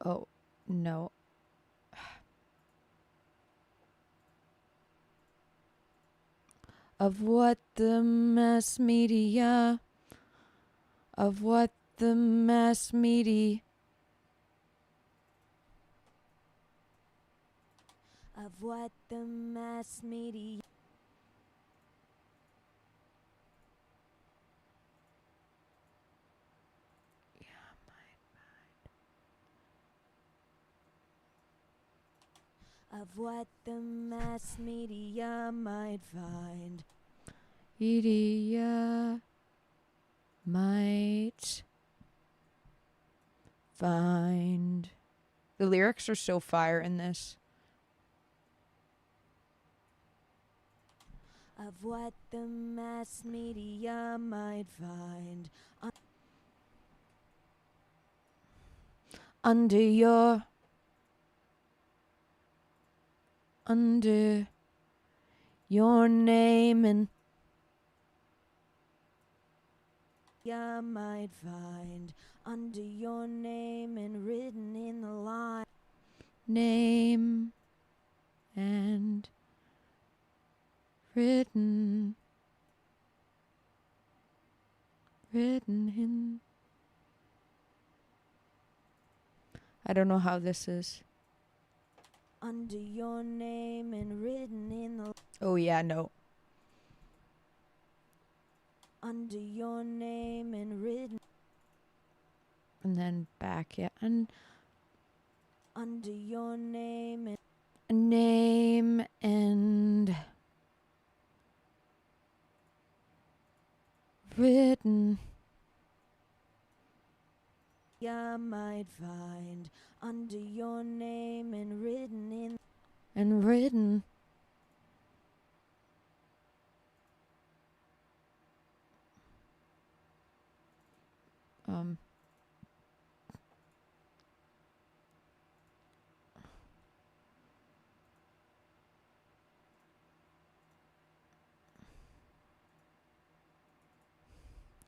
Oh, no. Of what the mass media. Of what the mass media. Of what the mass media. Of what the mass media might find. Media might find. The lyrics are so fire in this. Of what the mass media might find Under your name and might find under your name and written in the line. name and written in. I don't know how this is. Under your name and written in the. Oh yeah, no. Under your name and written. And then back, yeah. And under your name and. Name and written. Might find under your name and written in. And written.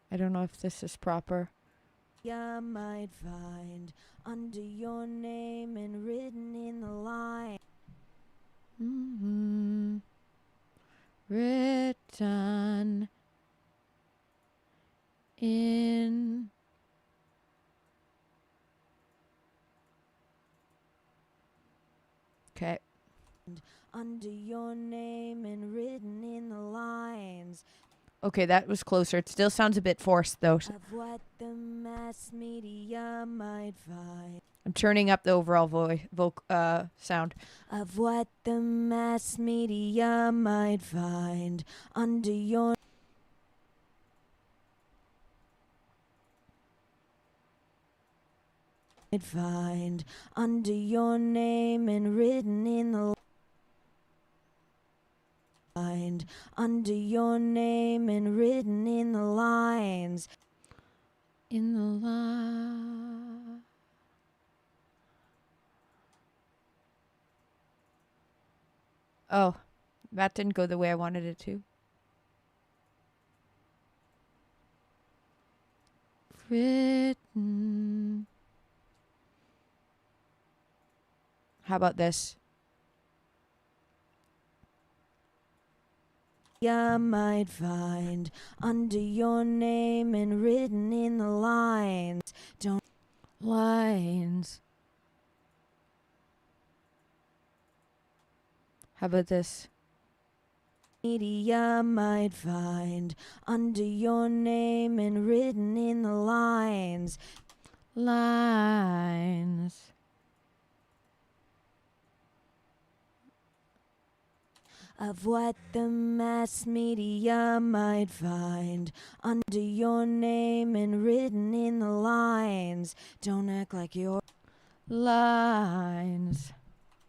I don't know if this is proper. Might find under your name and written in the line. Written in. Okay. Under your name and written in the lines. Okay, that was closer. It still sounds a bit forced, though. Of what the mass media might find. I'm turning up the overall sound. Of what the mass media might find under your. Find under your name and written in the. Find under your name and written in the lines. In the line. Oh, that didn't go the way I wanted it to. Written. How about this? Might find under your name and written in the lines. Don't. Lines. How about this? media might find under your name and written in the lines. Lines. Of what the mass media might find under your name and written in the lines. Don't act like you're lines.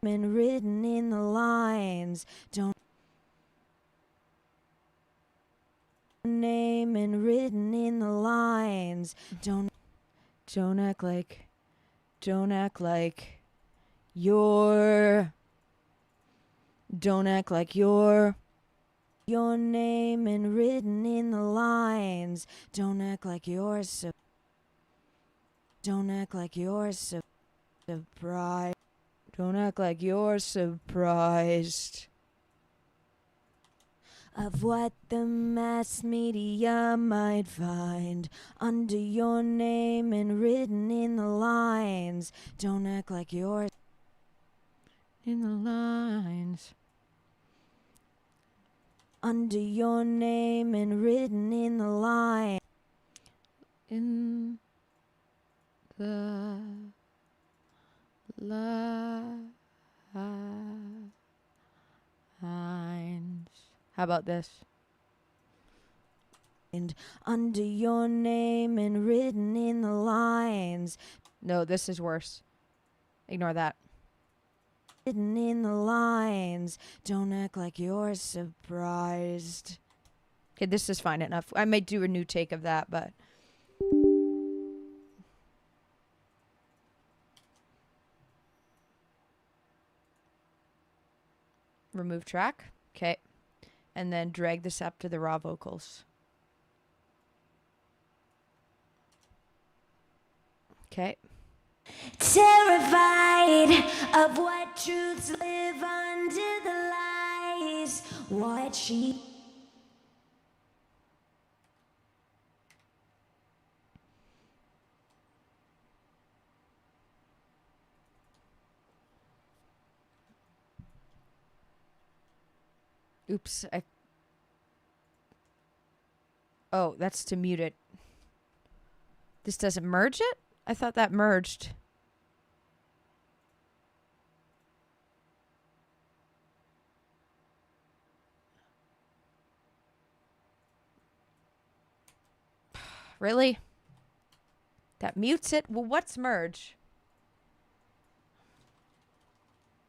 And written in the lines. Don't name and written in the lines. Don't act like you're don't act like you're your name and written in the lines. Don't act like you're surprised. Don't act like you're surprised of what the mass media might find under your name and written in the lines. Don't act like you're in the lines. Under your name and written in the line. In the lines. How about this? And under your name and written in the lines. No, this is worse. Ignore that. Written in the lines. Don't act like you're surprised. Okay, this is fine enough. I might do a new take of that, but remove track. Okay. And then drag this up to the raw vocals. Okay. Terrified of what truths live under the lies. What she Oops. Oh, that's to mute it. This doesn't merge it? I thought that merged. Really? That mutes it? Well, what's merge?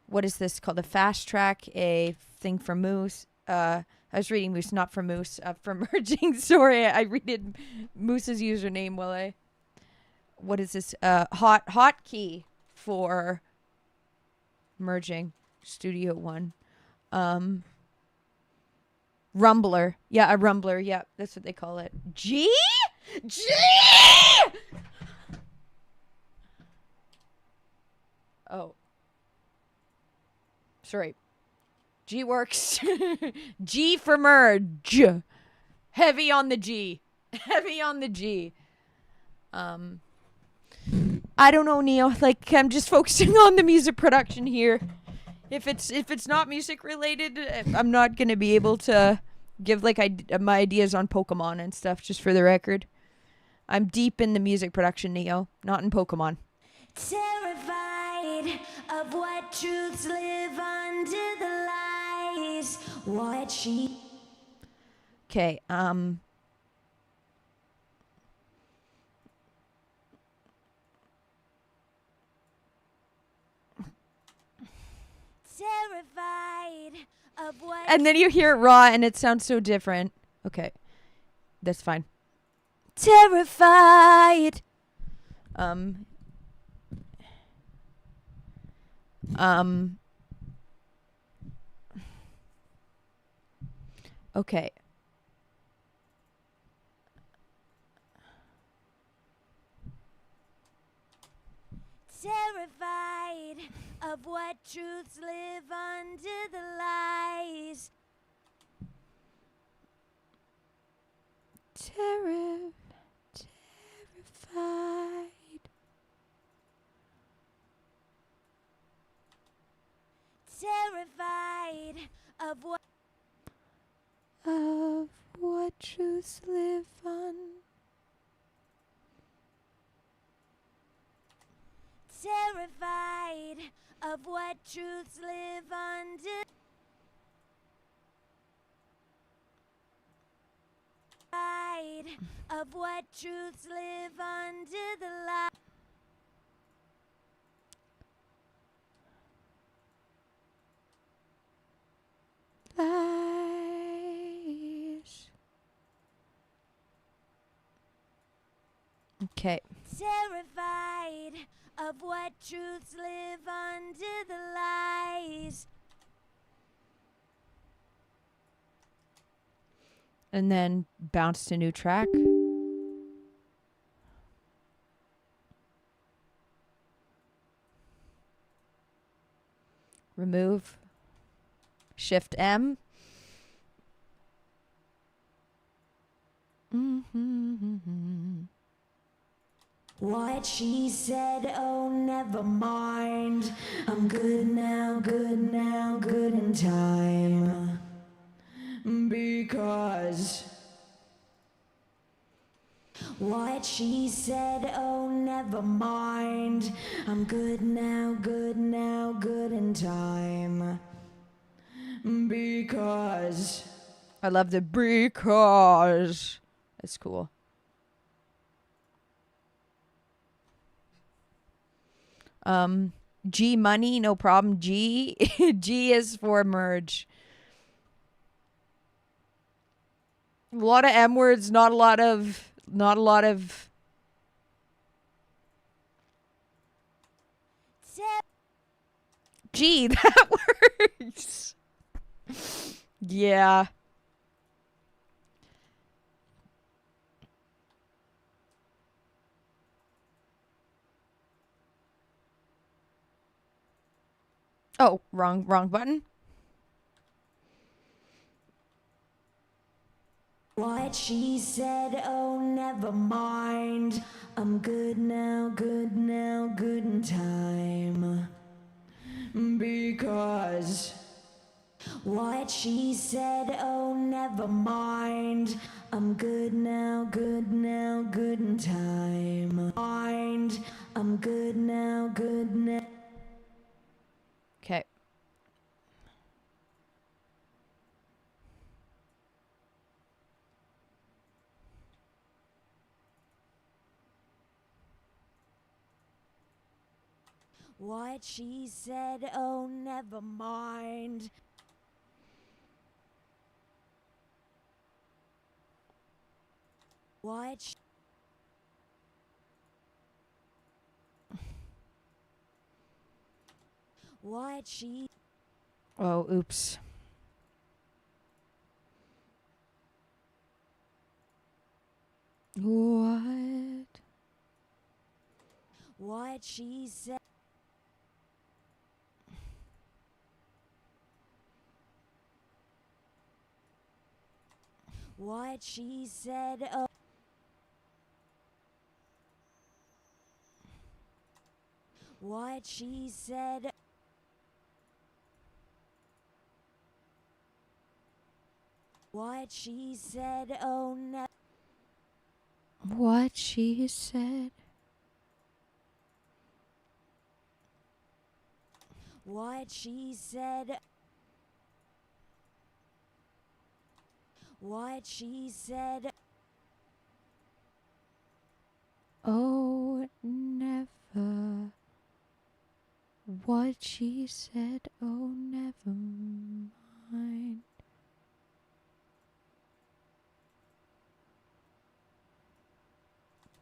What is this called? A fast track? A thing for Moose? I was reading Moose, not for Moose. For merging. Sorry, I read Moose's username while I... What is this? Hotkey for merging. Studio One. Rumbler. Yeah, a rumbler. Yeah, that's what they call it. G? G! Oh. Sorry. G works. G for merge. Heavy on the G. Heavy on the G. I don't know, Neo. Like, I'm just focusing on the music production here. If it's not music related, I'm not gonna be able to give like my ideas on Pokemon and stuff. Just for the record, I'm deep in the music production, Neo, not in Pokemon. terrified of what truths live under the lies. What she Okay. terrified of what And then you hear it raw, and it sounds so different. Okay, that's fine. Terrified. Okay. terrified of what truths live under the lies. Terrified. Terrified of what truths live on. Terrified of what truths live under. Of what truths live under the light. Lies. Okay. Terrified of what truths live under the lies. And then bounce to new track. Remove. Shift M. What she said, oh, never mind. I'm good now, good now, good in time. Because what she said, oh, never mind. I'm good now, good now, good in time. Because I love the because. That's cool. G money, no problem. G. G is for merge. A lot of M words, not a lot of G, that works. Yeah. Oh, wrong button. what she said, oh, never mind. I'm good now, good now, good in time. Because what she said, oh, never mind. I'm good now, good now, good in time. Mind, I'm good now, good now. Okay. What she said, oh, never mind. What she Oh, oops. what she said. What she said, oh. What she said. What she said, oh, no. What she said. What she said. What she said. Oh, never. What she said. Oh, never mind.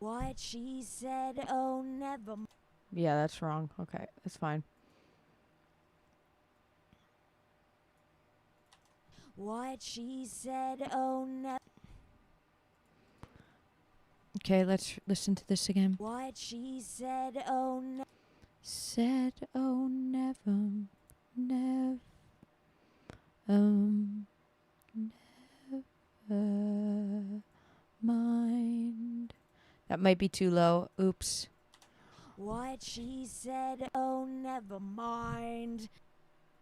What she said, oh, never. Yeah, that's wrong. Okay, that's fine. What she said, oh, never. Okay, let's listen to this again. What she said, oh, never. Said, oh, never, never, never mind. That might be too low. Oops. What she said, oh, never mind.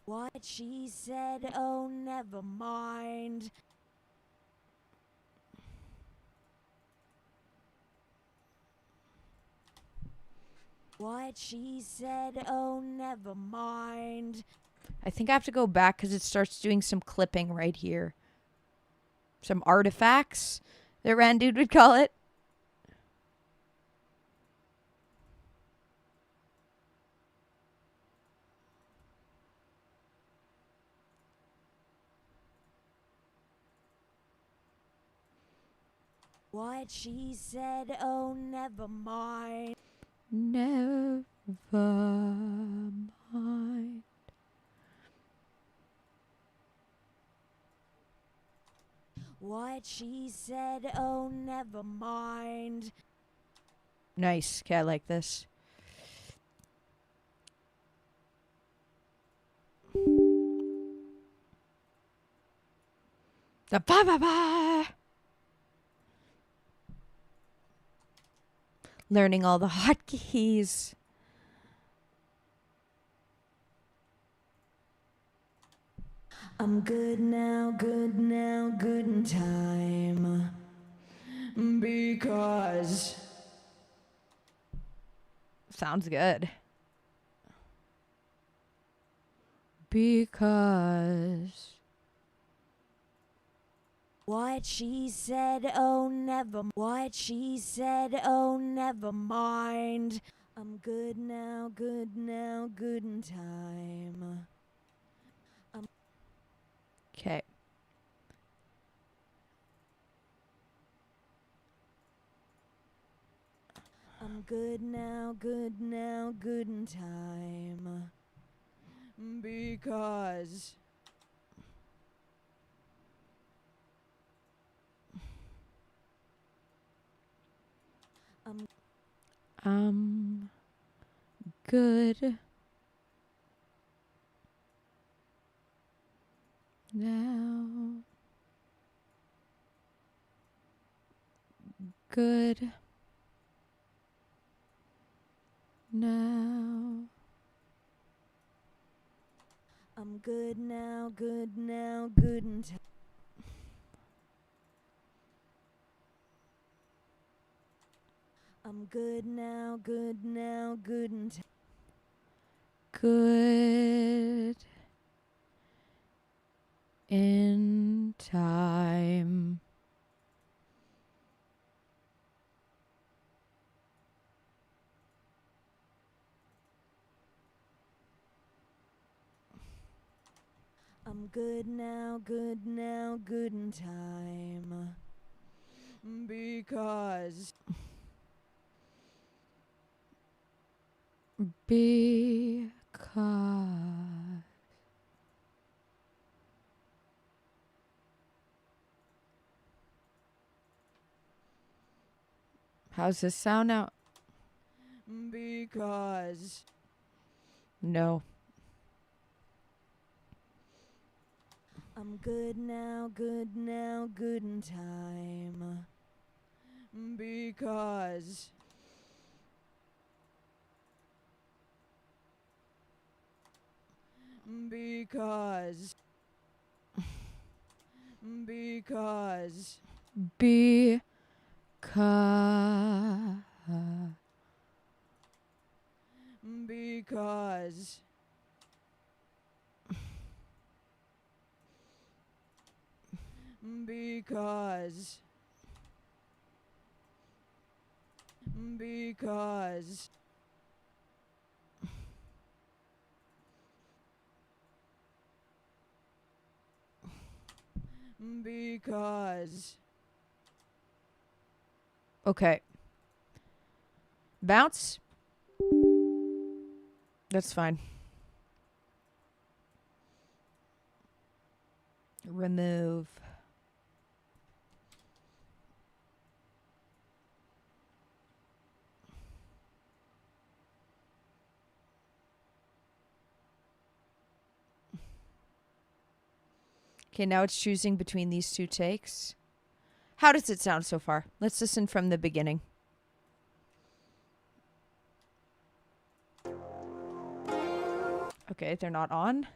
What she said, oh, never mind. What she said, oh, never mind. I think I have to go back because it starts doing some clipping right here. Some artifacts that Randude would call it. What she said, oh, never mind. Never mind. What she said, oh, never mind. Nice. Okay, I like this. The ba ba ba. Learning all the hotkeys. I'm good now, good now, good in time. Because Sounds good. Because what she said, oh, never. What she said, oh, never mind. I'm good now, good in time. okay. I'm good now, good in time. Because Good now. Good now. I'm good now, good in time. I'm good now, good in time. Good in time. I'm good now, good in time. Because Because. How's this sound now? because No. I'm good now, good in time. Because because because Because. because because because because Okay. Bounce. That's fine. Remove. Okay, now it's choosing between these two takes. How does it sound so far? Let's listen from the beginning. Okay, they're not on.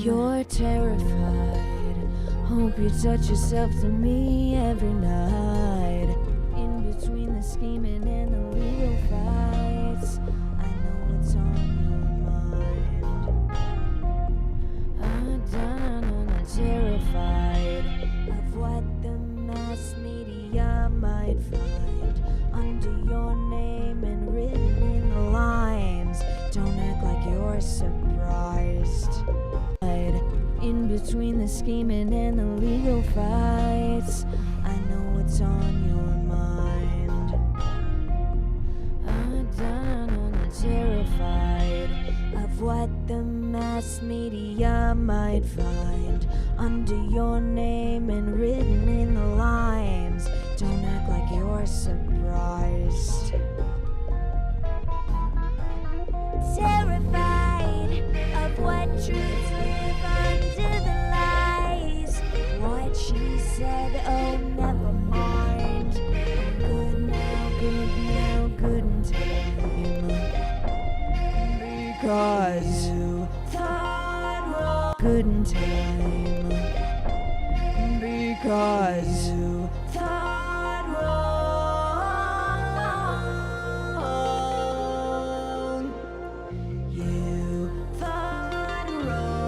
You're terrified. Hope you touch yourself to me every night. In between the scheming and the legal fights, I know what's on your mind. I'm terrified of what the mass media might find under your name and written in the lines. Don't act like you're surprised. In between the scheming and the legal fights, I know what's on your mind. I'm terrified of what the mass media might find under your name and written in the lines. Don't act like you're surprised. Terrified of what truths live under the lies. What she said, oh, never mind. Good now, good in time. Because you thought wrong. Good in time. Because you thought wrong. You thought wrong.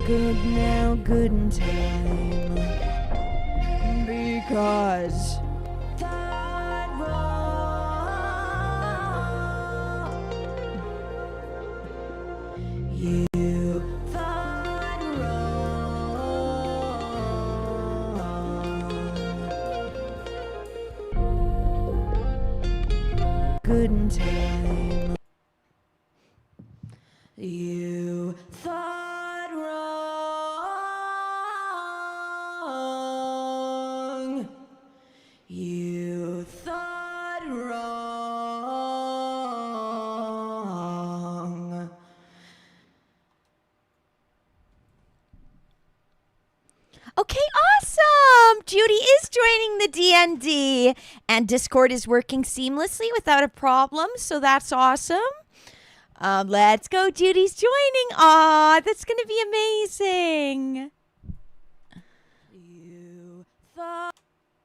Good now, good in time. Because thought wrong. You thought wrong. Good in time. You thought wrong. You thought wrong. Okay, awesome! Judy is joining the DND, and Discord is working seamlessly without a problem, so that's awesome. Let's go, Judy's joining. Aw, that's gonna be amazing.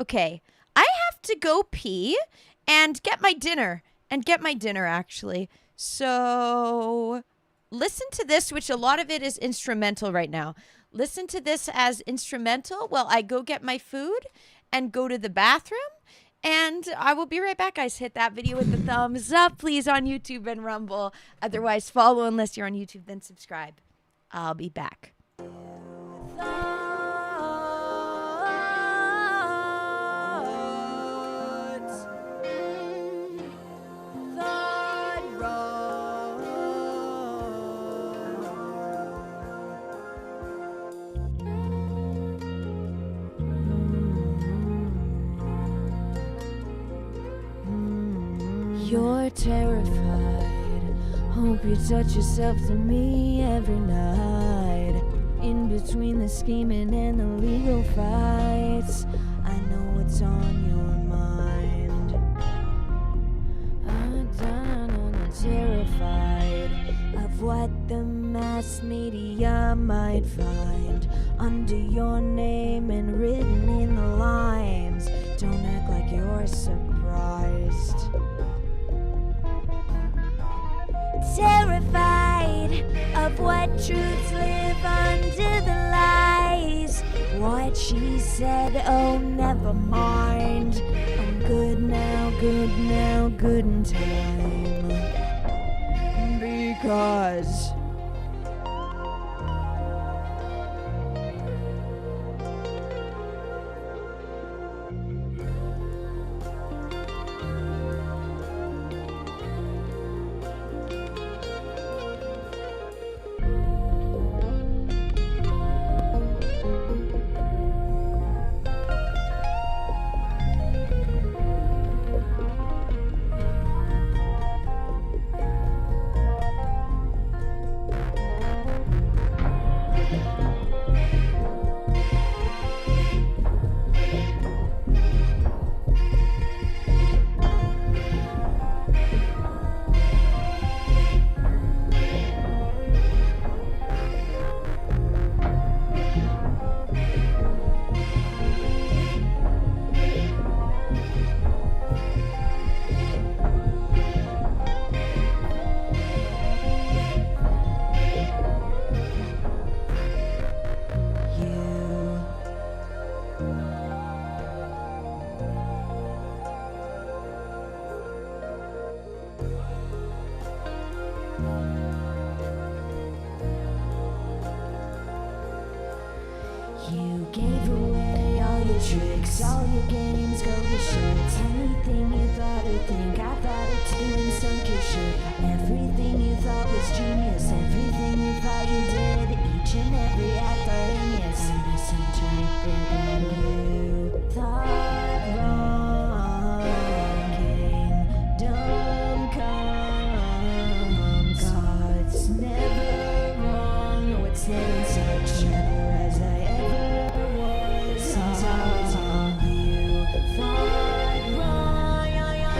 Okay, I have to go pee and get my dinner. Actually. So listen to this, which a lot of it is instrumental right now. Listen to this as instrumental while I go get my food and go to the bathroom. And I will be right back, guys. Hit that video with the thumbs up, please, on YouTube and Rumble. Otherwise, follow unless you're on YouTube, then subscribe. I'll be back. You're terrified. Hope you touch yourself to me every night. In between the scheming and the legal fights, I know what's on your mind. I'm terrified of what the mass media might find under your name and written in the lines. Don't act like you're surprised. Terrified of what truths live under the lies. What she said, oh, never mind. I'm good now, good in time. Because You gave away all your tricks, all your games, go to shit. Anything you thought or think, I thought it too and sunk your ship. Everything you thought was genius, everything you thought you did, each and every act genius. Misinterpreted, you thought wrong. Kingdom come, God's never wrong. What's never such, never as I ever was. Sometimes you thought wrong,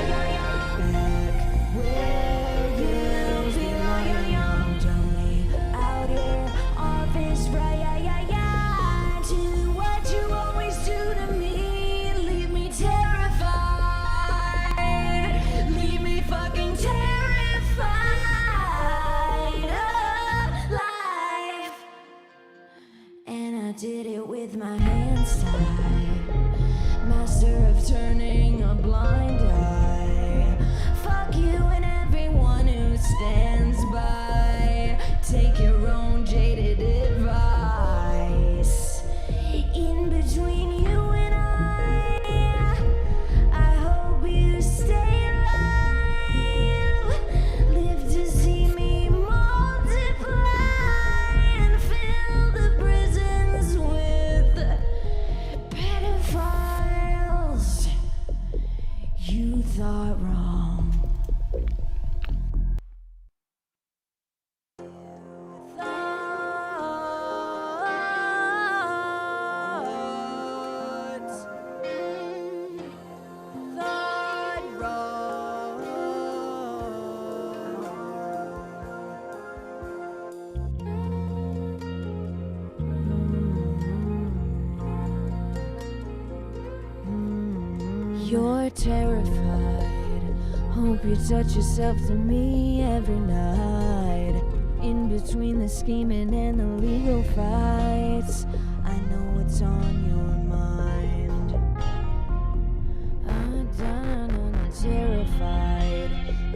back where you belong. Don't leave out here, all this right, to what you always do to me. Leave me terrified, leave me fucking terrified of life. And I did it with my hands tied, master of turning a blind eye. Fuck you and everyone who stands by. Take your own jaded advice. In between you and I hope you stay alive. Live to see me multiply and fill the prisons with pedophiles. You thought wrong. Thought wrong. You're terrified. Hope you touch yourself to me every night. In between the scheming and the legal fights, I know what's on your mind. I'm terrified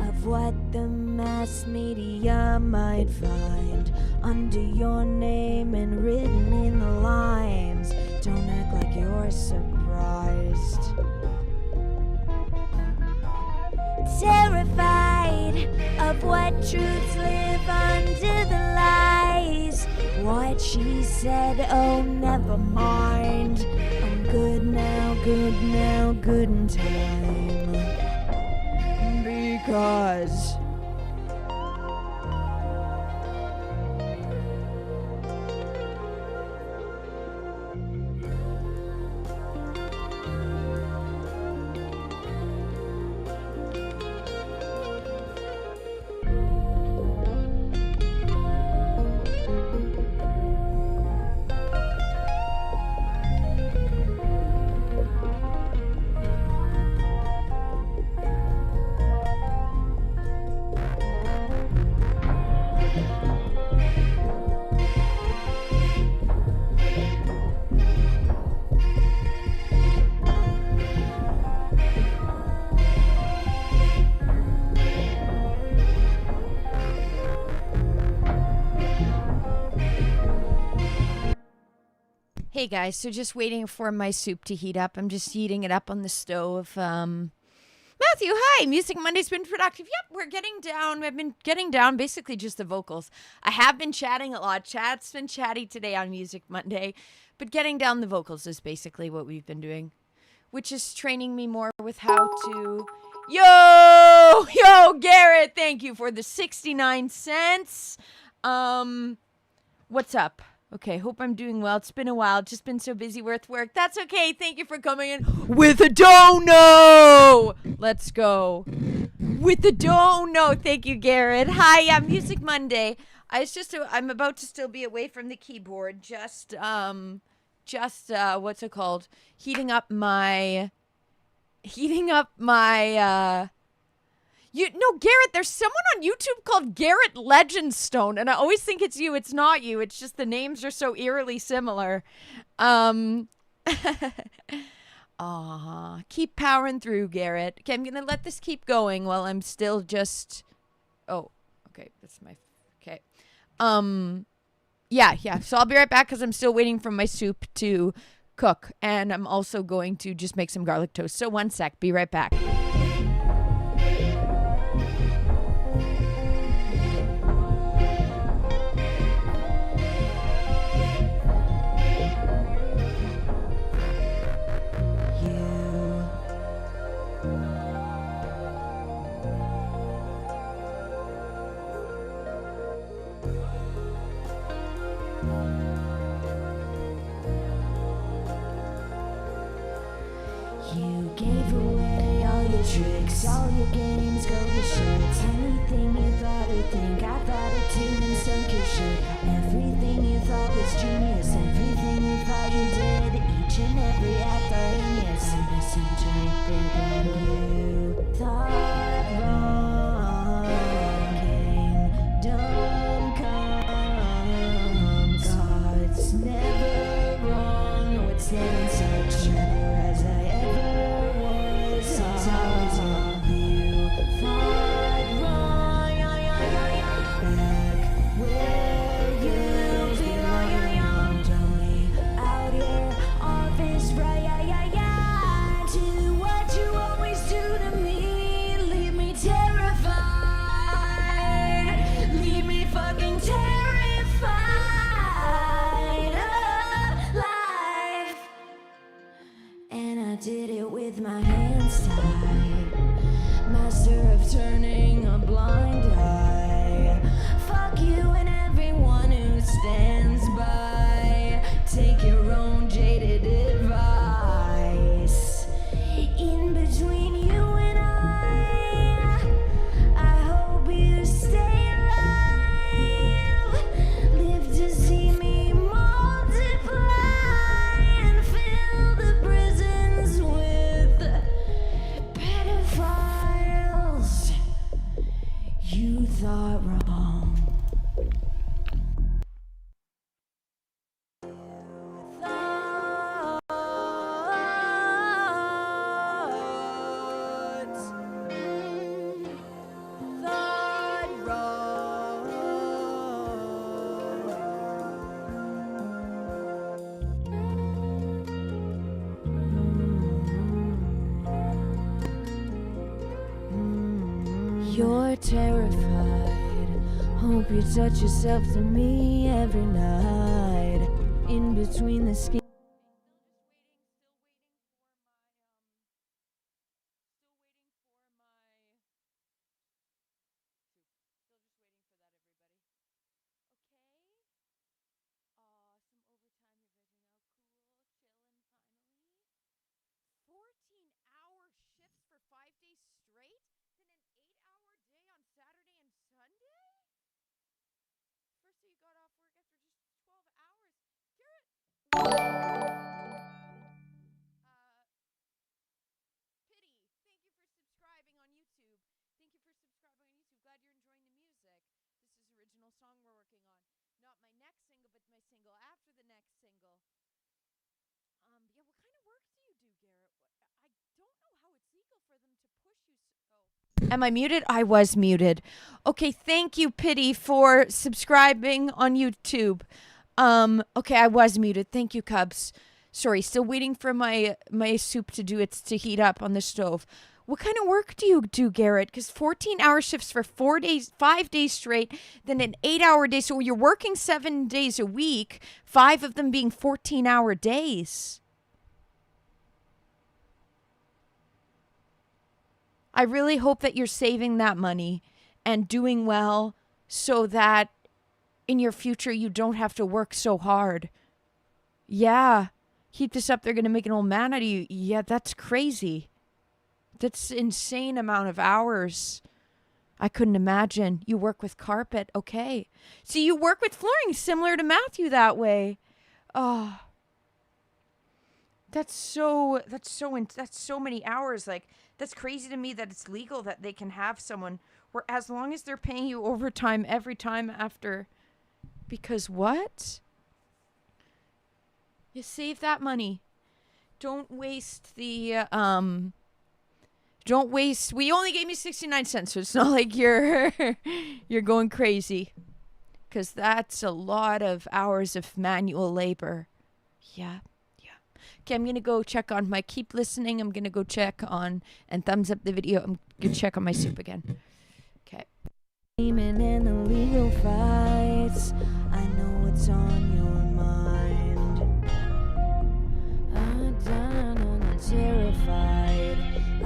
of what the mass media might find under your name and written in the lines. Don't act like you're surprised. Terrified of what truths live under the lies. What she said, oh, never mind. I'm good now, good in time. Because Hey guys, so just waiting for my soup to heat up. I'm just heating it up on the stove. Matthew, hi. Music Monday's been productive. Yep, we're getting down. I've been getting down basically just the vocals. I have been chatting a lot. Chat's been chatty today on Music Monday, but getting down the vocals is basically what we've been doing, which is training me more with how to... Yo, Garrett, thank you for the 69 cents. What's up? Okay, hope I'm doing well. It's been a while. Just been so busy with work. That's okay. Thank you for coming in with a dono. Let's go. With a dono. Thank you, Garrett. Hi, yeah, Music Monday. I'm about to still be away from the keyboard. Just what's it called? Heating up my Garrett, there's someone on YouTube called Garrett Legendstone, and I always think it's you. It's not you. It's just the names are so eerily similar. Keep powering through, Garrett. Okay, I'm going to let this keep going while I'm still just... Oh, okay, that's my... Okay. Yeah. So I'll be right back because I'm still waiting for my soup to cook. And I'm also going to just make some garlic toast. So one sec. Be right back. You gave away all your tricks, all your games, go to shit. Anything you thought or think, I thought it too and sunk your shit. Everything you thought was genius, everything you thought you did, each and every act are heinous. And I seem to think that you thought wrong. Kingdom come, God's never wrong. No, it's never such never as I ever was. It's always wrong. You thought wrong. Back where you belong. Don't leave out here off his right. Do what you always do to me. Leave me terrified. Leave me fucking terrified of life. And I did it with my hands tied. Master of turning a blind eye. Fuck you and everyone who stands by. Take your own jaded advice. In between you and I hope you stay alive. Live to see me multiply and fill the prisons with pedophiles. You thought wrong. Thought wrong. You're terrified. Hope you touch yourself to me every night. In between the skin. Am I muted? I was muted. Okay, thank you, Pity, for subscribing on YouTube. Okay, I was muted. Thank you, Cubs. Sorry, still waiting for my soup to heat up on the stove. What kind of work do you do, Garrett? Because 14-hour shifts for 4 days, 5 days straight, then an 8-hour day. So you're working 7 days a week, 5 of them being 14-hour days. I really hope that you're saving that money and doing well so that in your future you don't have to work so hard. Yeah. Keep this up. They're going to make an old man out of you. Yeah, that's crazy. That's insane amount of hours. I couldn't imagine. You work with carpet. Okay. So you work with flooring similar to Matthew that way. Oh. That's so many hours. Like, that's crazy to me that it's legal that they can have someone where as long as they're paying you overtime every time after. Because what? You save that money. Don't waste the don't waste. We only gave you 69 cents, so it's not like you're you're going crazy. because that's a lot of hours of manual labor. Yeah. Okay, I'm going to go check on my keep listening. I'm going to go check on and thumbs up the video. I'm going to check on my soup again. Okay. And the legal fights, I know what's on your mind. I'm terrified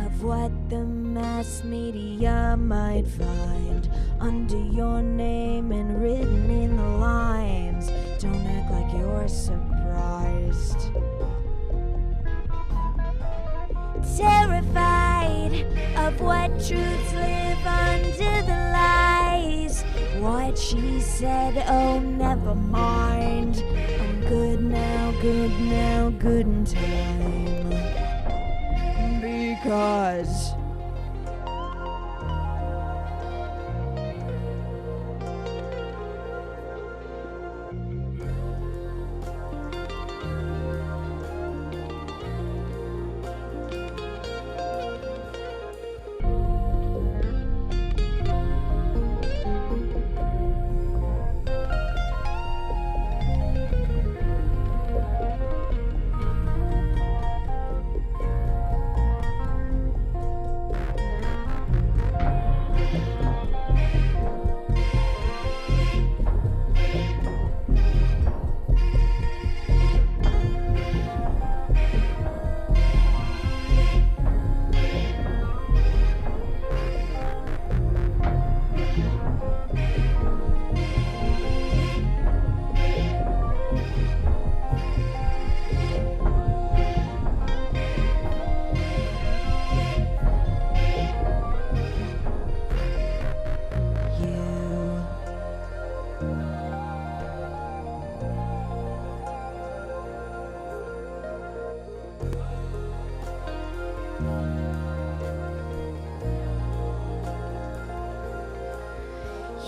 of what the mass media might find under your name and written in the lines. Don't act like you're surprised. Terrified of what truths live under the lies. What she said, oh, never mind. I'm good now, good in time. Because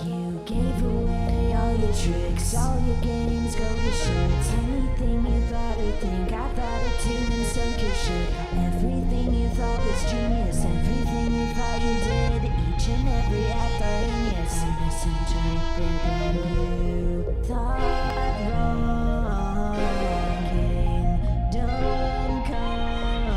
you gave away all your tricks, all your games, go to shit. Anything you thought or think, I thought it too and sunk your shit. Everything you thought was genius, everything you thought you did, each and every act genius. Misinterpreted that you thought wrong. Kingdom come,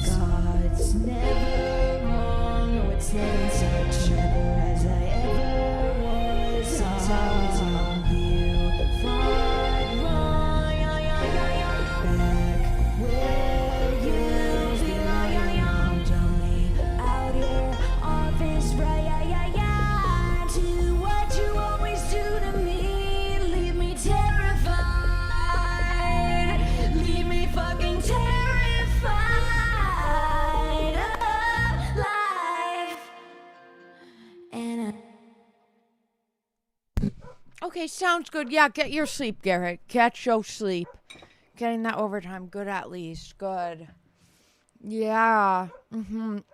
God's never wrong. No, it's never such never as I ever was. Sometimes you thought wrong, back where you belong. Only out here, office right, to what you always do to me. Leave me terrified, leave me fucking terrified of life. And Okay, sounds good. Yeah, get your sleep, Garrett. Get your sleep. Getting that overtime, good at least. Good. Yeah.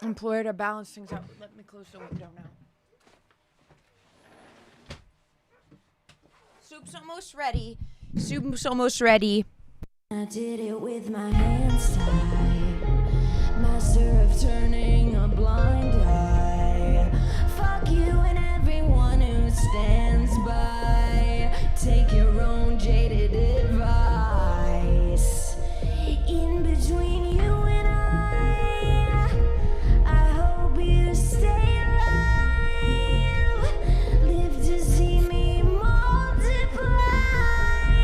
Employer to balance things out. Let me close the window now. Soup's almost ready. I did it with my hands tied, master of turning a blind eye. Fuck you and everyone who stands by. Take your own jaded advice. In between you and I hope you stay alive. Live to see me multiply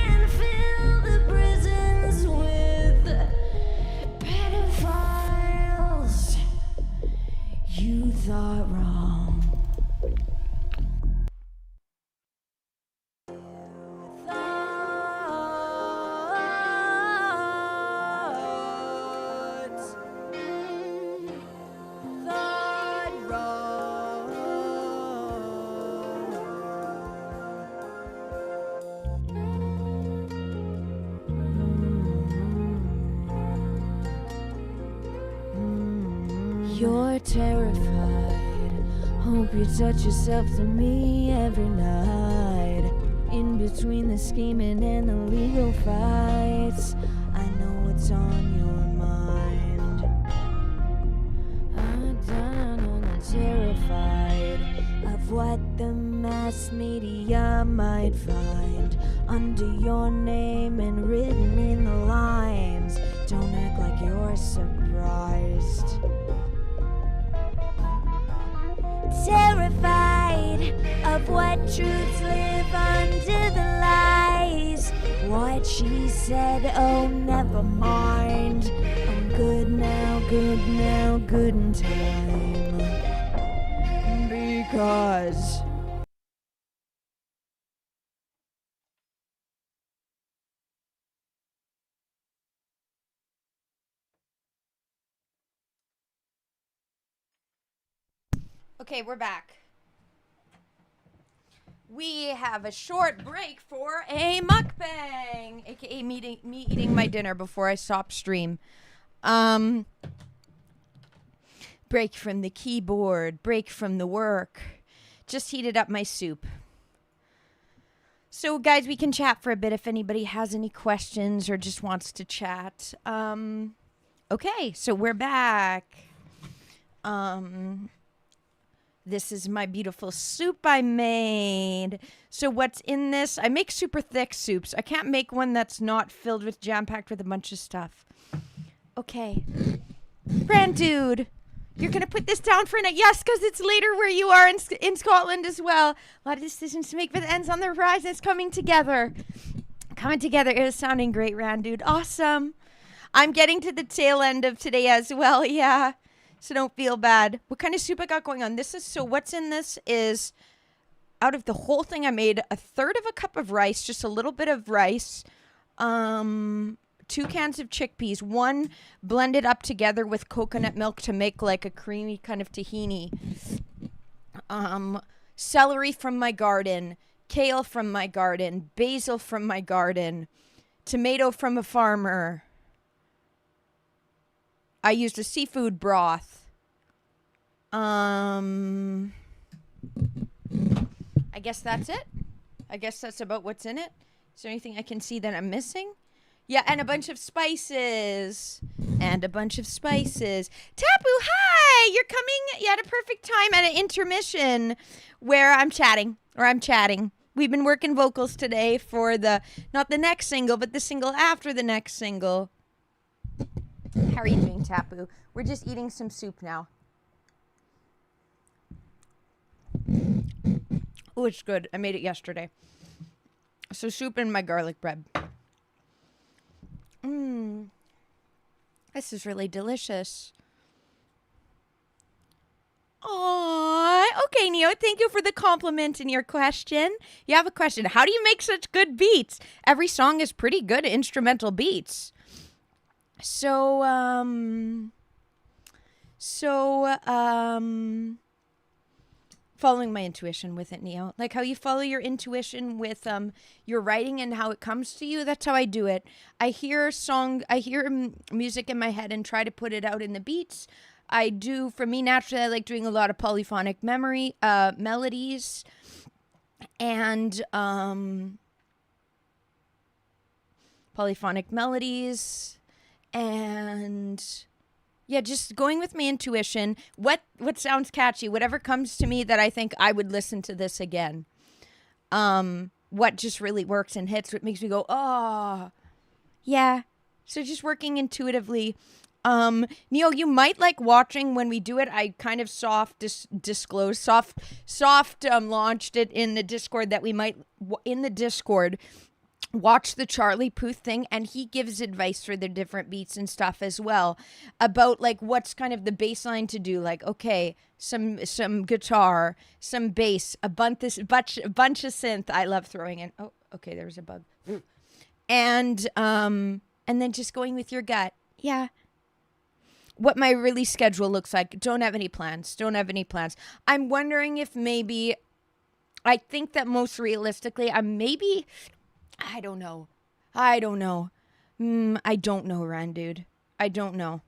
and fill the prisons with pedophiles. You thought wrong. Thought wrong. You're terrified. Hope you touch yourself to me every night. In between the scheming and the legal fights, I know what's on your mind. I'm terrified of what the mass mass media might find under your name and written in the lines. Don't act like you're surprised. Terrified of what truths live under the lies. What she said, oh, never mind. I'm good now, good now, good in time. Because okay, we're back. We have a short break for a mukbang, aka me eating my dinner before I stop stream. Break from the keyboard, break from the work. Just heated up my soup. So, guys, we can chat for a bit if anybody has any questions or just wants to chat. Okay, so we're back. This is my beautiful soup I made. So what's in this? I make super thick soups. I can't make one that's not filled with jam-packed with a bunch of stuff. Okay. Brand dude, you're going to put this down for a night. Yes, because it's later where you are in Scotland as well. A lot of decisions to make, but the ends on the horizon. It's coming together. Coming together. It is sounding great, Rand dude. Awesome. I'm getting to the tail end of today as well. Yeah. So don't feel bad. What kind of soup I got going on? What's in this is, out of the whole thing I made, a third of a cup of rice, just a little bit of rice, 2 cans of chickpeas, one blended up together with coconut milk to make like a creamy kind of tahini, celery from my garden, kale from my garden, basil from my garden, tomato from a farmer. I used a seafood broth. I guess that's it. I guess that's about what's in it. Is there anything I can see that I'm missing? Yeah, and a bunch of spices. Tapu, hi! You're coming at a perfect time at an intermission where I'm chatting. We've been working vocals today for not the next single, but the single after the next single. How are you doing, Tapu? We're just eating some soup now. Oh, it's good. I made it yesterday. So soup and my garlic bread. This is really delicious. Aww. Okay, Neo, thank you for the compliment and your question. You have a question. How do you make such good beats? Every song is pretty good instrumental beats. So, following my intuition with it, Neo. Like how you follow your intuition with your writing and how it comes to you. That's how I do it. I hear music in my head and try to put it out in the beats. For me, naturally, I like doing a lot of polyphonic melodies and yeah, just going with my intuition. What sounds catchy, whatever comes to me that I think I would listen to this again. What just really works and hits, what makes me go, oh, yeah. So just working intuitively. Neil, you might like watching when we do it. I kind of soft launched it in the Discord that we might, in the Discord, watch the Charlie Puth thing, and he gives advice for the different beats and stuff as well about like what's kind of the bass line to do. Like, okay, some guitar, some bass, a bunch of synth. I love throwing in. Oh, okay, there was a bug. And then just going with your gut. Yeah. What my release schedule looks like. Don't have any plans. I'm wondering if maybe, I think that most realistically, I don't know. I don't know, Ran, dude. I don't know.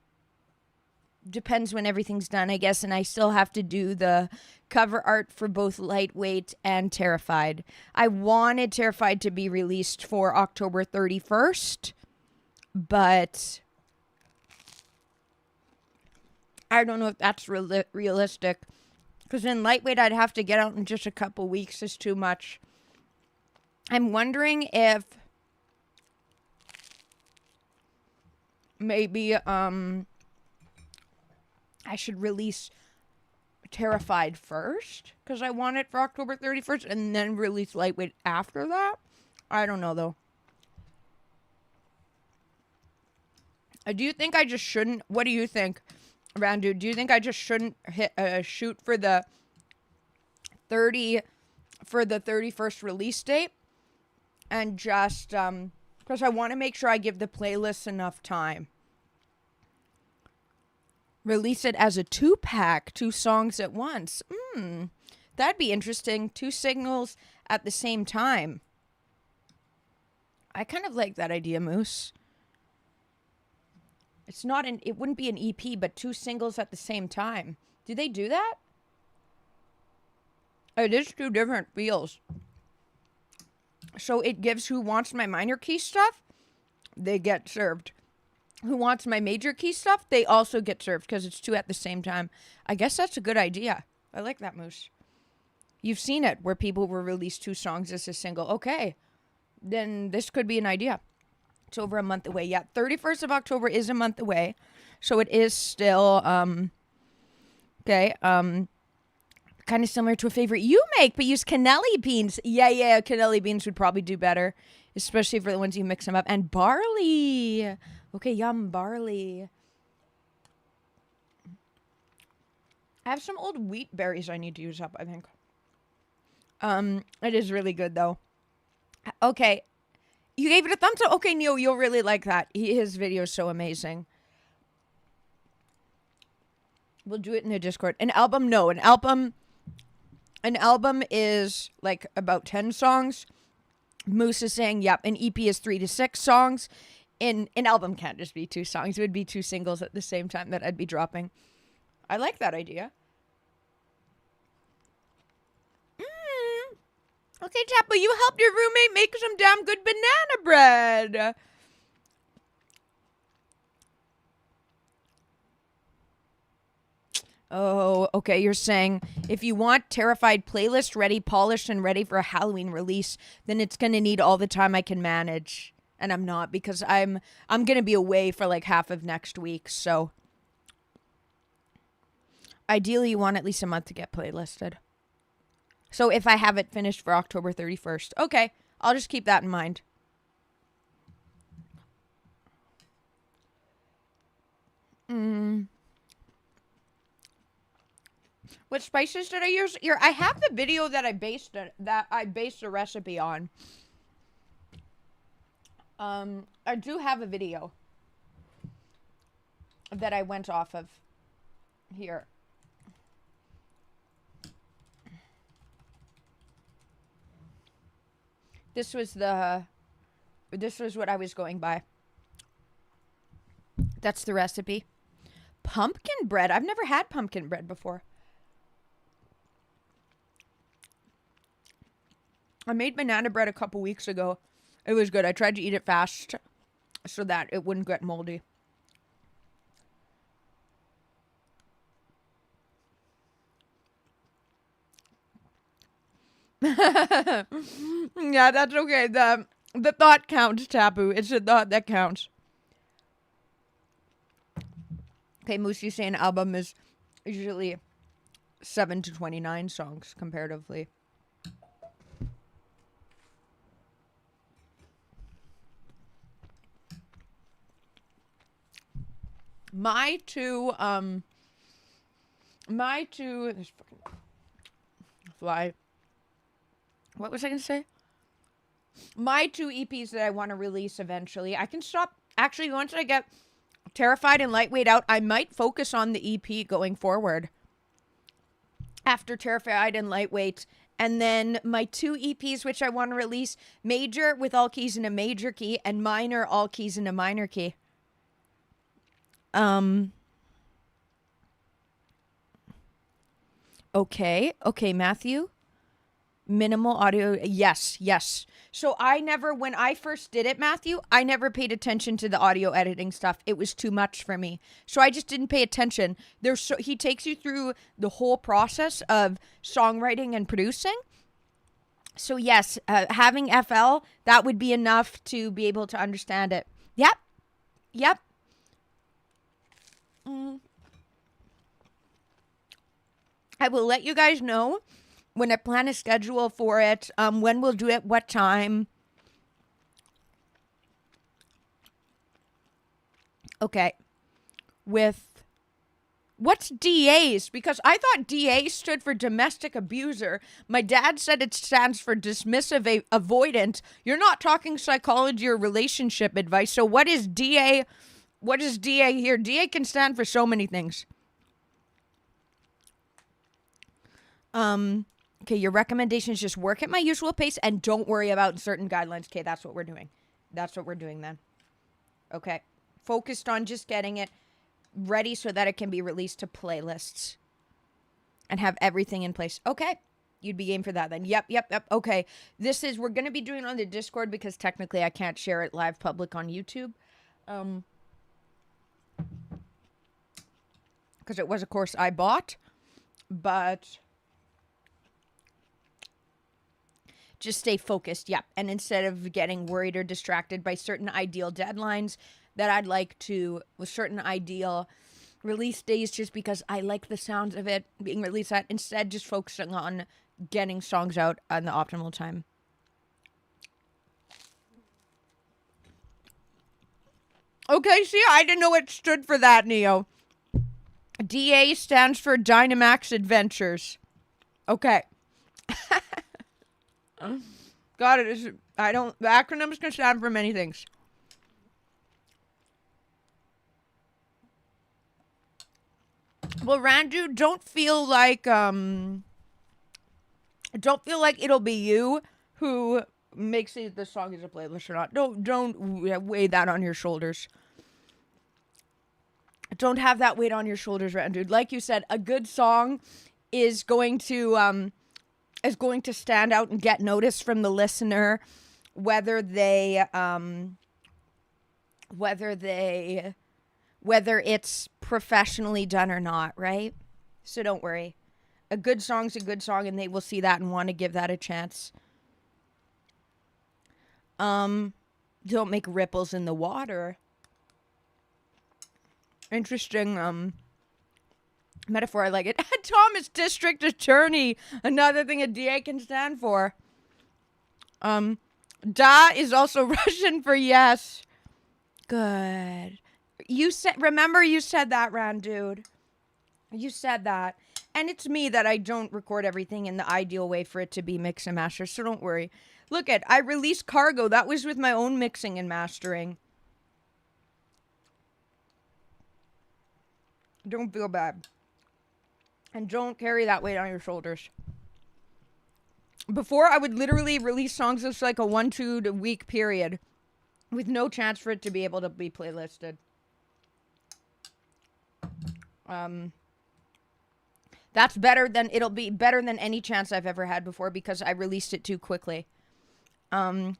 Depends when everything's done, I guess, and I still have to do the cover art for both Lightweight and Terrified. I wanted Terrified to be released for October 31st, but I don't know if that's realistic. Because in Lightweight, I'd have to get out in just a couple weeks. Is too much. I'm wondering if maybe I should release Terrified first, because I want it for October 31st, and then release Lightweight after that. I don't know, though. Do you think I just shouldn't? What do you think, Randu? Do you think I just shouldn't shoot for the 31st release date, and just because I want to make sure I give the playlist enough time. Release it as a 2-pack, 2 songs at once. That'd be interesting. 2 singles at the same time. I kind of like that idea, Moose. It wouldn't be an EP, but 2 singles at the same time. Do they do that? It is 2 different feels. So it gives who wants my minor key stuff, they get served. Who wants my major key stuff, they also get served because it's 2 at the same time. I guess that's a good idea. I like that, Moose. You've seen it where people will release 2 songs as a single. Okay, then this could be an idea. It's over a month away. Yeah, 31st of October is a month away. So it is still, okay, kind of similar to a favorite you make, but use cannelli beans. Yeah, cannelli beans would probably do better, especially for the ones you mix them up. And barley. Okay, yum, barley. I have some old wheat berries I need to use up, I think. It is really good, though. Okay. You gave it a thumbs up? Okay, Neil, you'll really like that. His video is so amazing. We'll do it in the Discord. An album? No, an album is like about 10 songs. Moose is saying, yep, an EP is 3 to 6 songs. An album can't just be 2 songs. It would be 2 singles at the same time that I'd be dropping. I like that idea. Okay, Chapel, you helped your roommate make some damn good banana bread. Oh, okay, you're saying if you want Terrified playlist ready, polished, and ready for a Halloween release, then it's going to need all the time I can manage. And I'm not, because I'm going to be away for like half of next week, so ideally you want at least a month to get playlisted. So if I have it finished for October 31st, okay, I'll just keep that in mind. What spices did I use? Here, I have the video that I based the recipe on. I do have a video that I went off of here. This was what I was going by. That's the recipe. Pumpkin bread. I've never had pumpkin bread before. I made banana bread a couple weeks ago. It was good. I tried to eat it fast so that it wouldn't get moldy. Yeah, that's okay. The thought counts, Taboo. It's the thought that counts. Okay, Moose, you say an album is usually 7 to 29 songs comparatively. My two this fucking fly. What was I gonna say? My 2 EPs that I want to release eventually. I can stop. Actually, once I get Terrified and Lightweight out, I might focus on the EP going forward. After Terrified and Lightweight. And then my 2 EPs, which I want to release, major with all keys in a major key, and minor, all keys in a minor key. Okay, Matthew. Minimal audio. Yes, yes. So when I first did it, Matthew, I never paid attention to the audio editing stuff. It was too much for me. So I just didn't pay attention. He takes you through the whole process of songwriting and producing. So yes, having FL, that would be enough to be able to understand it. Yep. Yep. I will let you guys know when I plan a schedule for it, when we'll do it, what time. Okay. What's DAs? Because I thought DA stood for domestic abuser. My dad said it stands for dismissive avoidant. You're not talking psychology or relationship advice. So what is DA? What is DA here? DA can stand for so many things. Okay, your recommendation is just work at my usual pace and don't worry about certain guidelines. Okay, that's what we're doing. That's what we're doing then. Okay. Focused on just getting it ready so that it can be released to playlists and have everything in place. Okay. You'd be game for that then. Yep. Okay. We're going to be doing it on the Discord because technically I can't share it live public on YouTube. Because it was a course I bought. But just stay focused. Yep. And instead of getting worried or distracted by certain ideal deadlines that I'd like to, with certain ideal release days, just because I like the sounds of it being released at, instead just focusing on getting songs out on the optimal time. Okay, see, I didn't know it stood for that, Neo. DA stands for Dynamax Adventures. Okay. Got it. The acronyms can stand for many things. Well, Randu, don't feel like it'll be you who makes the song as a playlist or not. Don't weigh that on your shoulders. Don't have that weight on your shoulders, Randu. Like you said, a good song is going to stand out and get noticed from the listener, whether it's professionally done or not, right? So don't worry. A good song's a good song, and they will see that and want to give that a chance. Don't make ripples in the water. Interesting metaphor. I like it. Thomas District Attorney. Another thing a DA can stand for. Da is also Russian for yes. Good. You said that, Round Dude. You said that. And it's me that I don't record everything in the ideal way for it to be mix and master, so don't worry. Look I released Cargo. That was with my own mixing and mastering. Don't feel bad. And don't carry that weight on your shoulders. Before, I would literally release songs that's like a 1-2 week period with no chance for it to be able to be playlisted. It'll be better than any chance I've ever had before because I released it too quickly. Hi,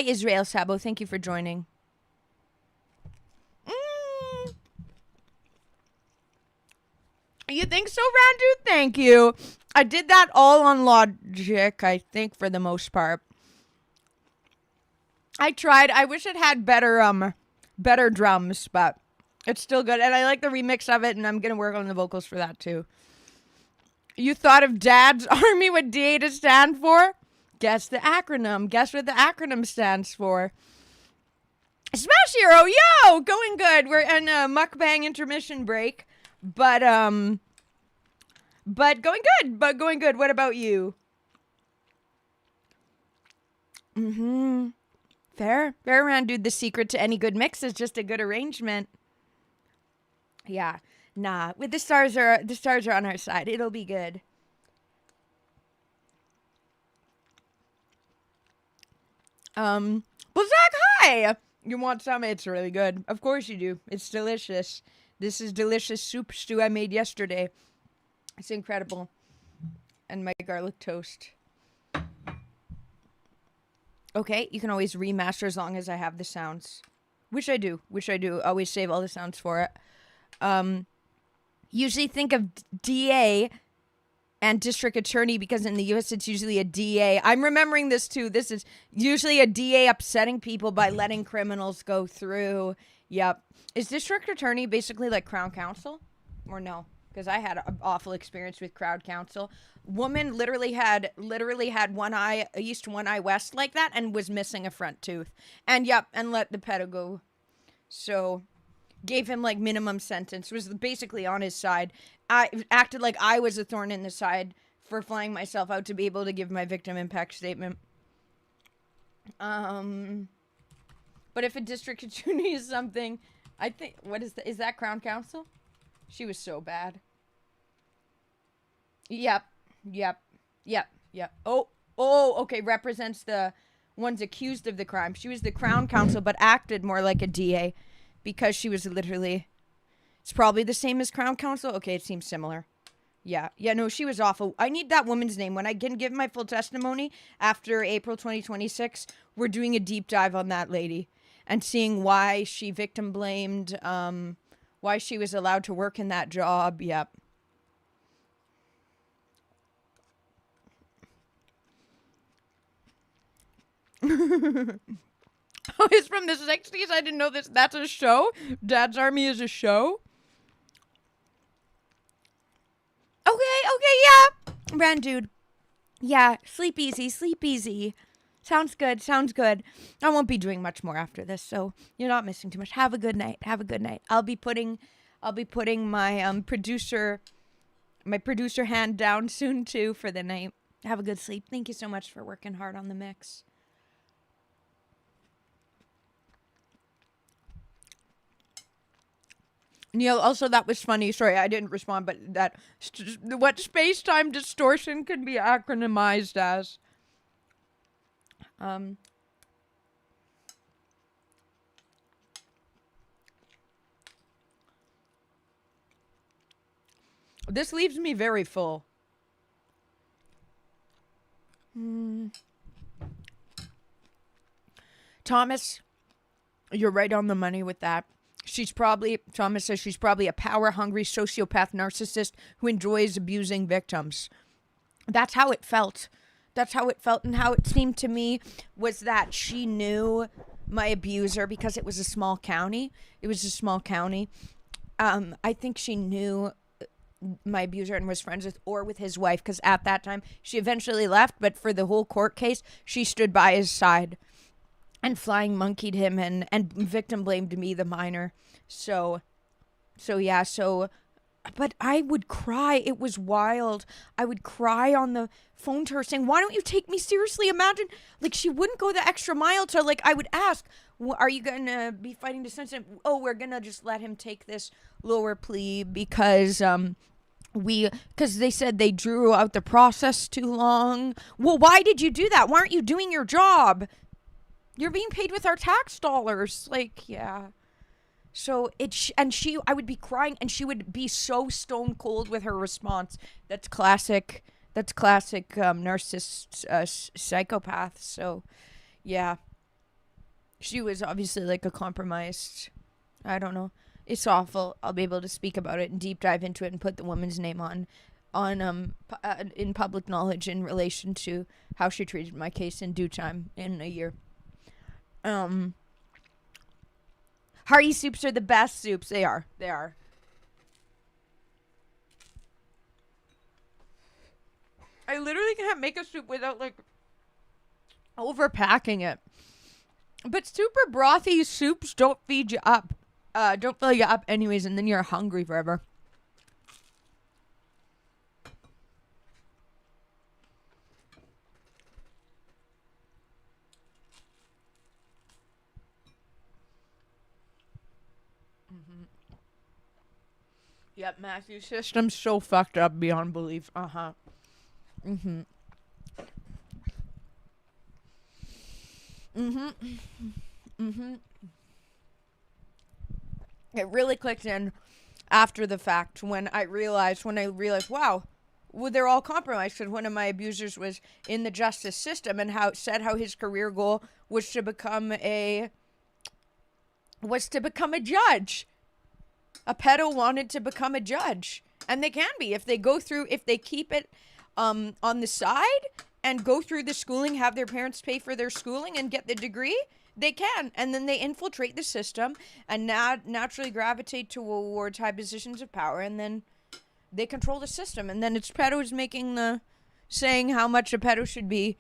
Israel Sabo. Thank you for joining. You think so, Randu? Thank you. I did that all on Logic, I think, for the most part. I tried. I wish it had better drums, but it's still good. And I like the remix of it, and I'm going to work on the vocals for that, too. You thought of Dad's Army, what DA to stand for? Guess the acronym. Guess what the acronym stands for. Smash Hero, yo! Going good. We're in a mukbang intermission break. But going good. What about you? Fair round, dude. The secret to any good mix is just a good arrangement. Yeah. Nah. With the stars are on our side. It'll be good. Well, Zach, hi! You want some? It's really good. Of course you do. It's delicious. This is delicious soup stew I made yesterday. It's incredible. and my garlic toast. Okay, you can always remaster as long as I have the sounds. Which I do. Always save all the sounds for it. Usually think of DA and district attorney because in the US it's usually a DA. I'm remembering this too. This is usually a DA upsetting people by letting criminals go through. Yep. Is district attorney basically like Crown Counsel? Or no? Because I had an awful experience with crowd counsel. Woman literally had one eye east, one eye west like that, and was missing a front tooth. And yep, and let the pedo go. So gave him like minimum sentence. Was basically on his side. I acted like I was a thorn in the side for flying myself out to be able to give my victim impact statement. But if a district attorney is something, I think is that Crown Counsel? She was so bad. Yep. Oh, okay. Represents the ones accused of the crime. She was the Crown Counsel, but acted more like a DA because she was literally. It's probably the same as Crown Counsel. Okay, it seems similar. Yeah, no, she was awful. I need that woman's name. When I can give my full testimony after April 2026, we're doing a deep dive on that lady and seeing why she victim blamed, why she was allowed to work in that job. Yep. Oh, it's from the 60s? I didn't know this. That's a show? Dad's Army is a show? Okay, yeah. Ran dude. Yeah, sleep easy. Sounds good. I won't be doing much more after this, so you're not missing too much. Have a good night. I'll be putting my producer hand down soon too for the night. Have a good sleep. Thank you so much for working hard on the mix. Neil, also that was funny. Sorry, I didn't respond, but what space-time distortion can be acronymized as. This leaves me very full. Thomas, you're right on the money with that. Thomas says she's probably a power-hungry sociopath narcissist who enjoys abusing victims. That's how it felt. And how it seemed to me was that she knew my abuser because it was a small county. I think she knew my abuser and was friends with or with his wife because at that time she eventually left, but for the whole court case, she stood by his side and flying monkeyed him and victim blamed me, the minor. So but I would cry. It was wild. I would cry on the phone to her saying, why don't you take me seriously? Imagine, like, she wouldn't go the extra mile to, like, I would ask, are you going to be fighting to sentence? Oh, we're going to just let him take this lower plea because they said they drew out the process too long. Well, why did you do that? Why aren't you doing your job? You're being paid with our tax dollars. Like, yeah. So I would be crying and she would be so stone cold with her response. That's classic narcissist psychopath. So, yeah. She was obviously like a compromised, I don't know. It's awful. I'll be able to speak about it and deep dive into it and put the woman's name on in public knowledge in relation to how she treated my case in due time in a year. Hearty soups are the best soups. They are. I literally can't make a soup without, like, overpacking it. But super brothy soups don't feed you up. Don't fill you up anyways, and then you're hungry forever. Yep, Matthew's system's so fucked up beyond belief. It really clicked in after the fact when I realized, wow, well, they're all compromised because one of my abusers was in the justice system and how his career goal was to become a judge. A pedo wanted to become a judge, and they can be if they go through, if they keep it on the side and go through the schooling, have their parents pay for their schooling and get the degree. They can, and then they infiltrate the system and naturally gravitate towards high positions of power, and then they control the system. And then it's pedos making the saying how much a pedo should be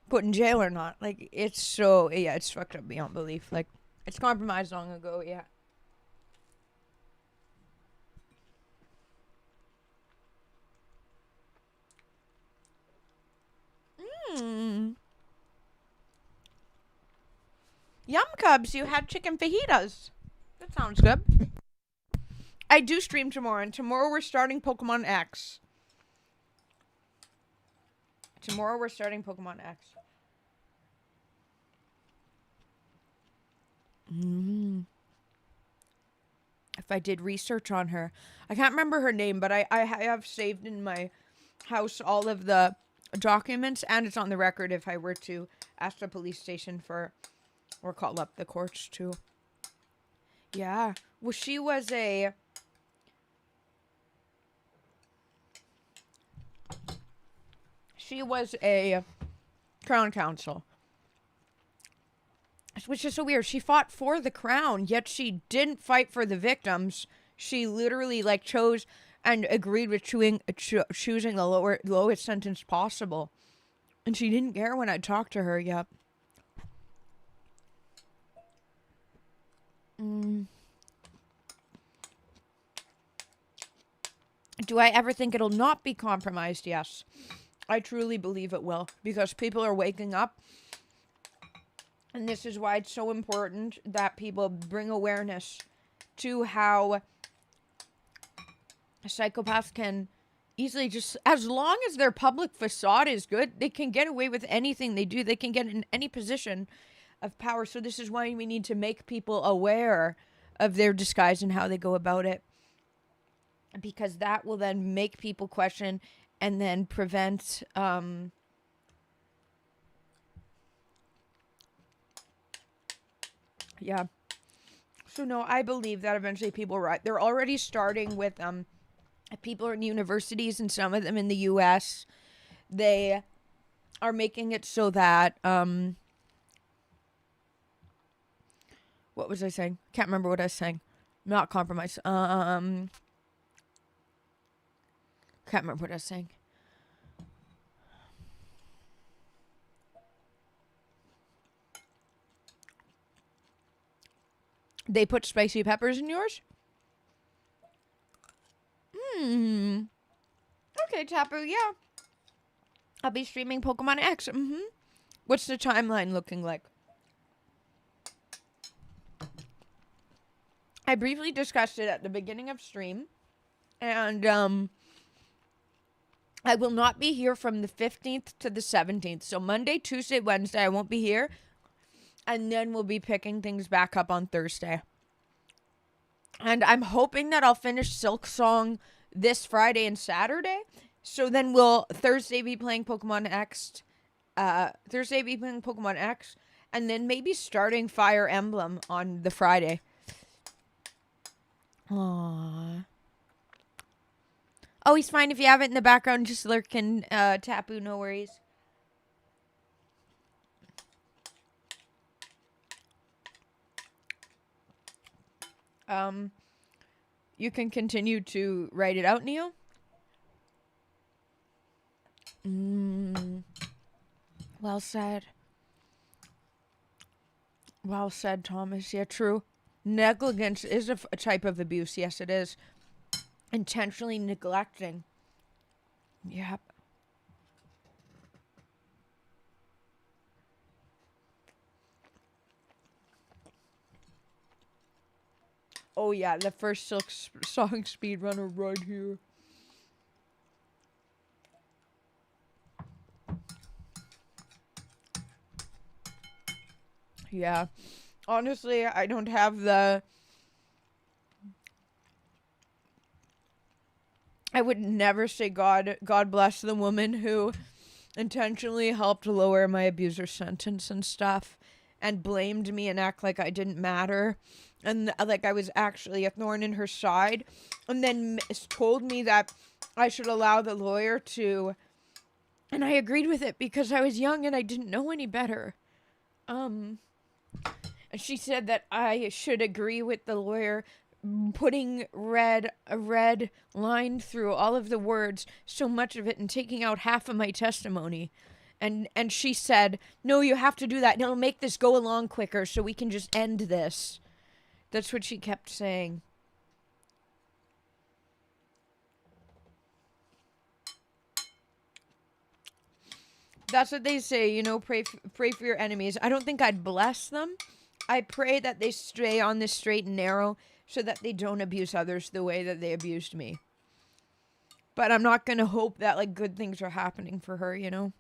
put in jail or not. Like, it's so, yeah, it's fucked up beyond belief. Like, it's compromised long ago. Yeah. Mm. Yum Cubs, you had chicken fajitas. That sounds good. I do stream tomorrow, and tomorrow we're starting Pokemon X. Tomorrow we're starting Pokemon X. If I did research on her, I can't remember her name, but I have saved in my house all of the documents, and it's on the record if I were to ask the police station for, or call up the courts too. Yeah. Well, she was a crown counsel, which is so weird. She fought for the crown, yet she didn't fight for the victims. She literally like chose and agreed with choosing the lowest sentence possible, and she didn't care when I talked to her. Yep. Do I ever think it'll not be compromised? Yes. I truly believe it will, because people are waking up. And this is why it's so important that people bring awareness to how a psychopath can easily just, as long as their public facade is good, they can get away with anything they do. They can get in any position of power. So this is why we need to make people aware of their disguise and how they go about it, because that will then make people question and then prevent yeah. So no, I believe that eventually people are, they're already starting with people in universities, and some of them in the US. They are making it so that what was I saying? Can't remember what I was saying. Not compromise. Can't remember what I was saying. They put spicy peppers in yours? Okay, Tapu, yeah. I'll be streaming Pokemon X. What's the timeline looking like? I briefly discussed it at the beginning of stream. And I will not be here from the 15th to the 17th. So Monday, Tuesday, Wednesday, I won't be here. And then we'll be picking things back up on Thursday. And I'm hoping that I'll finish Silk Song this Friday and Saturday. So then we'll Thursday be playing Pokemon X. And then maybe starting Fire Emblem on the Friday. Aww. Oh, he's fine if you have it in the background, just lurking, Tapu, no worries. You can continue to write it out, Neil. Well said. Well said, Thomas. Yeah, true. Negligence is a type of abuse. Yes, it is. Intentionally neglecting. Yep. Oh yeah, the first Silk Song speedrunner right here. Yeah. Honestly, I don't have I would never say God bless the woman who intentionally helped lower my abuser's sentence and stuff and blamed me and act like I didn't matter and like I was actually a thorn in her side, and then told me that I should allow the lawyer to, and I agreed with it because I was young and I didn't know any better. And she said that I should agree with the lawyer putting a red line through all of the words, so much of it, and taking out half of my testimony. And she said, no, you have to do that. It'll make this go along quicker so we can just end this. That's what she kept saying. That's what they say, you know, pray for your enemies. I don't think I'd bless them. I pray that they stay on this straight and narrow so that they don't abuse others the way that they abused me. But I'm not going to hope that, like, good things are happening for her, you know?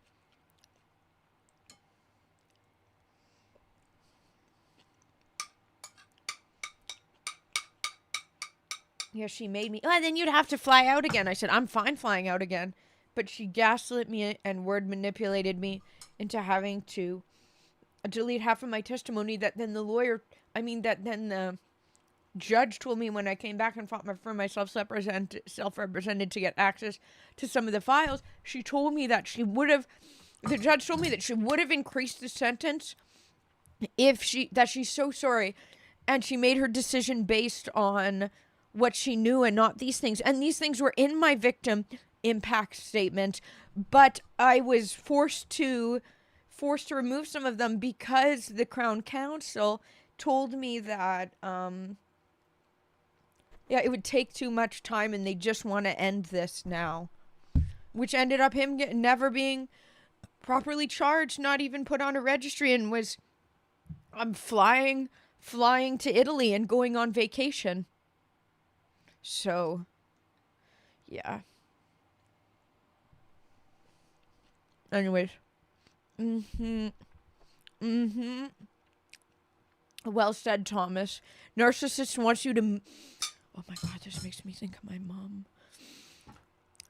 Yeah, she made me, oh, then you'd have to fly out again. I said, I'm fine flying out again. But she gaslit me and word manipulated me into having to delete half of my testimony that then the judge told me when I came back and fought for myself self-represented to get access to some of the files. She told me that the judge told me that she would have increased the sentence that she's so sorry. And she made her decision based on what she knew and not these things. And these things were in my victim impact statement, but I was forced to remove some of them because the Crown Council told me that it would take too much time and they just want to end this now, which ended up him never being properly charged, not even put on a registry, and I'm flying to Italy and going on vacation. So, yeah. Anyways. Well said, Thomas. Narcissist wants you to... Oh my God, this makes me think of my mom.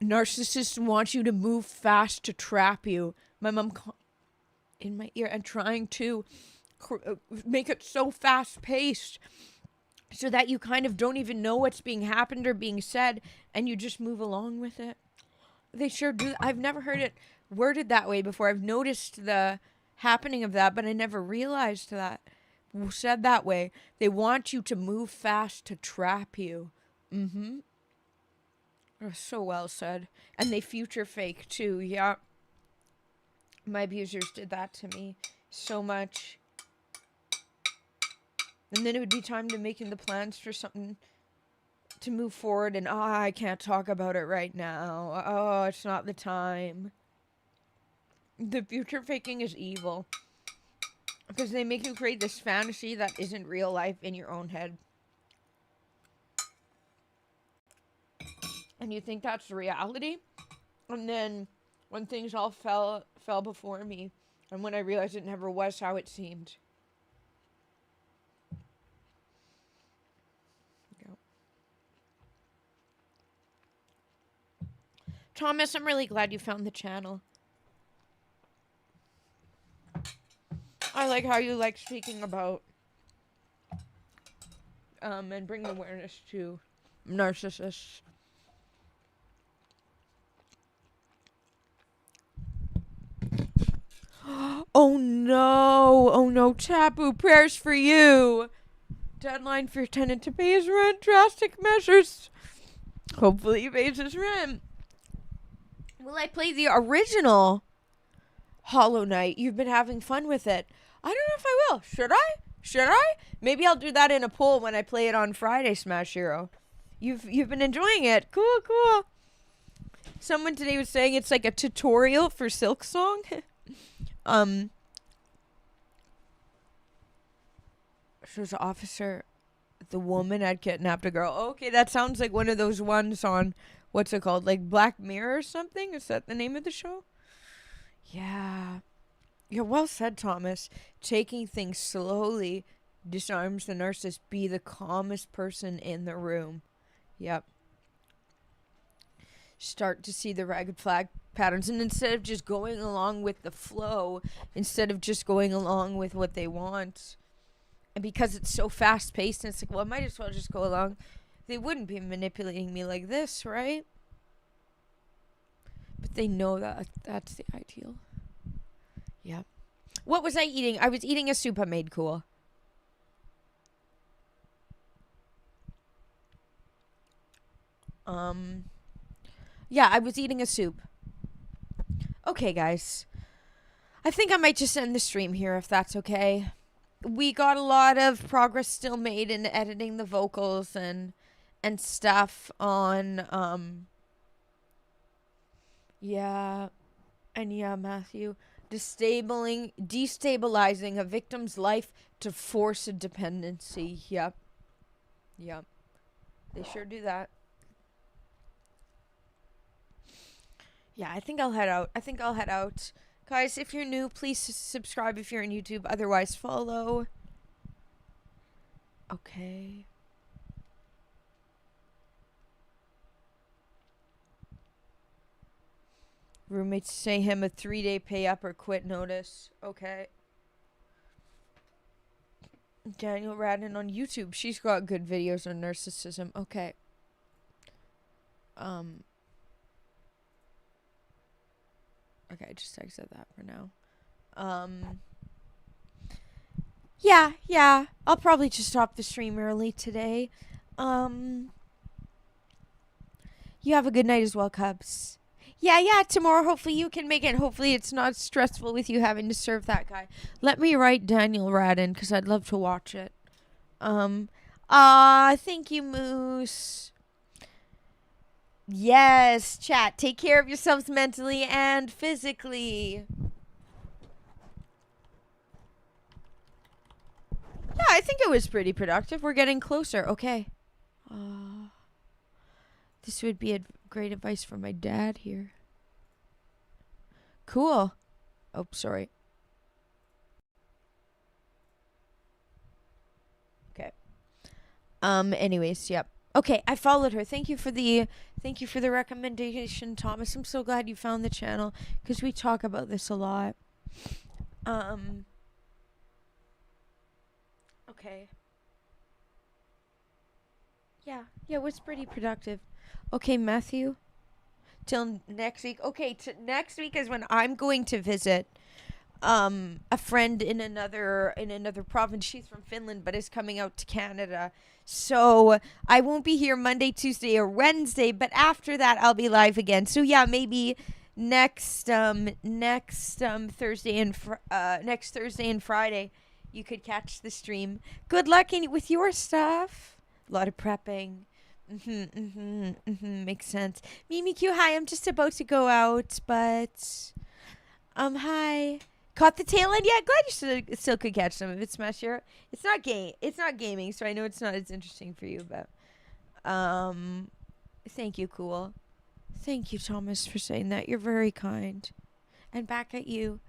Narcissist wants you to move fast to trap you. My mom in my ear and trying to make it so fast-paced so that you kind of don't even know what's being happened or being said, and you just move along with it. They sure do. I've never heard it worded that way before. I've noticed the happening of that, but I never realized that said that way. They want you to move fast to trap you. Oh, so well said. And they future fake too. Yeah. My abusers did that to me so much. And then it would be time to making the plans for something to move forward, and I can't talk about it right now. Oh, it's not the time. The future faking is evil because they make you create this fantasy that isn't real life in your own head, and you think that's reality. And then when things all fell before me, and when I realized it never was how it seemed. Thomas, I'm really glad you found the channel. I like how you like speaking about and bring awareness to narcissists. Oh no, Taboo, prayers for you. Deadline for your tenant to pay his rent, drastic measures. Hopefully he pays his rent. Will I play the original Hollow Knight? You've been having fun with it. I don't know if I will. Should I? Maybe I'll do that in a poll when I play it on Friday, Smash Hero. You've been enjoying it. Cool. Someone today was saying it's like a tutorial for Silk Song. So the officer, the woman had kidnapped a girl. Okay, that sounds like one of those ones on, what's it called? Like Black Mirror or something? Is that the name of the show? Yeah. Yeah, well said, Thomas. Taking things slowly disarms the narcissist. Be the calmest person in the room. Yep. start to see the ragged flag patterns. And instead of just going along with the flow, instead of just going along with what they want, and because it's so fast paced, and it's like, well, I might as well just go along. They wouldn't be manipulating me like this, right? But they know that that's the ideal. Yeah. What was I eating? I was eating a soup I made. Cool. Yeah, I was eating a soup. Okay, guys. I think I might just end the stream here if that's okay. We got a lot of progress still made in editing the vocals and stuff on yeah. And yeah, Matthew, destabilizing a victim's life to force a dependency. Yep. Yep. They sure do that. Yeah, I think I'll head out. Guys, if you're new, please subscribe if you're on YouTube. Otherwise, follow. Okay. Roommates say him a 3-day pay up or quit notice. Okay. Daniel Radin on YouTube. She's got good videos on narcissism. Okay. Okay, I just exited that for now. Yeah. I'll probably just stop the stream early today. You have a good night as well, Cubs. Yeah, tomorrow hopefully you can make it. Hopefully it's not stressful with you having to serve that guy. Let me write Daniel Radin, because I'd love to watch it. Thank you, Moose. Yes, chat. Take care of yourselves mentally and physically. Yeah, I think it was pretty productive. We're getting closer. Okay. This would be great advice for my dad here. Cool. Oh, sorry. Okay. Anyways, yep. Okay, I followed her. Thank you for the recommendation, Thomas. I'm so glad you found the channel because we talk about this a lot. Okay. Yeah, it was pretty productive. Okay, Matthew. Till next week. Okay, next week is when I'm going to visit a friend in another province. She's from Finland but is coming out to Canada. So I won't be here Monday, Tuesday, or Wednesday, but after that I'll be live again. So yeah, maybe next Thursday and Friday you could catch the stream. Good luck with your stuff. A lot of prepping. Makes sense. Mimi Q, hi. I'm just about to go out, but hi. Caught the tail end? Yeah, glad you still could catch some of it. Smash your. It's not gaming, so I know it's not as interesting for you, but thank you, cool. Thank you, Thomas, for saying that. You're very kind. And back at you.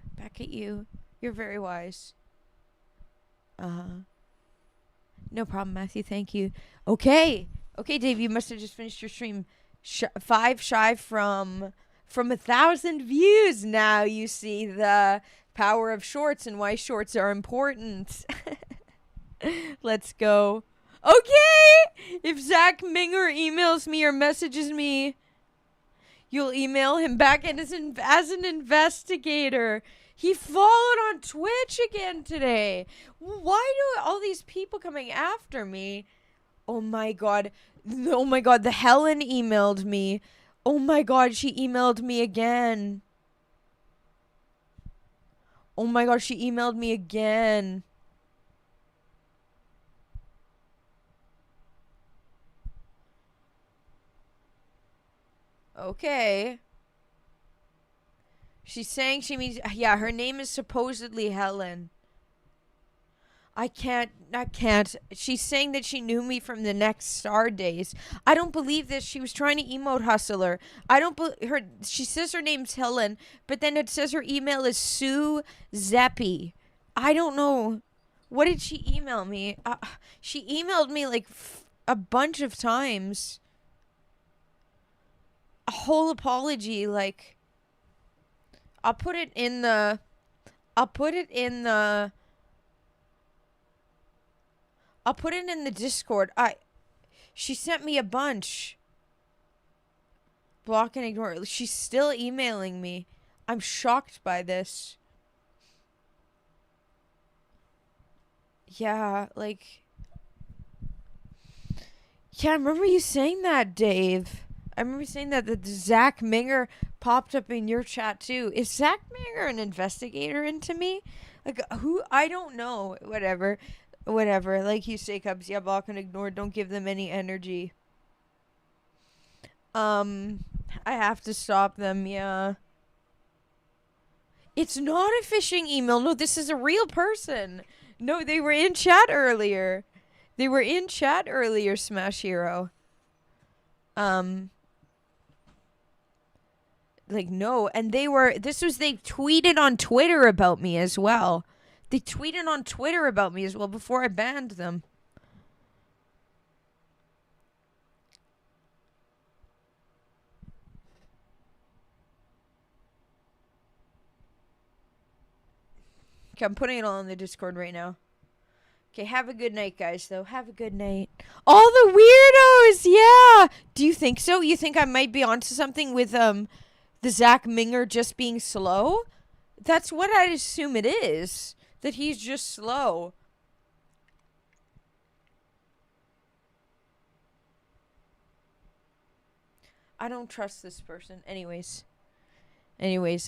You're very wise. No problem, Matthew. Thank you. Okay, Dave, you must have just finished your stream. 5 shy from 1,000 views. Now you see the power of shorts and why shorts are important. Let's go. Okay, if Zach Minger emails me or messages me, you'll email him back as an investigator. He followed on Twitch again today. Why do all these people coming after me? Oh my god, the Helen emailed me. Oh my god, she emailed me again. Oh my god, she emailed me again. Okay. She's saying she means, yeah, her name is supposedly Helen. I can't. She's saying that she knew me from the Next Star days. I don't believe this. She was trying to emote hustle her. She says her name's Helen, but then it says her email is Sue Zeppi. I don't know. What did she email me? She emailed me like a bunch of times. whole apology, like, I'll put it in the I'll put it in the I'll put it in the Discord. She sent me a bunch. Block and ignore. She's still emailing me. I'm shocked by this. Yeah, like, yeah, I remember you saying that, Dave. I remember saying that Zach Minger popped up in your chat too. Is Zach Minger an investigator into me? Like, who? I don't know. Whatever. Whatever. Like you say, Cubs, yeah, block and ignore. Don't give them any energy. I have to stop them, yeah. It's not a phishing email. No, this is a real person. No, they were in chat earlier. They were in chat earlier, Smash Hero. Like, no, and they tweeted on Twitter about me as well. They tweeted on Twitter about me as well before I banned them. Okay, I'm putting it all in the Discord right now. Okay, have a good night, guys, though. Have a good night. All the weirdos, yeah! Do you think so? You think I might be onto something with, the Zach Minger just being slow? That's what I'd assume it is. That he's just slow. I don't trust this person. Anyways,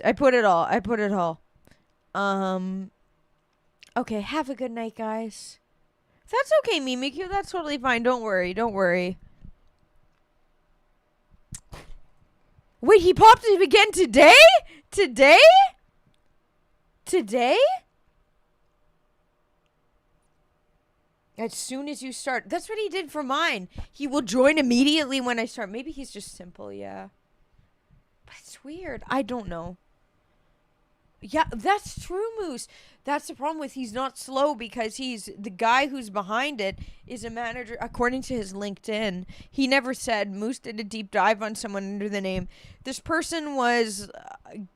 I put it all. Okay, have a good night, guys. That's okay, Mimikyu. That's totally fine. Don't worry. Wait, he popped it again today? Today? As soon as you start. That's what he did for mine. He will join immediately when I start. Maybe he's just simple, yeah. But it's weird. I don't know. Yeah, that's true, Moose. That's the problem with he's not slow because he's the guy who's behind it is a manager according to his LinkedIn. He never said Moose did a deep dive on someone under the name. This person was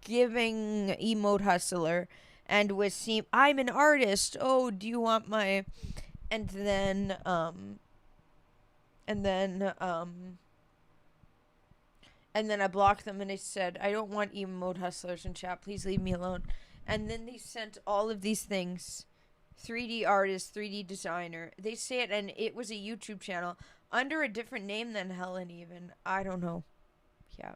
giving emote hustler and was I'm an artist. Oh, do you want my and then I blocked them and I said, I don't want emote hustlers in chat. Please leave me alone. And then they sent all of these things. 3D artist, 3D designer. They say it, and it was a YouTube channel under a different name than Helen even. I don't know. Yeah.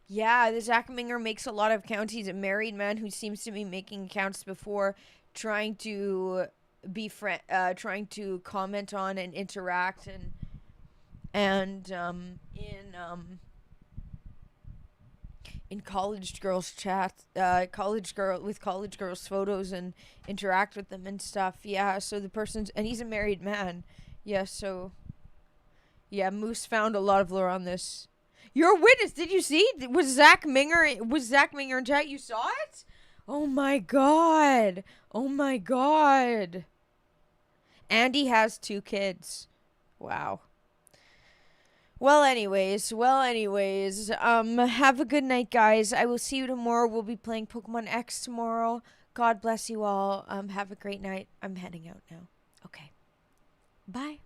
Yeah, the Zach Minger makes a lot of accounts. He's a married man who seems to be making accounts before trying to trying to comment on and interact in college girls chat, college girls photos and interact with them and stuff. Yeah, so he's a married man. Yeah, so yeah, Moose found a lot of lore on this. You're a witness. Did you see? Was Zach Minger in chat? You saw it? Oh my god. Andy has 2 kids. Wow. Well, anyways, have a good night, guys. I will see you tomorrow. We'll be playing Pokemon X tomorrow. God bless you all. Have a great night. I'm heading out now. Okay. Bye.